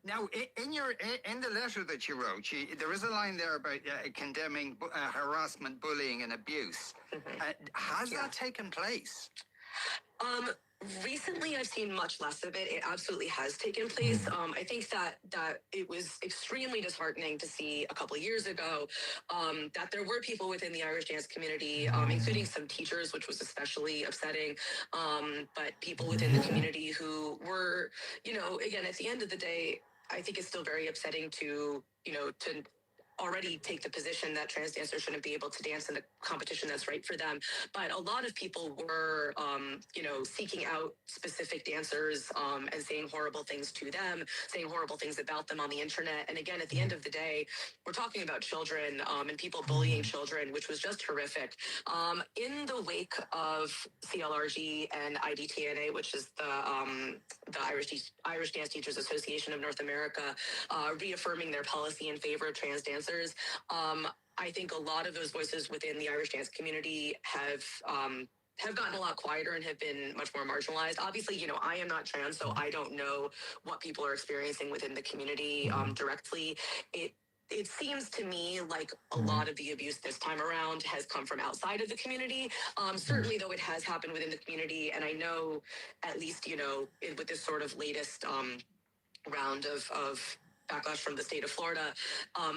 Speaker 6: Now, in the letter that you wrote, there is a line there about condemning harassment, bullying, and abuse. Has that taken place?
Speaker 14: Recently, I've seen much less of it. It absolutely has taken place. I think that it was extremely disheartening to see a couple of years ago that there were people within the Irish dance community, including some teachers, which was especially upsetting, but people within the community who were, again, at the end of the day, I think it's still very upsetting to already take the position that trans dancers shouldn't be able to dance in the competition that's right for them. But a lot of people were, seeking out specific dancers and saying horrible things to them, saying horrible things about them on the internet. And again, at the end of the day, we're talking about children and people bullying children, which was just horrific. In the wake of CLRG and IDTNA, which is the Irish Dance Teachers Association of North America, reaffirming their policy in favor of trans dancers, I think a lot of those voices within the Irish dance community have gotten a lot quieter and have been much more marginalized. Obviously, I am not trans, so I don't know what people are experiencing within the community directly. It seems to me like a lot of the abuse this time around has come from outside of the community. Certainly, though, it has happened within the community. And I know, at least, with this sort of latest round of backlash from the state of Florida,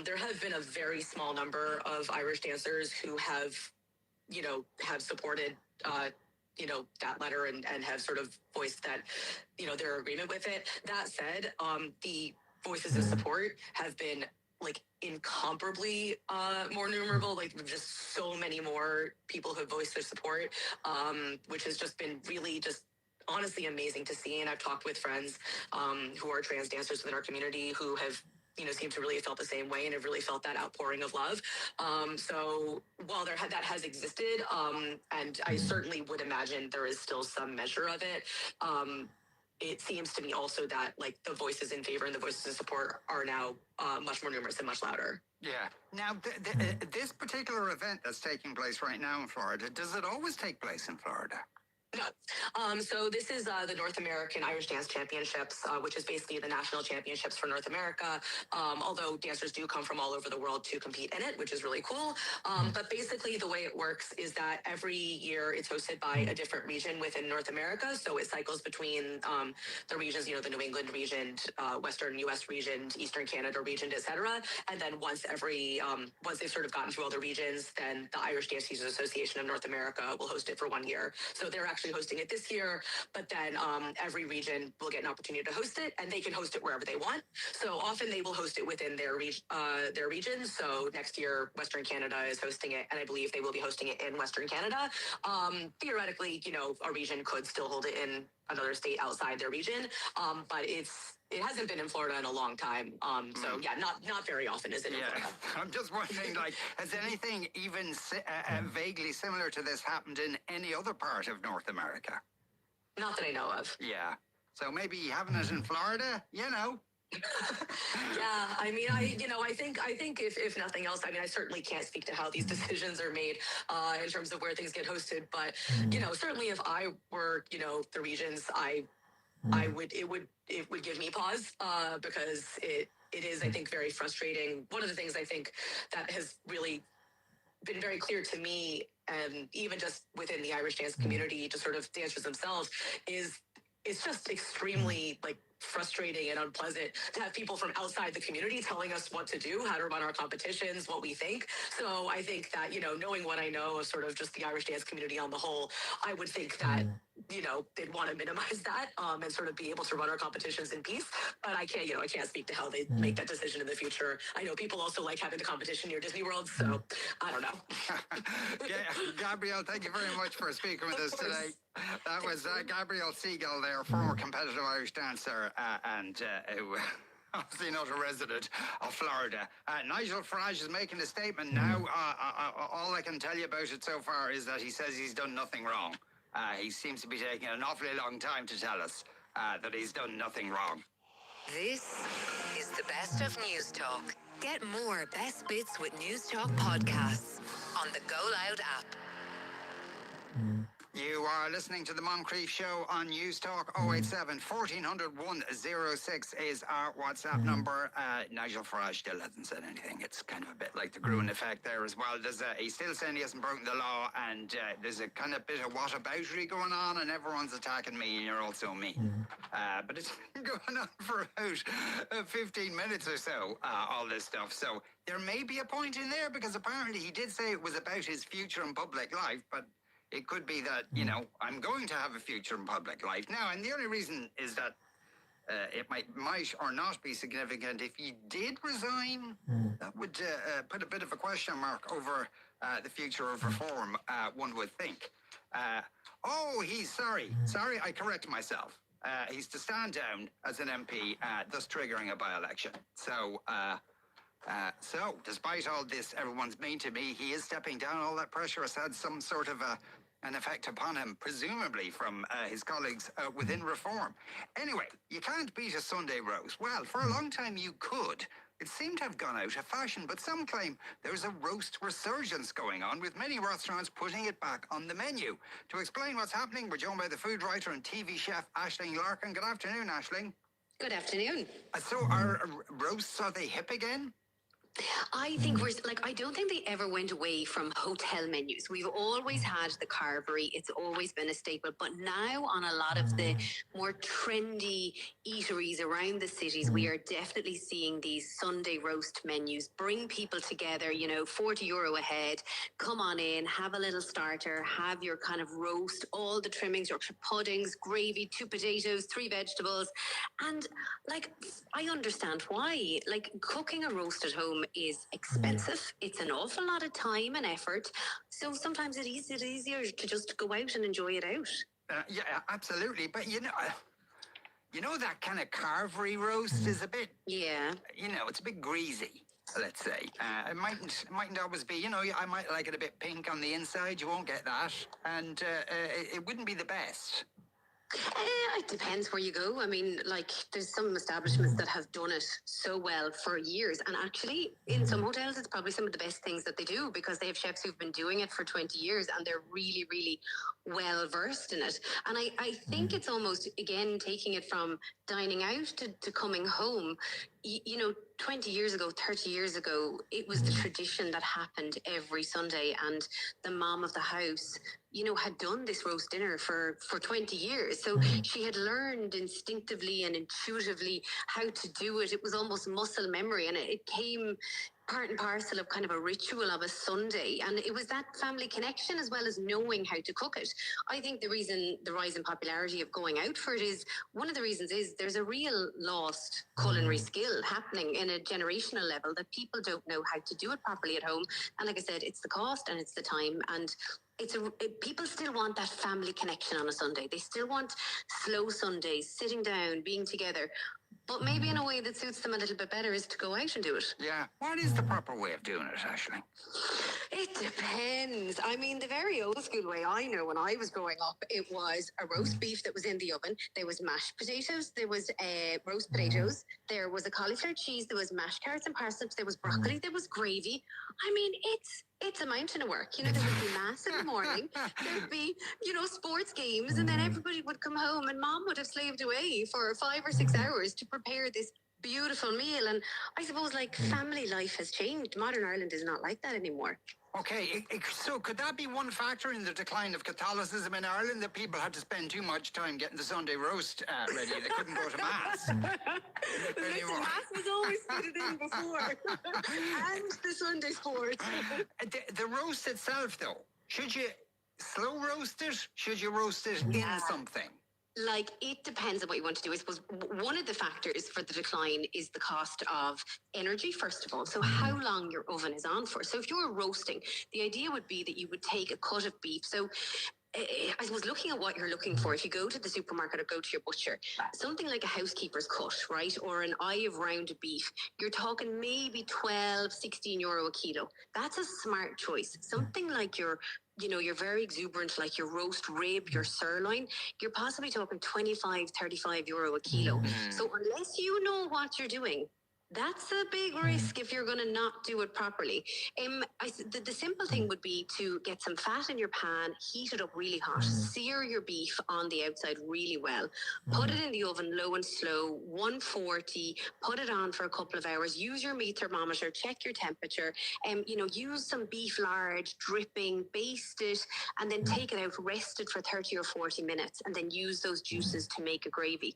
Speaker 14: there have been a very small number of Irish dancers who have supported that letter and have sort of voiced that, their agreement with it. That said, the voices of support have been incomparably more numerable. Just so many more people who have voiced their support, which has just been really just honestly amazing to see. And I've talked with friends who are trans dancers within our community who have seem to really have felt the same way and have really felt that outpouring of love. So while that has existed, and I certainly would imagine there is still some measure of it, it seems to me also that the voices in favor and the voices in support are now much more numerous and much louder.
Speaker 6: Yeah. Now, this particular event that's taking place right now in Florida, does it always take place in Florida?
Speaker 14: No. So this is the North American Irish Dance Championships, which is basically the national championships for North America, although dancers do come from all over the world to compete in it, which is really cool. But basically the way it works is that every year it's hosted by a different region within North America. So it cycles between the regions, the New England region, Western US region, Eastern Canada region, etc. And then once they've sort of gotten through all the regions, then the Irish Dance Teachers Association of North America will host it for 1 year. So they're actually hosting it this year, but then every region will get an opportunity to host it, and they can host it wherever they want. So often they will host it within their region. So next year, Western Canada is hosting it, and I believe they will be hosting it in Western Canada. Theoretically, a region could still hold it in another state outside their region, but it hasn't been in Florida in a long time. So yeah, not very often is it in Florida.
Speaker 6: I'm just wondering, has anything even vaguely similar to this happened in any other part of North America?
Speaker 14: Not that I know of.
Speaker 6: Yeah. So maybe having it in Florida,
Speaker 14: Yeah, I mean, I think if nothing else, I mean, I certainly can't speak to how these decisions are made in terms of where things get hosted, but certainly if I were, the regions, it would give me pause because it is, I think, very frustrating. One of the things I think that has really been very clear to me, and even just within the Irish dance community, to sort of dancers themselves, is it's just extremely frustrating and unpleasant to have people from outside the community telling us what to do, how to run our competitions, what we think. So I think that, knowing what I know of sort of just the Irish dance community on the whole, I would think that, they'd want to minimize that and sort of be able to run our competitions in peace. But I can't speak to how they make that decision in the future. I know people also like having the competition near Disney World, so I don't know.
Speaker 6: Gabrielle, thank you very much for speaking with us today. That was Gabrielle Seagull there, former competitive Irish dancer and obviously not a resident of Florida. Nigel Farage is making a statement now. All I can tell you about it so far is that he says he's done nothing wrong. He seems to be taking an awfully long time to tell us that he's done nothing wrong.
Speaker 4: This is the best of News Talk. Get more best bits with News Talk podcasts on the Go Loud app.
Speaker 6: You are listening to the Moncrief Show on News Talk. 087 1400 106 is our WhatsApp number. Nigel Farage still hasn't said anything. It's kind of a bit like the Gruen effect there as well. He's still saying he hasn't broken the law, and there's a kind of bit of whataboutery going on, and everyone's attacking me, and you're also me. But it's been going on for about 15 minutes or so, all this stuff. So there may be a point in there, because apparently he did say it was about his future in public life, but it could be that, I'm going to have a future in public life now. And the only reason is that it might or not be significant if he did resign. That would put a bit of a question mark over the future of reform, one would think. He's sorry, I correct myself. He's to stand down as an MP, thus triggering a by-election. So, despite all this everyone's mean to me, he is stepping down. All that pressure has had some sort of an effect upon him, presumably from his colleagues within Reform. Anyway, you can't beat a Sunday roast. Well, for a long time you could. It seemed to have gone out of fashion, but some claim there's a roast resurgence going on, with many restaurants putting it back on the menu. To explain what's happening, we're joined by the food writer and TV chef Aisling Larkin. Good afternoon, Aisling.
Speaker 13: Good afternoon.
Speaker 6: So are roasts, are they hip again?
Speaker 13: I think I don't think they ever went away from hotel menus. We've always had the carvery. It's always been a staple. But now on a lot of the more trendy eateries around the cities, we are definitely seeing these Sunday roast menus bring people together, €40 a head. Come on in, have a little starter, have your kind of roast, all the trimmings, your puddings, gravy, 2 potatoes, 3 vegetables. And I understand why. Cooking a roast at home is expensive. It's an awful lot of time and effort. So sometimes it's easier to just go out and enjoy it out.
Speaker 6: Yeah, absolutely. But that kind of carvery roast is a bit, it's a bit greasy, let's say. It mightn't always be, I might like it a bit pink on the inside. You won't get that. And it wouldn't be the best.
Speaker 13: It depends where you go. I mean, there's some establishments that have done it so well for years. And actually, in some hotels, it's probably some of the best things that they do, because they have chefs who've been doing it for 20 years and they're really, really well versed in it. And I think it's almost, again, taking it from dining out to coming home. 20 years ago, 30 years ago, it was the tradition that happened every Sunday, and the mom of the house, had done this roast dinner for 20 years. So she had learned instinctively and intuitively how to do it. It was almost muscle memory, and it came part and parcel of kind of a ritual of a Sunday. And it was that family connection as well as knowing how to cook it. I think the reason the rise in popularity of going out for it is, one of the reasons is there's a real lost culinary skill happening in a generational level, that people don't know how to do it properly at home. And like I said, it's the cost and it's the time, and people still want that family connection on a Sunday. They still want slow Sundays, sitting down, being together. But maybe in a way that suits them a little bit better is to go out and do it.
Speaker 6: Yeah. What is the proper way of doing it, Aisling?
Speaker 13: It depends. I mean, the very old school way I know when I was growing up, it was a roast beef that was in the oven. There was mashed potatoes. There was roast potatoes. There was a cauliflower cheese. There was mashed carrots and parsnips. There was broccoli. There was gravy. I mean, it's a mountain of work. There would be mass in the morning. There'd be, sports games, and then everybody would come home, and mom would have slaved away for 5 or 6 hours to prepare this beautiful meal. And I suppose family life has changed. Modern Ireland is not like that anymore.
Speaker 6: Okay, so could that be one factor in the decline of Catholicism in Ireland, that people had to spend too much time getting the Sunday roast ready? They couldn't go to Mass.
Speaker 13: Listen, Mass was always fitted in before. And the Sunday sport.
Speaker 6: The roast itself, though, should you slow roast it? Should you roast it in something?
Speaker 13: It depends on what you want to do. I suppose one of the factors for the decline is the cost of energy, first of all. So how long your oven is on for. So if you're roasting, the idea would be that you would take a cut of beef. So I was looking at what you're looking for. If you go to the supermarket or go to your butcher, something like a housekeeper's cut, right? Or an eye of round beef, you're talking maybe €12-16 a kilo. That's a smart choice. Something like you're very exuberant, like your roast rib, your sirloin, you're possibly talking €25-35 a kilo. So unless you know what you're doing, that's a big risk if you're going to not do it properly. The simple thing would be to get some fat in your pan, heat it up really hot, sear your beef on the outside really well, put it in the oven low and slow, 140, put it on for a couple of hours, use your meat thermometer, check your temperature, use some beef lard, dripping, baste it, and then take it out, rest it for 30 or 40 minutes, and then use those juices to make a gravy.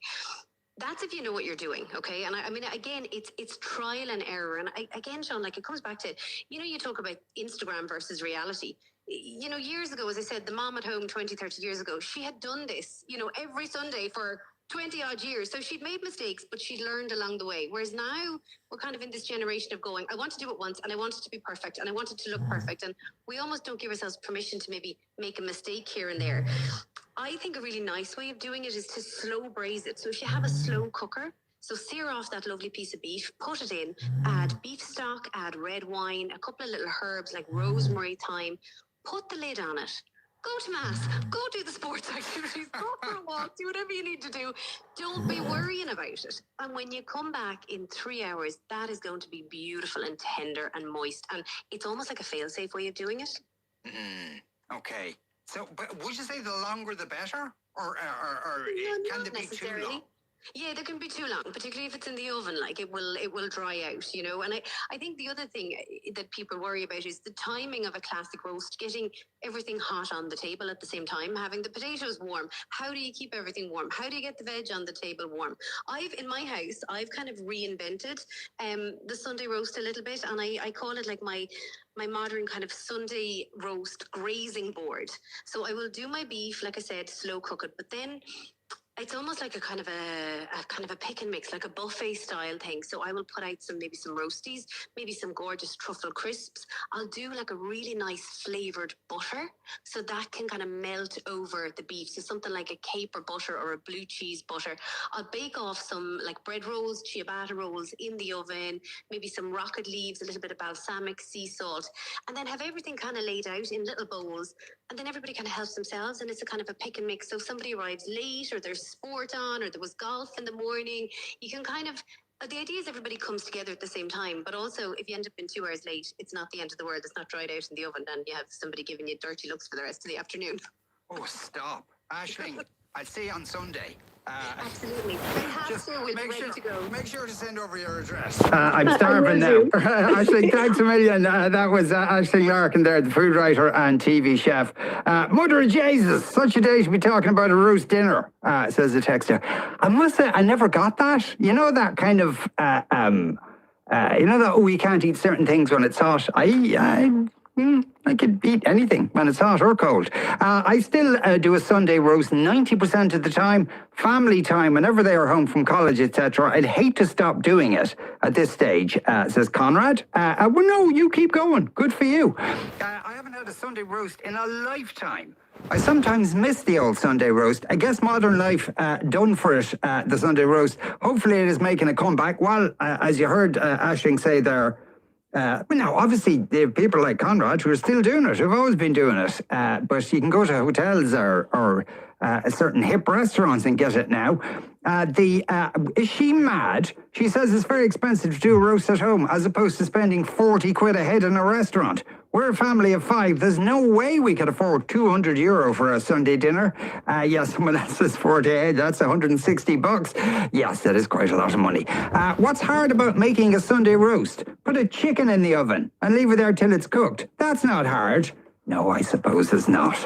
Speaker 13: That's if you know what you're doing, okay? And I mean, again, it's trial and error. And again, Sean, it comes back to, you talk about Instagram versus reality. Years ago, as I said, the mom at home 20, 30 years ago, she had done this, every Sunday for 20 odd years. So she'd made mistakes, but she'd learned along the way. Whereas now we're kind of in this generation of going, I want to do it once and I want it to be perfect and I want it to look perfect. And we almost don't give ourselves permission to maybe make a mistake here and there. I think a really nice way of doing it is to slow braise it. So if you have a slow cooker, so sear off that lovely piece of beef, put it in, add beef stock, add red wine, a couple of little herbs like rosemary, thyme, put the lid on it. Go to mass, go do the sports activities, go for a walk, do whatever you need to do. Don't be worrying about it. And when you come back in 3 hours, that is going to be beautiful and tender and moist. And it's almost like a fail-safe way of doing it.
Speaker 6: Okay. So, but would you say the longer the better? Or can they be too long?
Speaker 13: Yeah, they can be too long, particularly if it's in the oven. Like it will dry out, you know. And I think the other thing that people worry about is the timing of a classic roast, getting everything hot on the table at the same time, having the potatoes warm. How do you keep everything warm? How do you get the veg on the table warm? In my house, I've kind of reinvented the Sunday roast a little bit, and I call it like my modern kind of Sunday roast grazing board. So I will do my beef, like I said, slow cook it, but then it's almost like a kind of a pick and mix, like a buffet style thing. So I will put out maybe some roasties, maybe some gorgeous truffle crisps. I'll do like a really nice flavored butter, so that can kind of melt over the beef. So something like a caper butter or a blue cheese butter. I'll bake off some like bread rolls, ciabatta rolls in the oven, maybe some rocket leaves, a little bit of balsamic, sea salt, and then have everything kind of laid out in little bowls. And then everybody kind of helps themselves, and it's a kind of a pick and mix. So if somebody arrives late, or there's sport on, or there was golf in the morning, you can kind of, the idea is everybody comes together at the same time. But also, if you end up in 2 hours late, it's not the end of the world. It's not dried out in the oven, and you have somebody giving you dirty looks for the rest of the afternoon.
Speaker 6: Oh, stop. Aisling, I'll see you on Sunday.
Speaker 13: Absolutely. Ready to go.
Speaker 6: Make sure to send over your address. I'm starving now. Aisling, thanks a million. That was Aisling Larkin there, the food writer and TV chef. Mother of Jesus, such a day to be talking about a roast dinner, says the texter. I must say, I never got that. You know that kind of, you know that, we can't eat certain things when it's hot. I could eat anything when it's hot or cold. I still do a Sunday roast 90% of the time. Family time, whenever they are home from college, etc. I'd hate to stop doing it at this stage, says Conrad. Well, no, you keep going. Good for you. I haven't had a Sunday roast in a lifetime. I sometimes miss the old Sunday roast. I guess modern life done for it, the Sunday roast. Hopefully it is making a comeback. Well, as you heard Aisling say there, but now, obviously, there are people like Conrad who are still doing it, who've always been doing it. But you can go to hotels or certain hip restaurants and get it now. Is she mad? She says it's very expensive to do a roast at home as opposed to spending 40 quid a head in a restaurant. We're a family of 5. There's no way we could afford €200 for a Sunday dinner. Yes, someone else says 40 a head. That's $160. Yes, that is quite a lot of money. What's hard about making a Sunday roast? Put a chicken in the oven and leave it there till it's cooked. That's not hard. No, I suppose it's not,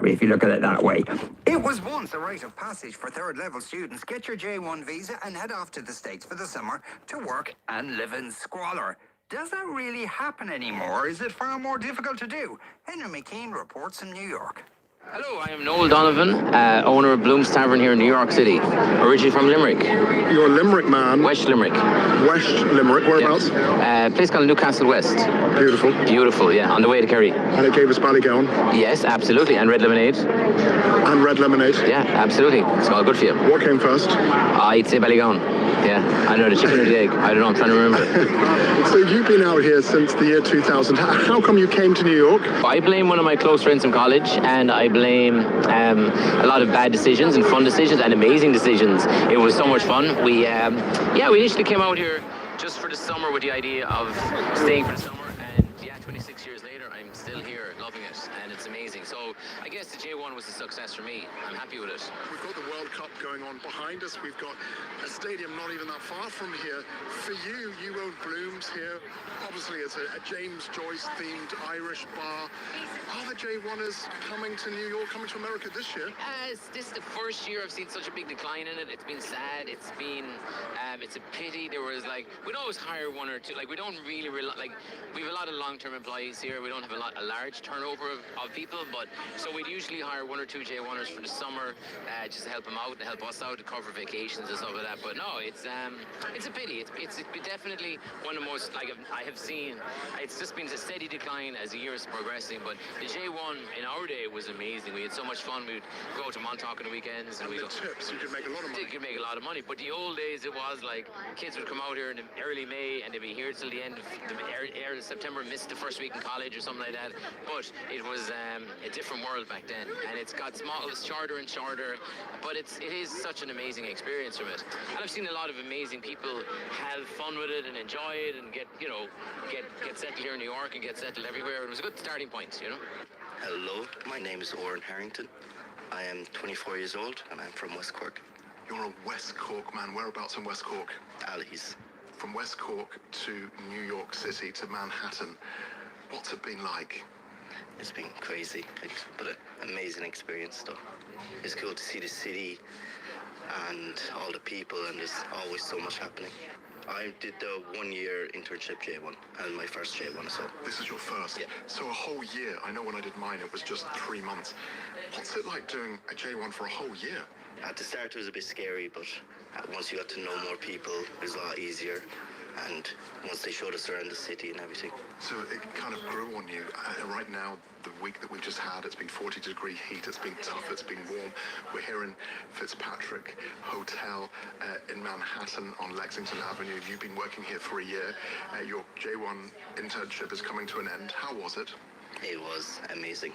Speaker 6: if you look at it that way. It was once a rite of passage for third-level students. Get your J1 visa and head off to the States for the summer to work and live in squalor. Does that really happen anymore? Is it far more difficult to do? Henry McKean reports from New York.
Speaker 5: Hello, I am Noel Donovan, owner of Bloom's Tavern here in New York City, originally from Limerick.
Speaker 15: You're a Limerick man?
Speaker 5: West Limerick.
Speaker 15: West Limerick, whereabouts?
Speaker 5: A place called Newcastle West.
Speaker 15: Beautiful.
Speaker 5: Beautiful, yeah, on the way to Kerry.
Speaker 15: And it gave us Ballygowan?
Speaker 5: Yes, absolutely, and red lemonade.
Speaker 15: And red lemonade?
Speaker 5: Yeah, absolutely, it's all good for you.
Speaker 15: What came first?
Speaker 5: I'd say Ballygowan, yeah. I don't know, the chicken or the egg, I don't know, I'm trying to remember.
Speaker 15: So you've been out here since the year 2000. How come you came to New York?
Speaker 5: I blame one of my close friends from college, and I blame a lot of bad decisions and fun decisions and amazing decisions. It was so much fun. We initially came out here just for the summer with the idea of staying for the summer, and 26 years later, I'm still here loving it, and it's amazing. So I guess the J1 was a success for me. I'm happy with it.
Speaker 15: We've got the World Cup going on behind us. We've got a stadium not even that far from here. For you, you own Bloom's here. Obviously, it's a James Joyce-themed Irish bar. Are the J1ers coming to New York, coming to America this year?
Speaker 5: This is the first year I've seen such a big decline in it. It's been sad. It's been, it's a pity. There was we'd always hire one or two. We don't really, we have a lot of long-term employees here. We don't have have a large turnover of people, but so we'd usually hire 1 or 2 J1ers for the summer, just to help them out and help us out to cover vacations and stuff like that. But no, it's a pity. It's definitely one of the most, like I have seen. It's just been a steady decline as the years progressing. But the J1 in our day was amazing. We had so much fun. We'd go to Montauk on the weekends, and
Speaker 15: the tips, you could make a lot of money.
Speaker 5: You could make a lot of money. But the old days, it was like kids would come out here in the early May and they'd be here till the end of early September, missed the first week in college or something like that. But it was a different world back then, and it's got small, it's shorter and shorter, but it is such an amazing experience from it. And I've seen a lot of amazing people have fun with it and enjoy it and get settled here in New York and get settled everywhere. It was a good starting point, you know.
Speaker 1: Hello, my name is Oren Harrington. I am 24 years old and I'm from West Cork.
Speaker 15: You're a West Cork man. Whereabouts in West Cork?
Speaker 1: Allies.
Speaker 15: From West Cork to New York City to Manhattan, what's it been like?
Speaker 1: It's been crazy, but an amazing experience though. It's cool to see the city and all the people, and there's always so much happening. I did the 1-year internship J1 and my first J1 as well.
Speaker 15: This is your first?
Speaker 1: Yeah.
Speaker 15: So a whole year. I know when I did mine it was just 3 months. What's it like doing a J1 for a whole year?
Speaker 1: At the start it was a bit scary, but once you got to know more people, it was a lot easier. And once they showed us around the city and everything.
Speaker 15: So it kind of grew on you. Right now, the week that we've just had, it's been 40-degree heat, it's been tough, it's been warm. We're here in Fitzpatrick Hotel in Manhattan on Lexington Avenue. You've been working here for a year. Your J1 internship is coming to an end. How was it?
Speaker 1: It was amazing.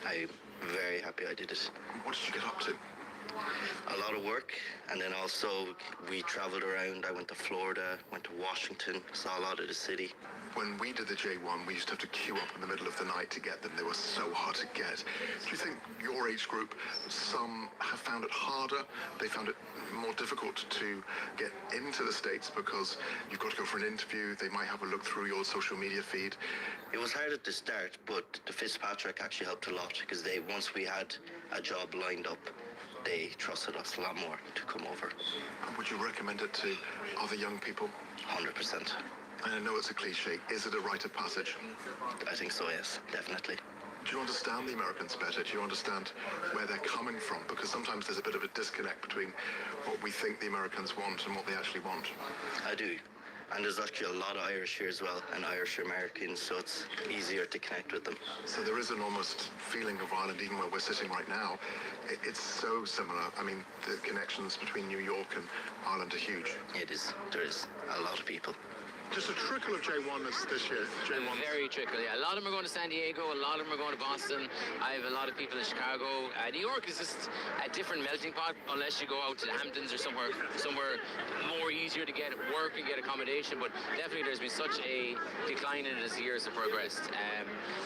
Speaker 1: I'm very happy I did it.
Speaker 15: What did you get up to?
Speaker 1: A lot of work, and then also we traveled around. I went to Florida, went to Washington, saw a lot of the city.
Speaker 15: When we did the J1, we used to have to queue up in the middle of the night to get them. They were so hard to get. Do you think your age group, some have found it harder? They found it more difficult to get into the States because you've got to go for an interview. They might have a look through your social media feed.
Speaker 1: It was hard at the start, but the Fitzpatrick actually helped a lot because once we had a job lined up, they trusted us a lot more to come over.
Speaker 15: Would you recommend it to other young people?
Speaker 1: 100%.
Speaker 15: And I know it's a cliche. Is it a rite of passage?
Speaker 1: I think so, yes, definitely.
Speaker 15: Do you understand the Americans better? Do you understand where they're coming from? Because sometimes there's a bit of a disconnect between what we think the Americans want and what they actually want.
Speaker 1: I do. And there's actually a lot of Irish here as well, and Irish Americans, so it's easier to connect with them.
Speaker 15: So there is an almost feeling of Ireland, even where we're sitting right now. It's so similar. I mean, the connections between New York and Ireland are huge.
Speaker 1: It is. There is a lot of people.
Speaker 15: Just a trickle of J1ers this year. J1.
Speaker 5: Very trickle, yeah. A lot of them are going to San Diego, a lot of them are going to Boston. I have a lot of people in Chicago. New York is just a different melting pot unless you go out to the Hamptons or somewhere more easier to get work and get accommodation. But definitely there's been such a decline in it as years have progressed.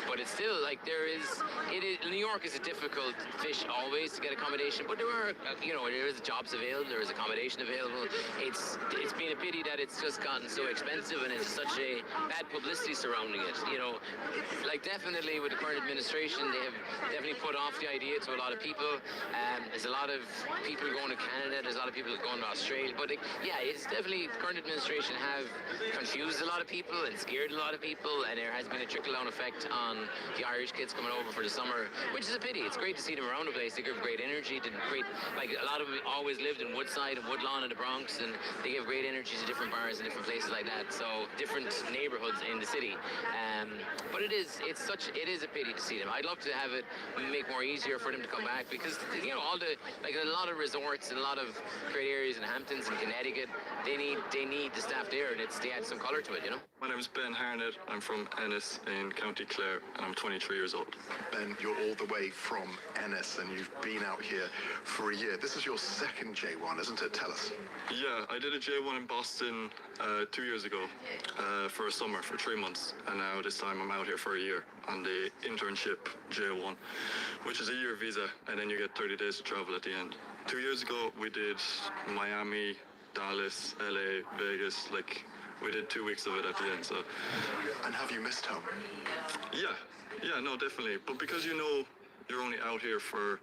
Speaker 5: But it's still like New York is a difficult fish always to get accommodation, but there are, there is jobs available, there is accommodation available. It's been a pity that it's just gotten so expensive and it's such a bad publicity surrounding it. Definitely with the current administration, they have definitely put off the idea to a lot of people. There's a lot of people going to Canada, there's a lot of people going to Australia, but it's definitely, the current administration have confused a lot of people and scared a lot of people, and there has been a trickle-down effect on the Irish kids coming over for the summer, which is a pity. It's great to see them around the place. They give great energy, a lot of them always lived in Woodside and Woodlawn in the Bronx, and they give great energy to different bars and different places like that, so different neighborhoods in the city. But it is a pity to see them. I'd love to have it make more easier for them to come back, because a lot of resorts and a lot of great areas in Hamptons and Connecticut, they need the staff there, and they add some color to it,
Speaker 21: My name is Ben Harnett. I'm from Ennis in County Clare, and I'm 23 years old.
Speaker 15: Ben, you're all the way from Ennis, and you've been out here for a year. This is your second J1, isn't it? Tell us.
Speaker 21: Yeah, I did a J1 in Boston 2 years ago for a summer, for 3 months, and now this time I'm out here for a year on the internship J1, which is a year visa, and then you get 30 days to travel at the end. 2 years ago, we did Miami, Dallas, LA, Vegas, we did 2 weeks of it at the end, so.
Speaker 15: And have you missed home?
Speaker 21: Yeah, no, definitely. But because you're only out here for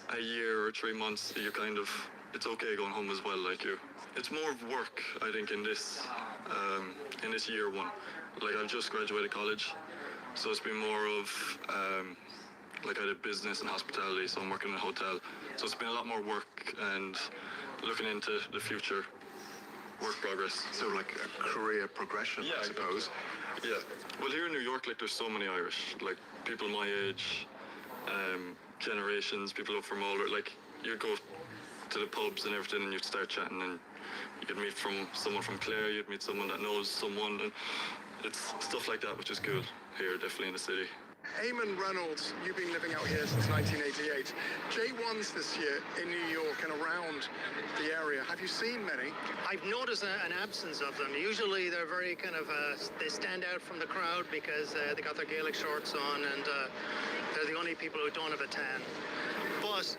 Speaker 21: a year or 3 months, it's okay going home as well, It's more of work, I think, in this year one. I've just graduated college, So it's been more of like I did business and hospitality, so I'm working in a hotel. So it's been a lot more work and looking into the future, work progress.
Speaker 15: So like a career progression, I suppose.
Speaker 21: Yeah. Well, here in New York, like there's so many Irish, like people my age, generations, people up from older. Like you go to the pubs and everything, and you'd start chatting, and you'd meet someone from Clare, you'd meet someone that knows someone, and it's stuff like that, which is cool here, definitely in the city.
Speaker 15: Eamon Reynolds, you've been living out here since 1988. J1s this year in New York and around the area. Have you seen many?
Speaker 2: I've noticed an absence of them. Usually they're very kind of, they stand out from the crowd because they got their Gaelic shorts on, and they're the only people who don't have a tan. But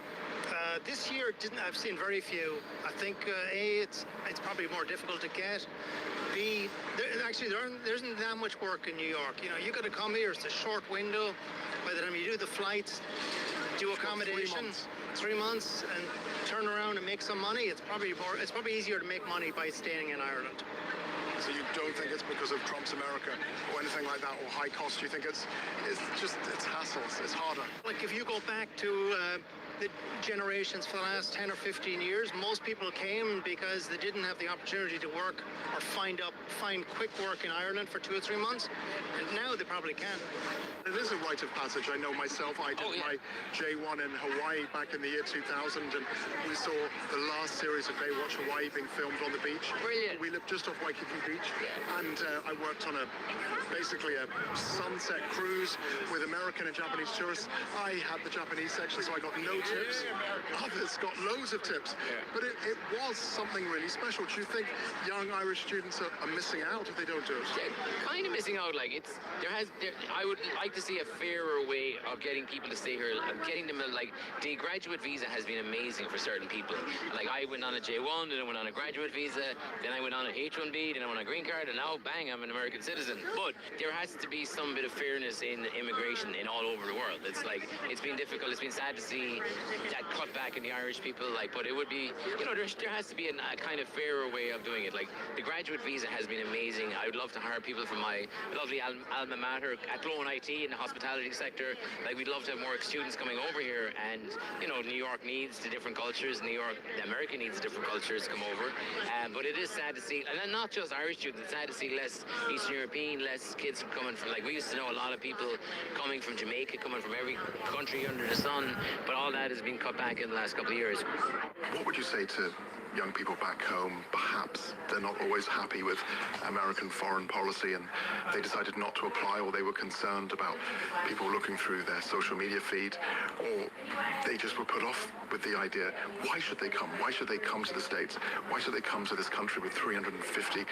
Speaker 2: this year, I've seen very few. I think A, it's probably more difficult to get. B, there isn't that much work in New York. You know, you got to come here. It's a short window. By the time you do the flights, do accommodation, 3 months, and turn around and make some money. It's probably easier to make money by staying in Ireland.
Speaker 15: So you don't think it's because of Trump's America or anything like that, or high cost? You think it's hassles, it's harder?
Speaker 2: Like if you go back to the generations for the last 10 or 15 years, most people came because they didn't have the opportunity to work or find quick work in Ireland for 2 or 3 months, and now they probably can.
Speaker 15: It is a rite of passage. I know myself, I did my J1 in Hawaii back in the year 2000, and we saw the last series of Baywatch Hawaii being filmed on the beach.
Speaker 2: Brilliant.
Speaker 15: We lived just off Waikiki Beach, and I worked on basically a sunset cruise with American and Japanese tourists. I had the Japanese section, so I got no tips. Others got loads of tips. But it was something really special. Do you think young Irish students are missing out if they don't do it?
Speaker 5: Kind of missing out. Like I would like to see a fairer way of getting people to stay here, getting them like the graduate visa has been amazing for certain people. Like I went on a J1, then I went on a graduate visa, then I went on a H1B, then I went on a green card, and now bang, I'm an American citizen. But there has to be some bit of fairness in immigration in all over the world. It's like it's been difficult. It's been sad to see that cut back in the Irish people. Like, but it would be, you know, there has to be a kind of fairer way of doing it. Like the graduate visa has been amazing. I would love to hire people from my lovely alma mater at Glone IT in the hospitality sector. Like we'd love to have more students coming over here, and you know, New York needs the different cultures. America needs different cultures to come over. But it is sad to see, and then not just Irish students. It's sad to see less Eastern European, less kids coming from. Like we used to know a lot of people coming from Jamaica, coming from every country under the sun. But all that has been cut back in the last couple of years.
Speaker 15: What would you say to young people back home? Perhaps they're not always happy with American foreign policy and they decided not to apply, or they were concerned about people looking through their social media feed, or they just were put off with the idea, why should they come? Why should they come to the States? Why should they come to this country with 350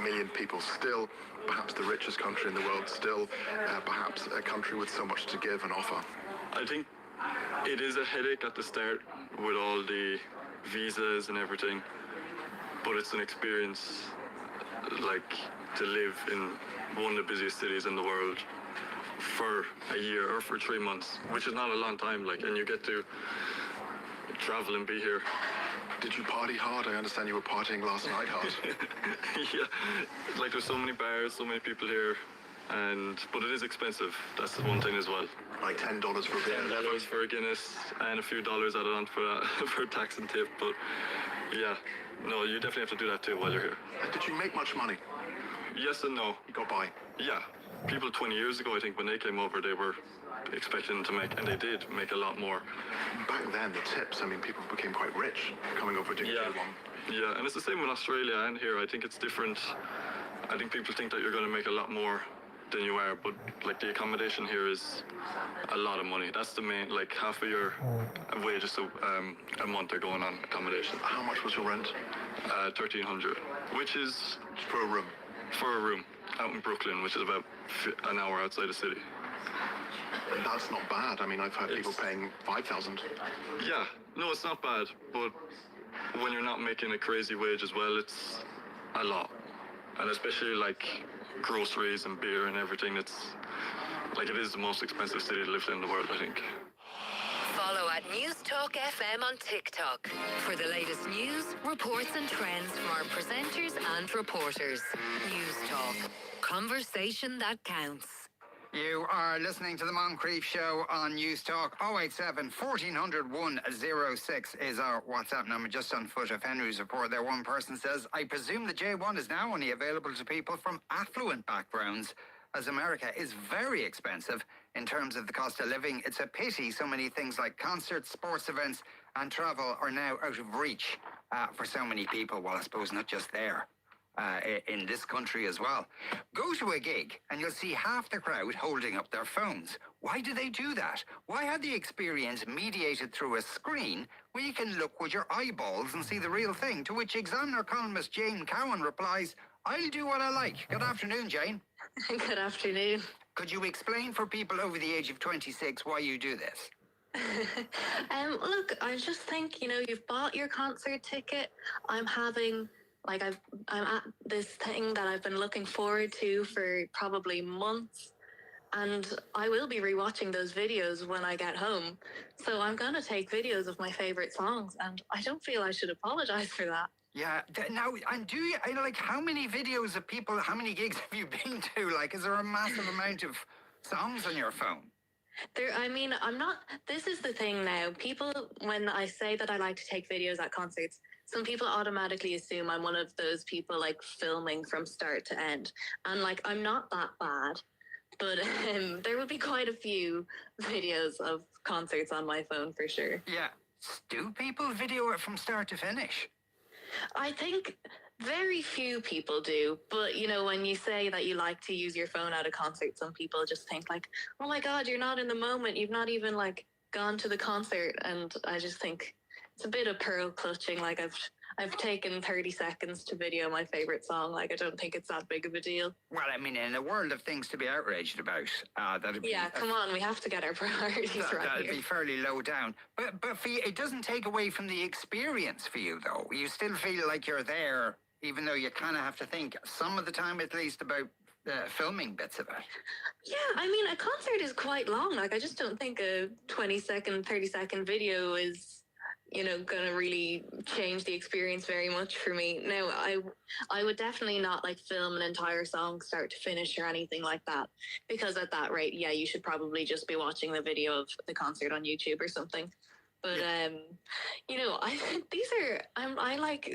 Speaker 15: million people? Still perhaps the richest country in the world, still perhaps a country with so much to give and offer.
Speaker 21: I think it is a headache at the start with all the visas and everything, but it's an experience, like to live in one of the busiest cities in the world for a year or for 3 months, which is not a long time, like, and you get to travel and be here.
Speaker 15: Did you party hard? I understand you were partying last night hard.
Speaker 21: Yeah, like there's so many bars, so many people here, but it is expensive. That's the one thing as well.
Speaker 15: Like $10 for a beer.
Speaker 21: $10 for a Guinness and a few dollars added on for tax and tip. But yeah, no, you definitely have to do that too while you're here.
Speaker 15: Did you make much money?
Speaker 21: Yes and no.
Speaker 15: You got by?
Speaker 21: Yeah. People 20 years ago, I think, when they came over, they were expecting to make, and they did make a lot more.
Speaker 15: Back then, the tips, I mean, people became quite rich coming over to J1.
Speaker 21: Yeah, and it's the same in Australia and here. I think it's different. I think people think that you're going to make a lot more than you are, but like the accommodation here is a lot of money. That's the main, like half of your wages a month are going on accommodation.
Speaker 15: How much was your rent?
Speaker 21: $1,300, which is
Speaker 15: for a room.
Speaker 21: For a room out in Brooklyn, which is about an hour outside the city.
Speaker 15: That's not bad. I mean, I've had people paying $5,000.
Speaker 21: Yeah, no, it's not bad, but when you're not making a crazy wage as well, it's a lot, and especially like groceries and beer and everything. It's like it is the most expensive city to live in the world, I think.
Speaker 4: Follow at News Talk FM on TikTok for the latest news, reports and trends from our presenters and reporters. News Talk. Conversation that counts.
Speaker 6: You are listening to the Moncrief Show on News Talk. 087 1400 106 is our WhatsApp number. Just on foot of Henry's report there, one person says, I presume the J1 is now only available to people from affluent backgrounds, as America is very expensive in terms of the cost of living. It's a pity so many things like concerts, sports events and travel are now out of reach for so many people. Well, I suppose not just there. In this country as well. Go to a gig and you'll see half the crowd holding up their phones. Why do they do that? Why have the experience mediated through a screen where you can look with your eyeballs and see the real thing? To which Examiner columnist Jane Cowan replies, I'll do what I like. Good afternoon, Jane.
Speaker 20: Good afternoon.
Speaker 6: Could you explain for people over the age of 26 why you do this?
Speaker 20: Look, I just think, you've bought your concert ticket. I'm at this thing that I've been looking forward to for probably months, and I will be rewatching those videos when I get home. So I'm going to take videos of my favorite songs, and I don't feel I should apologize for that.
Speaker 6: Yeah. Now, and do you, how many videos of people, how many gigs have you been to? Is there a massive amount of songs on your phone?
Speaker 20: This is the thing now. People, when I say that I like to take videos at concerts, some people automatically assume I'm one of those people filming from start to end. And I'm not that bad, but there will be quite a few videos of concerts on my phone for sure.
Speaker 6: Yeah. Do people video it from start to finish?
Speaker 20: I think very few people do, but when you say that you like to use your phone at a concert, some people just think oh my God, you're not in the moment. You've not even gone to the concert. And I just think it's a bit of pearl clutching. I've taken 30 seconds to video my favorite song. I don't think it's that big of a deal.
Speaker 6: Well, in a world of things to be outraged about, that'd be...
Speaker 20: Yeah, come on, we have to get our priorities right
Speaker 6: That'd
Speaker 20: here.
Speaker 6: be fairly low down. But for you, it doesn't take away from the experience for you, though. You still feel like you're there, even though you kind of have to think, some of the time at least, about filming bits of it.
Speaker 20: Yeah, a concert is quite long. I just don't think a 20-second, 30-second video is... going to really change the experience very much for me. Now, I would definitely not film an entire song start to finish or anything like that, because at that rate, yeah, you should probably just be watching the video of the concert on YouTube or something. But I think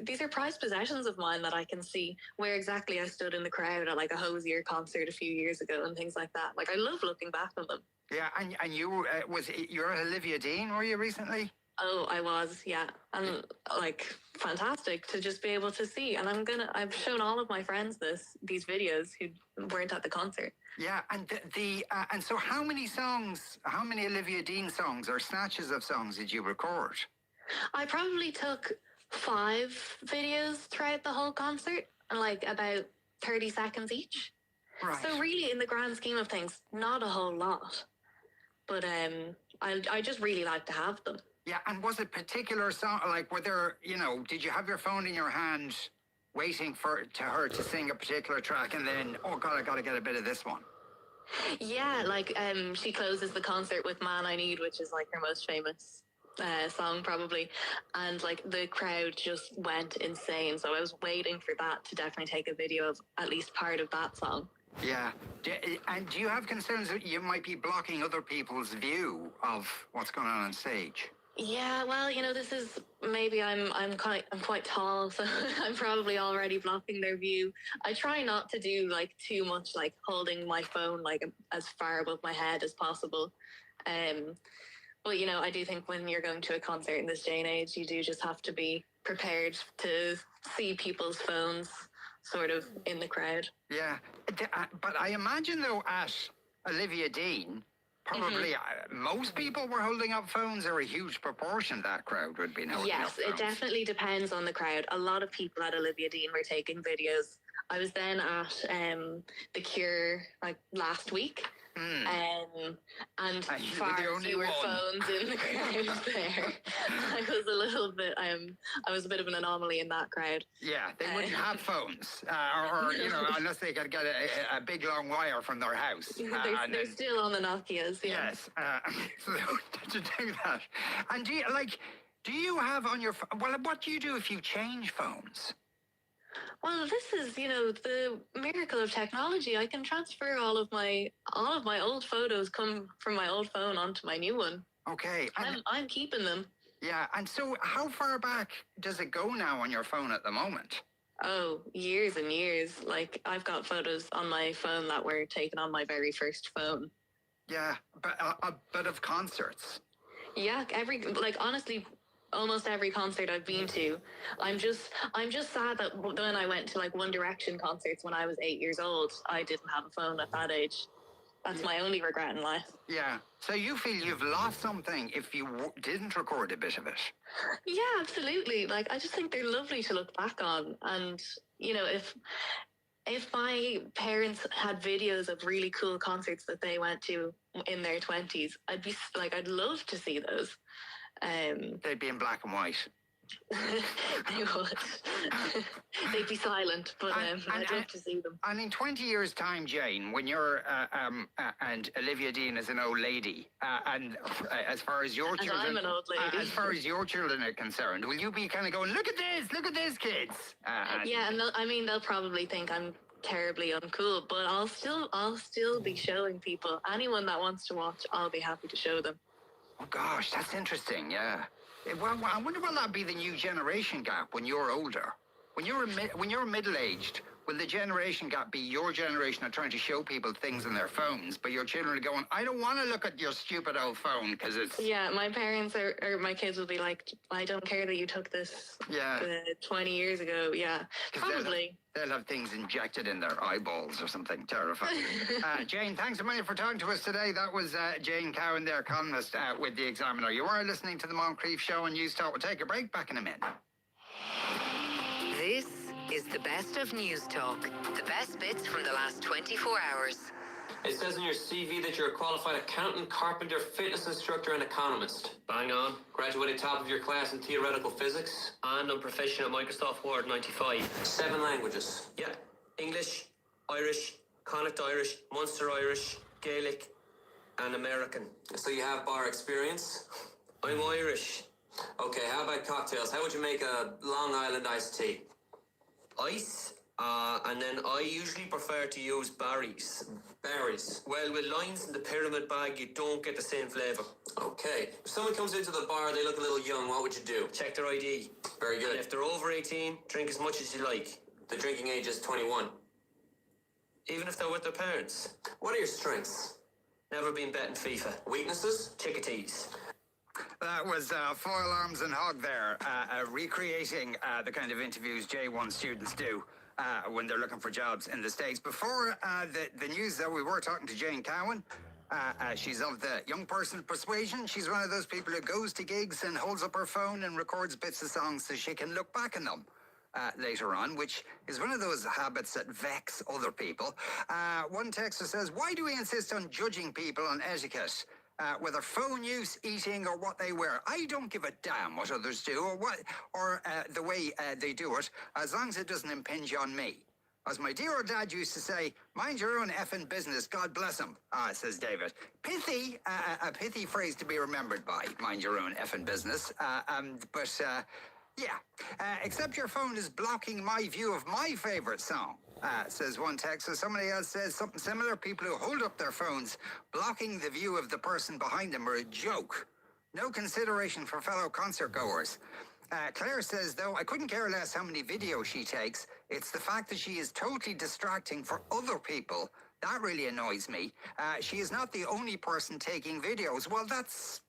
Speaker 20: these are prized possessions of mine that I can see where exactly I stood in the crowd at a Hozier concert a few years ago and things like that. I love looking back on them.
Speaker 6: Yeah, and you you're at Olivia Dean, were you recently?
Speaker 20: Oh, I was, yeah. And fantastic to just be able to see. And I've shown all of my friends these videos who weren't at the concert.
Speaker 6: Yeah, and and so how many Olivia Dean songs or snatches of songs did you record?
Speaker 20: I probably took 5 videos throughout the whole concert, and about 30 seconds each.
Speaker 6: Right.
Speaker 20: So really, in the grand scheme of things, not a whole lot. But I just really like to have them.
Speaker 6: Yeah, and was it particular song, were there, did you have your phone in your hand waiting for her to sing a particular track and then, oh God, I gotta get a bit of this one?
Speaker 20: Yeah, she closes the concert with Man I Need, which is her most famous song probably. And the crowd just went insane. So I was waiting for that to definitely take a video of at least part of that song.
Speaker 6: Yeah. And do you have concerns that you might be blocking other people's view of what's going on stage?
Speaker 20: Yeah, well, this is maybe I'm quite tall, so I'm probably already blocking their view. I try not to do too much holding my phone as far above my head as possible. But I do think when you're going to a concert in this day and age, you do just have to be prepared to see people's phones sort of in the crowd.
Speaker 6: Yeah, but I imagine though at Olivia Dean, probably most people were holding up phones, or a huge proportion of that crowd would be holding up
Speaker 20: Yes,
Speaker 6: phones.
Speaker 20: it definitely depends on the crowd. A lot of people at Olivia Dean were taking videos. I was then at The Cure last week. And far fewer phones in the crowd there. I was a bit of an anomaly in that crowd.
Speaker 6: Yeah, they wouldn't have phones, or unless they could get a big long wire from their house.
Speaker 20: They're still on the Nokias. Yeah.
Speaker 6: Yes, so to do that. And do you have on your what do you do if you change phones?
Speaker 20: Well, this is, the miracle of technology. I can transfer all of my old photos come from my old phone onto my new one.
Speaker 6: Okay.
Speaker 20: I'm keeping them.
Speaker 6: Yeah, and so how far back does it go now on your phone at the moment?
Speaker 20: Oh, years and years. Like, I've got photos on my phone that were taken on my very first phone.
Speaker 6: Yeah, but a bit of concerts.
Speaker 20: Yeah, honestly, almost every concert I've been to. I'm just sad that when I went to like One Direction concerts when I was 8 years old, I didn't have a phone at that age. That's my only regret in life.
Speaker 6: Yeah. So you feel you've lost something if you didn't record a bit of it?
Speaker 20: Yeah, absolutely. Like, I just think they're lovely to look back on. And, if my parents had videos of really cool concerts that they went to in their 20s, I'd love to see those.
Speaker 6: They'd be in black and white.
Speaker 20: They would. They'd be silent, but I'd love to see them.
Speaker 6: And in 20 years' time, Jane, when you're and Olivia Dean is an old lady, and as far as your children,
Speaker 20: I'm an old lady.
Speaker 6: As far as your children are concerned, will you be kind of going, look at this, kids?
Speaker 20: Yeah, and they'll probably think I'm terribly uncool, but I'll still be showing people. Anyone that wants to watch, I'll be happy to show them.
Speaker 6: Oh gosh, that's interesting. Yeah. Well, I wonder will that be the new generation gap when you're older? When you're middle-aged, will the generation gap be your generation of trying to show people things on their phones, but your children are going, I don't want to look at your stupid old phone because it's...
Speaker 20: Yeah, my parents or my kids will be like, I don't care that you took this 20 years ago. Yeah, probably.
Speaker 6: They'll have things injected in their eyeballs or something terrifying. Jane, thanks a million for talking to us today. That was Jane Cowan there, columnist with The Examiner. You are listening to the Moncrief Show on News Talk. We'll take a break. Back in a minute.
Speaker 4: This is the best of News Talk. The best bits from the last 24 hours.
Speaker 18: It says in your CV that you're a qualified accountant, carpenter, fitness instructor, and economist. Bang on. Graduated top of your class in theoretical physics, and I'm proficient at Microsoft Word 95. 7 languages. Yeah. English, Irish, Connacht Irish, Munster Irish, Gaelic, and American. So you have bar experience? I'm Irish. Okay, how about cocktails? How would you make a Long Island iced tea? Ice, and then I usually prefer to use berries. Berries. Well, with lines in the pyramid bag, you don't get the same flavour. Okay. If someone comes into the bar, they look a little young, what would you do? Check their ID. Very good. And if they're over 18, drink as much as you like. The drinking age is 21. Even if they're with their parents. What are your strengths? Never been betting FIFA. Weaknesses? Chickadees.
Speaker 6: That was Foil Arms and Hog there, recreating the kind of interviews J1 students do when they're looking for jobs in the States. Before the news, though, we were talking to Jane Cowan. She's of the young person persuasion. She's one of those people who goes to gigs and holds up her phone and records bits of songs so she can look back on them later on, which is one of those habits that vex other people. One texter says, why do we insist on judging people on etiquette? Whether phone use, eating, or what they wear. I don't give a damn what others do or the way they do it, as long as it doesn't impinge on me. As my dear old dad used to say, mind your own effing business, God bless him, says David. Pithy, a pithy phrase to be remembered by, mind your own effing business. Except your phone is blocking my view of my favourite song. Says one texter. Somebody else says something similar. People who hold up their phones, blocking the view of the person behind them, are a joke. No consideration for fellow concert goers. Claire says, though, I couldn't care less how many videos she takes. It's the fact that she is totally distracting for other people. That really annoys me. She is not the only person taking videos. Well, that's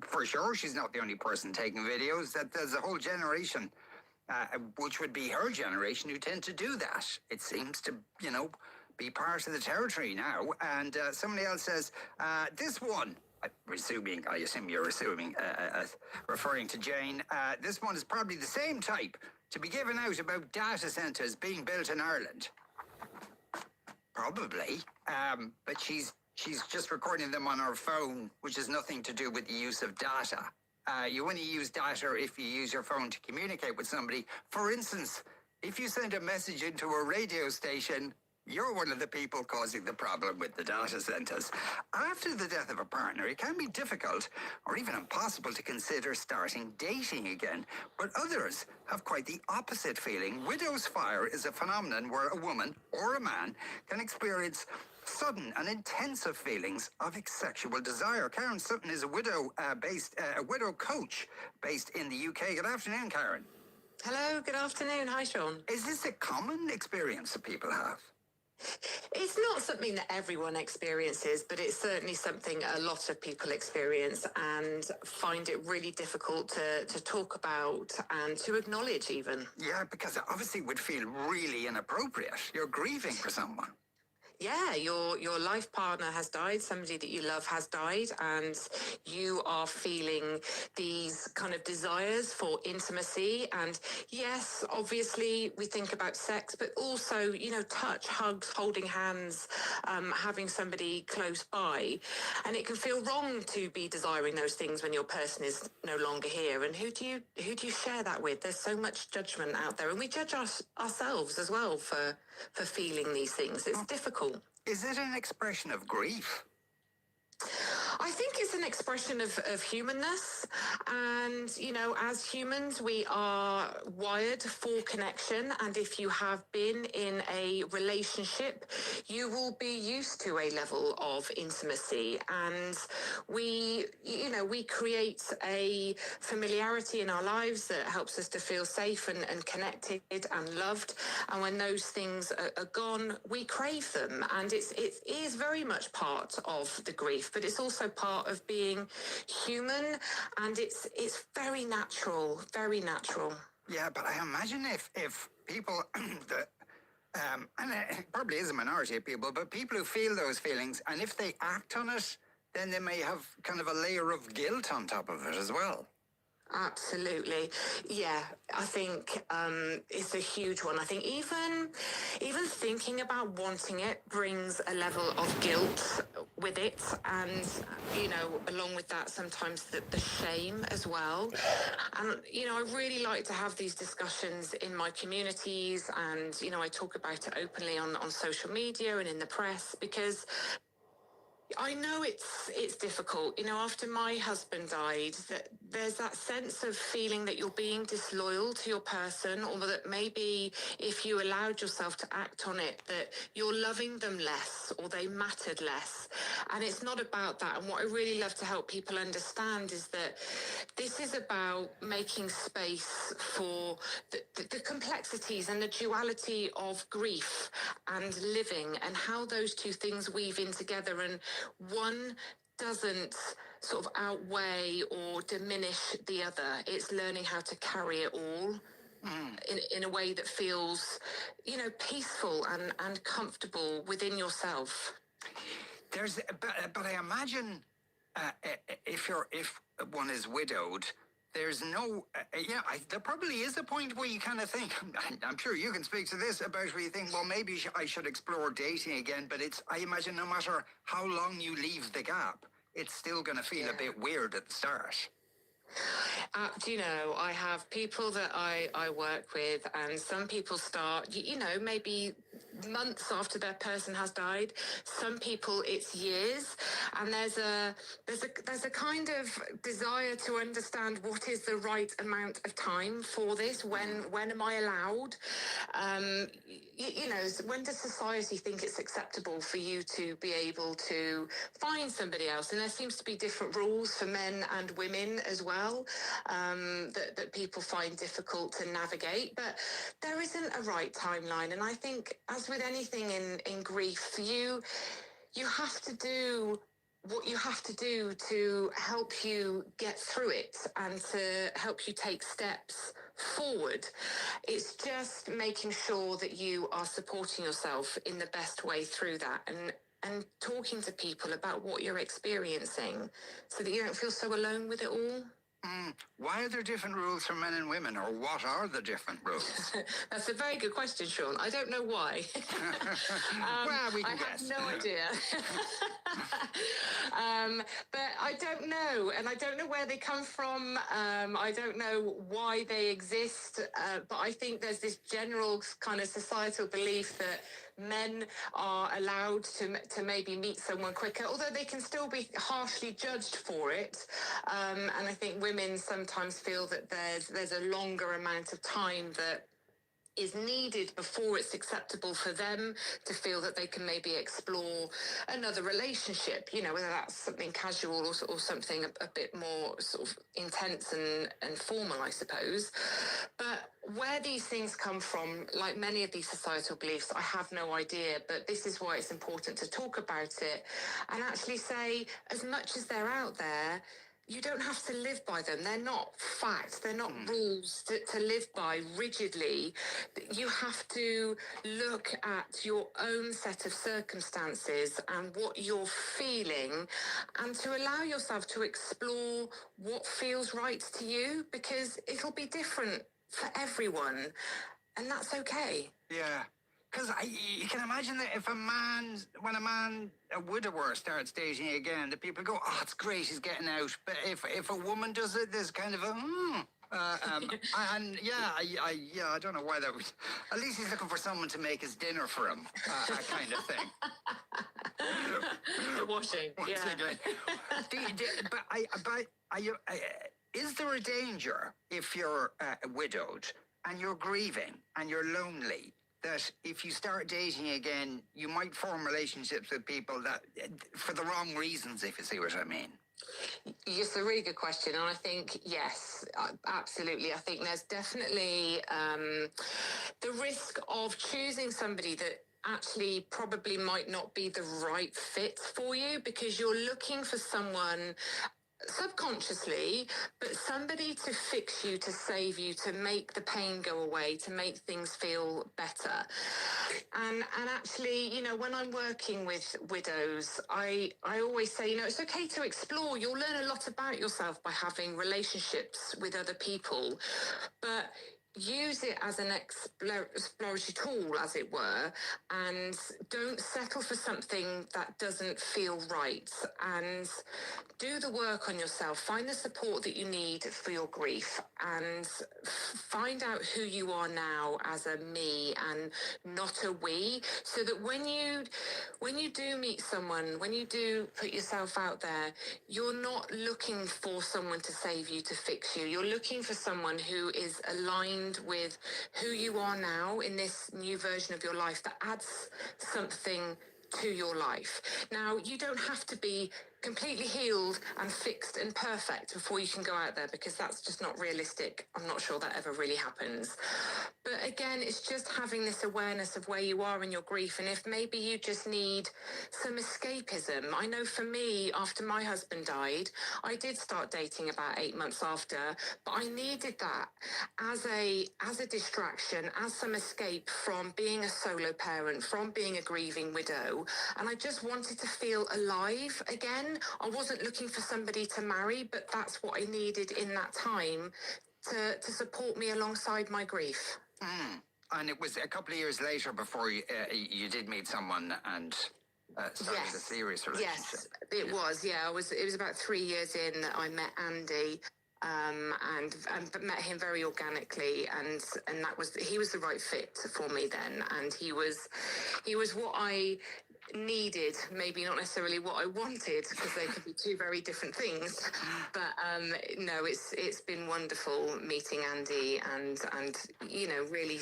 Speaker 6: for sure. She's not the only person taking videos. That there's a whole generation, which would be her generation, who tend to do that. It seems to, be part of the territory now. And somebody else says, this one, I assume you're assuming, referring to Jane, this one is probably the same type to be given out about data centres being built in Ireland. Probably. But she's just recording them on her phone, which has nothing to do with the use of data. You only use data if you use your phone to communicate with somebody. For instance, if you send a message into a radio station, you're one of the people causing the problem with the data centres. After the death of a partner, it can be difficult or even impossible to consider starting dating again. But others have quite the opposite feeling. Widow's fire is a phenomenon where a woman or a man can experience sudden and intensive feelings of sexual desire. Karen Sutton is a widow coach based in the UK. Good afternoon, Karen.
Speaker 3: Hello, good afternoon. Hi, Sean.
Speaker 6: Is this a common experience that people have?
Speaker 3: It's not something that everyone experiences, but it's certainly something a lot of people experience and find it really difficult to talk about and to acknowledge even.
Speaker 6: Yeah, because it obviously would feel really inappropriate. You're grieving for someone.
Speaker 3: Yeah, your life partner has died, somebody that you love has died, and you are feeling these kind of desires for intimacy. And yes, obviously we think about sex, but also, touch, hugs, holding hands, having somebody close by. And it can feel wrong to be desiring those things when your person is no longer here. And who do you share that with? There's so much judgment out there, and we judge ourselves as well for feeling these things. It's difficult.
Speaker 6: Is it an expression of grief?
Speaker 3: I think it's an expression of humanness, and as humans we are wired for connection, and if you have been in a relationship you will be used to a level of intimacy, and we create a familiarity in our lives that helps us to feel safe and connected and loved, and when those things are gone we crave them, and it is very much part of the grief, but it's also part of being human, and it's very natural, very natural.
Speaker 6: Yeah, but I imagine if people that and it probably is a minority of people, but people who feel those feelings, and if they act on it, then they may have kind of a layer of guilt on top of it as well.
Speaker 3: Absolutely. Yeah, I think it's a huge one. I think even thinking about wanting it brings a level of guilt with it, and along with that sometimes the shame as well. And I really like to have these discussions in my communities, and I talk about it openly on social media and in the press, because I know it's difficult. After my husband died, that there's that sense of feeling that you're being disloyal to your person, or that maybe if you allowed yourself to act on it, that you're loving them less or they mattered less. And it's not about that. And what I really love to help people understand is that this is about making space for the complexities and the duality of grief and living, and how those two things weave in together, and one doesn't sort of outweigh or diminish the other. It's learning how to carry it all in a way that feels, peaceful and comfortable within yourself.
Speaker 6: But I imagine if one is widowed, there's no, there probably is a point where you kind of think, I'm sure you can speak to this, about where you think, well, maybe I should explore dating again, but I imagine no matter how long you leave the gap, it's still going to feel a bit weird at the start.
Speaker 3: I have people that I work with, and some people start, maybe months after their person has died. Some people it's years, and there's a kind of desire to understand what is the right amount of time for this. When am I allowed? When does society think it's acceptable for you to be able to find somebody else? And there seems to be different rules for men and women as well, that people find difficult to navigate. But there isn't a right timeline, and I think, as with anything in grief, you have to do what you have to do to help you get through it and to help you take steps forward. It's just making sure that you are supporting yourself in the best way through that, and talking to people about what you're experiencing so that you don't feel so alone with it all.
Speaker 6: Why are there different rules for men and women, or what are the different rules?
Speaker 3: That's a very good question, Sean. I don't know why.
Speaker 6: Well, we can
Speaker 3: I
Speaker 6: guess.
Speaker 3: have no idea. But I don't know, and I don't know where they come from. I don't know why they exist, but I think there's this general kind of societal belief that men are allowed to maybe meet someone quicker, although they can still be harshly judged for it. And I think women sometimes feel that there's a longer amount of time that is needed before it's acceptable for them to feel that they can maybe explore another relationship, you know, whether that's something casual or something a bit more sort of intense and formal, I suppose. But where these things come from, like many of these societal beliefs, I have no idea, but this is why it's important to talk about it and actually say, as much as they're out there, you don't have to live by them. They're not facts. They're not rules to live by rigidly. You have to look at your own set of circumstances and what you're feeling, and to allow yourself to explore what feels right to you, because it'll be different for everyone, and that's okay.
Speaker 6: Yeah. Because you can imagine that if when a widower starts dating again, the people go, oh, it's great, he's getting out. But if a woman does it, there's kind of a, and I don't know why that was. At least he's looking for someone to make his dinner for him, kind of thing.
Speaker 3: The washing, yeah.
Speaker 6: Is there a danger if you're widowed and you're grieving and you're lonely, that if you start dating again, you might form relationships with people that, for the wrong reasons, if you see what I mean?
Speaker 3: It's a really good question, and I think, yes, absolutely. I think there's definitely the risk of choosing somebody that actually probably might not be the right fit for you, because you're looking for someone subconsciously, but somebody to fix you, to save you, to make the pain go away, to make things feel better. And actually, you know, when I'm working with widows, I always say, you know, it's okay to explore. You'll learn a lot about yourself by having relationships with other people, but use it as an exploratory tool, as it were, and don't settle for something that doesn't feel right, and do the work on yourself. Find the support that you need for your grief, and find out who you are now as a me and not a we, so that when you do meet someone, when you do put yourself out there, you're not looking for someone to save you, to fix you. You're looking for someone who is aligned with who you are now in this new version of your life, that adds something to your life. Now, you don't have to be completely healed and fixed and perfect before you can go out there, because that's just not realistic. I'm not sure that ever really happens. But again, it's just having this awareness of where you are in your grief, and if maybe you just need some escapism. I know for me, after my husband died, I did start dating about 8 months after, but I needed that as a distraction, as some escape from being a solo parent, from being a grieving widow, and I just wanted to feel alive again. I wasn't looking for somebody to marry, but that's what I needed in that time to support me alongside my grief.
Speaker 6: And it was a couple of years later before you did meet someone and started a serious relationship.
Speaker 3: Yes, it was. Yeah, it was about 3 years in that I met Andy. And met him very organically, and he was the right fit for me then, and he was what I needed, maybe not necessarily what I wanted, because they could be two very different things. But no, it's been wonderful meeting Andy and you know, really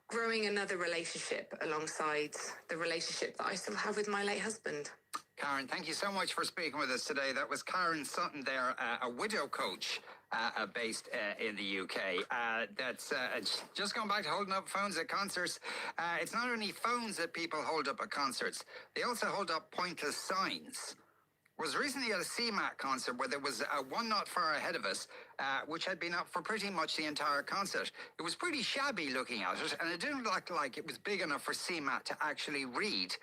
Speaker 3: growing another relationship alongside the relationship that I still have with my late husband.
Speaker 6: Karen, thank you so much for speaking with us today. That was Karen Sutton there, a widow coach based in the UK. That's just going back to holding up phones at concerts. It's not only phones that people hold up at concerts, they also hold up pointless signs. Was recently at a CMAC concert where there was one not far ahead of us, which had been up for pretty much the entire concert. It was pretty shabby looking at it, and it didn't look like it was big enough for CMAC to actually read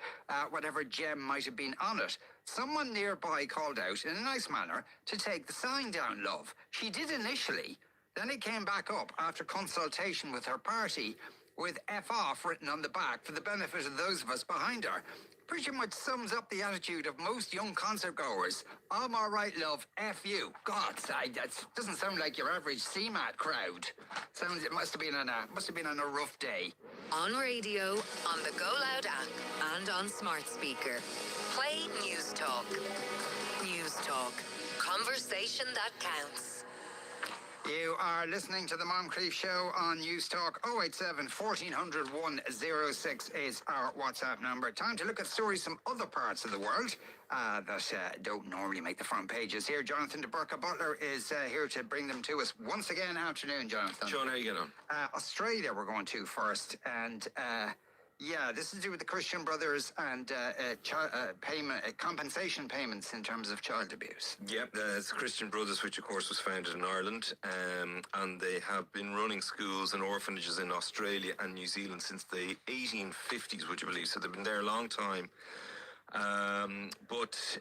Speaker 6: whatever gem might have been on it. Someone nearby called out in a nice manner to take the sign down, love. She did initially, then it came back up after consultation with her party with F off written on the back for the benefit of those of us behind her. Pretty much sums up the attitude of most young concert goers. I'm all right, love. F you. God, that doesn't sound like your average CMAT crowd. Sounds it must have been on a rough day.
Speaker 4: On radio, on the Go Loud app, and on smart speaker. Play News Talk. News Talk. Conversation that counts.
Speaker 6: You are listening to the Moncrief Show on News Talk. 087 1400 106 is our WhatsApp number. Time to look at stories from other parts of the world that don't normally make the front pages here. Jonathan de Burka Butler is here to bring them to us once again. Afternoon, Jonathan.
Speaker 7: Sean, how you getting on?
Speaker 6: Australia we're going to first. And yeah, this is to do with the Christian Brothers and compensation payments in terms of child abuse.
Speaker 17: Yep, it's Christian Brothers, which of course was founded in Ireland, and they have been running schools and orphanages in Australia and New Zealand since the 1850s, would you believe? So they've been there a long time. But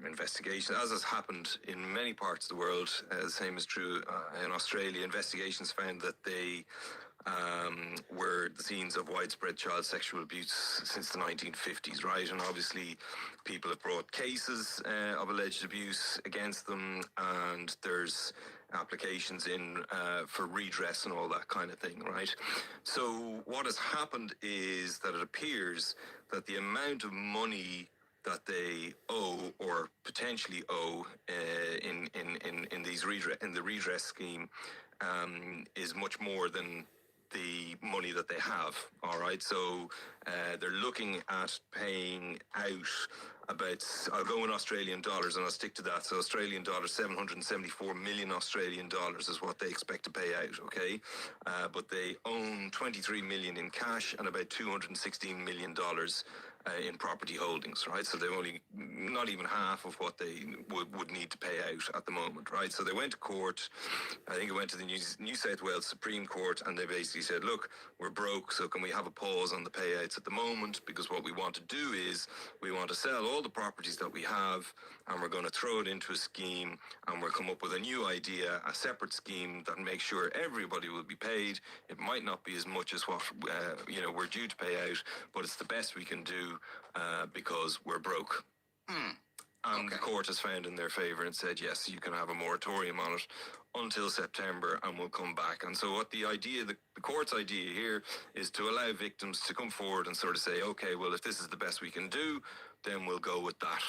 Speaker 17: investigation, as has happened in many parts of the world, the same is true in Australia, investigations found that they were the scenes of widespread child sexual abuse since the 1950s, right? And obviously people have brought cases of alleged abuse against them, and there's applications in for redress and all that kind of thing, right? So what has happened is that it appears that the amount of money that they owe or potentially owe in the redress scheme is much more than the money that they have. All right, so they're looking at paying out about, I'll go in Australian dollars and I'll stick to that. So Australian dollars, 774 million Australian dollars is what they expect to pay out, okay? But they own 23 million in cash and about $216 million in property holdings, right? So they've only not even half of what they would need to pay out at the moment, right? So they went to court. I think it went to the New South Wales Supreme Court, and they basically said, look, we're broke, so can we have a pause on the payouts at the moment? Because what we want to do is we want to sell all the properties that we have, and we're going to throw it into a scheme, and we'll come up with a new idea, a separate scheme that makes sure everybody will be paid. It might not be as much as what we're due to pay out, but it's the best we can do because we're broke. And the court has found in their favour and said, yes, you can have a moratorium on it until September, and we'll come back. And so what the court's idea here is to allow victims to come forward and sort of say, okay, well, if this is the best we can do, then we'll go with that,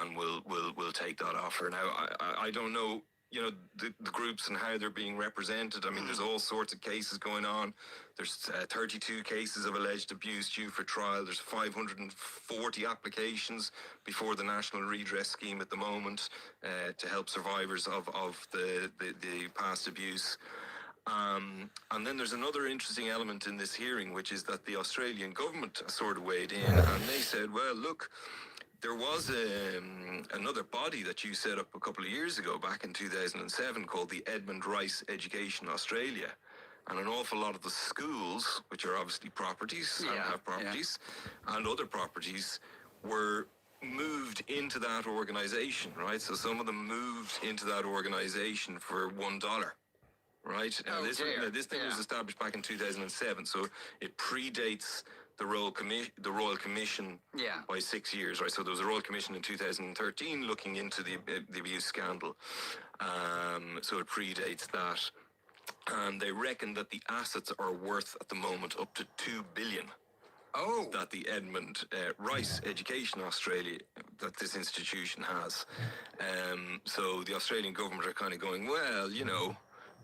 Speaker 17: and we'll take that offer. Now, I don't know, the groups and how they're being represented. I mean, there's all sorts of cases going on. There's 32 cases of alleged abuse due for trial. There's 540 applications before the National Redress Scheme at the moment to help survivors of the past abuse. And then there's another interesting element in this hearing, which is that the Australian government sort of weighed in, and they said, well, look, there was another body that you set up a couple of years ago, back in 2007, called the Edmund Rice Education Australia. And an awful lot of the schools, which are obviously properties, and have properties, and other properties, were moved into that organisation, right? So some of them moved into that organisation for $1. Right? Now, this thing was established back in 2007, so it predates the Royal Commission by 6 years, right? So there was a Royal Commission in 2013 looking into the abuse scandal. So it predates that. And they reckon that the assets are worth at the moment up to $2 billion. That the Edmund Rice Education Australia, that this institution has. So the Australian government are kind of going, well,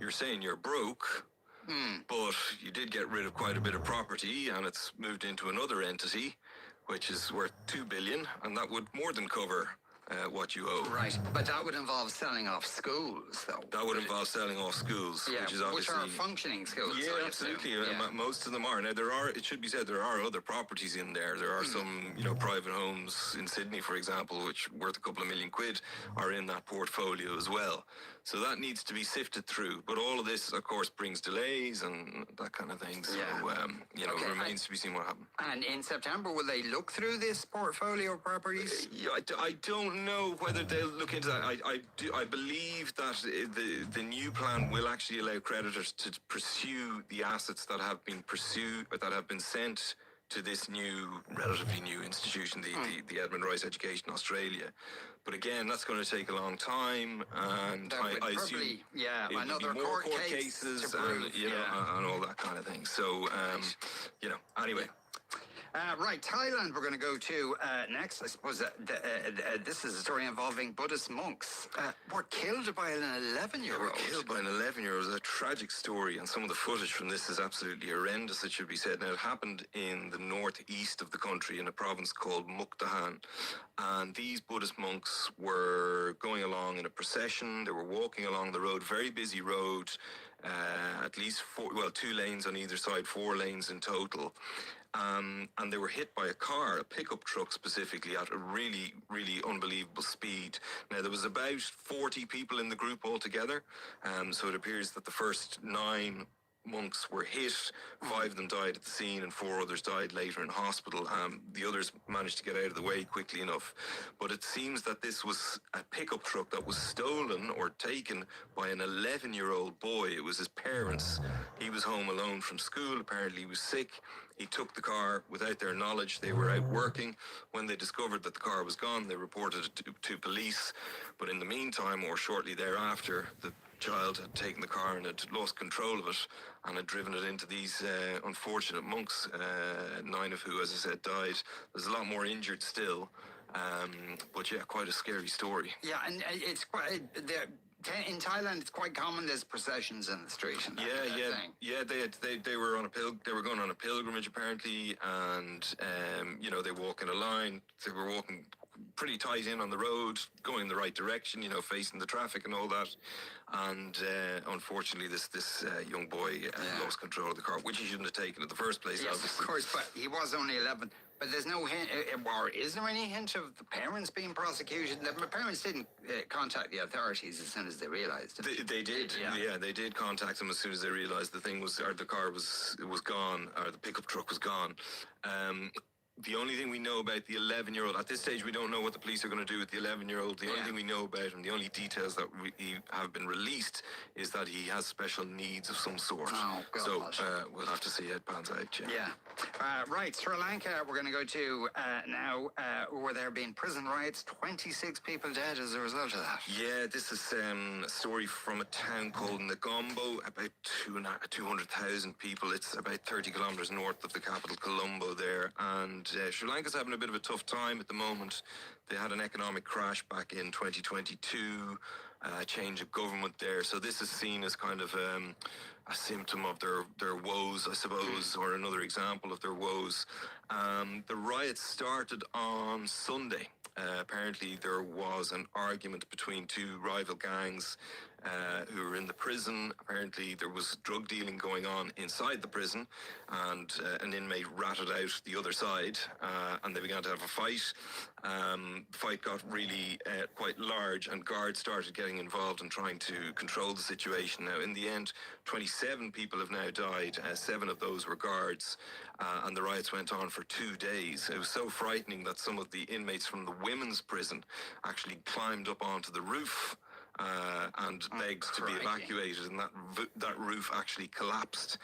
Speaker 17: you're saying you're broke, but you did get rid of quite a bit of property, and it's moved into another entity, which is worth $2 billion, and that would more than cover what you owe.
Speaker 6: Right, but that would involve selling off schools, though.
Speaker 17: That would involve selling off schools, which is obviously...
Speaker 6: Which are functioning schools.
Speaker 17: Yeah, absolutely. Most of them are. Now, it should be said, there are other properties in there. There are some, private homes in Sydney, for example, which worth a couple of million quid, are in that portfolio as well. So that needs to be sifted through. But all of this, of course, brings delays and that kind of thing. So, you know, it remains to be seen what happens.
Speaker 6: And in September, will they look through this portfolio of properties?
Speaker 17: I don't know whether they'll look into that. I believe that the new plan will actually allow creditors to pursue the assets that have been sent to this relatively new institution, the Edmund Rice Education Australia. But again, that's going to take a long time, and I assume it will be more court cases and and all that kind of thing. So, you know, anyway.
Speaker 6: Right, Thailand we're going to go to next. I suppose this is a story involving Buddhist monks. Were killed by an 11-year-old.
Speaker 17: Were killed by an 11-year-old. It's a tragic story, and some of the footage from this is absolutely horrendous, it should be said. Now, it happened in the northeast of the country, in a province called Mukdahan. And these Buddhist monks were going along in a procession. They were walking along the road, very busy road, at least 2 lanes on either side, 4 lanes in total. And they were hit by a car, a pickup truck specifically, at a really, really unbelievable speed. Now, there was about 40 people in the group altogether, so it appears that the first 9 monks were hit. 5 of them died at the scene and 4 others died later in hospital. The others managed to get out of the way quickly enough. But it seems that this was a pickup truck that was stolen or taken by an 11-year-old boy. It was his parents. He was home alone from school. Apparently he was sick. He took the car without their knowledge. They were out working. When they discovered that the car was gone, they reported it to police. But in the meantime, or shortly thereafter, the child had taken the car and had lost control of it and had driven it into these unfortunate monks, 9 of who, as I said, died. There's a lot more injured still. But yeah, quite a scary story.
Speaker 6: Yeah, and it's quite... In Thailand, it's quite common. There's processions in the street. And
Speaker 17: they were on they were going on a pilgrimage apparently, and you know, they walk in a line. They were walking pretty tight in on the road, going in the right direction, you know, facing the traffic and all that. And unfortunately, this young boy lost control of the car, which he shouldn't have taken in the first place.
Speaker 6: Yes,
Speaker 17: obviously.
Speaker 6: Of course, but he was only 11. But there's no hint, or is there any hint of the parents being prosecuted? The parents didn't contact the authorities as soon as they realised it.
Speaker 17: They did. Yeah, they did contact them as soon as they realised the thing was, or the car was gone, or the pickup truck was gone. The only thing we know about the 11-year-old, at this stage we don't know what the police are going to do with the 11-year-old. The only thing we know about him, the only details that have been released, is that he has special needs of some sort.
Speaker 6: Oh, God.
Speaker 17: So we'll have to see how it pans out.
Speaker 6: Right, Sri Lanka we're going to go to now, where there have been prison riots, 26 people dead as a result of that.
Speaker 17: Yeah, this is a story from a town called Negombo, about 200,000 people. It's about 30 kilometres north of the capital, Colombo there, and Sri Lanka's having a bit of a tough time at the moment. They had an economic crash back in 2022, change of government there. So this is seen as kind of a symptom of their woes, I suppose, or another example of their woes. The riots started on Sunday. Apparently there was an argument between 2 rival gangs who were in the prison. Apparently there was drug dealing going on inside the prison, and an inmate ratted out the other side, and they began to have a fight. The fight got really quite large, and guards started getting involved and trying to control the situation. Now, in the end, 27 people have now died. 7 of those were guards, and the riots went on for 2 days. It was so frightening that some of the inmates from the women's prison actually climbed up onto the roof and begged to be evacuated, and that roof actually collapsed.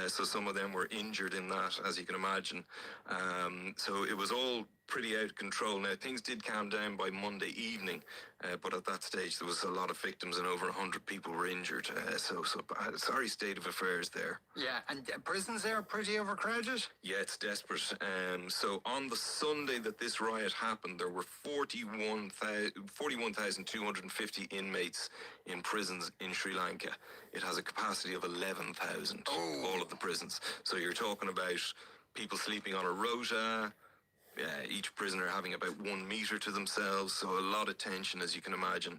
Speaker 17: So some of them were injured in that, as you can imagine. So it was all pretty out of control. Now, things did calm down by Monday evening, but at that stage there was a lot of victims and over 100 people were injured. So sorry state of affairs there.
Speaker 6: Yeah, and prisons there are pretty overcrowded?
Speaker 17: Yeah, it's desperate. So on the Sunday that this riot happened, there were 41,250 inmates in prisons in Sri Lanka. It has a capacity of 11,000, all of the prisons. So you're talking about people sleeping on a rota, each prisoner having about 1 meter to themselves, so a lot of tension, as you can imagine.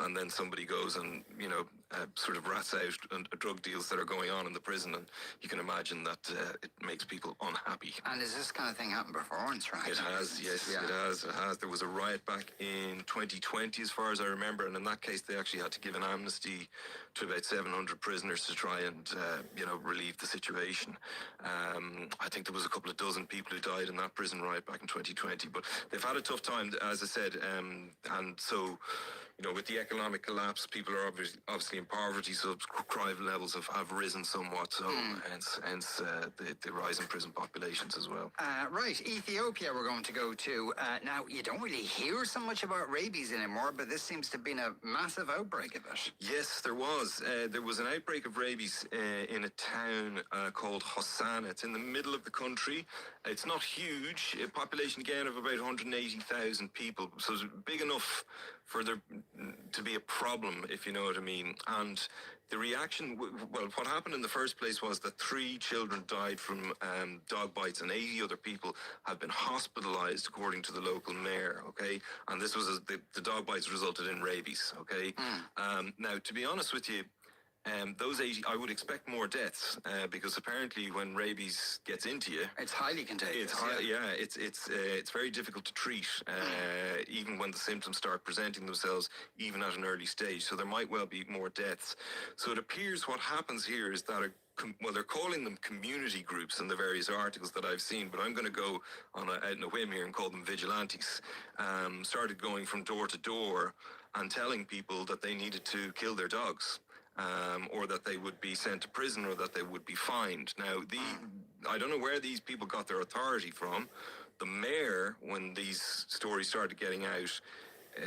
Speaker 17: And then somebody goes and, you know, sort of rats out and drug deals that are going on in the prison, and you can imagine that it makes people unhappy.
Speaker 6: And has this kind of thing happened before in Sri Lanka?
Speaker 17: It has, yes,
Speaker 6: Yeah.
Speaker 17: it has. There was a riot back in 2020, as far as I remember, and in that case, they actually had to give an amnesty to about 700 prisoners to try and, relieve the situation. I think there was a couple of dozen people who died in that prison riot back in 2020, but they've had a tough time, as I said, and so, with the economic collapse, people are obviously in poverty, so crime levels have risen somewhat, so hence the rise in prison populations as well.
Speaker 6: Right, Ethiopia we're going to go to. Now, you don't really hear so much about rabies anymore, but this seems to have been a massive outbreak of it.
Speaker 17: Yes, there was. There was an outbreak of rabies in a town called Hosanna. It's in the middle of the country. It's not huge. A population, again, of about 180,000 people, so it's big enough for there to be a problem, if you know what I mean. And the reaction, what happened in the first place was that 3 children died from dog bites, and 80 other people have been hospitalized, according to the local mayor, okay? And this was, the dog bites resulted in rabies, okay? Now, to be honest with you, those 80, I would expect more deaths because apparently when rabies gets into you,
Speaker 6: it's highly contagious.
Speaker 17: It's very difficult to treat, even when the symptoms start presenting themselves, even at an early stage. So there might well be more deaths. So it appears what happens here is that they're calling them community groups in the various articles that I've seen, but I'm going to go out on a whim here and call them vigilantes. Started going from door to door and telling people that they needed to kill their dogs. Or that they would be sent to prison, or that they would be fined. Now, I don't know where these people got their authority from. The mayor, when these stories started getting out,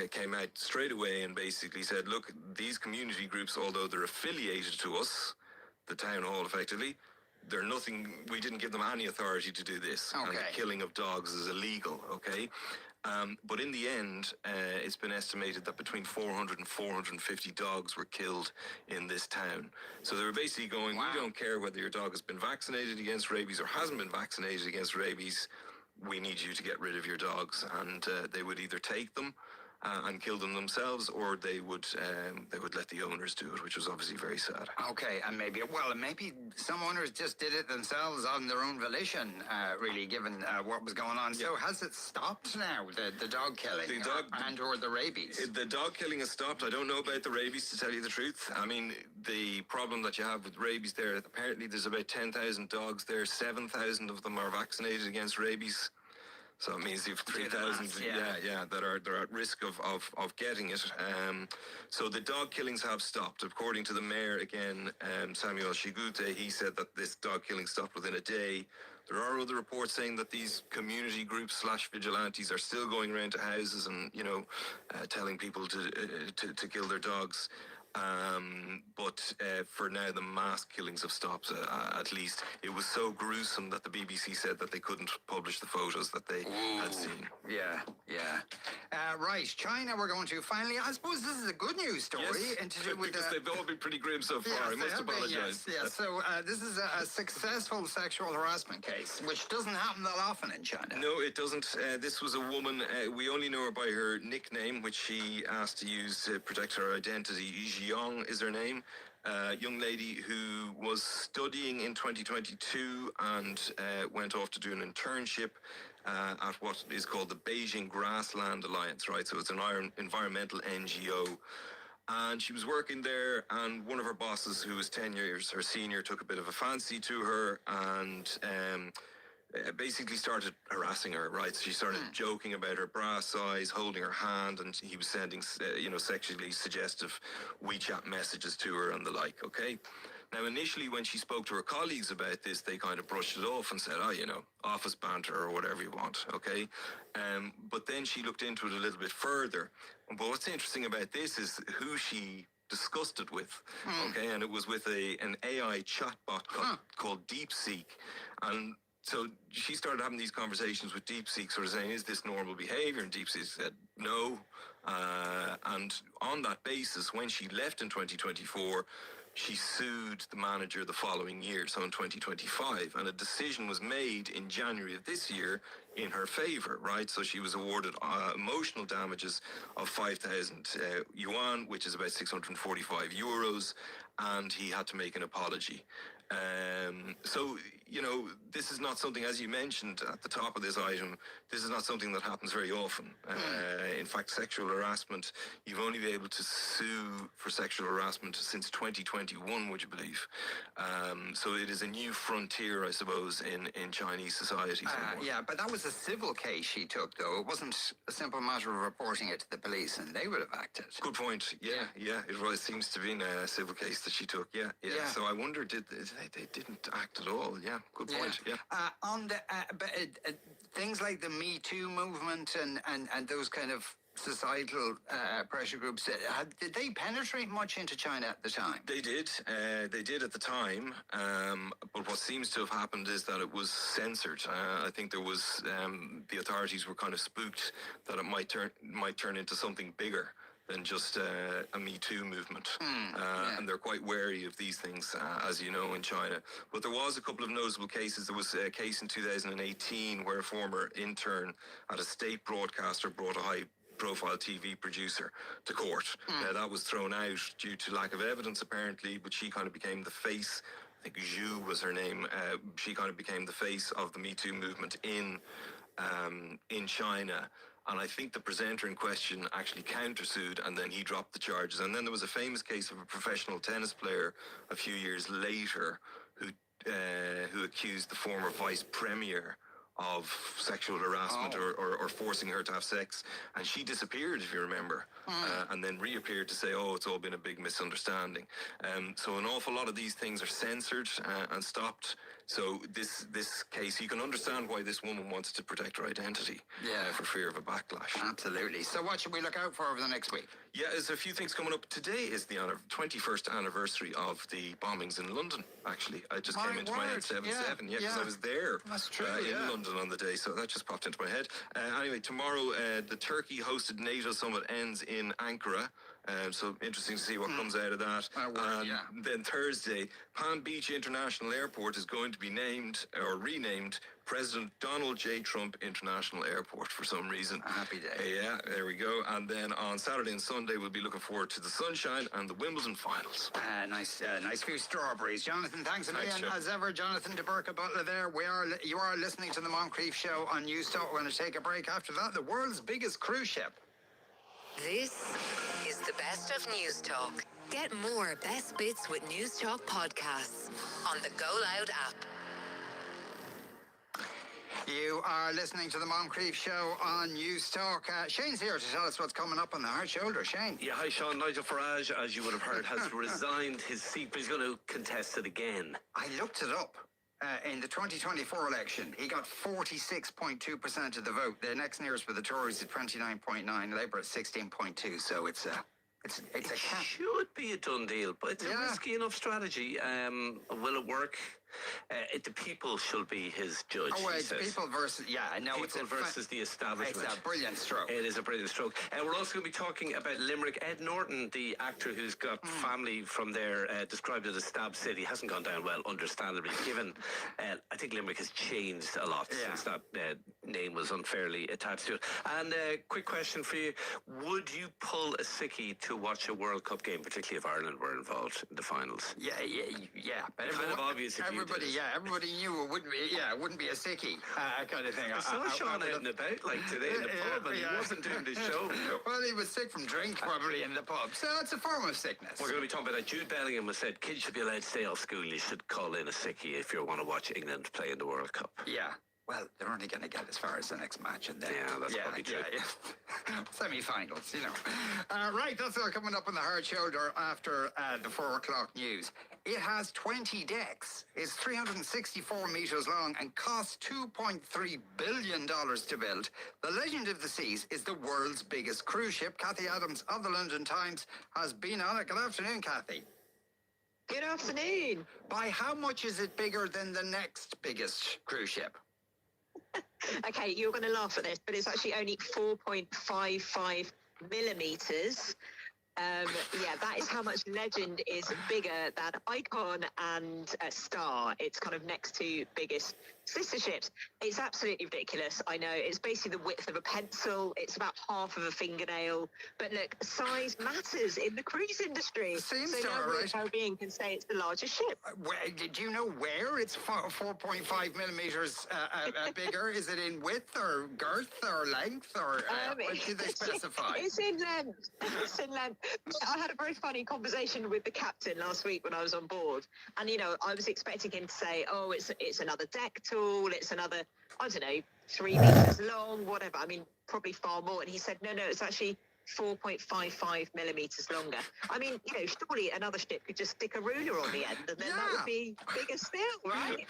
Speaker 17: came out straight away and basically said, look, these community groups, although they're affiliated to us, the town hall effectively, they're nothing, we didn't give them any authority to do this.
Speaker 6: Okay.
Speaker 17: And the killing of dogs is illegal, okay? But in the end, it's been estimated that between 400 and 450 dogs were killed in this town. So they were basically going, we don't care whether your dog has been vaccinated against rabies or hasn't been vaccinated against rabies. We need you to get rid of your dogs. And they would either take them and kill them themselves, or they would let the owners do it, which was obviously very sad.
Speaker 6: Okay, and maybe some owners just did it themselves on their own volition, really, given what was going on. Yeah. So has it stopped now, the dog killing or the rabies?
Speaker 17: The dog killing has stopped. I don't know about the rabies, to tell you the truth. I mean, the problem that you have with rabies there, apparently there's about 10,000 dogs there, 7,000 of them are vaccinated against rabies. So it means you've 3,000, that are at risk of getting it. So the dog killings have stopped. According to the mayor, again, Samuel Shigute, he said that this dog killing stopped within a day. There are other reports saying that these community groups / vigilantes are still going around to houses and, telling people to kill their dogs. But for now, the mass killings have stopped, at least. It was so gruesome that the BBC said that they couldn't publish the photos that they had seen.
Speaker 6: Yeah. Right, China we're going to finally. I suppose this is a good news story.
Speaker 17: Yes,
Speaker 6: and to do with
Speaker 17: because they've all been pretty grim so far. I must apologise.
Speaker 6: Yes. So this is a successful sexual harassment case, which doesn't happen that often in China.
Speaker 17: No, it doesn't. This was a woman, we only know her by her nickname, which she asked to use to protect her identity. Jiang is her name. Young lady who was studying in 2022 and went off to do an internship at what is called the Beijing Grassland Alliance, right? So it's an environmental NGO. And she was working there, and one of her bosses, who was 10 years her senior, took a bit of a fancy to her and basically started harassing her, right? She started joking about her bra size, holding her hand, and he was sending, sexually suggestive WeChat messages to her and the like, okay? Now, initially, when she spoke to her colleagues about this, they kind of brushed it off and said, office banter or whatever you want, okay? But then she looked into it a little bit further. But what's interesting about this is who she discussed it with, okay? And it was with an AI chatbot called DeepSeek. And so she started having these conversations with DeepSeek, sort of saying, is this normal behavior? And DeepSeek said, no. And on that basis, when she left in 2024, she sued the manager the following year, so in 2025, and a decision was made in January of this year in her favor, right? So she was awarded emotional damages of 5,000 yuan, which is about 645 euros, and he had to make an apology. So, you know, this is not something, as you mentioned at the top of this item, this is not something that happens very often. In fact, sexual harassment, you've only been able to sue for sexual harassment since 2021, would you believe? So it is a new frontier, I suppose, in Chinese society.
Speaker 6: Yeah, but that was a civil case she took, though. It wasn't a simple matter of reporting it to the police, and they would have acted.
Speaker 17: Good point. Yeah. It seems to be a civil case that she took. Yeah. So I wonder, they didn't act at all? Yeah. Good point. Yeah.
Speaker 6: On the things like the Me Too movement and those kind of societal pressure groups, did they penetrate much into China at the time?
Speaker 17: They did. They did at the time. But what seems to have happened is that it was censored. I think there was the authorities were kind of spooked that it might turn into something bigger than just a Me Too movement. And they're quite wary of these things, as you know, in China. But there was a couple of notable cases. There was a case in 2018 where a former intern at a state broadcaster brought a high-profile TV producer to court. That was thrown out due to lack of evidence, apparently, but she kind of became the face. I think Zhu was her name. She kind of became the face of the Me Too movement in China. And I think the presenter in question actually countersued, and then he dropped the charges. And then there was a famous case of a professional tennis player a few years later who accused the former vice premier of sexual harassment or forcing her to have sex, and she disappeared, if you remember, and then reappeared to say, it's all been a big misunderstanding. So an awful lot of these things are censored and stopped. So this case, you can understand why this woman wants to protect her identity for fear of a backlash.
Speaker 6: Absolutely. So what should we look out for over the next week?
Speaker 17: Yeah, there's a few things coming up. Today is the 21st anniversary of the bombings in London, actually. I just came into my head 7/7, because I was there.
Speaker 6: That's true,
Speaker 17: in London on the day, so that just popped into my head. Anyway, tomorrow, the Turkey-hosted NATO summit ends in Ankara. So interesting to see what comes out of that. Then Thursday, Palm Beach International Airport is going to be named or renamed President Donald J. Trump International Airport for some reason.
Speaker 6: A happy day.
Speaker 17: Yeah, there we go. And then on Saturday and Sunday, we'll be looking forward to the sunshine and the Wimbledon finals.
Speaker 6: Nice few strawberries. Jonathan, thanks a million. As ever, Jonathan de Burke Butler there. You are listening to the Moncrief Show on News Talk. We're going to take a break. After that, the world's biggest cruise ship.
Speaker 4: This is the best of News Talk. Get more best bits with News Talk podcasts on the Go Loud app.
Speaker 6: You are listening to the Moncrief Show on News Talk. Shane's here to tell us what's coming up on the hard shoulder. Shane.
Speaker 9: Yeah, hi Sean. Nigel Farage, as you would have heard, has resigned his seat, but he's going to contest it again.
Speaker 6: I looked it up. In the 2024 election, he got 46.2% of the vote. The next nearest were the Tories at 29.9%, Labour at 16.2%. So it
Speaker 9: should be a done deal, but it's a risky enough strategy. Will it work? The people should be his judge.
Speaker 6: It's people versus
Speaker 9: people versus the establishment.
Speaker 6: It's a brilliant stroke.
Speaker 9: It is a brilliant stroke. We're also going to be talking about Limerick. Ed Norton, the actor who's got family from there, described it as Stab City, hasn't gone down well, understandably, given I think Limerick has changed a lot since that name was unfairly attached to it. And quick question for you: would you pull a sickie to watch a World Cup game, particularly if Ireland were involved in the finals?
Speaker 6: Yeah. But
Speaker 9: kind of obvious.
Speaker 6: Everybody knew it wouldn't be a sickie kind of thing.
Speaker 9: I saw Sean out and about today in the pub, and he wasn't doing the show.
Speaker 6: Well, he was sick from drink probably in the pub, so it's a form of sickness.
Speaker 9: We're going to be talking about that. Jude Bellingham has said kids should be allowed to stay off school. You should call in a sickie if you want to watch England play in the World Cup.
Speaker 6: Yeah. Well, they're only going to get as far as the next match, and then
Speaker 9: that's probably true.
Speaker 6: Semi-finals, right, that's all coming up on the hard shoulder after the 4 o'clock news. It has 20 decks, is 364 meters long, and costs $2.3 billion to build. The Legend of the Seas is the world's biggest cruise ship. Kathy Adams of the London Times has been on it. Good afternoon, Kathy.
Speaker 19: Good afternoon.
Speaker 6: By how much is it bigger than the next biggest cruise ship?
Speaker 19: Okay, you're going to laugh at this, but it's actually only 4.55 millimeters. Yeah, that is how much Legend is bigger than Icon and Star. It's kind of next to biggest sister ships. It's absolutely ridiculous. I know it's basically the width of a pencil. It's about half of a fingernail. But look, size matters in the cruise industry.
Speaker 6: Seems
Speaker 19: so
Speaker 6: so,
Speaker 19: now Royal
Speaker 6: right?
Speaker 19: Caribbean can say it's the largest ship.
Speaker 6: Do you know where it's 4.5 millimeters bigger? Is it in width or girth or length or what did they specify?
Speaker 19: It's in length. It's in length. I had a very funny conversation with the captain last week when I was on board, and I was expecting him to say, "Oh, it's another deck tool. It's another, I don't know, 3 meters long, whatever." I mean, probably far more. And he said, "No, it's actually 4.55 millimeters longer." I mean, surely another ship could just stick a ruler on the end, and then that would be bigger still, right?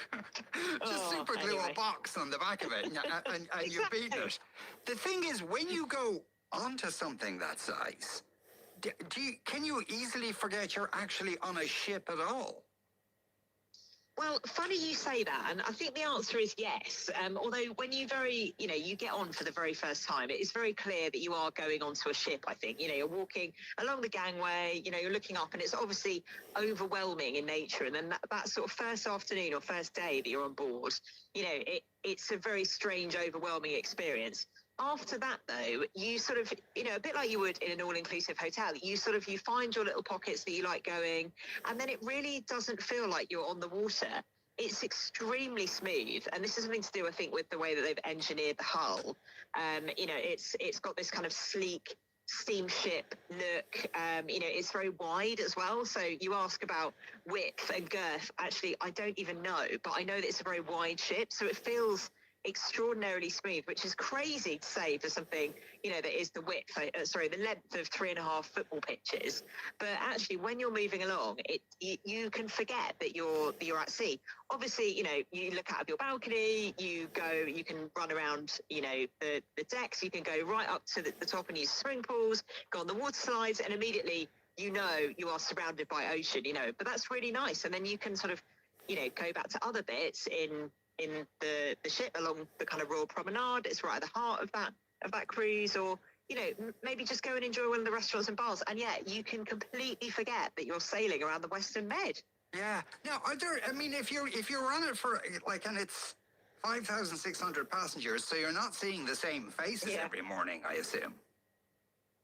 Speaker 6: Just super glue a box on the back of it, and you've beaten it. The thing is, when you go onto something that size, can you easily forget you're actually on a ship at all?
Speaker 19: Well, funny you say that, and I think the answer is yes. Although when you you get on for the very first time, it is very clear that you are going onto a ship, I think. You're walking along the gangway, you're looking up, and it's obviously overwhelming in nature. And then that sort of first afternoon or first day that you're on board, it's a very strange, overwhelming experience. After that, though, you sort of, a bit like you would in an all-inclusive hotel, you find your little pockets that you like going, and then it really doesn't feel like you're on the water. It's extremely smooth, and this has something to do, I think, with the way that they've engineered the hull. It's got this kind of sleek steamship look. It's very wide as well. So you ask about width and girth. Actually, I don't even know, but I know that it's a very wide ship, so it feels extraordinarily smooth, which is crazy to say for something that is the length of 3.5 football pitches. But actually, when you're moving along, you can forget that you're at sea. Obviously, you look out of your balcony, you can run around the decks, you can go right up to the top and use swimming pools, go on the water slides, and immediately you are surrounded by ocean. But that's really nice, and then you can sort of go back to other bits in the ship along the kind of Royal Promenade. It's right at the heart of that cruise, or maybe just go and enjoy one of the restaurants and bars, and you can completely forget that you're sailing around the Western Med.
Speaker 6: Yeah. Now, if you're on it for and it's 5,600 passengers, so you're not seeing the same faces every morning, I assume.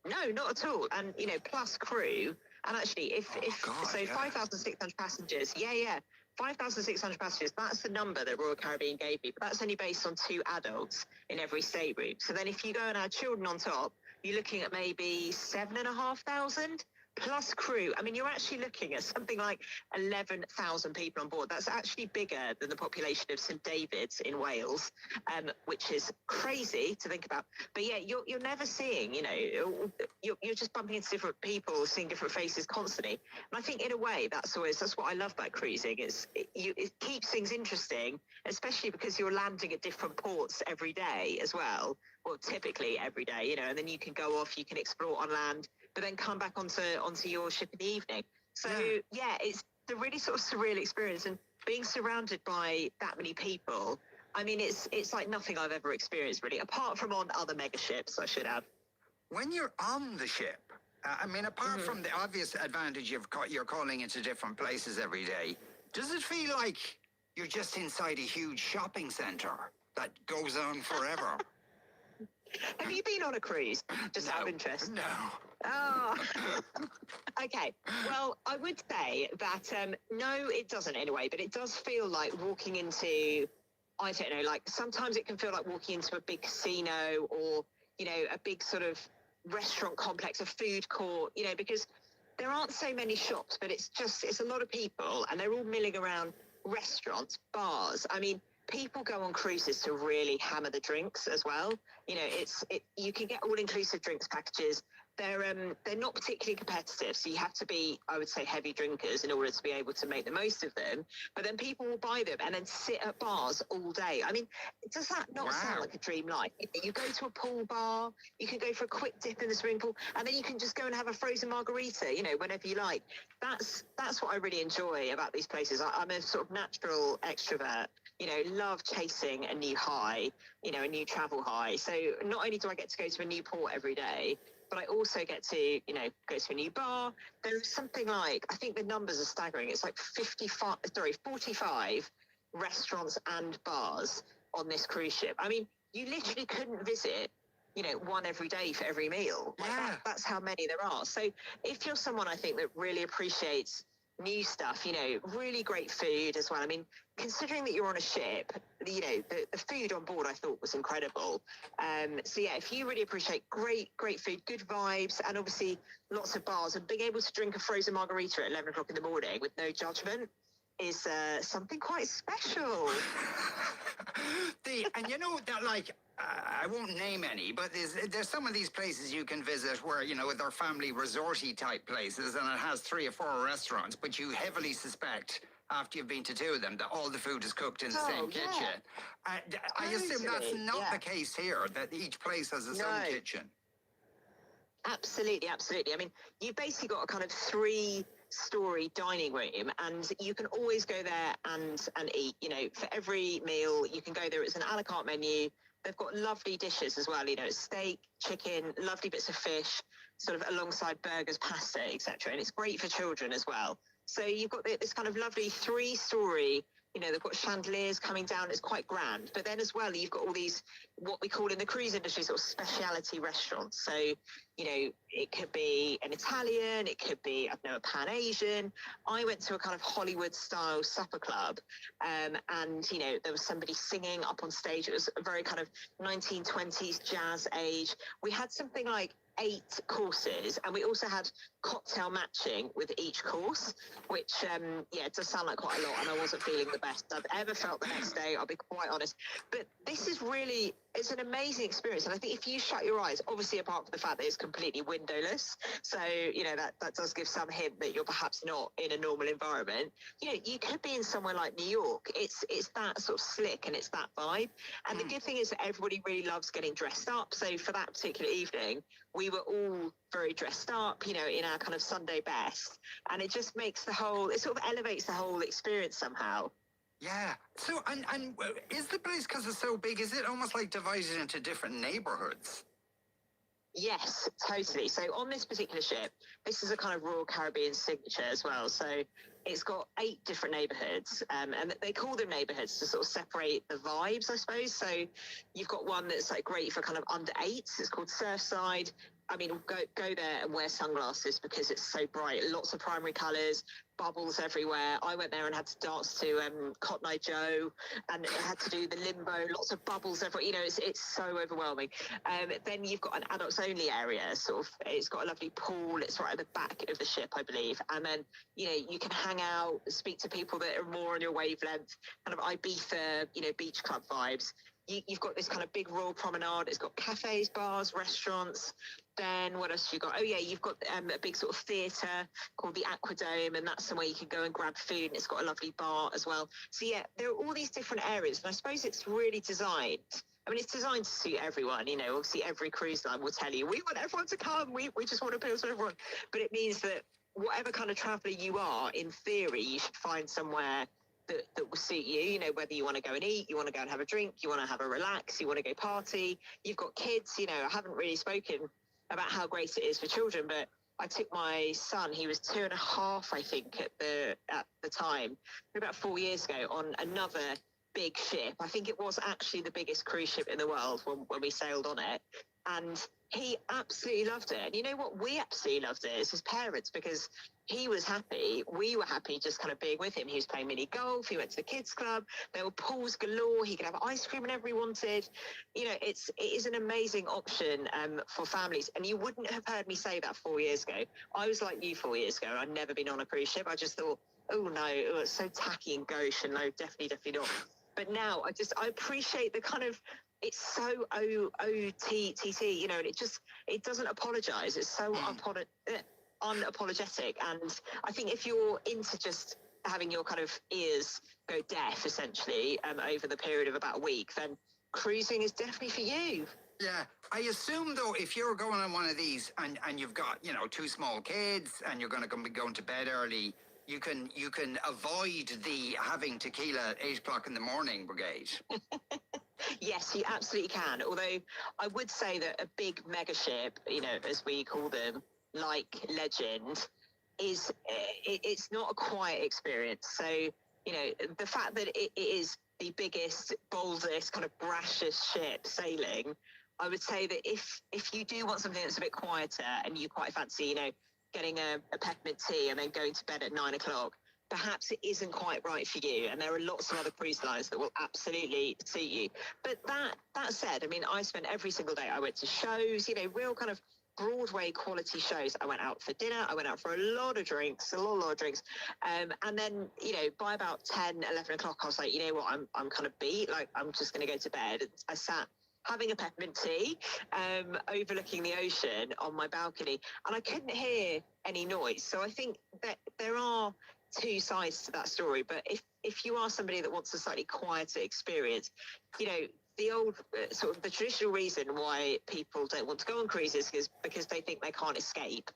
Speaker 19: No, not at all. And plus crew. And actually, if 5,600 passengers, 5,600 passengers, that's the number that Royal Caribbean gave me, but that's only based on 2 adults in every stateroom. So then if you go and add children on top, you're looking at maybe 7,500 plus crew. I mean, you're actually looking at something like 11,000 people on board. That's actually bigger than the population of St David's in Wales, which is crazy to think about. But you're never seeing, you're just bumping into different people, seeing different faces constantly. And I think in a way, that's what I love about cruising, is it keeps things interesting, especially because you're landing at different ports every day as well. Well, typically every day, and then you can go off, you can explore on land, but then come back onto your ship in the evening. So it's a really sort of surreal experience, and being surrounded by that many people, I mean, it's like nothing I've ever experienced, really, apart from on other mega ships, I should have.
Speaker 6: When you're on the ship, apart from the obvious advantage you're calling into different places every day, does it feel like you're just inside a huge shopping centre that goes on forever?
Speaker 19: Have you been on a cruise? Just out of interest.
Speaker 6: No.
Speaker 19: Oh, okay. Well, I would say that no, it doesn't in a way, but it does feel like walking into, I don't know, like sometimes it can feel like walking into a big casino, or a big sort of restaurant complex, a food court, because there aren't so many shops, but it's a lot of people, and they're all milling around restaurants, bars. I mean, people go on cruises to really hammer the drinks as well. You can get all-inclusive drinks packages. They're not particularly competitive, so you have to be, I would say, heavy drinkers in order to be able to make the most of them. But then people will buy them and then sit at bars all day. I mean, does that not sound like a dream life? You go to a pool bar, you can go for a quick dip in the swimming pool, and then you can just go and have a frozen margarita, whenever you like. That's what I really enjoy about these places. I'm a sort of natural extrovert. Love chasing a new high, a new travel high. So not only do I get to go to a new port every day, but I also get to, go to a new bar. There's something like, I think the numbers are staggering. It's like 45 restaurants and bars on this cruise ship. I mean, you literally couldn't visit, one every day for every meal. That's how many there are. So if you're someone, I think, that really appreciates new stuff, really great food as well. I mean, considering that you're on a ship, the food on board I thought was incredible. So yeah, if you really appreciate great food, good vibes, and obviously lots of bars, and being able to drink a frozen margarita at 11 o'clock in the morning with no judgment is something quite special.
Speaker 6: And that, like, I won't name any, but there's some of these places you can visit where, they're family resorty type places, and it has 3 or 4 restaurants, but you heavily suspect, after you've been to 2 of them, that all the food is cooked in the same kitchen. I assume that's not the case here, that each place has its own kitchen.
Speaker 19: Absolutely. I mean, you've basically got a kind of 3-story dining room, and you can always go there and eat. For every meal, you can go there. It's an a la carte menu. They've got lovely dishes as well. It's steak, chicken, lovely bits of fish, sort of alongside burgers, pasta, etc. And it's great for children as well. So you've got this kind of lovely 3-story. They've got chandeliers coming down. It's quite grand. But then as well, you've got all these, what we call in the cruise industry, sort of speciality restaurants. So, it could be an Italian, it could be, a Pan-Asian. I went to a kind of Hollywood-style supper club, and, there was somebody singing up on stage. It was a very kind of 1920s jazz age. We had something like 8 courses, and we also had cocktail matching with each course, which it does sound like quite a lot, and I wasn't feeling the best I've ever felt the next day, I'll be quite honest. But this is really, it's an amazing experience, and I think if you shut your eyes, obviously apart from the fact that it's completely windowless, so that does give some hint that you're perhaps not in a normal environment. You could be in somewhere like New York. It's that sort of slick, and it's that vibe. And the good thing is that everybody really loves getting dressed up. So for that particular evening, we were all very dressed up, in our kind of Sunday best, and it just makes it sort of elevates the whole experience somehow.
Speaker 6: Yeah. So, and is the place, because it's so big, is it almost like divided into different neighborhoods?
Speaker 19: Yes, totally. So on this particular ship, this is a kind of Royal Caribbean signature as well. So it's got 8 different neighborhoods, and they call them neighborhoods to sort of separate the vibes, I suppose. So you've got one that's like great for kind of under 8s. It's called Surfside. I mean, go there and wear sunglasses because it's so bright. Lots of primary colours, bubbles everywhere. I went there and had to dance to Cotton Eye Joe, and I had to do the limbo. Lots of bubbles everywhere. It's so overwhelming. Then you've got an adults only area. Sort of, it's got a lovely pool. It's right at the back of the ship, I believe. And then you can hang out, speak to people that are more on your wavelength. Kind of Ibiza, beach club vibes. You've got this kind of big royal promenade. It's got cafes, bars, restaurants. Then what else have you got? Oh yeah, you've got a big sort of theatre called the Aquadome, and that's somewhere you can go and grab food, and it's got a lovely bar as well. So yeah, there are all these different areas, and I suppose it's really designed. I mean, it's designed to suit everyone. Obviously every cruise line will tell you, we want everyone to come. We just want to appeal to everyone. But it means that whatever kind of traveller you are, in theory, you should find somewhere that will suit you, whether you want to go and eat, you want to go and have a drink, you want to have a relax, you want to go party, you've got kids, I haven't really spoken about how great it is for children, but I took my son, he was 2.5, I think, at the time, about 4 years ago, on another big ship. I think it was actually the biggest cruise ship in the world when we sailed on it. And he absolutely loved it. And you know what? We absolutely loved it as his parents, because he was happy. We were happy just kind of being with him. He was playing mini golf. He went to the kids club. There were pools galore. He could have ice cream whenever he wanted. It is an amazing option for families. And you wouldn't have heard me say that 4 years ago. I was like you 4 years ago. I'd never been on a cruise ship. I just thought, oh no, it's so tacky and gauche, and no, definitely not. But now I appreciate the kind of, it's so OTT, and it doesn't apologise. It's so unapologetic. And I think if you're into just having your kind of ears go deaf, essentially, over the period of about a week, then cruising is definitely for you.
Speaker 6: Yeah, I assume though, if you're going on one of these and you've got 2 small kids and you're going to be going to bed early, you can avoid the having tequila at 8 o'clock in the morning brigade.
Speaker 19: Yes, you absolutely can. Although I would say that a big mega ship, as we call them, like Legend, it's not a quiet experience. So, the fact that it is the biggest, boldest, kind of brashest ship sailing, I would say that if you do want something that's a bit quieter and you quite fancy, getting a peppermint tea and then going to bed at 9 o'clock, perhaps it isn't quite right for you. And there are lots of other cruise lines that will absolutely suit you. But that said, I mean, I spent every single day, I went to shows, real kind of Broadway quality shows. I went out for dinner. I went out for a lot of drinks. And then, by about 10, 11 o'clock, I was like, you know what, I'm kind of beat. Like, I'm just going to go to bed. I sat having a peppermint tea, overlooking the ocean on my balcony, and I couldn't hear any noise. So I think that there are two sides to that story. But if you are somebody that wants a slightly quieter experience, the old sort of the traditional reason why people don't want to go on cruises is because they think they can't escape.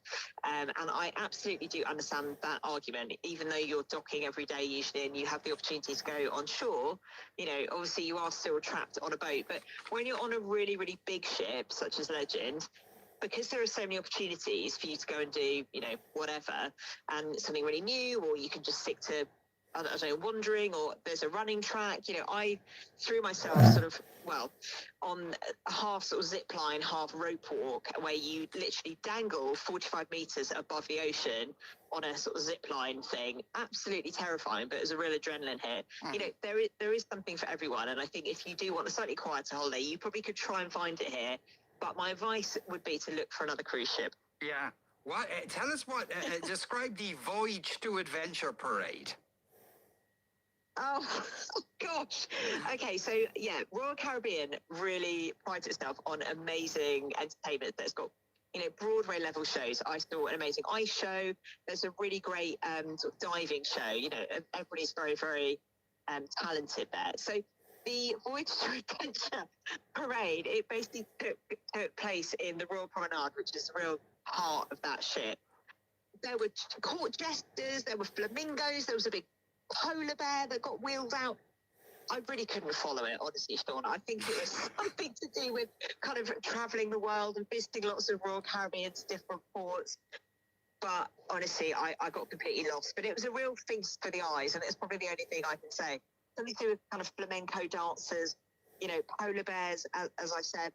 Speaker 19: And I absolutely do understand that argument, even though you're docking every day usually and you have the opportunity to go on shore, obviously you are still trapped on a boat. But when you're on a really, really big ship, such as Legend, because there are so many opportunities for you to go and do, whatever, and something really new, or you can just stick to, I don't know, wandering, or there's a running track. I threw myself sort of, on a half sort of zip line, half rope walk, where you literally dangle 45 meters above the ocean on a sort of zip line thing. Absolutely terrifying, but it was a real adrenaline hit. There is something for everyone. And I think if you do want a slightly quieter holiday, you probably could try and find it here. But my advice would be to look for another cruise ship.
Speaker 6: Yeah. What? Tell us what. Describe the Voyage to Adventure Parade.
Speaker 19: Oh, gosh. Okay, so Royal Caribbean really prides itself on amazing entertainment that's got, Broadway level shows. I saw an amazing ice show. There's a really great sort of diving show. Everybody's very, very talented there. So the Voyage to Adventure Parade, it basically took place in the Royal Promenade, which is the real heart of that ship. There were court jesters, there were flamingos, there was a big polar bear that got wheeled out. I really couldn't follow it, honestly, Sean. I think it was something to do with kind of travelling the world and visiting lots of Royal Caribbean's different ports. But honestly, I got completely lost. But it was a real feast for the eyes, and it's probably the only thing I can say. Something to do with kind of flamenco dancers, polar bears, as I said.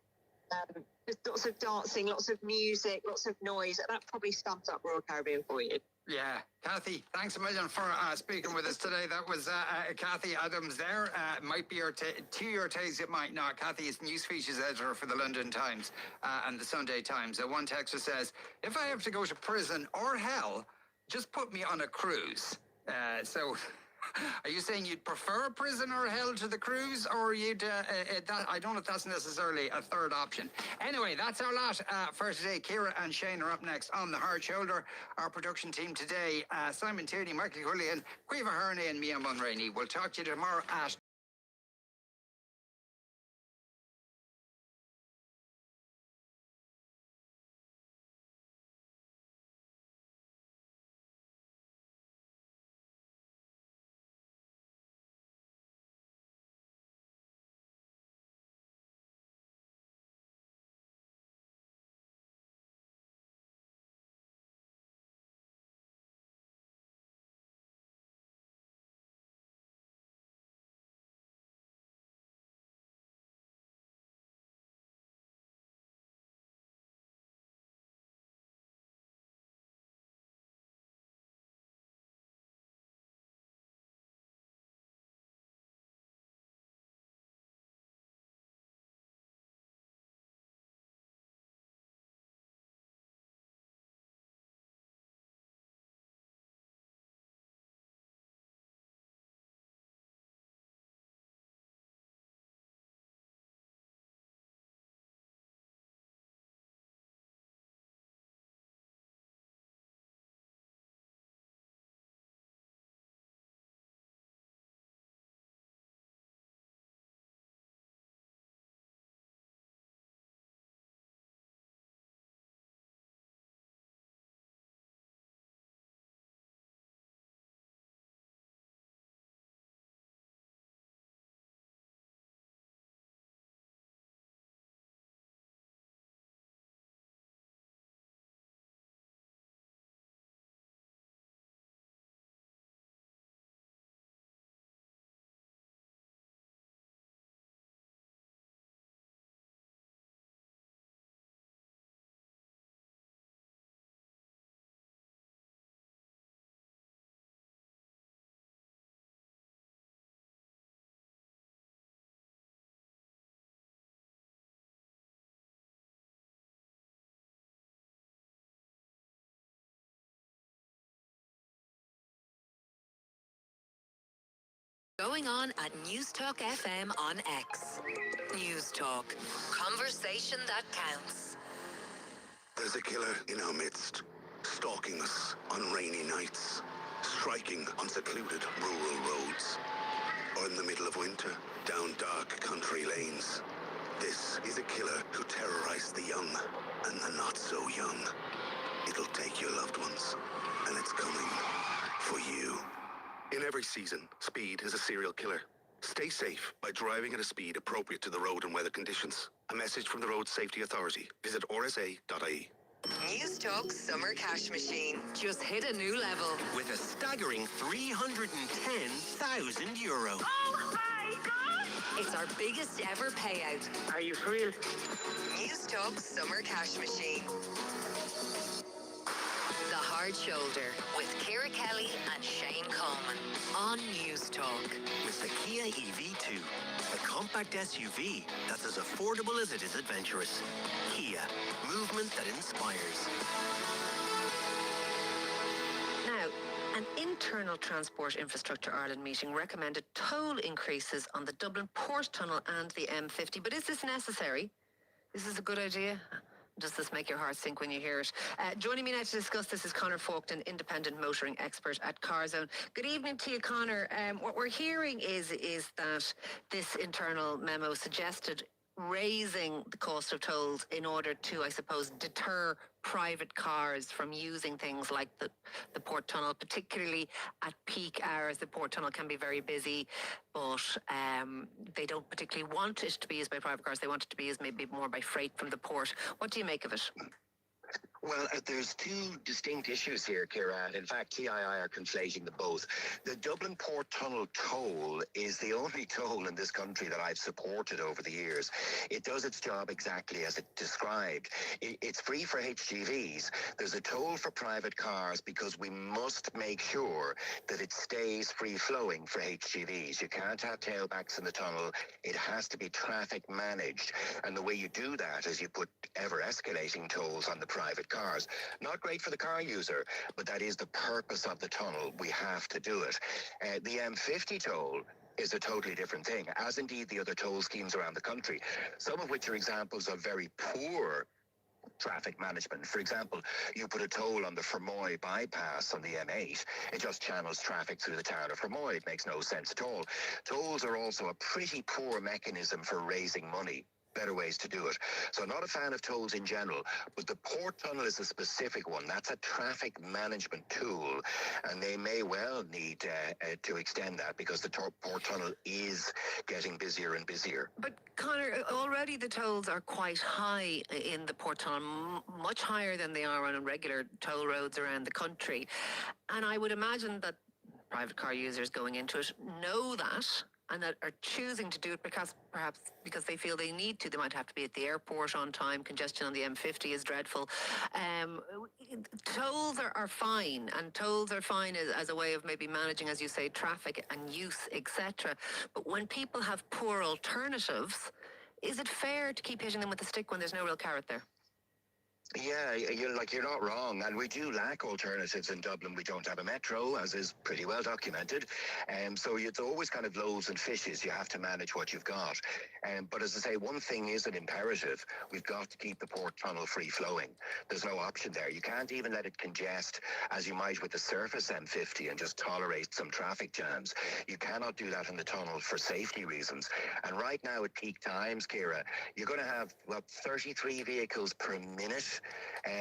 Speaker 19: Just lots of dancing, lots of music, lots of noise. That probably sums up Royal Caribbean for you.
Speaker 6: Yeah. Kathy, thanks a million for speaking with us today. That was Kathy Adams there. It might be to your taste, it might not. Kathy is news features editor for the London Times and the Sunday Times. One texter says, if I have to go to prison or hell, just put me on a cruise. So... Are you saying you'd prefer prison or hell to the cruise, or you'd? I don't know if that's necessarily a third option. Anyway, that's our lot for today. Ciara and Shane are up next on The Hard Shoulder. Our production team today: Simon Tierney, Michael Quillian, Caoimhe Herney, and Mia Mulroney. We'll talk to you tomorrow at
Speaker 4: Going on at News Talk FM on X. News Talk. Conversation that counts.
Speaker 8: There's a killer in our midst, stalking us on rainy nights, striking on secluded rural roads, or in the middle of winter, down dark country lanes. This is a killer who terrorized the young and the not so young. It'll take your loved ones, and it's coming for you. In every season, Speed is a serial killer. Stay safe by driving at a speed appropriate to the road and weather conditions. A message from the Road Safety Authority. Visit rsa.ie.
Speaker 4: News Talk Summer Cash Machine just hit a new level.
Speaker 22: With a staggering €310,000.
Speaker 4: Oh my God! It's our biggest ever payout.
Speaker 2: Are you for real?
Speaker 4: News Talk Summer Cash Machine. The Hard Shoulder with Ciara Kelly and Shane Coleman on News Talk.
Speaker 22: With the Kia EV2, a compact SUV that's as affordable as it is adventurous. Kia, movement that inspires.
Speaker 23: Now, an internal Transport Infrastructure Ireland meeting recommended toll increases on the Dublin Port Tunnel and the M50. But is this necessary? Is this a good idea? Does this make your heart sink when you hear it? Joining me now to discuss this is Conor Faulkton, independent motoring expert at CarZone. Good evening to you, Conor. What we're hearing is that this internal memo suggested raising the cost of tolls in order to, I suppose, deter private cars from using things like the Port Tunnel, particularly at peak hours. The Port Tunnel can be very busy, but they don't particularly want it to be used by private cars. They want it to be used maybe more by freight from the port. What do you make of it?
Speaker 24: Well, there's two distinct issues here, Ciara. In fact, TII are conflating the both. The Dublin Port Tunnel toll is the only toll in this country that I've supported over the years. It does its job exactly as it described. It's free for HGVs. There's a toll for private cars because we must make sure that it stays free-flowing for HGVs. You can't have tailbacks in the tunnel. It has to be traffic managed. And the way you do that is you put ever-escalating tolls on the private cars. Not great for the car user, but that is the purpose of the tunnel. We have to do it. The M50 toll is a totally different thing, as indeed the other toll schemes around the country, some of which are examples of very poor traffic management. For example, you put a toll on the Fermoy bypass on the M8, it just channels traffic through the town of Fermoy. It makes no sense at all. Tolls are also a pretty poor mechanism for raising money. Better ways to do it. So I'm not a fan of tolls in general, but the Port Tunnel is a specific one. That's a traffic management tool, and they may well need to extend that because the Port Tunnel is getting busier and busier.
Speaker 23: But Conor, already the tolls are quite high in the Port Tunnel, much higher than they are on regular toll roads around the country. And I would imagine that private car users going into it know that, and that are choosing to do it because perhaps because they feel they need to. They might have to be at the airport on time. Congestion on the M50 is dreadful. Tolls are fine, and tolls are fine as a way of maybe managing, as you say, traffic and use, etc. But when people have poor alternatives, is it fair to keep hitting them with a stick when there's no real carrot there?
Speaker 24: Yeah, you're not wrong, and we do lack alternatives in Dublin. We don't have a metro, as is pretty well documented, so it's always kind of loaves and fishes. You have to manage what you've got. But as I say, one thing is an imperative. We've got to keep the Port Tunnel free-flowing. There's no option there. You can't even let it congest as you might with the surface M50 and just tolerate some traffic jams. You cannot do that in the tunnel for safety reasons. And right now at peak times, Ciara, you're going to have, 33 vehicles per minute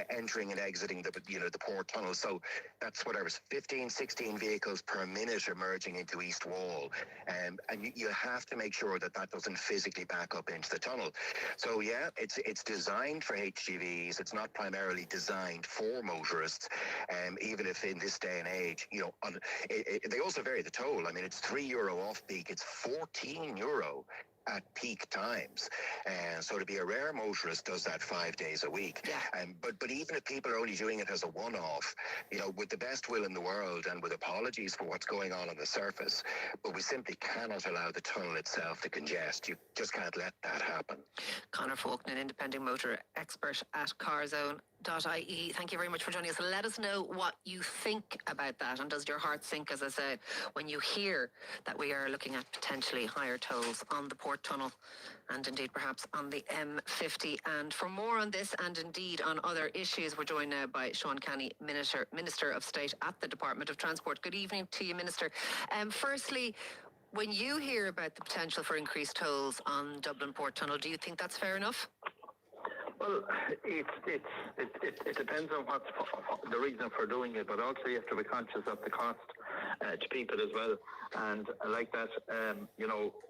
Speaker 24: entering and exiting the Port Tunnel. So that's 15, 16 vehicles per minute emerging into East Wall. And you have to make sure that doesn't physically back up into the tunnel. So yeah, it's designed for HGVs. It's not primarily designed for motorists. Even if in this day and age, they also vary the toll. I mean, it's €3 off peak. It's €14 at peak times. So to be a rare motorist does that 5 days a week. Yeah. But even if people are only doing it as a one-off, with the best will in the world and with apologies for what's going on the surface, but we simply cannot allow the tunnel itself to congest. You just can't let that happen.
Speaker 23: Conor Faulkner, an independent motor expert at carzone.ie. Thank you very much for joining us. Let us know what you think about that, and does your heart sink, as I said, when you hear that we are looking at potentially higher tolls on the Port Tunnel and indeed perhaps on the M50. And for more on this and indeed on other issues, we're joined now by Sean Canny, Minister of State at the Department of Transport. Good evening to you, Minister. Firstly, when you hear about the potential for increased tolls on Dublin Port Tunnel, do you think that's fair enough?
Speaker 2: Well, it depends on what's the reason for doing it, but also you have to be conscious of the cost to people as well. And like that,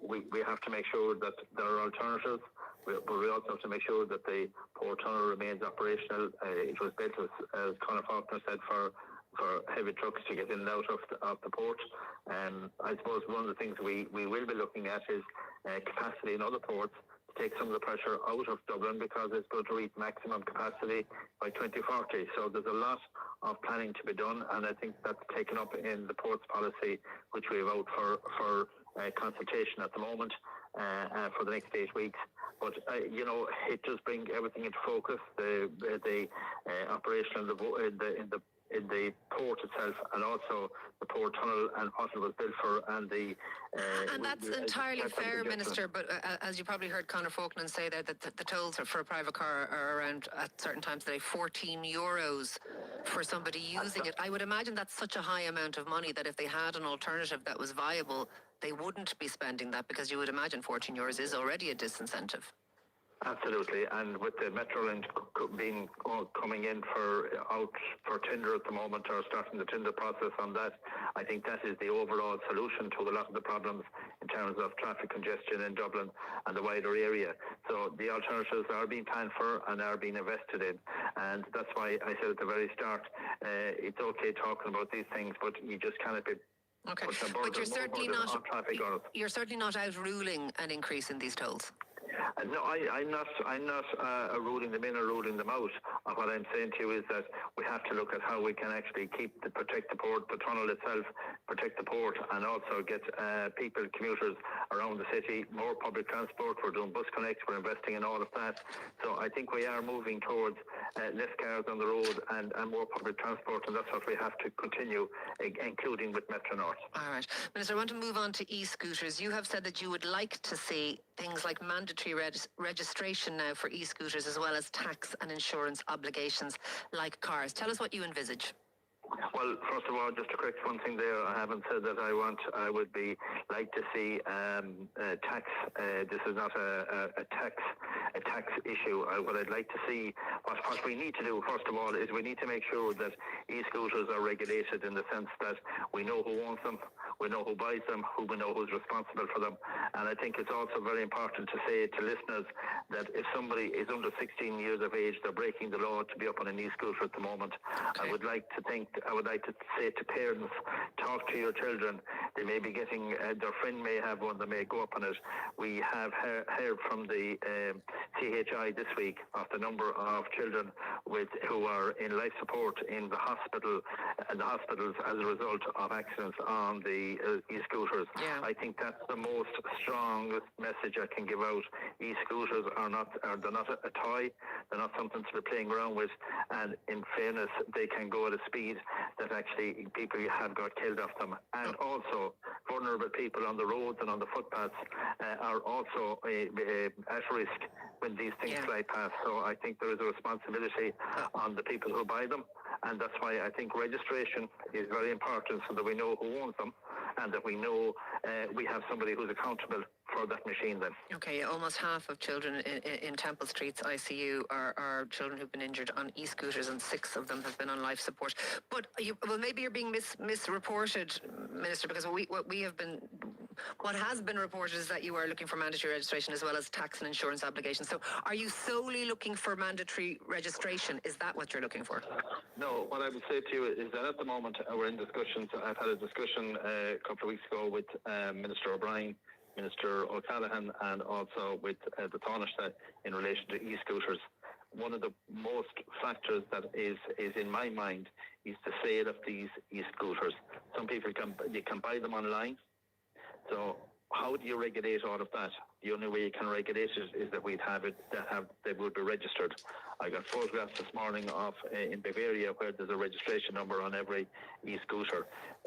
Speaker 2: we have to make sure that there are alternatives, but we also have to make sure that the Port Tunnel remains operational. It was built, as Conor Faulkner said, for heavy trucks to get in and out of the port. I suppose one of the things we will be looking at is capacity in other ports, take some of the pressure out of Dublin, because it's going to reach maximum capacity by 2040. So there's a lot of planning to be done, and I think that's taken up in the ports policy, which we have out for consultation at the moment for the next 8 weeks. But it does bring everything into focus: the operation in the port itself, and also the Port Tunnel and what it was built for, and the...
Speaker 23: and that's entirely fair, Minister, but as you probably heard Conor Faulkner say there, that the tolls for a private car are around, at certain times today, €14 for somebody using it. I would imagine that's such a high amount of money that if they had an alternative that was viable, they wouldn't be spending that, because you would imagine €14 is already a disincentive.
Speaker 2: Absolutely, and with the Metrolink coming in out for tender at the moment, or starting the tender process on that, I think that is the overall solution to a lot of the problems in terms of traffic congestion in Dublin and the wider area. So the alternatives are being planned for and are being invested in, and that's why I said at the very start, it's okay talking about these things, but you just cannot be...
Speaker 23: Okay, but you're certainly not outruling an increase in these tolls.
Speaker 2: No, I'm not ruling them in or ruling them out. What I'm saying to you is that we have to look at how we can actually protect the port, the tunnel itself, protect the port, and also get people, commuters around the city, more public transport. We're doing Bus Connect, we're investing in all of that. So I think we are moving towards less cars on the road and more public transport, and that's what we have to continue, including with Metro North.
Speaker 23: All right. Minister, I want to move on to e-scooters. You have said that you would like to see things like mandatory registration now for e-scooters, as well as tax and insurance obligations like cars. Tell us what you envisage.
Speaker 2: Well, first of all, just to correct one thing there, I haven't said that I would like to see tax. This is not a tax issue. What I'd like to see, what we need to do, first of all, is we need to make sure that e-scooters are regulated in the sense that we know who owns them, we know who buys them, we know who's responsible for them. And I think it's also very important to say to listeners that if somebody is under 16 years of age, they're breaking the law to be up on an e-scooter at the moment. Okay. I would like to say to parents, talk to your children. They may be getting, their friend may have one, they may go up on it. We have heard from the CHI this week of the number of children who are in life support in the hospitals as a result of accidents on the e-scooters. Yeah. I think that's the most strongest message I can give out. E-scooters they're not a toy. They're not something to be playing around with. And in fairness, they can go at a speed that actually people have got killed off them. And also, vulnerable people on the roads and on the footpaths are also at risk when these things fly past. So I think there is a responsibility on the people who buy them. And that's why I think registration is very important, so that we know who owns them and that we know we have somebody who's accountable for that machine then.
Speaker 23: Okay, almost half of children in Temple Street's ICU are children who've been injured on e-scooters, and 6 of them have been on life support. But maybe you're being misreported, Minister, because what has been reported is that you are looking for mandatory registration as well as tax and insurance obligations. So are you solely looking for mandatory registration? Is that what you're looking for?
Speaker 2: No, what I would say to you is that at the moment we're in discussions. I've had a discussion a couple of weeks ago with Minister O'Brien, Minister O'Callaghan, and also with the Taoiseach in relation to e-scooters. One of the most factors that is in my mind is the sale of these e-scooters. Some people can buy them online. So how do you regulate all of that?
Speaker 10: the only way you can regulate it is that they would be registered. I got photographs this morning of in Bavaria where there's a registration number on every e-scooter.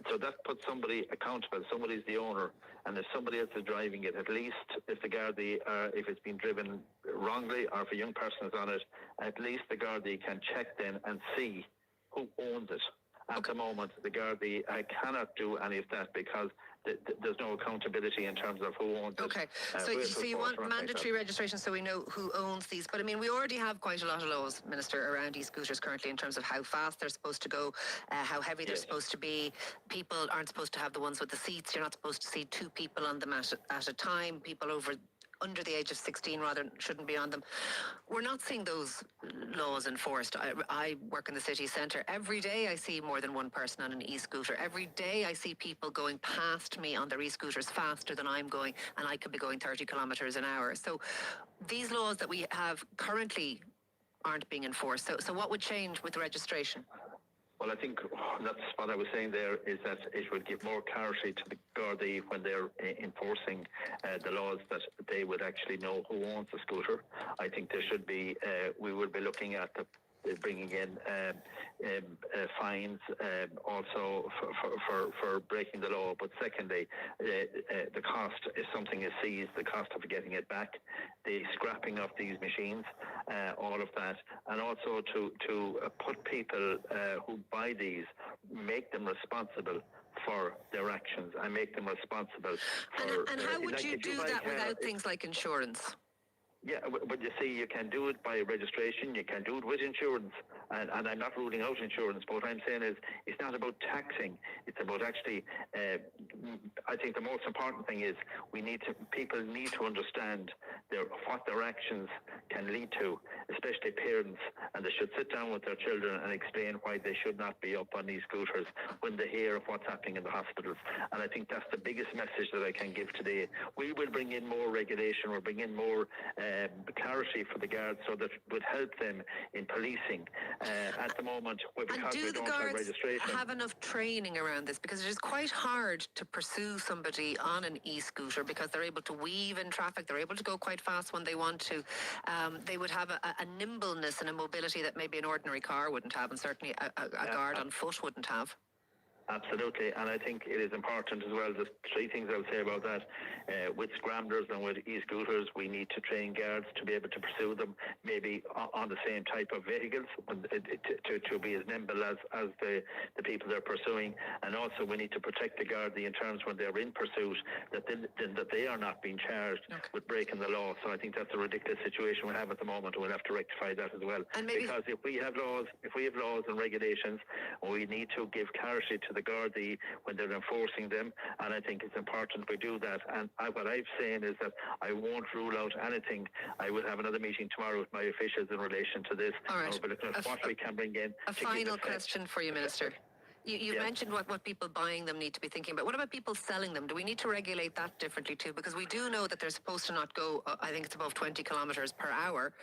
Speaker 10: So that puts somebody accountable. Somebody's the owner, and if somebody else is driving it, at least if the Gardaí, if it's been driven wrongly or if a young person is on it, at least the Gardaí can check then and see who owns it. At the moment, the Gardaí cannot do any of that because there's no accountability in terms of who owns it.
Speaker 23: Okay, so you want mandatory registration so we know who owns these. But I mean, we already have quite a lot of laws, Minister, around e-scooters currently in terms of how fast they're supposed to go, how heavy they're supposed to be. People aren't supposed to have the ones with the seats. You're not supposed to see two people on them at a time. People under the age of 16 rather shouldn't be on them. We're not seeing those laws enforced. I work in the city centre. Every day I see more than one person on an e-scooter. Every day I see people going past me on their e-scooters faster than I'm going, and I could be going 30 kilometres an hour. So these laws that we have currently aren't being enforced. So what would change with registration?
Speaker 10: Well, I think that's what I was saying there, is that it would give more clarity to the Gardaí when they're enforcing the laws, that they would actually know who owns the scooter. I think there should be, we would be looking at bringing in fines also for breaking the law. But secondly, the cost, if something is seized, the cost of getting it back, the scrapping of these machines, all of that, and also to put people who buy these, make them responsible for their actions and make them responsible for...
Speaker 23: And how would you do that without things like insurance?
Speaker 10: Yeah, but you see, you can do it by registration, you can do it with insurance, and I'm not ruling out insurance, but what I'm saying is it's not about taxing, it's about actually, I think the most important thing is people need to understand what their actions can lead to, especially parents, and they should sit down with their children and explain why they should not be up on these scooters when they hear of what's happening in the hospitals. And I think that's the biggest message that I can give today. We will bring in more regulation, we'll bring in more clarity for the guards so that it would help them in policing. At the moment, because we don't have registration.
Speaker 23: Have enough training around this? Because it is quite hard to pursue somebody on an e-scooter because they're able to weave in traffic, they're able to go quite fast when they want to. They would have a nimbleness and a mobility that maybe an ordinary car wouldn't have, and certainly a guard on foot wouldn't have.
Speaker 10: Absolutely, and I think it is important as well. There's three things I would say about that. With scramblers and with e-scooters, we need to train guards to be able to pursue them, maybe on the same type of vehicles, to be as nimble as the people they're pursuing. And also we need to protect the Gardaí in terms when they're in pursuit, that they are not being charged with breaking the law. So I think that's a ridiculous situation we have at the moment, and we'll have to rectify that as well. Because if we have laws and regulations, we need to give clarity to the Gardaí when they're enforcing them, and I think it's important we do that. And what I'm saying is that I won't rule out anything. I will have another meeting tomorrow with my officials in relation to this.
Speaker 23: All right.
Speaker 10: We're looking at what we can bring in.
Speaker 23: A final question for you, Minister. You've mentioned what people buying them need to be thinking about. What about people selling them? Do we need to regulate that differently too? Because we do know that they're supposed to not go, I think it's above 20 kilometres per hour,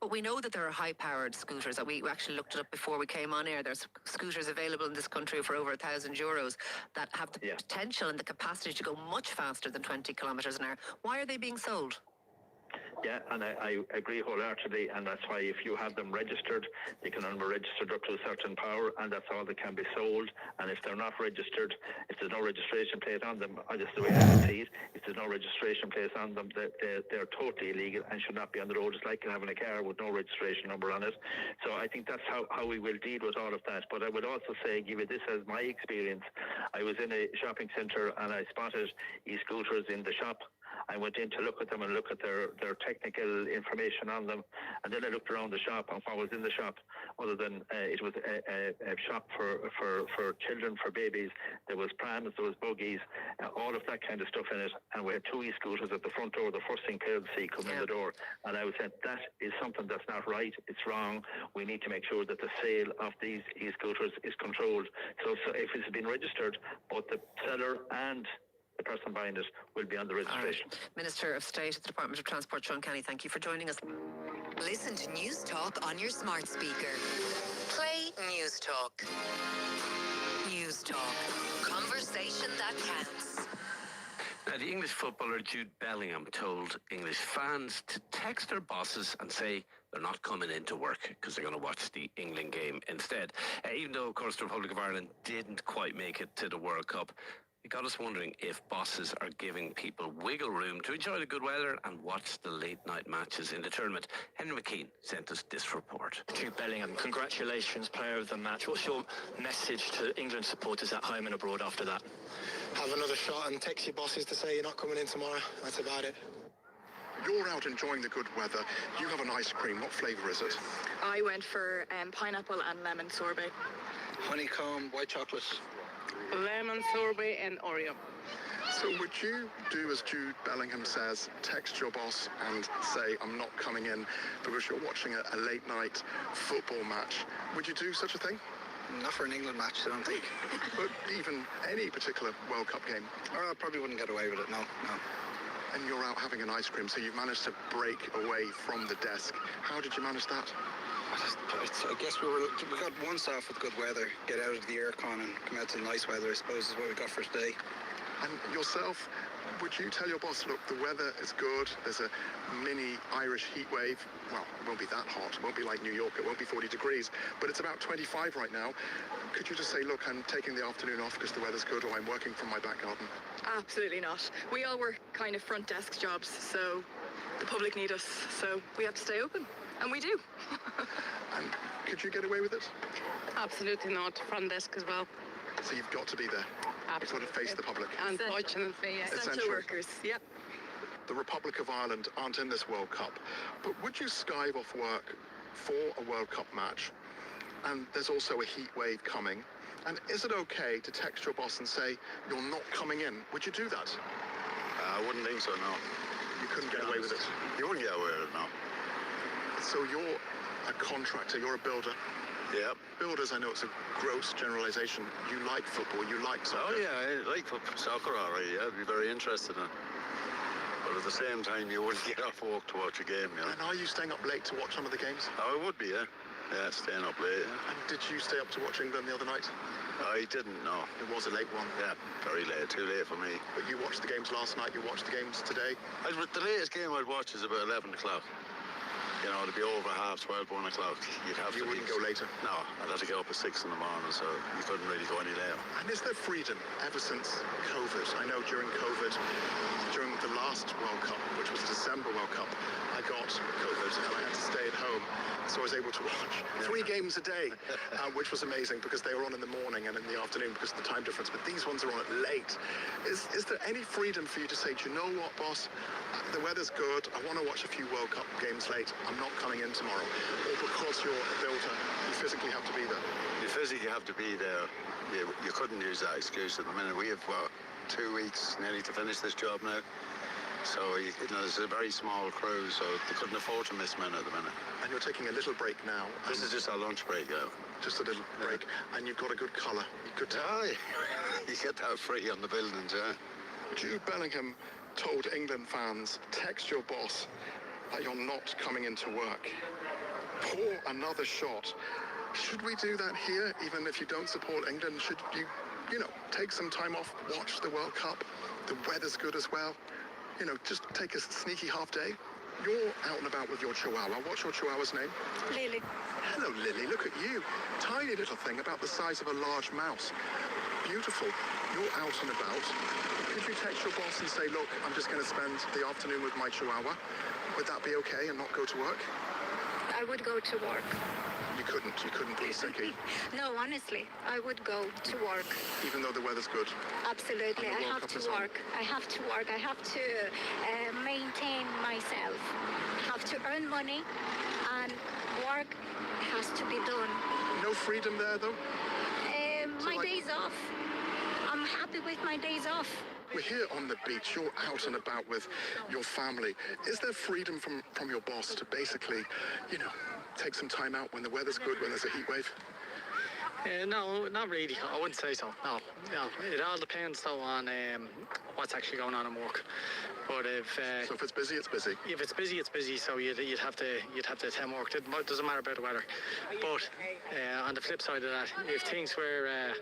Speaker 23: but we know that there are high-powered scooters. That we actually looked it up before we came on air. There's scooters available in this country for over €1,000 that have the potential and the capacity to go much faster than 20 kilometres an hour. Why are they being sold?
Speaker 10: Yeah, and I agree wholeheartedly, and that's why if you have them registered, they can only be registered up to a certain power, and that's all that can be sold. And if they're not registered, if there's no registration plate on them, I just the way I see it, if there's no registration plate on them, they're totally illegal and should not be on the road. It's like having a car with no registration number on it. So I think that's how we will deal with all of that. But I would also say, give you this as my experience. I was in a shopping centre and I spotted e-scooters in the shop. I went in to look at them and look at their technical information on them, and then I looked around the shop and what was in the shop, other than it was a shop for children, for babies. There was prams, there was buggies, all of that kind of stuff in it, and we had two e-scooters at the front door, the first thing parents see coming in the door, and I was saying that is something that's not right, it's wrong. We need to make sure that the sale of these e-scooters is controlled. So if it's been registered, both the seller and the person buying it will be on the registration.
Speaker 23: Right. Minister of State at the Department of Transport, Sean Kenny, thank you for joining us.
Speaker 4: Listen to News Talk on your smart speaker. Play News Talk. News Talk. Conversation that counts.
Speaker 9: Now, the English footballer Jude Bellingham told English fans to text their bosses and say they're not coming into work because they're going to watch the England game instead. Even though, of course, the Republic of Ireland didn't quite make it to the World Cup, it got us wondering if bosses are giving people wiggle room to enjoy the good weather and watch the late-night matches in the tournament. Henry McKean sent us this report.
Speaker 11: Jude Bellingham, congratulations, player of the match. What's your message to England supporters at home and abroad after that?
Speaker 12: Have another shot and text your bosses to say you're not coming in tomorrow. That's about it.
Speaker 15: You're out enjoying the good weather. You have an ice cream. What flavour is it?
Speaker 14: I went for pineapple and lemon sorbet.
Speaker 12: Honeycomb, white chocolate.
Speaker 14: Lemon sorbet and Oreo.
Speaker 15: So would you do as Jude Bellingham says, text your boss and say, I'm not coming in because you're watching a late night football match? Would you do such a thing?
Speaker 12: Not for an England match, I don't think.
Speaker 15: But even any particular World Cup game?
Speaker 12: I probably wouldn't get away with it, no.
Speaker 15: And you're out having an ice cream, so you've managed to break away from the desk. How did you manage that?
Speaker 12: I guess we got once off with good weather, get out of the aircon and come out to the nice weather, I suppose is what we got for today.
Speaker 15: And yourself, would you tell your boss, look, the weather is good, there's a mini Irish heat wave. Well, it won't be that hot, it won't be like New York, it won't be 40 degrees, but it's about 25 right now. Could you just say, look, I'm taking the afternoon off because the weather's good, or I'm working from my back garden?
Speaker 14: Absolutely not. We all work kind of front desk jobs, so the public need us, so we have to stay open, and we do.
Speaker 15: And could you get away with it?
Speaker 14: Absolutely not. Front desk as well.
Speaker 15: So you've got to be there.
Speaker 14: Absolutely.
Speaker 15: You've got to face the public.
Speaker 14: Unfortunately, yes. Essential workers, yep.
Speaker 15: The Republic of Ireland aren't in this World Cup, but would you skive off work for a World Cup match? And there's also a heat wave coming. And is it okay to text your boss and say, you're not coming in? Would you do that?
Speaker 8: I wouldn't think so, no.
Speaker 15: You couldn't get away with it?
Speaker 8: You wouldn't get away with it, no.
Speaker 15: So you're a contractor, you're a builder.
Speaker 8: Yeah.
Speaker 15: Builders, I know it's a gross generalization. You like football, you like soccer.
Speaker 8: Oh, yeah, I like soccer, all right, yeah. I'd be very interested in it. But at the same time, you wouldn't get off work to watch a game, you know.
Speaker 15: And are you staying up late to watch some of the games?
Speaker 8: Oh, I would be, yeah. Yeah, staying up late, yeah.
Speaker 15: And did you stay up to watch England the other night?
Speaker 8: I didn't, no.
Speaker 15: It was a late one.
Speaker 8: Yeah, very late, too late for me.
Speaker 15: But you watched the games last night, you watched the games today?
Speaker 8: The latest game I'd watch is about 11 o'clock. You know, it'd be over 12:30, 1 o'clock.
Speaker 15: You wouldn't go later?
Speaker 8: No, I'd have to get up at 6 in the morning, so you couldn't really go any later.
Speaker 15: And is there freedom ever since COVID? I know during COVID, during the last World Cup, which was the December World Cup, I got COVID and I had to stay at home. So I was able to watch 3 games a day, which was amazing because they were on in the morning and in the afternoon because of the time difference. But these ones are on at late. Is there any freedom for you to say, do you know what, boss? The weather's good. I want to watch a few World Cup games late. I'm not coming in tomorrow. Or because you're a builder, you physically have to be there.
Speaker 8: You physically have to be there. You couldn't use that excuse at the minute. We have, 2 weeks nearly to finish this job now. So, it's a very small crew, so they couldn't afford to miss men at the minute.
Speaker 15: And you're taking a little break now.
Speaker 8: This is just our lunch break, yeah.
Speaker 15: Just a little break. And you've got a good colour. You
Speaker 8: get that free on the buildings, yeah.
Speaker 15: Jude Bellingham told England fans, text your boss that you're not coming into work. Pour another shot. Should we do that here, even if you don't support England? Should you, take some time off, watch the World Cup? The weather's good as well. Just take a sneaky half day. You're out and about with your chihuahua. What's your chihuahua's name?
Speaker 14: Lily.
Speaker 15: Hello, Lily. Look at you. Tiny little thing about the size of a large mouse. Beautiful. You're out and about. Could you text your boss and say, look, I'm just going to spend the afternoon with my chihuahua? Would that be okay and not go to work?
Speaker 14: I would go to work.
Speaker 15: You couldn't put a sickie.
Speaker 14: No, honestly, I would go to work.
Speaker 15: Even though the weather's good?
Speaker 14: Absolutely, I have to work. I have to work. I have to maintain myself. I have to earn money, and work has to be done.
Speaker 15: No freedom there, though?
Speaker 14: My days off. I'm happy with my days off.
Speaker 15: We're here on the beach. You're out and about with your family. Is there freedom from your boss to basically, take some time out when the weather's good, when there's a heat wave?
Speaker 16: No, not really. I wouldn't say so. No. It all depends though on what's actually going on in work. But
Speaker 15: so if it's busy, it's busy.
Speaker 16: If it's busy, it's busy. So you'd have to attend work. It doesn't matter about the weather. But on the flip side of that, if things were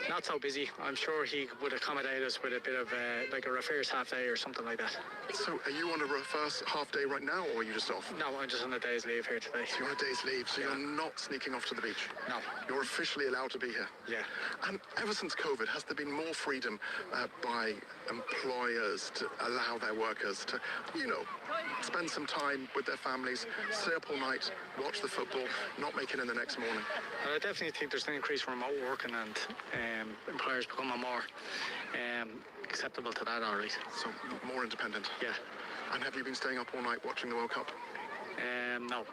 Speaker 16: not so busy. I'm sure he would accommodate us with a bit of like a reverse half day or something like that.
Speaker 15: So are you on a reverse half day right now, or are you just off?
Speaker 16: No, I'm just on a day's leave here today.
Speaker 15: So you're on a day's leave, so you're not sneaking off to the beach?
Speaker 16: No.
Speaker 15: You're officially allowed to be here?
Speaker 16: Yeah.
Speaker 15: And ever since COVID, has there been more freedom by employers to allow their workers to, spend some time with their families, stay up all night, watch the football, not make it in the next morning?
Speaker 16: I definitely think there's an increase in remote working, and employers becoming more acceptable to that, all right.
Speaker 15: So more independent?
Speaker 16: Yeah.
Speaker 15: And have you been staying up all night watching the World Cup?
Speaker 16: No.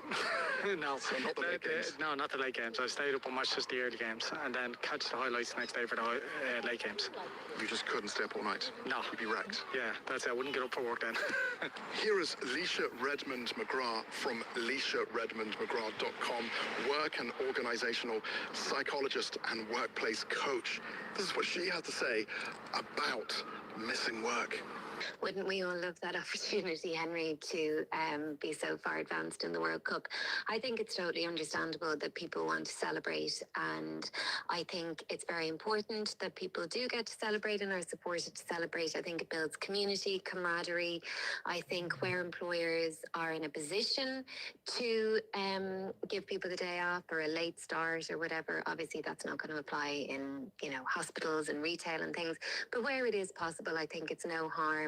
Speaker 16: No.
Speaker 15: So not the late games?
Speaker 16: No, not the late games. I stayed up and watched just the early games and then catch the highlights the next day for the late games.
Speaker 15: You just couldn't stay up all night?
Speaker 16: No.
Speaker 15: You'd be wrecked?
Speaker 16: Yeah, that's it. I wouldn't get up for work then.
Speaker 15: Here is Leisha Redmond McGrath from LeishaRedmondMcGrath.com, work and organisational psychologist and workplace coach. This is what she has to say about missing work.
Speaker 1: Wouldn't we all love that opportunity, Henry, to be so far advanced in the World Cup? I think it's totally understandable that people want to celebrate, and I think it's very important that people do get to celebrate and are supported to celebrate. I think it builds community, camaraderie. I think where employers are in a position to give people the day off or a late start or whatever, obviously that's not going to apply in, hospitals and retail and things. But where it is possible, I think it's no harm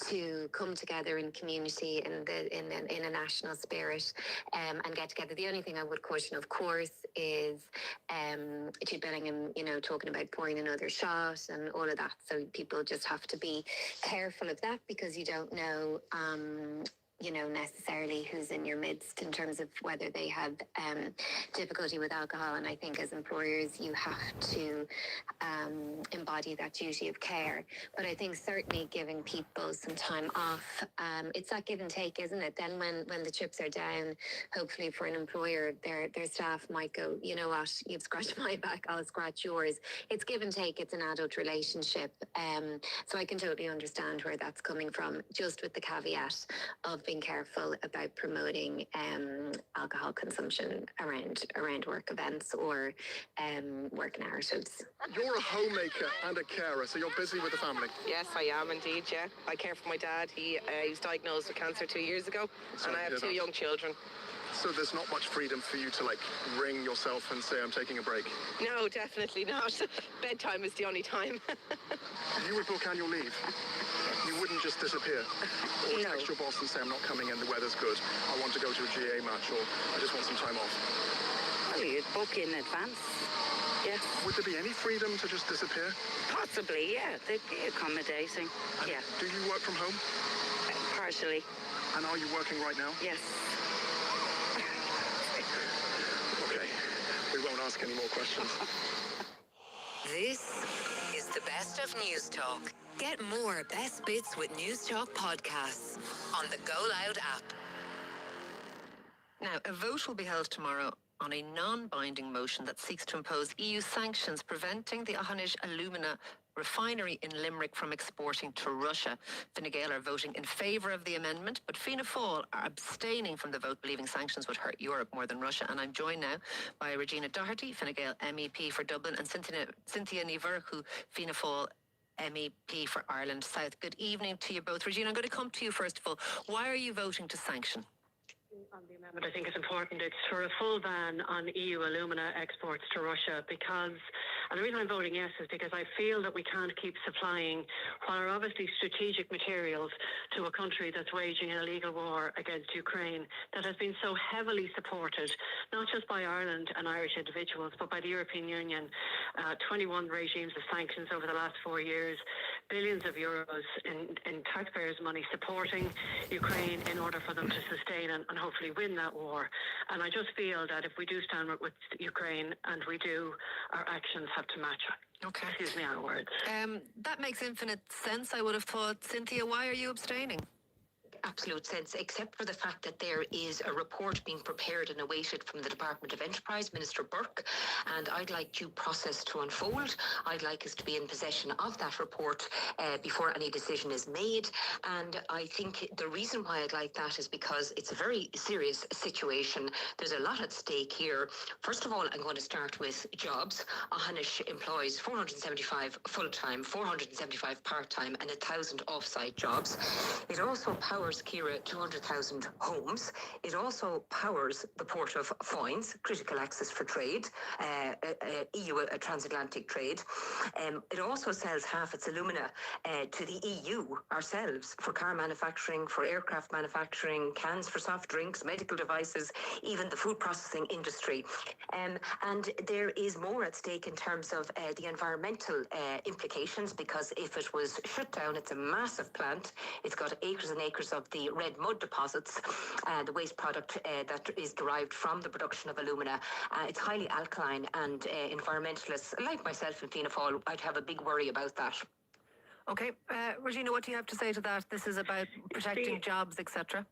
Speaker 1: to come together in community in a national spirit and get together. The only thing I would caution, of course, is Jude Bellingham, talking about pouring another shot and all of that. So people just have to be careful of that, because you don't know necessarily who's in your midst in terms of whether they have difficulty with alcohol. And I think as employers, you have to embody that duty of care. But I think certainly giving people some time off, it's that give and take, isn't it? Then when the chips are down, hopefully for an employer, their staff might go, you know what, you've scratched my back, I'll scratch yours. It's give and take. It's an adult relationship. So I can totally understand where that's coming from, just with the caveat of being careful about promoting alcohol consumption around work events or work narratives.
Speaker 15: You're a homemaker and a carer, so you're busy with the family.
Speaker 5: Yes, I am indeed, yeah. I care for my dad. He was diagnosed with cancer 2 years ago, and I have two young children.
Speaker 15: So there's not much freedom for you to ring yourself and say, I'm taking a break?
Speaker 5: No, definitely not. Bedtime is the only time.
Speaker 15: You would book annual leave? You wouldn't just disappear? Or text your boss and say, I'm not coming in, the weather's good, I want to go to a GA match, or I just want some time off?
Speaker 13: Well, you'd book in advance. Yes.
Speaker 15: Would there be any freedom to just disappear?
Speaker 13: Possibly, yeah. They'd be accommodating.
Speaker 15: And
Speaker 13: yeah.
Speaker 15: Do you work from home?
Speaker 13: Partially.
Speaker 15: And are you working right now?
Speaker 13: Yes.
Speaker 15: Okay. We won't ask any more questions.
Speaker 4: This is the best of News Talk. Get more best bits with News Talk podcasts on the Go Loud app.
Speaker 23: Now, a vote will be held tomorrow on a non-binding motion that seeks to impose EU sanctions preventing the Ohanige Alumina refinery in Limerick from exporting to Russia. Fine Gael are voting in favour of the amendment, but Fianna Fáil are abstaining from the vote, believing sanctions would hurt Europe more than Russia. And I'm joined now by Regina Doherty, Fine Gael MEP for Dublin, and Cynthia Ní Mhurchu, Fianna Fáil MEP for Ireland South. Good evening to you both. Regina, I'm going to come to you first of all. Why are you voting to sanction?
Speaker 21: On the amendment, I think it's important. It's for a full ban on EU alumina exports to Russia because, and the reason I'm voting yes is because I feel that we can't keep supplying what are obviously strategic materials to a country that's waging an illegal war against Ukraine that has been so heavily supported, not just by Ireland and Irish individuals, but by the European Union. 21 regimes of sanctions over the last 4 years, billions of euros in taxpayers' money supporting Ukraine in order for them to sustain and hopefully win that war. And I just feel that if we do stand with Ukraine, and we do, our actions have to match.
Speaker 23: Okay.
Speaker 21: Excuse me, our words.
Speaker 23: That makes infinite sense, I would have thought. Cynthia, why are you abstaining?
Speaker 3: absolute sense, except for the fact that there is a report being prepared and awaited from the Department of Enterprise, Minister Burke, and I'd like due process to unfold. I'd like us to be in possession of that report before any decision is made, and I think the reason why I'd like that is because it's a very serious situation. There's a lot at stake here. First of all, I'm going to start with jobs. Aughanish employs 475 full-time, 475 part-time and 1,000 off-site jobs. It also powers, Ciara, 200,000 homes. It also powers the port of Foynes, critical access for trade, EU transatlantic trade. It also sells half its alumina to the EU ourselves for car manufacturing, for aircraft manufacturing, cans for soft drinks, medical devices, even the food processing industry. And there is more at stake in terms of the environmental implications, because if it was shut down, it's a massive plant. It's got acres and acres of the red mud deposits, the waste product that is derived from the production of alumina. It's highly alkaline, and environmentalists like myself and Fianna Fáil, I'd have a big worry about that.
Speaker 23: Okay, Regina, what do you have to say to that? This is about protecting jobs, etc.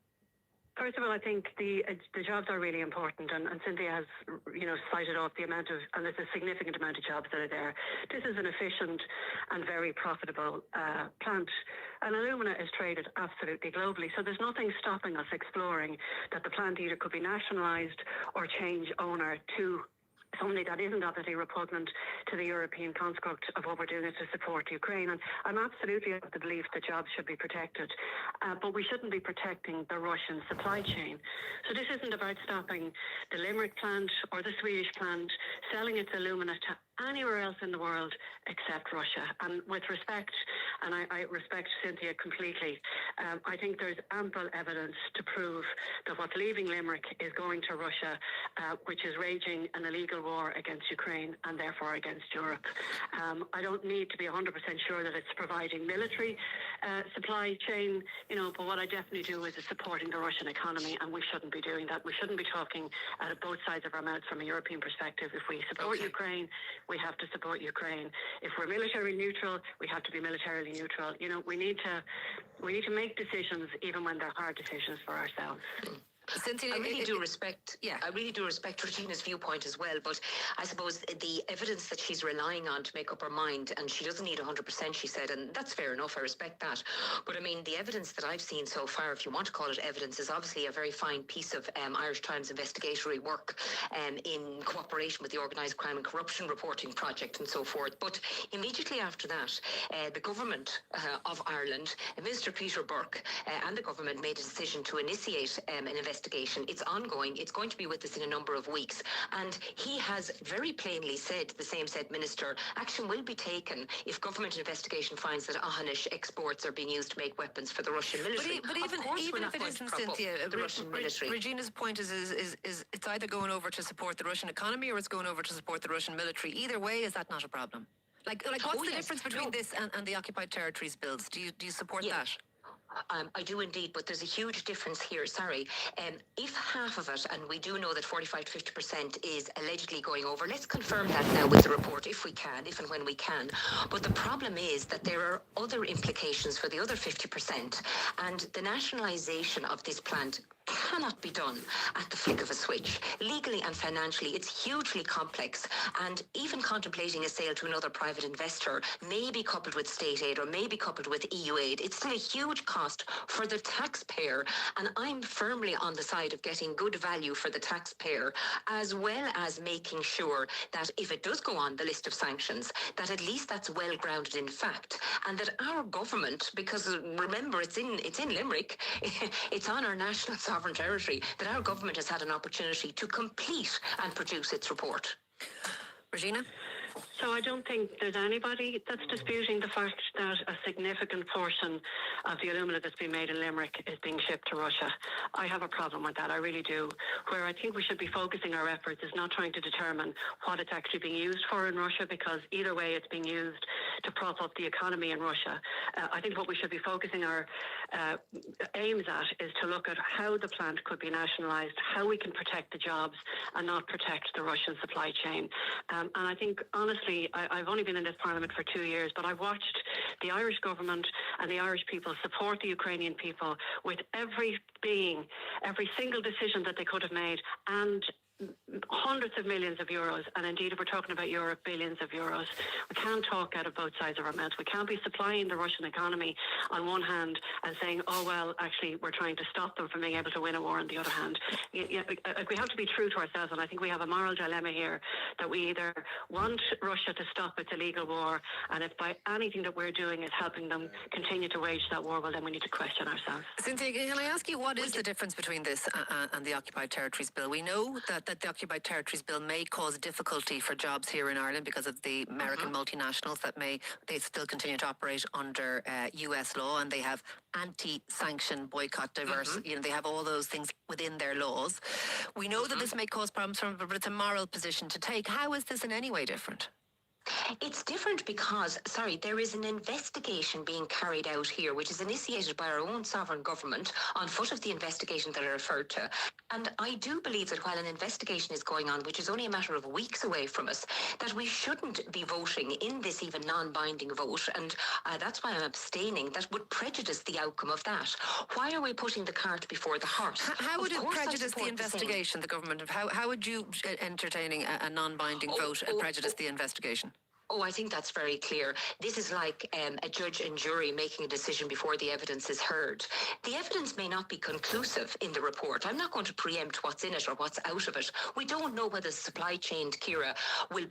Speaker 21: First of all, I think the jobs are really important, and Cynthia has, cited off the amount of, and there's a significant amount of jobs that are there. This is an efficient and very profitable plant, and alumina is traded absolutely globally, so there's nothing stopping us exploring that the plant either could be nationalised or change owner to somebody that isn't obviously repugnant to the European construct of what we're doing is to support Ukraine. And I'm absolutely of the belief that jobs should be protected, but we shouldn't be protecting the Russian supply chain. So this isn't about stopping the Limerick plant or the Swedish plant selling its alumina to anywhere else in the world except Russia. And with respect, and I respect Cynthia completely, I think there's ample evidence to prove that what's leaving Limerick is going to Russia, which is waging an illegal war against Ukraine and therefore against Europe. I don't need to be 100% sure that it's providing military supply chain, but what I definitely do is supporting the Russian economy, and we shouldn't be doing that. We shouldn't be talking out of both sides of our mouths from a European perspective. If we support Ukraine, we have to support Ukraine. If we're military neutral, we have to be militarily neutral. We need to make decisions even when they're hard decisions for ourselves.
Speaker 3: Cynthia, I really do respect Regina's viewpoint as well, but I suppose the evidence that she's relying on to make up her mind, and she doesn't need 100%, she said, and that's fair enough, I respect that. But I mean, the evidence that I've seen so far, if you want to call it evidence, is obviously a very fine piece of Irish Times investigatory work in cooperation with the Organised Crime and Corruption Reporting Project and so forth. But immediately after that, the government of Ireland, Minister Peter Burke, and the government made a decision to initiate an investigation. It's ongoing. It's going to be with us in a number of weeks. And he has very plainly said, the same said Minister, action will be taken if government investigation finds that Aughanish exports are being used to make weapons for the Russian military.
Speaker 23: But even if it isn't, Cynthia,
Speaker 3: the Russian military.
Speaker 23: Regina's point is it's either going over to support the Russian economy or it's going over to support the Russian military. Either way, is that not a problem? Like what's the difference between this and the occupied territories bills? Do you support that?
Speaker 3: I do indeed, but there's a huge difference here. Sorry. If half of it, and we do know that 45 to 50% is allegedly going over, let's confirm that now with the report if we can, if and when we can. But the problem is that there are other implications for the other 50%, and the nationalisation of this plant cannot be done at the flick of a switch. Legally and financially, it's hugely complex, and even contemplating a sale to another private investor may be coupled with state aid or may be coupled with EU aid. It's still a huge cost for the taxpayer, and I'm firmly on the side of getting good value for the taxpayer, as well as making sure that if it does go on the list of sanctions, that at least that's well grounded in fact, and that our government, because remember it's in Limerick, it's on our national sovereign territory, that our government has had an opportunity to complete and produce its report.
Speaker 23: Regina?
Speaker 21: So I don't think there's anybody that's disputing the fact that a significant portion of the alumina that's being made in Limerick is being shipped to Russia. I have a problem with that, I really do. Where I think we should be focusing our efforts is not trying to determine what it's actually being used for in Russia, because either way it's being used to prop up the economy in Russia. I think what we should be focusing our aims at is to look at how the plant could be nationalised, how we can protect the jobs and not protect the Russian supply chain. And I think on honestly, I've only been in this parliament for 2 years, but I've watched the Irish government and the Irish people support the Ukrainian people with every single decision that they could have made, and hundreds of millions of euros, and indeed if we're talking about Europe, billions of euros. We can't talk out of both sides of our mouths. We can't be supplying the Russian economy on one hand and saying, oh well, actually we're trying to stop them from being able to win a war on the other hand. We have to be true to ourselves, and I think we have a moral dilemma here that we either want Russia to stop its illegal war, and if by anything that we're doing is helping them continue to wage that war, well then we need to question ourselves.
Speaker 23: Cynthia, can I ask you, what is the difference between this and the Occupied Territories Bill? We know that the Occupied Territories Bill may cause difficulty for jobs here in Ireland because of the American multinationals that they still continue to operate under US law, and they have anti-sanction, boycott, diverse, they have all those things within their laws. We know that this may cause problems for them, but it's a moral position to take. How is this in any way different?
Speaker 3: It's different because, there is an investigation being carried out here, which is initiated by our own sovereign government on foot of the investigation that I referred to. And I do believe that while an investigation is going on, which is only a matter of weeks away from us, that we shouldn't be voting in this even non-binding vote. And that's why I'm abstaining. That would prejudice the outcome of that. Why are we putting the cart before the horse?
Speaker 23: How would it prejudice the investigation, the government? How would you, entertaining a non-binding vote, prejudice the investigation?
Speaker 3: Oh, I think that's very clear. This is like a judge and jury making a decision before the evidence is heard. The evidence may not be conclusive in the report. I'm not going to preempt what's in it or what's out of it. We don't know whether the supply chain, Ciara,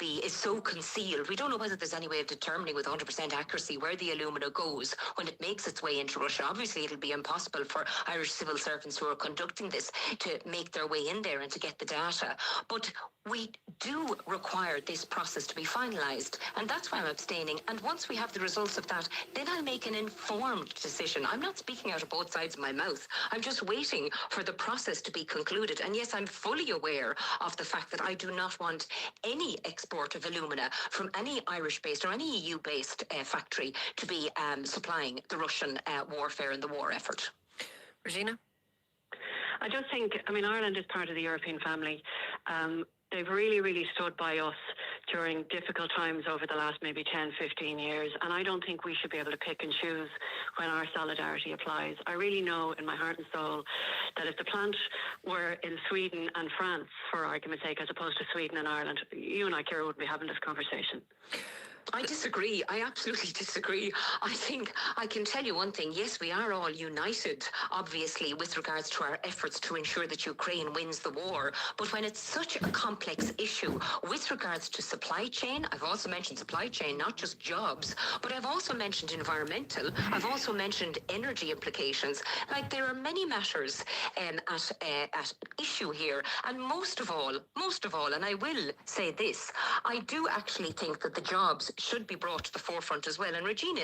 Speaker 3: is so concealed. We don't know whether there's any way of determining with 100% accuracy where the alumina goes when it makes its way into Russia. Obviously, it'll be impossible for Irish civil servants who are conducting this to make their way in there and to get the data. But we do require this process to be finalised. And that's why I'm abstaining. And once we have the results of that, then I'll make an informed decision. I'm not speaking out of both sides of my mouth. I'm just waiting for the process to be concluded. And yes, I'm fully aware of the fact that I do not want any export of alumina from any Irish-based or any EU-based factory to be supplying the Russian warfare and the war effort.
Speaker 23: Regina?
Speaker 21: I just think, Ireland is part of the European family. They've really, really stood by us during difficult times over the last maybe 10, 15 years. And I don't think we should be able to pick and choose when our solidarity applies. I really know in my heart and soul that if the plant were in Sweden and France, for argument's sake, as opposed to Sweden and Ireland, you and I, Ciara, would be having this conversation.
Speaker 3: I disagree. I absolutely disagree. I think I can tell you one thing. Yes, we are all united, obviously, with regards to our efforts to ensure that Ukraine wins the war. But when it's such a complex issue with regards to supply chain, I've also mentioned supply chain, not just jobs, but I've also mentioned environmental. I've also mentioned energy implications. Like, there are many matters at issue here. And most of all, and I will say this, I do actually think that the jobs should be brought to the forefront as well. And Regina